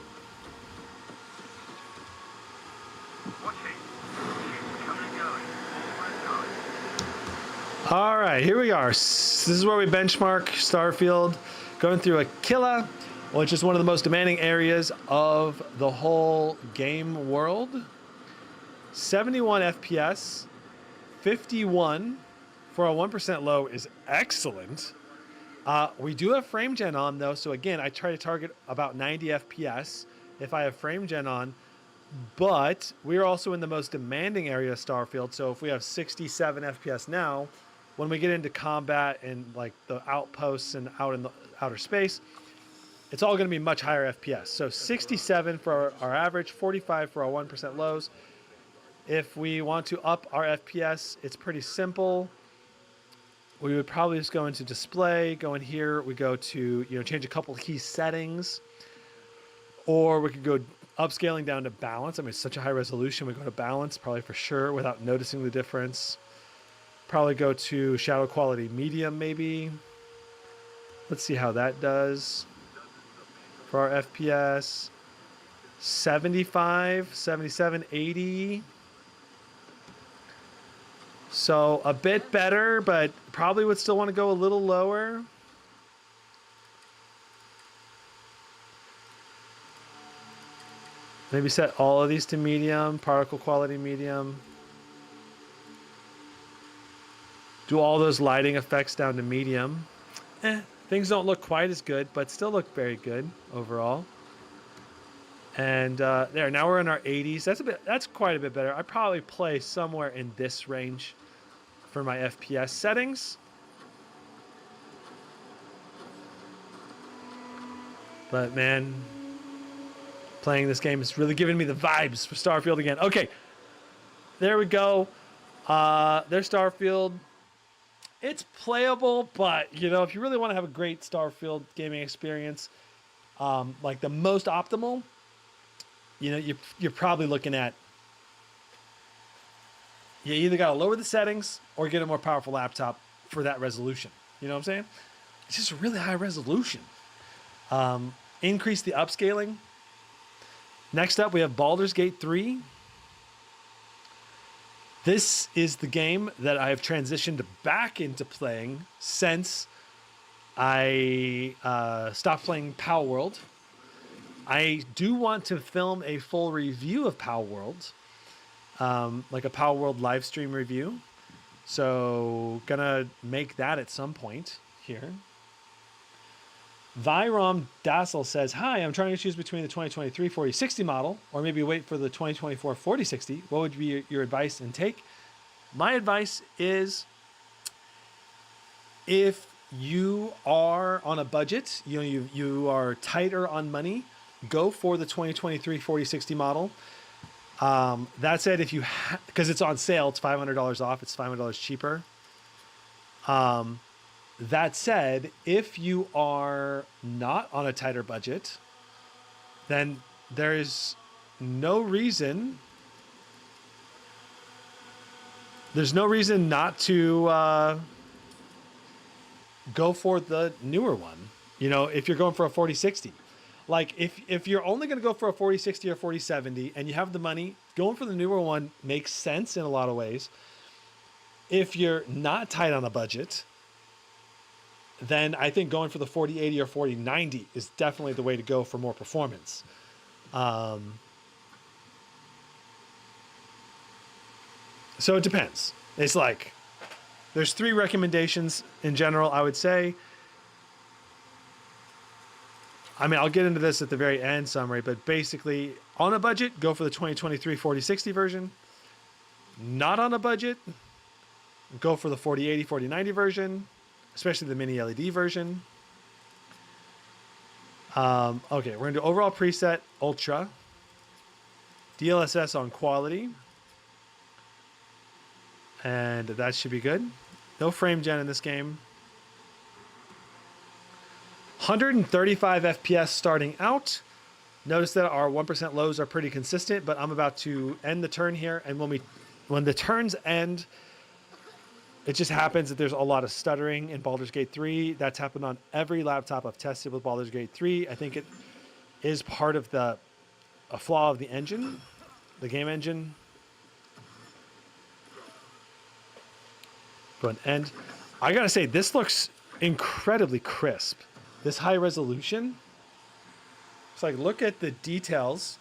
All right, here we are. This is where we benchmark Starfield, going through a killer, which is one of the most demanding areas of the whole game world. 71 FPS, 51 for a 1% low is excellent. We do have frame gen on though, so again, I try to target about 90 FPS if I have frame gen on, but we're also in the most demanding area of Starfield, so if we have 67 FPS now, when we get into combat and like the outposts and out in the outer space, it's all going to be much higher FPS. So 67 for our average, 45 for our 1% lows. If we want to up our FPS, it's pretty simple. We would probably just go into display, go in here, we go to, change a couple key settings, or we could go upscaling down to balance. I mean, it's such a high resolution. We go to balance probably for sure without noticing the difference. Probably go to shadow quality medium maybe. Let's see how that does for our FPS. 75, 77, 80. So a bit better, but probably would still want to go a little lower. Maybe set all of these to medium, particle quality medium. Do all those lighting effects down to medium. Things don't look quite as good, but still look very good overall. And there, now we're in our 80s. That's quite a bit better. I probably play somewhere in this range for my FPS settings. But man, playing this game is really giving me the vibes for Starfield again. Okay, there we go. There's Starfield. It's playable, but if you really want to have a great Starfield gaming experience, like the most optimal, you're probably looking at, you either got to lower the settings or get a more powerful laptop for that resolution. You know what I'm saying? It's just a really high resolution. Increase the upscaling. Next up, we have Baldur's Gate 3. This is the game that I have transitioned back into playing since I stopped playing Palworld. I do want to film a full review of Palworld, like a Palworld live stream review. So gonna make that at some point here. Vyrom Dassel says, hi, I'm trying to choose between the 2023 4060 model or maybe wait for the 2024 4060. What would be your advice and take? My advice is, if you are on a budget, you are tighter on money, go for the 2023 4060 model. That said, if you because it's on sale, it's $500 off, it's $500 cheaper. That said, if you are not on a tighter budget, then there is no reason. There's no reason not to go for the newer one. You know, if you're going for a 4060. Like if you're only going to go for a 4060 or 4070 and you have the money, going for the newer one makes sense in a lot of ways. If you're not tight on a budget, then I think going for the 4080 or 4090 is definitely the way to go for more performance. So it depends. It's like, there's 3 recommendations in general, I would say. I mean, I'll get into this at the very end summary, but basically, on a budget, go for the 2023 4060 version. Not on a budget, go for the 4080, 4090 version, especially the mini LED version. Okay, we're going to do overall preset, ultra. DLSS on quality. And that should be good. No frame gen in this game. 135 FPS starting out. Notice that our 1% lows are pretty consistent, but I'm about to end the turn here. And when the turns end, it just happens that there's a lot of stuttering in Baldur's Gate 3. That's happened on every laptop I've tested with Baldur's Gate 3. I think it is part of a flaw of the engine, the game engine. Go ahead and end. I gotta say, this looks incredibly crisp. This high resolution. It's like, look at the details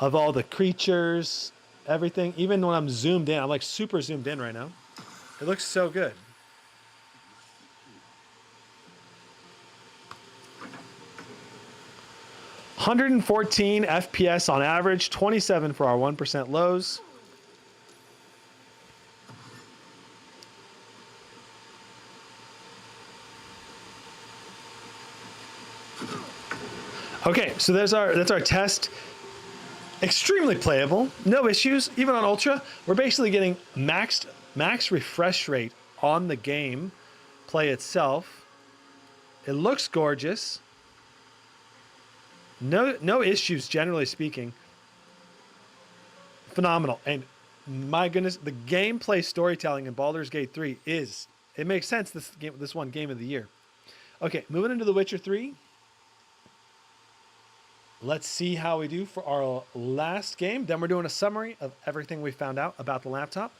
of all the creatures, everything. Even when I'm zoomed in, I'm like super zoomed in right now. It looks so good. $114 FPS on average, 27 for our 1% lows. Okay, so that's our test. Extremely playable, no issues. Even on Ultra, we're basically getting max refresh rate on the game play itself. It looks gorgeous. No issues, generally speaking. Phenomenal. And my goodness, the gameplay storytelling in Baldur's Gate 3 it makes sense. This one game of the year. Okay, moving into The Witcher 3. Let's see how we do for our last game. Then we're doing a summary of everything we found out about the laptop.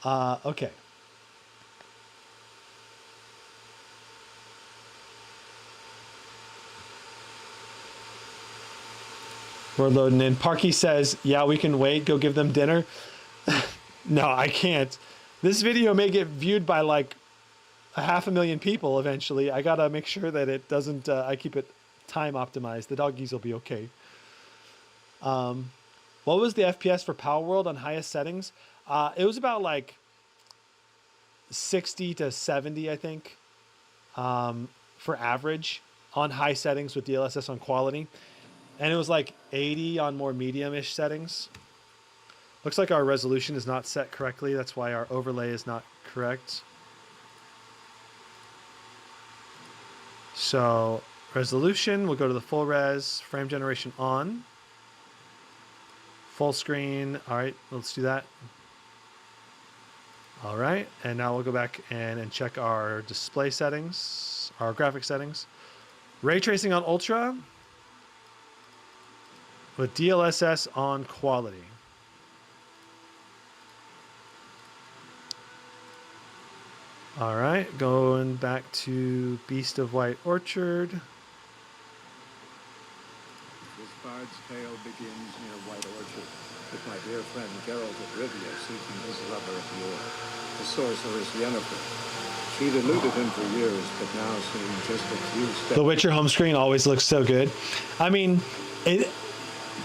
Okay. We're loading in. Parky says, yeah, we can wait. Go give them dinner. No, I can't. This video may get viewed by like 500,000 people eventually. I got to make sure that it doesn't, I keep it time optimized. The doggies will be okay. What was the FPS for Palworld on highest settings? It was about like 60 to 70, I think, for average on high settings with DLSS on quality. And it was like 80 on more medium-ish settings. Looks like our resolution is not set correctly. That's why our overlay is not correct. So resolution, we'll go to the full res, frame generation on. Full screen, all right, let's do that. All right, and now we'll go back and check our display settings, our graphic settings. Ray tracing on ultra with DLSS on quality. All right, going back to Beast of White Orchard. This bard's tale begins near White Orchard, with my dear friend Geralt of Rivia seeking his lover of yore, the sorceress Yennefer. She'd eluded him for years, but now seemed just a few steps. The Witcher home screen always looks so good. I mean, it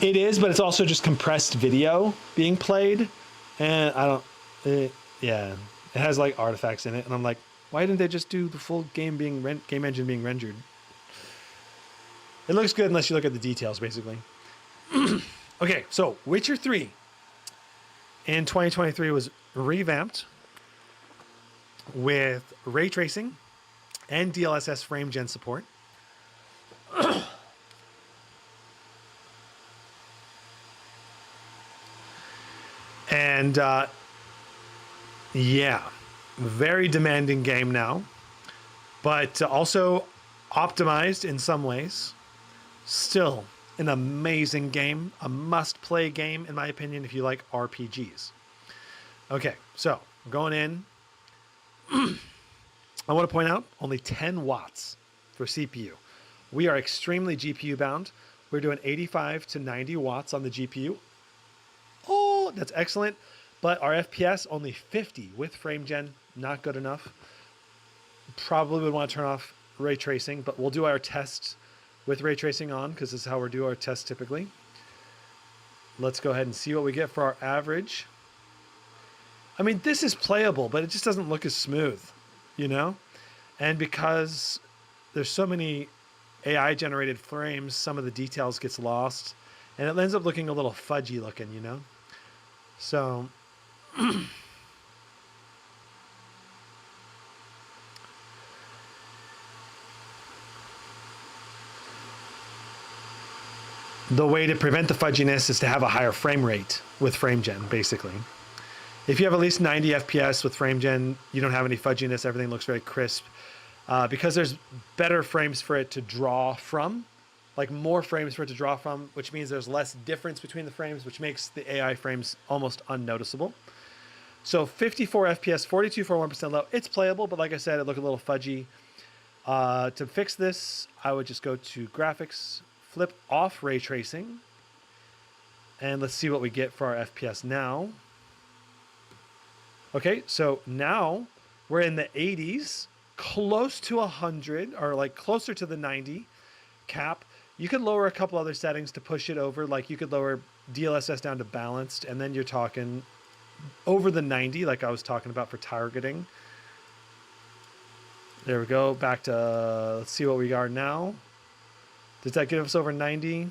is, but it's also just compressed video being played, and yeah. It has like artifacts in it, and I'm like, why didn't they just do the full game game engine being rendered? It looks good unless you look at the details, basically. Okay, so Witcher 3 in 2023 was revamped with ray tracing and DLSS frame gen support. And yeah, very demanding game now. but also optimized in some ways. Still an amazing game, a must-play game, in my opinion, if you like RPGs. Okay, so going in. I want to point out only 10 watts for CPU. We are extremely GPU bound. We're doing 85 to 90 watts on the GPU. Oh, that's excellent. But our FPS only 50 with frame gen, not good enough. Probably would want to turn off ray tracing, but we'll do our tests with ray tracing on because this is how we do our tests typically. Let's go ahead and see what we get for our average. I mean, this is playable, but it just doesn't look as smooth, you know? And because there's so many AI generated frames, some of the details gets lost and it ends up looking a little fudgy looking, you know? So the way to prevent the fudginess is to have a higher frame rate with frame gen, basically. If you have at least 90 FPS with frame gen, you don't have any fudginess. Everything looks very crisp because there's better frames for it to draw from, like more frames for it to draw from, which means there's less difference between the frames, which makes the AI frames almost unnoticeable. So 54 FPS, 42.41% low. It's playable, but like I said, it looked a little fudgy. To fix this, I would just go to graphics, flip off ray tracing, and let's see what we get for our FPS now. Okay, so now we're in the 80s, close to 100, or like closer to the 90 cap. You could lower a couple other settings to push it over. Like you could lower DLSS down to balanced, and then you're talking over the 90, like I was talking about for targeting. There we go, back to, let's see what we are now. Does that give us over 90?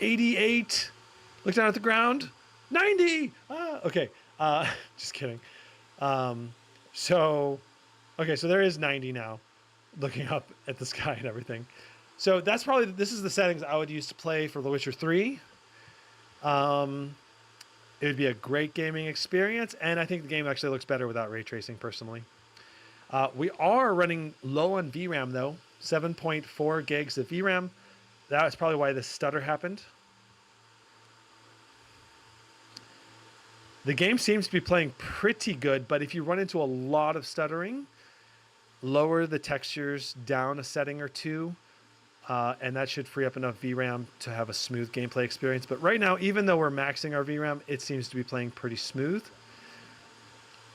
88, look down at the ground, 90, okay. Just kidding. Okay, so there is 90 now, looking up at the sky and everything. So that's probably, this is the settings I would use to play for The Witcher 3. It would be a great gaming experience, and I think the game actually looks better without ray tracing, personally. We are running low on VRAM, though, 7.4 gigs of VRAM. That's probably why this stutter happened. The game seems to be playing pretty good, but if you run into a lot of stuttering, lower the textures down a setting or two, and that should free up enough VRAM to have a smooth gameplay experience. But right now, even though we're maxing our VRAM, it seems to be playing pretty smooth.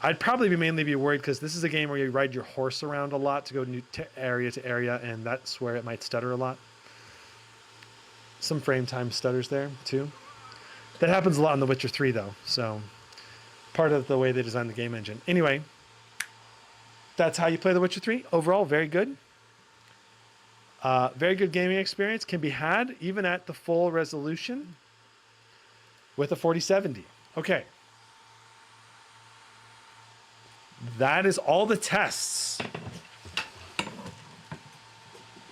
I'd probably mainly be worried because this is a game where you ride your horse around a lot to go area to area, and that's where it might stutter a lot. Some frame time stutters there, too. That happens a lot in The Witcher 3, though, so part of the way they designed the game engine. Anyway, that's how you play The Witcher 3. Overall, very good. Very good gaming experience. Can be had even at the full resolution with a 4070. Okay. That is all the tests.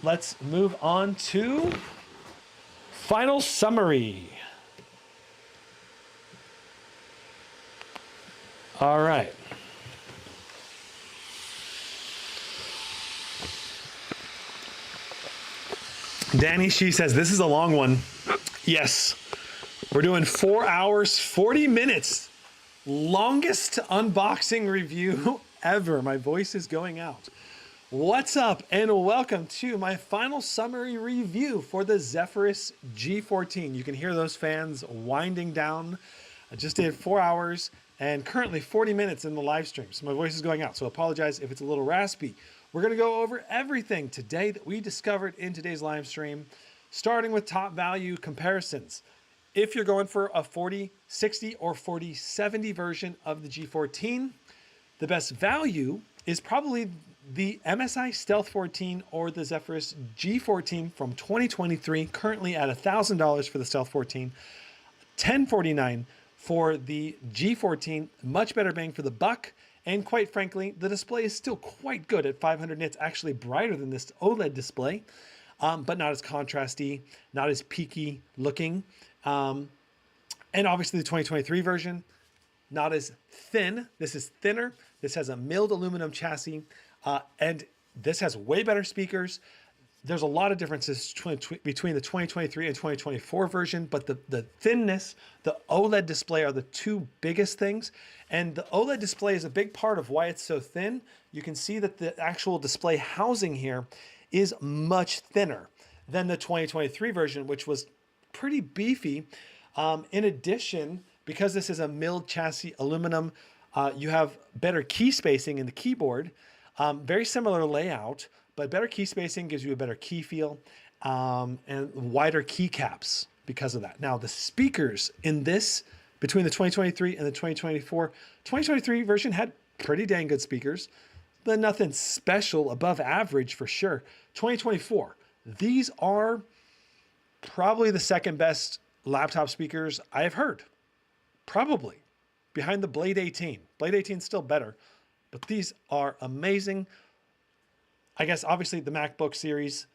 Let's move on to final summary. All right. Danny She says, this is a long one. Yes. We're doing 4 hours, 40 minutes. Longest unboxing review ever. My voice is going out. What's up and welcome to my final summary review for the Zephyrus G14. You can hear those fans winding down. I just did 4 hours and currently 40 minutes in the live stream. So my voice is going out. So apologize if it's a little raspy. We're going to go over everything today that we discovered in today's live stream, starting with top value comparisons. If you're going for a 4060 or 4070 version of the G14, the best value is probably the MSI Stealth 14 or the Zephyrus G14 from 2023, currently at $1,000 for the Stealth 14, $1,049 for the G14, much better bang for the buck. And quite frankly, the display is still quite good at 500 nits, actually brighter than this OLED display, but not as contrasty, not as peaky looking. And obviously the 2023 version, not as thin. This is thinner. This has a milled aluminum chassis. And This has way better speakers. There's a lot of differences between the 2023 and 2024 version, but the thinness, the OLED display are the two biggest things. And the OLED display is a big part of why it's so thin. You can see that the actual display housing here is much thinner than the 2023 version, which was pretty beefy. In addition, because this is a milled chassis aluminum, you have better key spacing in the keyboard. Very similar layout, but better key spacing gives you a better key feel, and wider keycaps because of that. Now, the speakers in this, between the 2023 and the 2023 version had pretty dang good speakers, but nothing special, above average for sure. 2024, these are probably the second best laptop speakers I have heard. Probably. Behind the Blade 18. Blade 18 is still better, but these are amazing. I guess obviously the MacBook series.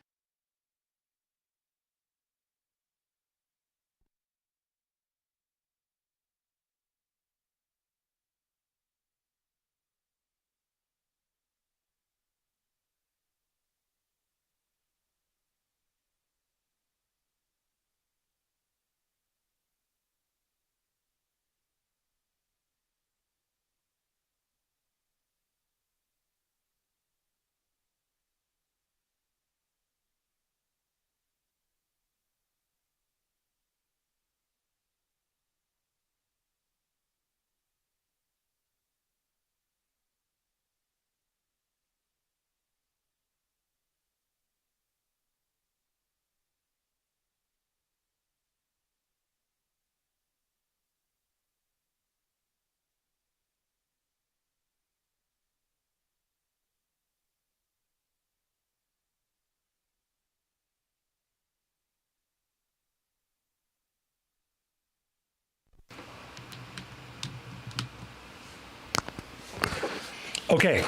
Okay,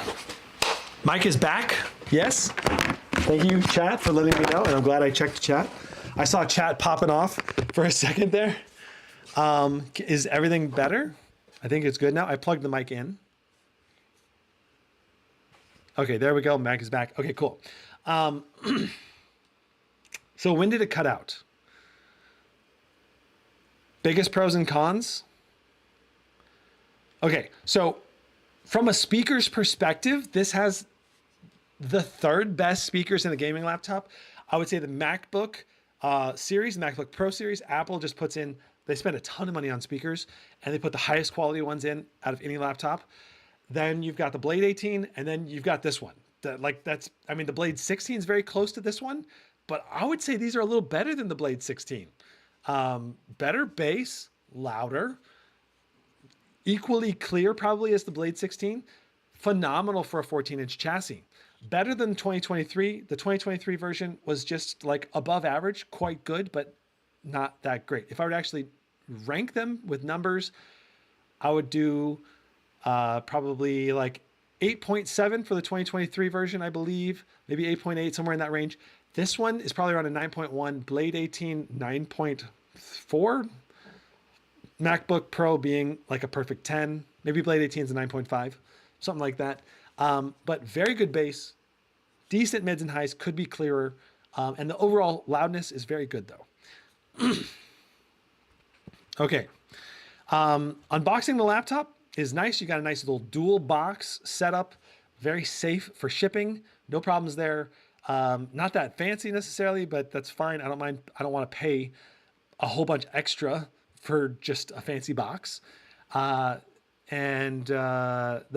Mike is back. Yes. Thank you, chat, for letting me know, and I'm glad I checked the chat. I saw chat popping off for a second there. Is everything better? I think it's good now. I plugged the mic in. Okay, there we go. Mac is back. Okay, cool. So when did it cut out? Biggest pros and cons? Okay, so from a speaker's perspective, this has the third best speakers in the gaming laptop. I would say the MacBook series, MacBook Pro series, Apple just puts in, they spend a ton of money on speakers and they put the highest quality ones in out of any laptop. Then you've got the Blade 18 and then you've got this one. I mean, the Blade 16 is very close to this one, but I would say these are a little better than the Blade 16. Better bass, louder, equally clear probably as the Blade 16. Phenomenal for a 14-inch chassis. Better than 2023. The 2023 version was just like above average, quite good, but not that great. If I were to actually rank them with numbers, I would do probably like 8.7 for the 2023 version, I believe. Maybe 8.8, somewhere in that range. This one is probably around a 9.1. Blade 18, 9.4. MacBook Pro being like a perfect 10. Maybe Blade 18 is a 9.5, something like that. But very good bass, decent mids and highs, could be clearer. And the overall loudness is very good though. Okay. Unboxing the laptop is nice. You got a nice little dual box setup, very safe for shipping. No problems there. Not that fancy necessarily, but that's fine. I don't mind. I don't want to pay a whole bunch extra for just a fancy box. The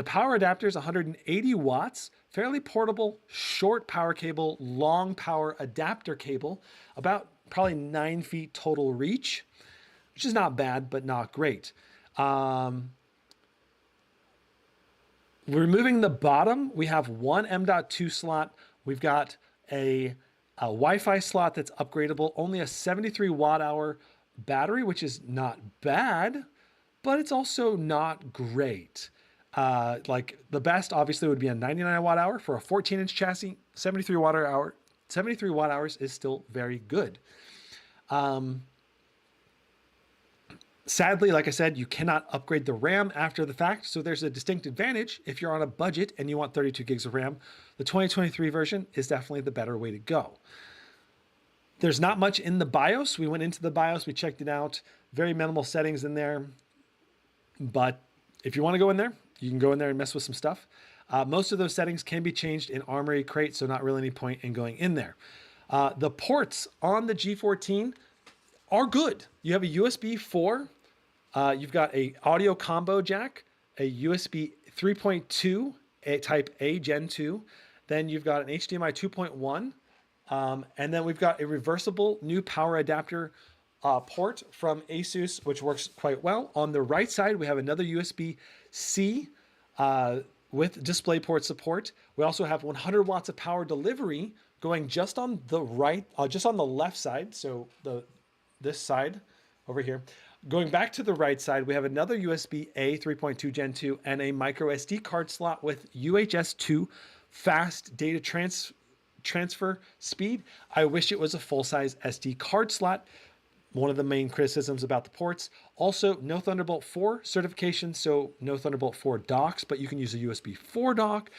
power adapter is 180 watts, fairly portable, short power cable, long power adapter cable, about probably 9 feet total reach, which is not bad, but not great. Removing the bottom, we have one M.2 slot. We've got a Wi-Fi slot that's upgradable, only a 73 watt hour battery, which is not bad, but it's also not great. Like the best obviously would be a 99 watt hour for a 14-inch chassis. 73 watt hours is still very good. Sadly, like I said, you cannot upgrade the RAM after the fact, so there's a distinct advantage if you're on a budget and you want 32 gigs of RAM. The 2023 version is definitely the better way to go. There's not much in the BIOS. We went into the BIOS, we checked it out. Very minimal settings in there. But if you want to go in there, you can go in there and mess with some stuff. Most of those settings can be changed in Armory Crate, so not really any point in going in there. The ports on the G14 are good. You have a USB 4. You've got a audio combo jack, a USB 3.2, a type A Gen 2. Then you've got an HDMI 2.1. And then we've got a reversible new power adapter port from Asus, which works quite well. On the right side, we have another USB-C with DisplayPort support. We also have 100 watts of power delivery going just on the right, just on the left side. So this side over here. Going back to the right side, we have another USB-A 3.2 Gen 2 and a micro SD card slot with UHS 2 fast data transfer speed. I wish it was a full-size SD card slot. One of the main criticisms about the ports. Also, no Thunderbolt 4 certification, so no Thunderbolt 4 docks, but you can use a USB 4 dock.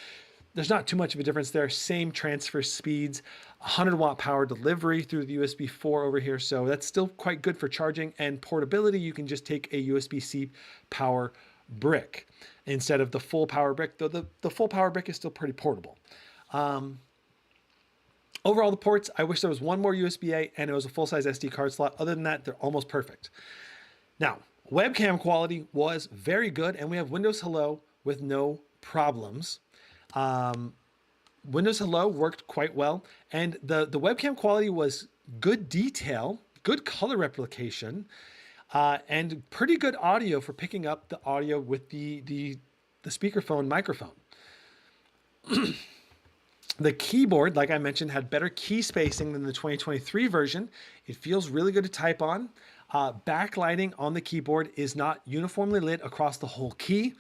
There's not too much of a difference there. Same transfer speeds, 100 watt power delivery through the USB 4 over here. So that's still quite good for charging, and portability. You can just take a USB-C power brick instead of the full power brick, though the full power brick is still pretty portable. Overall, the ports, I wish there was one more USB-A and it was a full-size SD card slot. Other than that, they're almost perfect. Now, webcam quality was very good, and we have Windows Hello with no problems. Windows Hello worked quite well, and the webcam quality was good detail, good color replication, and pretty good audio for picking up the audio with the speakerphone microphone. The keyboard, like I mentioned, had better key spacing than the 2023 version. It feels really good to type on. Backlighting on the keyboard is not uniformly lit across the whole key.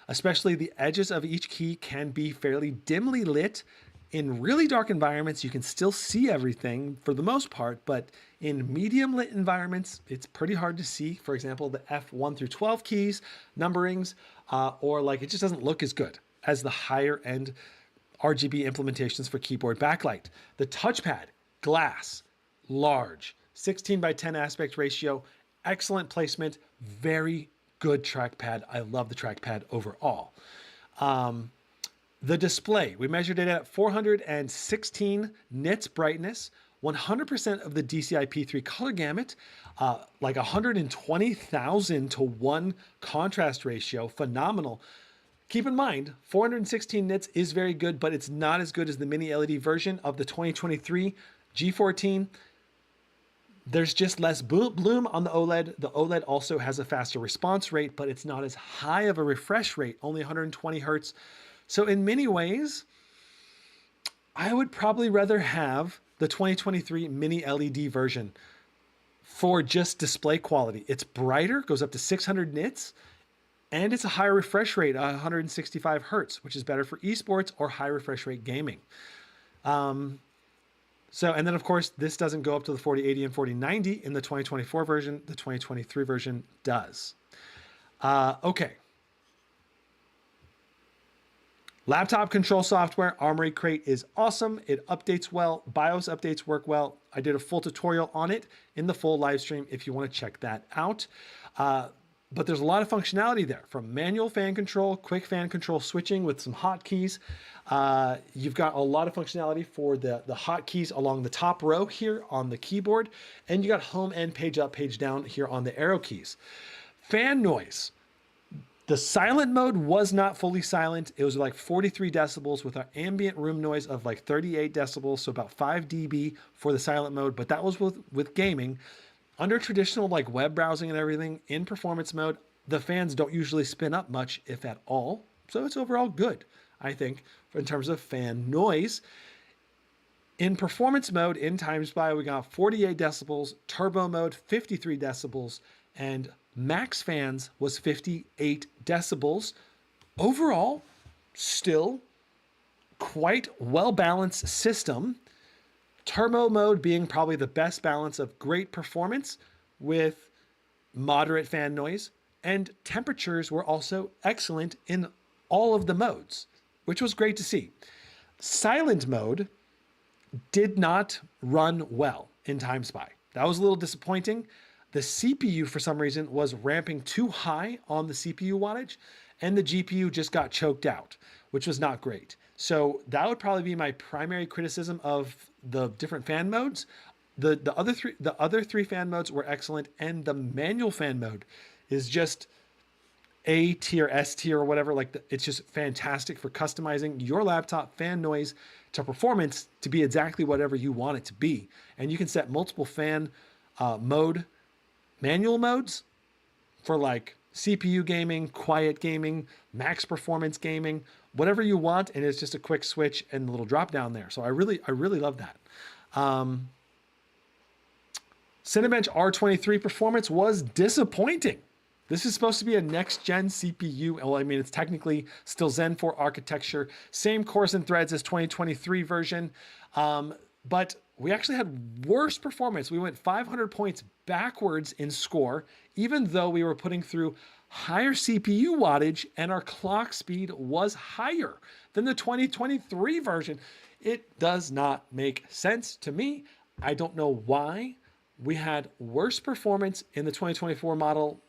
Especially the edges of each key can be fairly dimly lit. In really dark environments, you can still see everything for the most part, but in medium lit environments, it's pretty hard to see. For example, the F1 through 12 keys, numberings, or like it just doesn't look as good as the higher end RGB implementations for keyboard backlight. The touchpad, glass, large, 16:10 aspect ratio, excellent placement, very good trackpad. I love the trackpad overall. The display, we measured it at 416 nits brightness, 100% of the DCI-P3 color gamut, like 120,000 to 1 contrast ratio, phenomenal. Keep in mind, 416 nits is very good, but it's not as good as the mini LED version of the 2023 G14. There's just less bloom on the OLED. The OLED also has a faster response rate, but it's not as high of a refresh rate, only 120 hertz. So in many ways, I would probably rather have the 2023 mini LED version for just display quality. It's brighter, goes up to 600 nits, and it's a higher refresh rate, 165 hertz, which is better for esports or high refresh rate gaming. And then of course, this doesn't go up to the 4080 and 4090 in the 2024 version. The 2023 version does. Okay. Laptop control software, Armory Crate is awesome. It updates well. BIOS updates work well. I did a full tutorial on it in the full live stream if you want to check that out. But there's a lot of functionality there, from manual fan control, quick fan control switching with some hotkeys. You've got a lot of functionality for the hotkeys along the top row here on the keyboard, and you got home and page up, page down here on the arrow keys. Fan noise. The silent mode was not fully silent. It was like 43 decibels with our ambient room noise of like 38 decibels, so about 5 dB for the silent mode, but that was with gaming. Under traditional like web browsing and everything, in performance mode, the fans don't usually spin up much, if at all. So it's overall good, I think, in terms of fan noise. In performance mode, in TimeSpy, we got 48 decibels, turbo mode, 53 decibels, and max fans was 58 decibels. Overall, still quite well-balanced system. Turbo mode being probably the best balance of great performance with moderate fan noise, and temperatures were also excellent in all of the modes, which was great to see. Silent mode did not run well in TimeSpy. That was a little disappointing. The CPU, for some reason, was ramping too high on the CPU wattage, and the GPU just got choked out, which was not great. So that would probably be my primary criticism of the different fan modes. The other three fan modes were excellent, and the manual fan mode is just A tier, S tier, or whatever. Like it's just fantastic for customizing your laptop fan noise to performance to be exactly whatever you want it to be. And you can set multiple fan manual modes for like CPU gaming, quiet gaming, max performance gaming, whatever you want. And it's just a quick switch and a little drop down there. So I really love that. Cinebench R23 performance was disappointing. This is supposed to be a next-gen CPU. Well, I mean, it's technically still Zen 4 architecture, same cores and threads as 2023 version, but we actually had worse performance. We went 500 points backwards in score, even though we were putting through higher CPU wattage and our clock speed was higher than the 2023 version. It does not make sense to me. I don't know why we had worse performance in the 2024 model.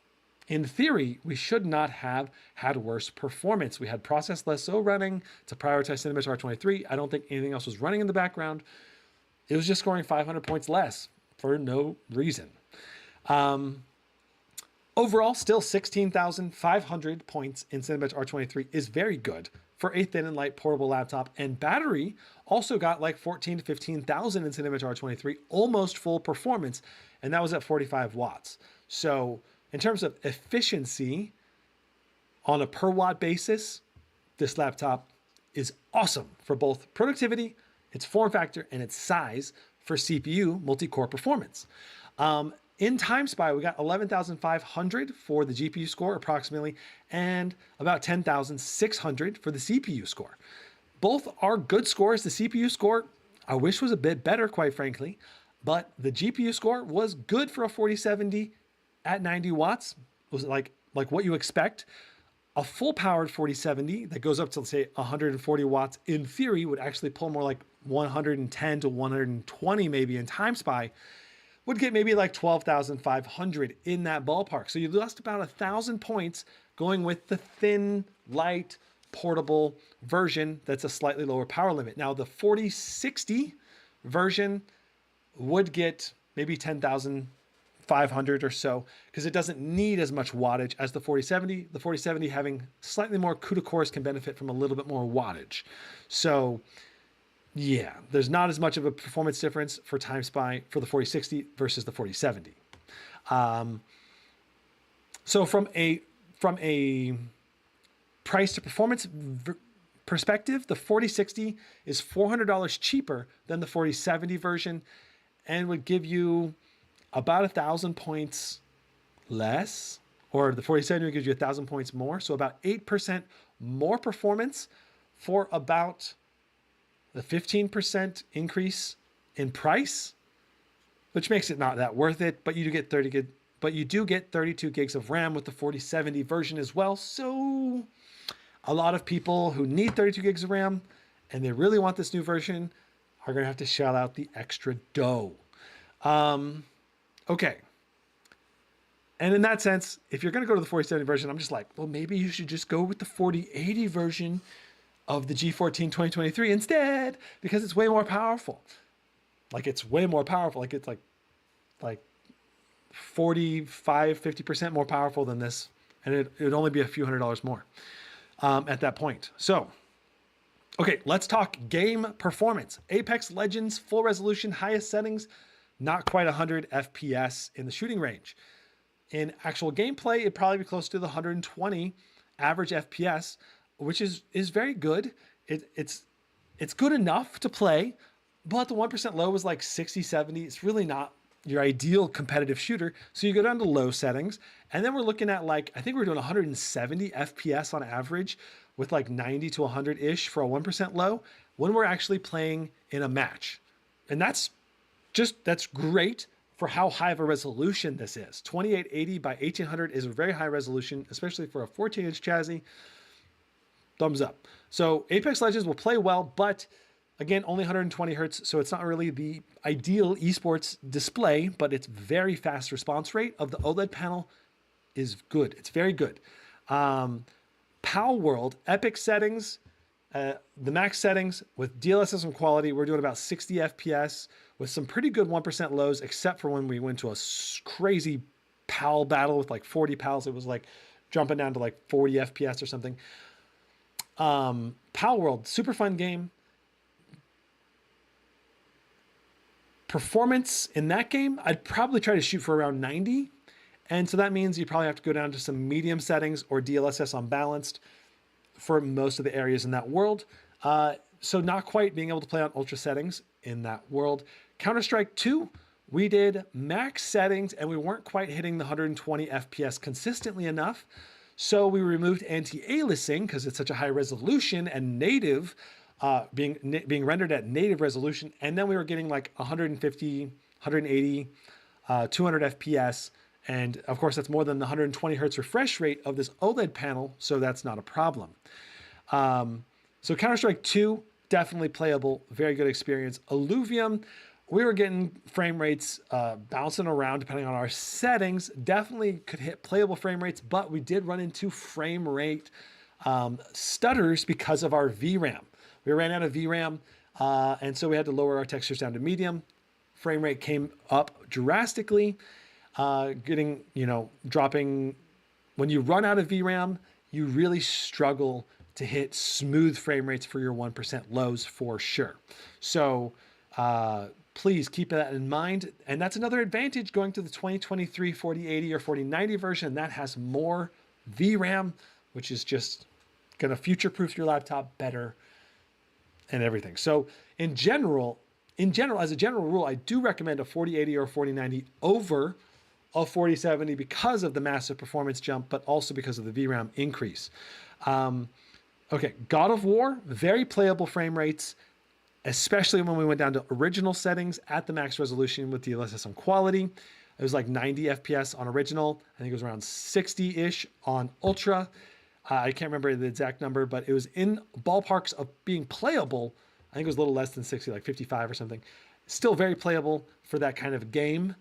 In theory, we should not have had worse performance. We had process less so running to prioritize Cinebench R23. I don't think anything else was running in the background. It was just scoring 500 points less for no reason. Overall, still 16,500 points in Cinebench R23 is very good for a thin and light portable laptop. And battery also got like 14 to 15,000 in Cinebench R23, almost full performance. And that was at 45 watts. So in terms of efficiency on a per watt basis, this laptop is awesome for both productivity, its form factor, and its size for CPU multi-core performance. In TimeSpy, we got 11,500 for the GPU score approximately, and about 10,600 for the CPU score. Both are good scores. The CPU score, I wish was a bit better, quite frankly, but the GPU score was good for a 4070 at 90 watts. Was like what you expect. A full powered 4070 that goes up to, let's say, 140 watts in theory would actually pull more like 110 to 120 maybe in TimeSpy, would get maybe like 12,500 in that ballpark. So you lost about 1,000 points going with the thin, light, portable version that's a slightly lower power limit. Now the 4060 version would get maybe 10,500 or so because it doesn't need as much wattage as the 4070. The 4070 having slightly more CUDA cores can benefit from a little bit more wattage. So yeah, there's not as much of a performance difference for TimeSpy for the 4060 versus the 4070. So from a price to performance perspective, the 4060 is $400 cheaper than the 4070 version and would give you about 1,000 points less, or the 4070 gives you 1,000 points more. So about 8% more performance for about the 15% increase in price, which makes it not that worth it, but you do get 32 gigs of RAM with the 4070 version as well. So a lot of people who need 32 gigs of RAM and they really want this new version are going to have to shell out the extra dough. Okay. And in that sense, if you're going to go to the 4070 version, I'm just like, well, maybe you should just go with the 4080 version of the G14 2023 instead, because it's way more powerful. Like it's way more powerful. Like it's like 45, 50% more powerful than this. And it would only be a few $100s more at that point. So, okay, let's talk game performance. Apex Legends, full resolution, highest settings, not quite 100 FPS in the shooting range. In actual gameplay, it'd probably be close to the 120 average FPS, which is very good. It's good enough to play, but the 1% low was like 60, 70. It's really not your ideal competitive shooter. So you go down to low settings, and then we're looking at like, I think we're doing 170 FPS on average with like 90 to 100-ish for a 1% low when we're actually playing in a match. And that's great for how high of a resolution this is. 2880 by 1800 is a very high resolution, especially for a 14-inch chassis. Thumbs up. So Apex Legends will play well, but again, only 120 hertz, so it's not really the ideal esports display, but its very fast response rate of the OLED panel is good. It's very good. Palworld, epic settings, the max settings with DLSS and quality, we're doing about 60 FPS with some pretty good 1% lows, except for when we went to a crazy PAL battle with like 40 PALs. It was like jumping down to like 40 FPS or something. Palworld, super fun game. Performance in that game, I'd probably try to shoot for around 90. And so that means you probably have to go down to some medium settings or DLSS unbalanced for most of the areas in that world. So not quite being able to play on ultra settings in that world. Counterstrike 2, we did max settings and we weren't quite hitting the 120 FPS consistently enough. So we removed anti-aliasing because it's such a high resolution and native, being rendered at native resolution. And then we were getting like 150, 180, 200 FPS. And of course, that's more than the 120 hertz refresh rate of this OLED panel, so that's not a problem. So Counter-Strike 2, definitely playable, very good experience. Illuvium, we were getting frame rates bouncing around depending on our settings. Definitely could hit playable frame rates, but we did run into frame rate stutters because of our VRAM. We ran out of VRAM, and so we had to lower our textures down to medium. Frame rate came up drastically. Dropping, when you run out of VRAM, you really struggle to hit smooth frame rates for your 1% lows for sure. So please keep that in mind. And that's another advantage going to the 2023 4080 or 4090 version. That has more VRAM, which is just going to future-proof your laptop better and everything. So in general, as a general rule, I do recommend a 4080 or 4090 over a 4070 because of the massive performance jump, but also because of the VRAM increase. Okay, God of War, very playable frame rates, especially when we went down to original settings at the max resolution with DLSS on quality. It was like 90 FPS on original. I think it was around 60-ish on ultra. I can't remember the exact number, but it was in ballparks of being playable. I think it was a little less than 60, like 55 or something. Still very playable for that kind of game.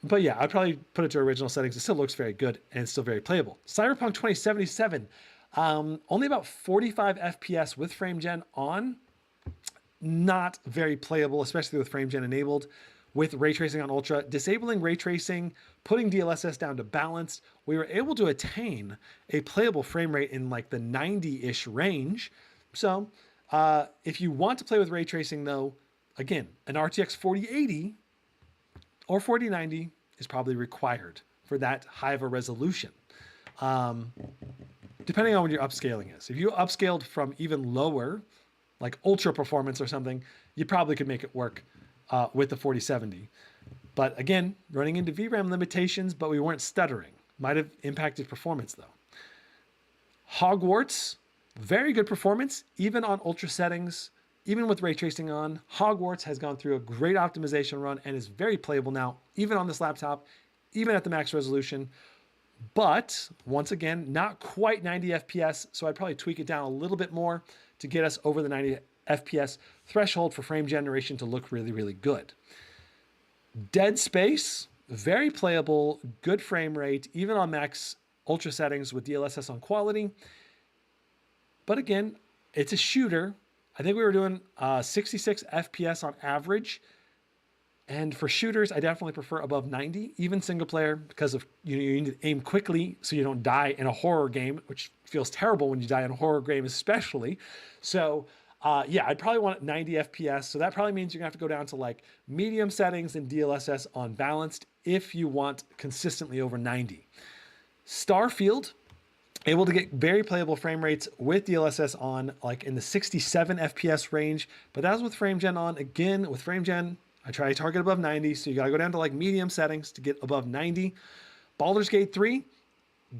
But yeah, I'd probably put it to original settings. It still looks very good and it's still very playable. Cyberpunk 2077, only about 45 FPS with frame gen on. Not very playable, especially with frame gen enabled. With ray tracing on ultra, disabling ray tracing, putting DLSS down to balanced, we were able to attain a playable frame rate in like the 90-ish range. So if you want to play with ray tracing though, again, an RTX 4080 or 4090 is probably required for that high of a resolution, depending on what your upscaling is. If you upscaled from even lower, like ultra performance or something, you probably could make it work with the 4070. But again, running into VRAM limitations, but we weren't stuttering. Might have impacted performance though. Hogwarts, very good performance, even on ultra settings. Even with ray tracing on, Hogwarts has gone through a great optimization run and is very playable now, even on this laptop, even at the max resolution. But once again, not quite 90 FPS, so I'd probably tweak it down a little bit more to get us over the 90 FPS threshold for frame generation to look really, really good. Dead Space, very playable, good frame rate, even on max ultra settings with DLSS on quality. But again, it's a shooter. I think we were doing 66 FPS on average. And for shooters, I definitely prefer above 90, even single player, because of you need to aim quickly so you don't die in a horror game, which feels terrible when you die in a horror game especially. So yeah, I'd probably want 90 FPS. So that probably means you're gonna have to go down to like medium settings and DLSS on balanced if you want consistently over 90. Starfield, able to get very playable frame rates with DLSS on, like in the 67 FPS range, but that was with frame gen on. Again, with frame gen, I try to target above 90, so you gotta go down to like medium settings to get above 90. Baldur's Gate 3,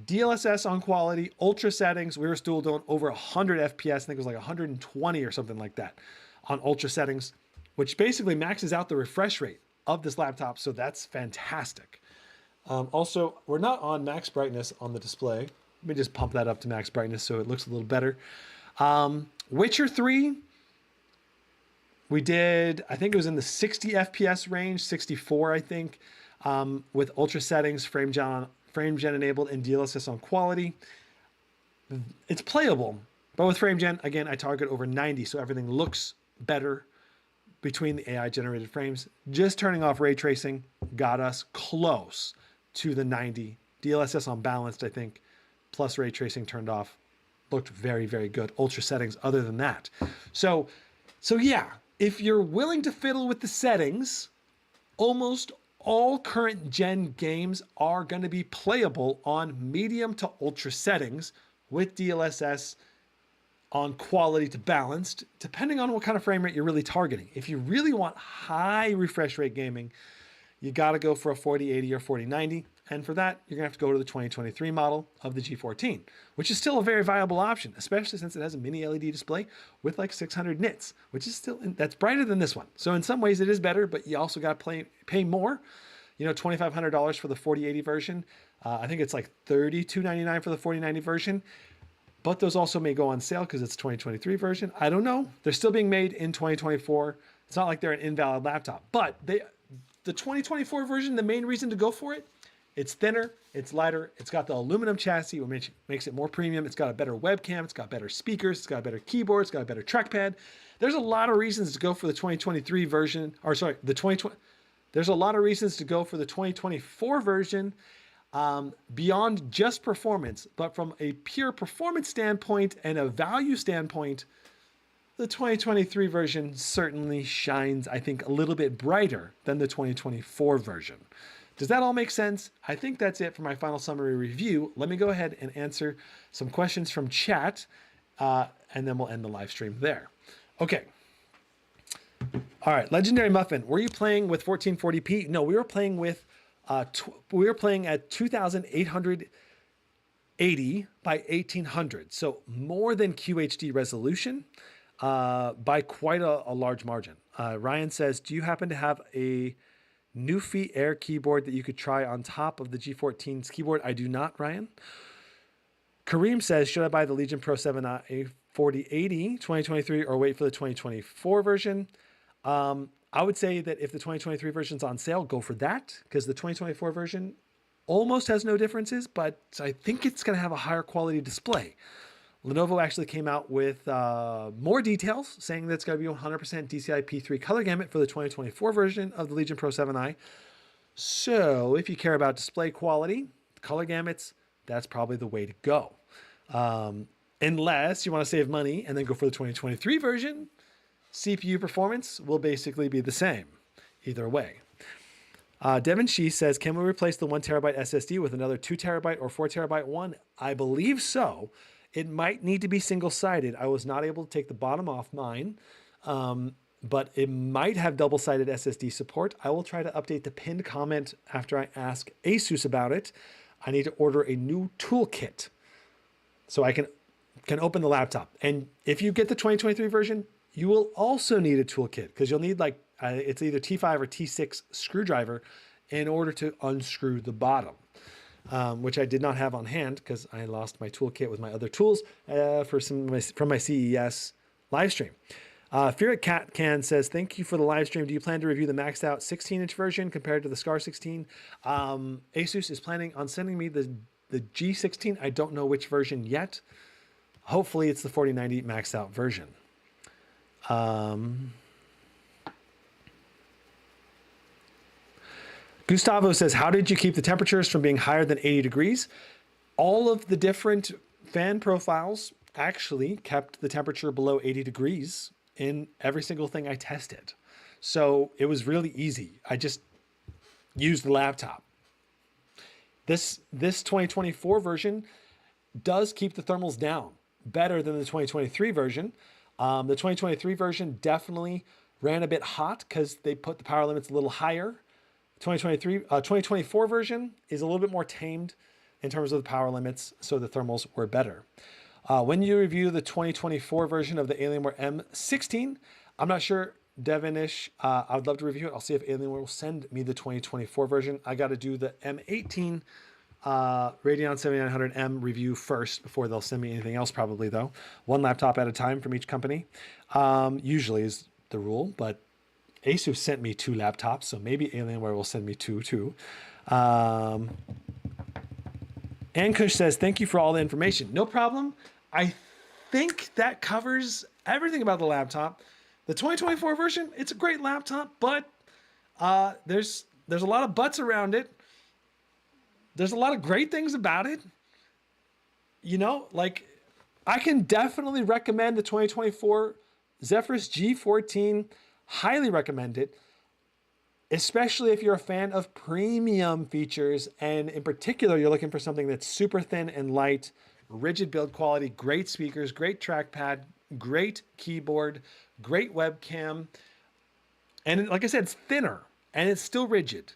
DLSS on quality, ultra settings, we were still doing over 100 FPS, I think it was like 120 or something like that on ultra settings. which basically maxes out the refresh rate of this laptop. So that's fantastic. Also, we're not on max brightness on the display. Let me just pump that up to max brightness so it looks a little better. Witcher 3, we did, I think it was in the 60 FPS range, 64, I think, with ultra settings, frame gen enabled, and DLSS on quality. It's playable, but with frame gen, again, I target over 90, so everything looks better between the AI generated frames. Just turning off ray tracing got us close to the 90. DLSS on balanced, I think, plus ray tracing turned off, looked very, very good. Ultra settings other than that. So yeah, if you're willing to fiddle with the settings, almost all current gen games are going to be playable on medium to ultra settings with DLSS on quality to balanced, depending on what kind of frame rate you're really targeting. If you really want high refresh rate gaming, you got to go for a 4080 or 4090. And for that, you're going to have to go to the 2023 model of the G14, which is still a very viable option, especially since it has a mini LED display with like 600 nits, which is still, that's brighter than this one. So in some ways it is better, but you also got to pay more, you know, $2,500 for the 4080 version. I think it's like $32.99 for the 4090 version, but those also may go on sale because it's 2023 version. I don't know. They're still being made in 2024. It's not like they're an invalid laptop, but the 2024 version, the main reason to go for it, it's thinner, it's lighter, it's got the aluminum chassis, which makes it more premium. It's got a better webcam, it's got better speakers, it's got a better keyboard, it's got a better trackpad. There's a lot of reasons to go for the 2023 version, or sorry, there's a lot of reasons to go for the 2024 version beyond just performance, but from a pure performance standpoint and a value standpoint, the 2023 version certainly shines, I think, a little bit brighter than the 2024 version. Does that all make sense? I think that's it for my final summary review. Let me go ahead and answer some questions from chat, and then we'll end the live stream there. Okay. All right, Legendary Muffin, were you playing with 1440p? No, we were playing with, we were playing at 2880 by 1800, so more than QHD resolution by quite a large margin. Ryan says, do you happen to have a Newfie Air keyboard that you could try on top of the G14's keyboard? I do not, Ryan. Kareem says, should I buy the Legion Pro 7i 4080 2023 or wait for the 2024 version? I would say that if the 2023 version's on sale, go for that, because the 2024 version almost has no differences, but I think it's going to have a higher quality display. Lenovo actually came out with more details, saying that it's going to be 100% DCI P3 color gamut for the 2024 version of the Legion Pro 7i. So if you care about display quality, color gamuts, that's probably the way to go. Unless you want to save money and then go for the 2023 version, CPU performance will basically be the same either way. Devin Shee says, can we replace the 1 terabyte SSD with another 2 terabyte or 4 terabyte one? I believe so. It might need to be single-sided. I was not able to take the bottom off mine, but it might have double-sided SSD support. I will try to update the pinned comment after I ask Asus about it. I need to order a new toolkit so I can open the laptop. And if you get the 2023 version, you will also need a toolkit because you'll need like, it's either T5 or T6 screwdriver in order to unscrew the bottom. Which I did not have on hand because I lost my toolkit with my other tools from my CES live stream. Fear Cat Can says, thank you for the live stream. Do you plan to review the maxed out 16-inch version compared to the Scar 16? Asus is planning on sending me the G16. I don't know which version yet. Hopefully it's the 4090 maxed out version. Gustavo says, how did you keep the temperatures from being higher than 80 degrees? All of the different fan profiles actually kept the temperature below 80 degrees in every single thing I tested. So it was really easy. I just used the laptop. This 2024 version does keep the thermals down better than the 2023 version. The 2023 version definitely ran a bit hot because they put the power limits a little higher. 2024 version is a little bit more tamed in terms of the power limits, so the thermals were better. When you review the 2024 version of the Alienware M16, I'm not sure Devonish, I would love to review it. I'll see if Alienware will send me the 2024 version. I got to do the M18 Radeon 7900M review first before they'll send me anything else, probably, though. One laptop at a time from each company. Usually is the rule, but Asus sent me 2 laptops, so maybe Alienware will send me 2 too. Ankush says, thank you for all the information. No problem. I think that covers everything about the laptop. The 2024 version, it's a great laptop, but there's a lot of buts around it. There's a lot of great things about it. You know, like, I can definitely recommend the 2024 Zephyrus G14. Highly recommend it, especially if you're a fan of premium features, and in particular, you're looking for something that's super thin and light, rigid build quality, great speakers, great trackpad, great keyboard, great webcam. And like I said, it's thinner and it's still rigid,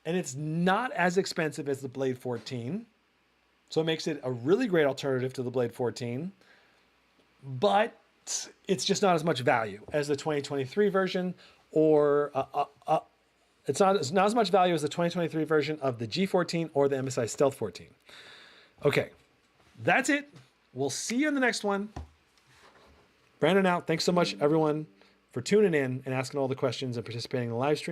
and it's not as expensive as the Blade 14. So it makes it a really great alternative to the Blade 14, but it's just not as much value as the 2023 version, or it's not as much value as the 2023 version of the G14 or the MSI Stealth 14. Okay, that's it. We'll see you in the next one. Brandon out. Thanks so much, everyone, for tuning in and asking all the questions and participating in the live stream.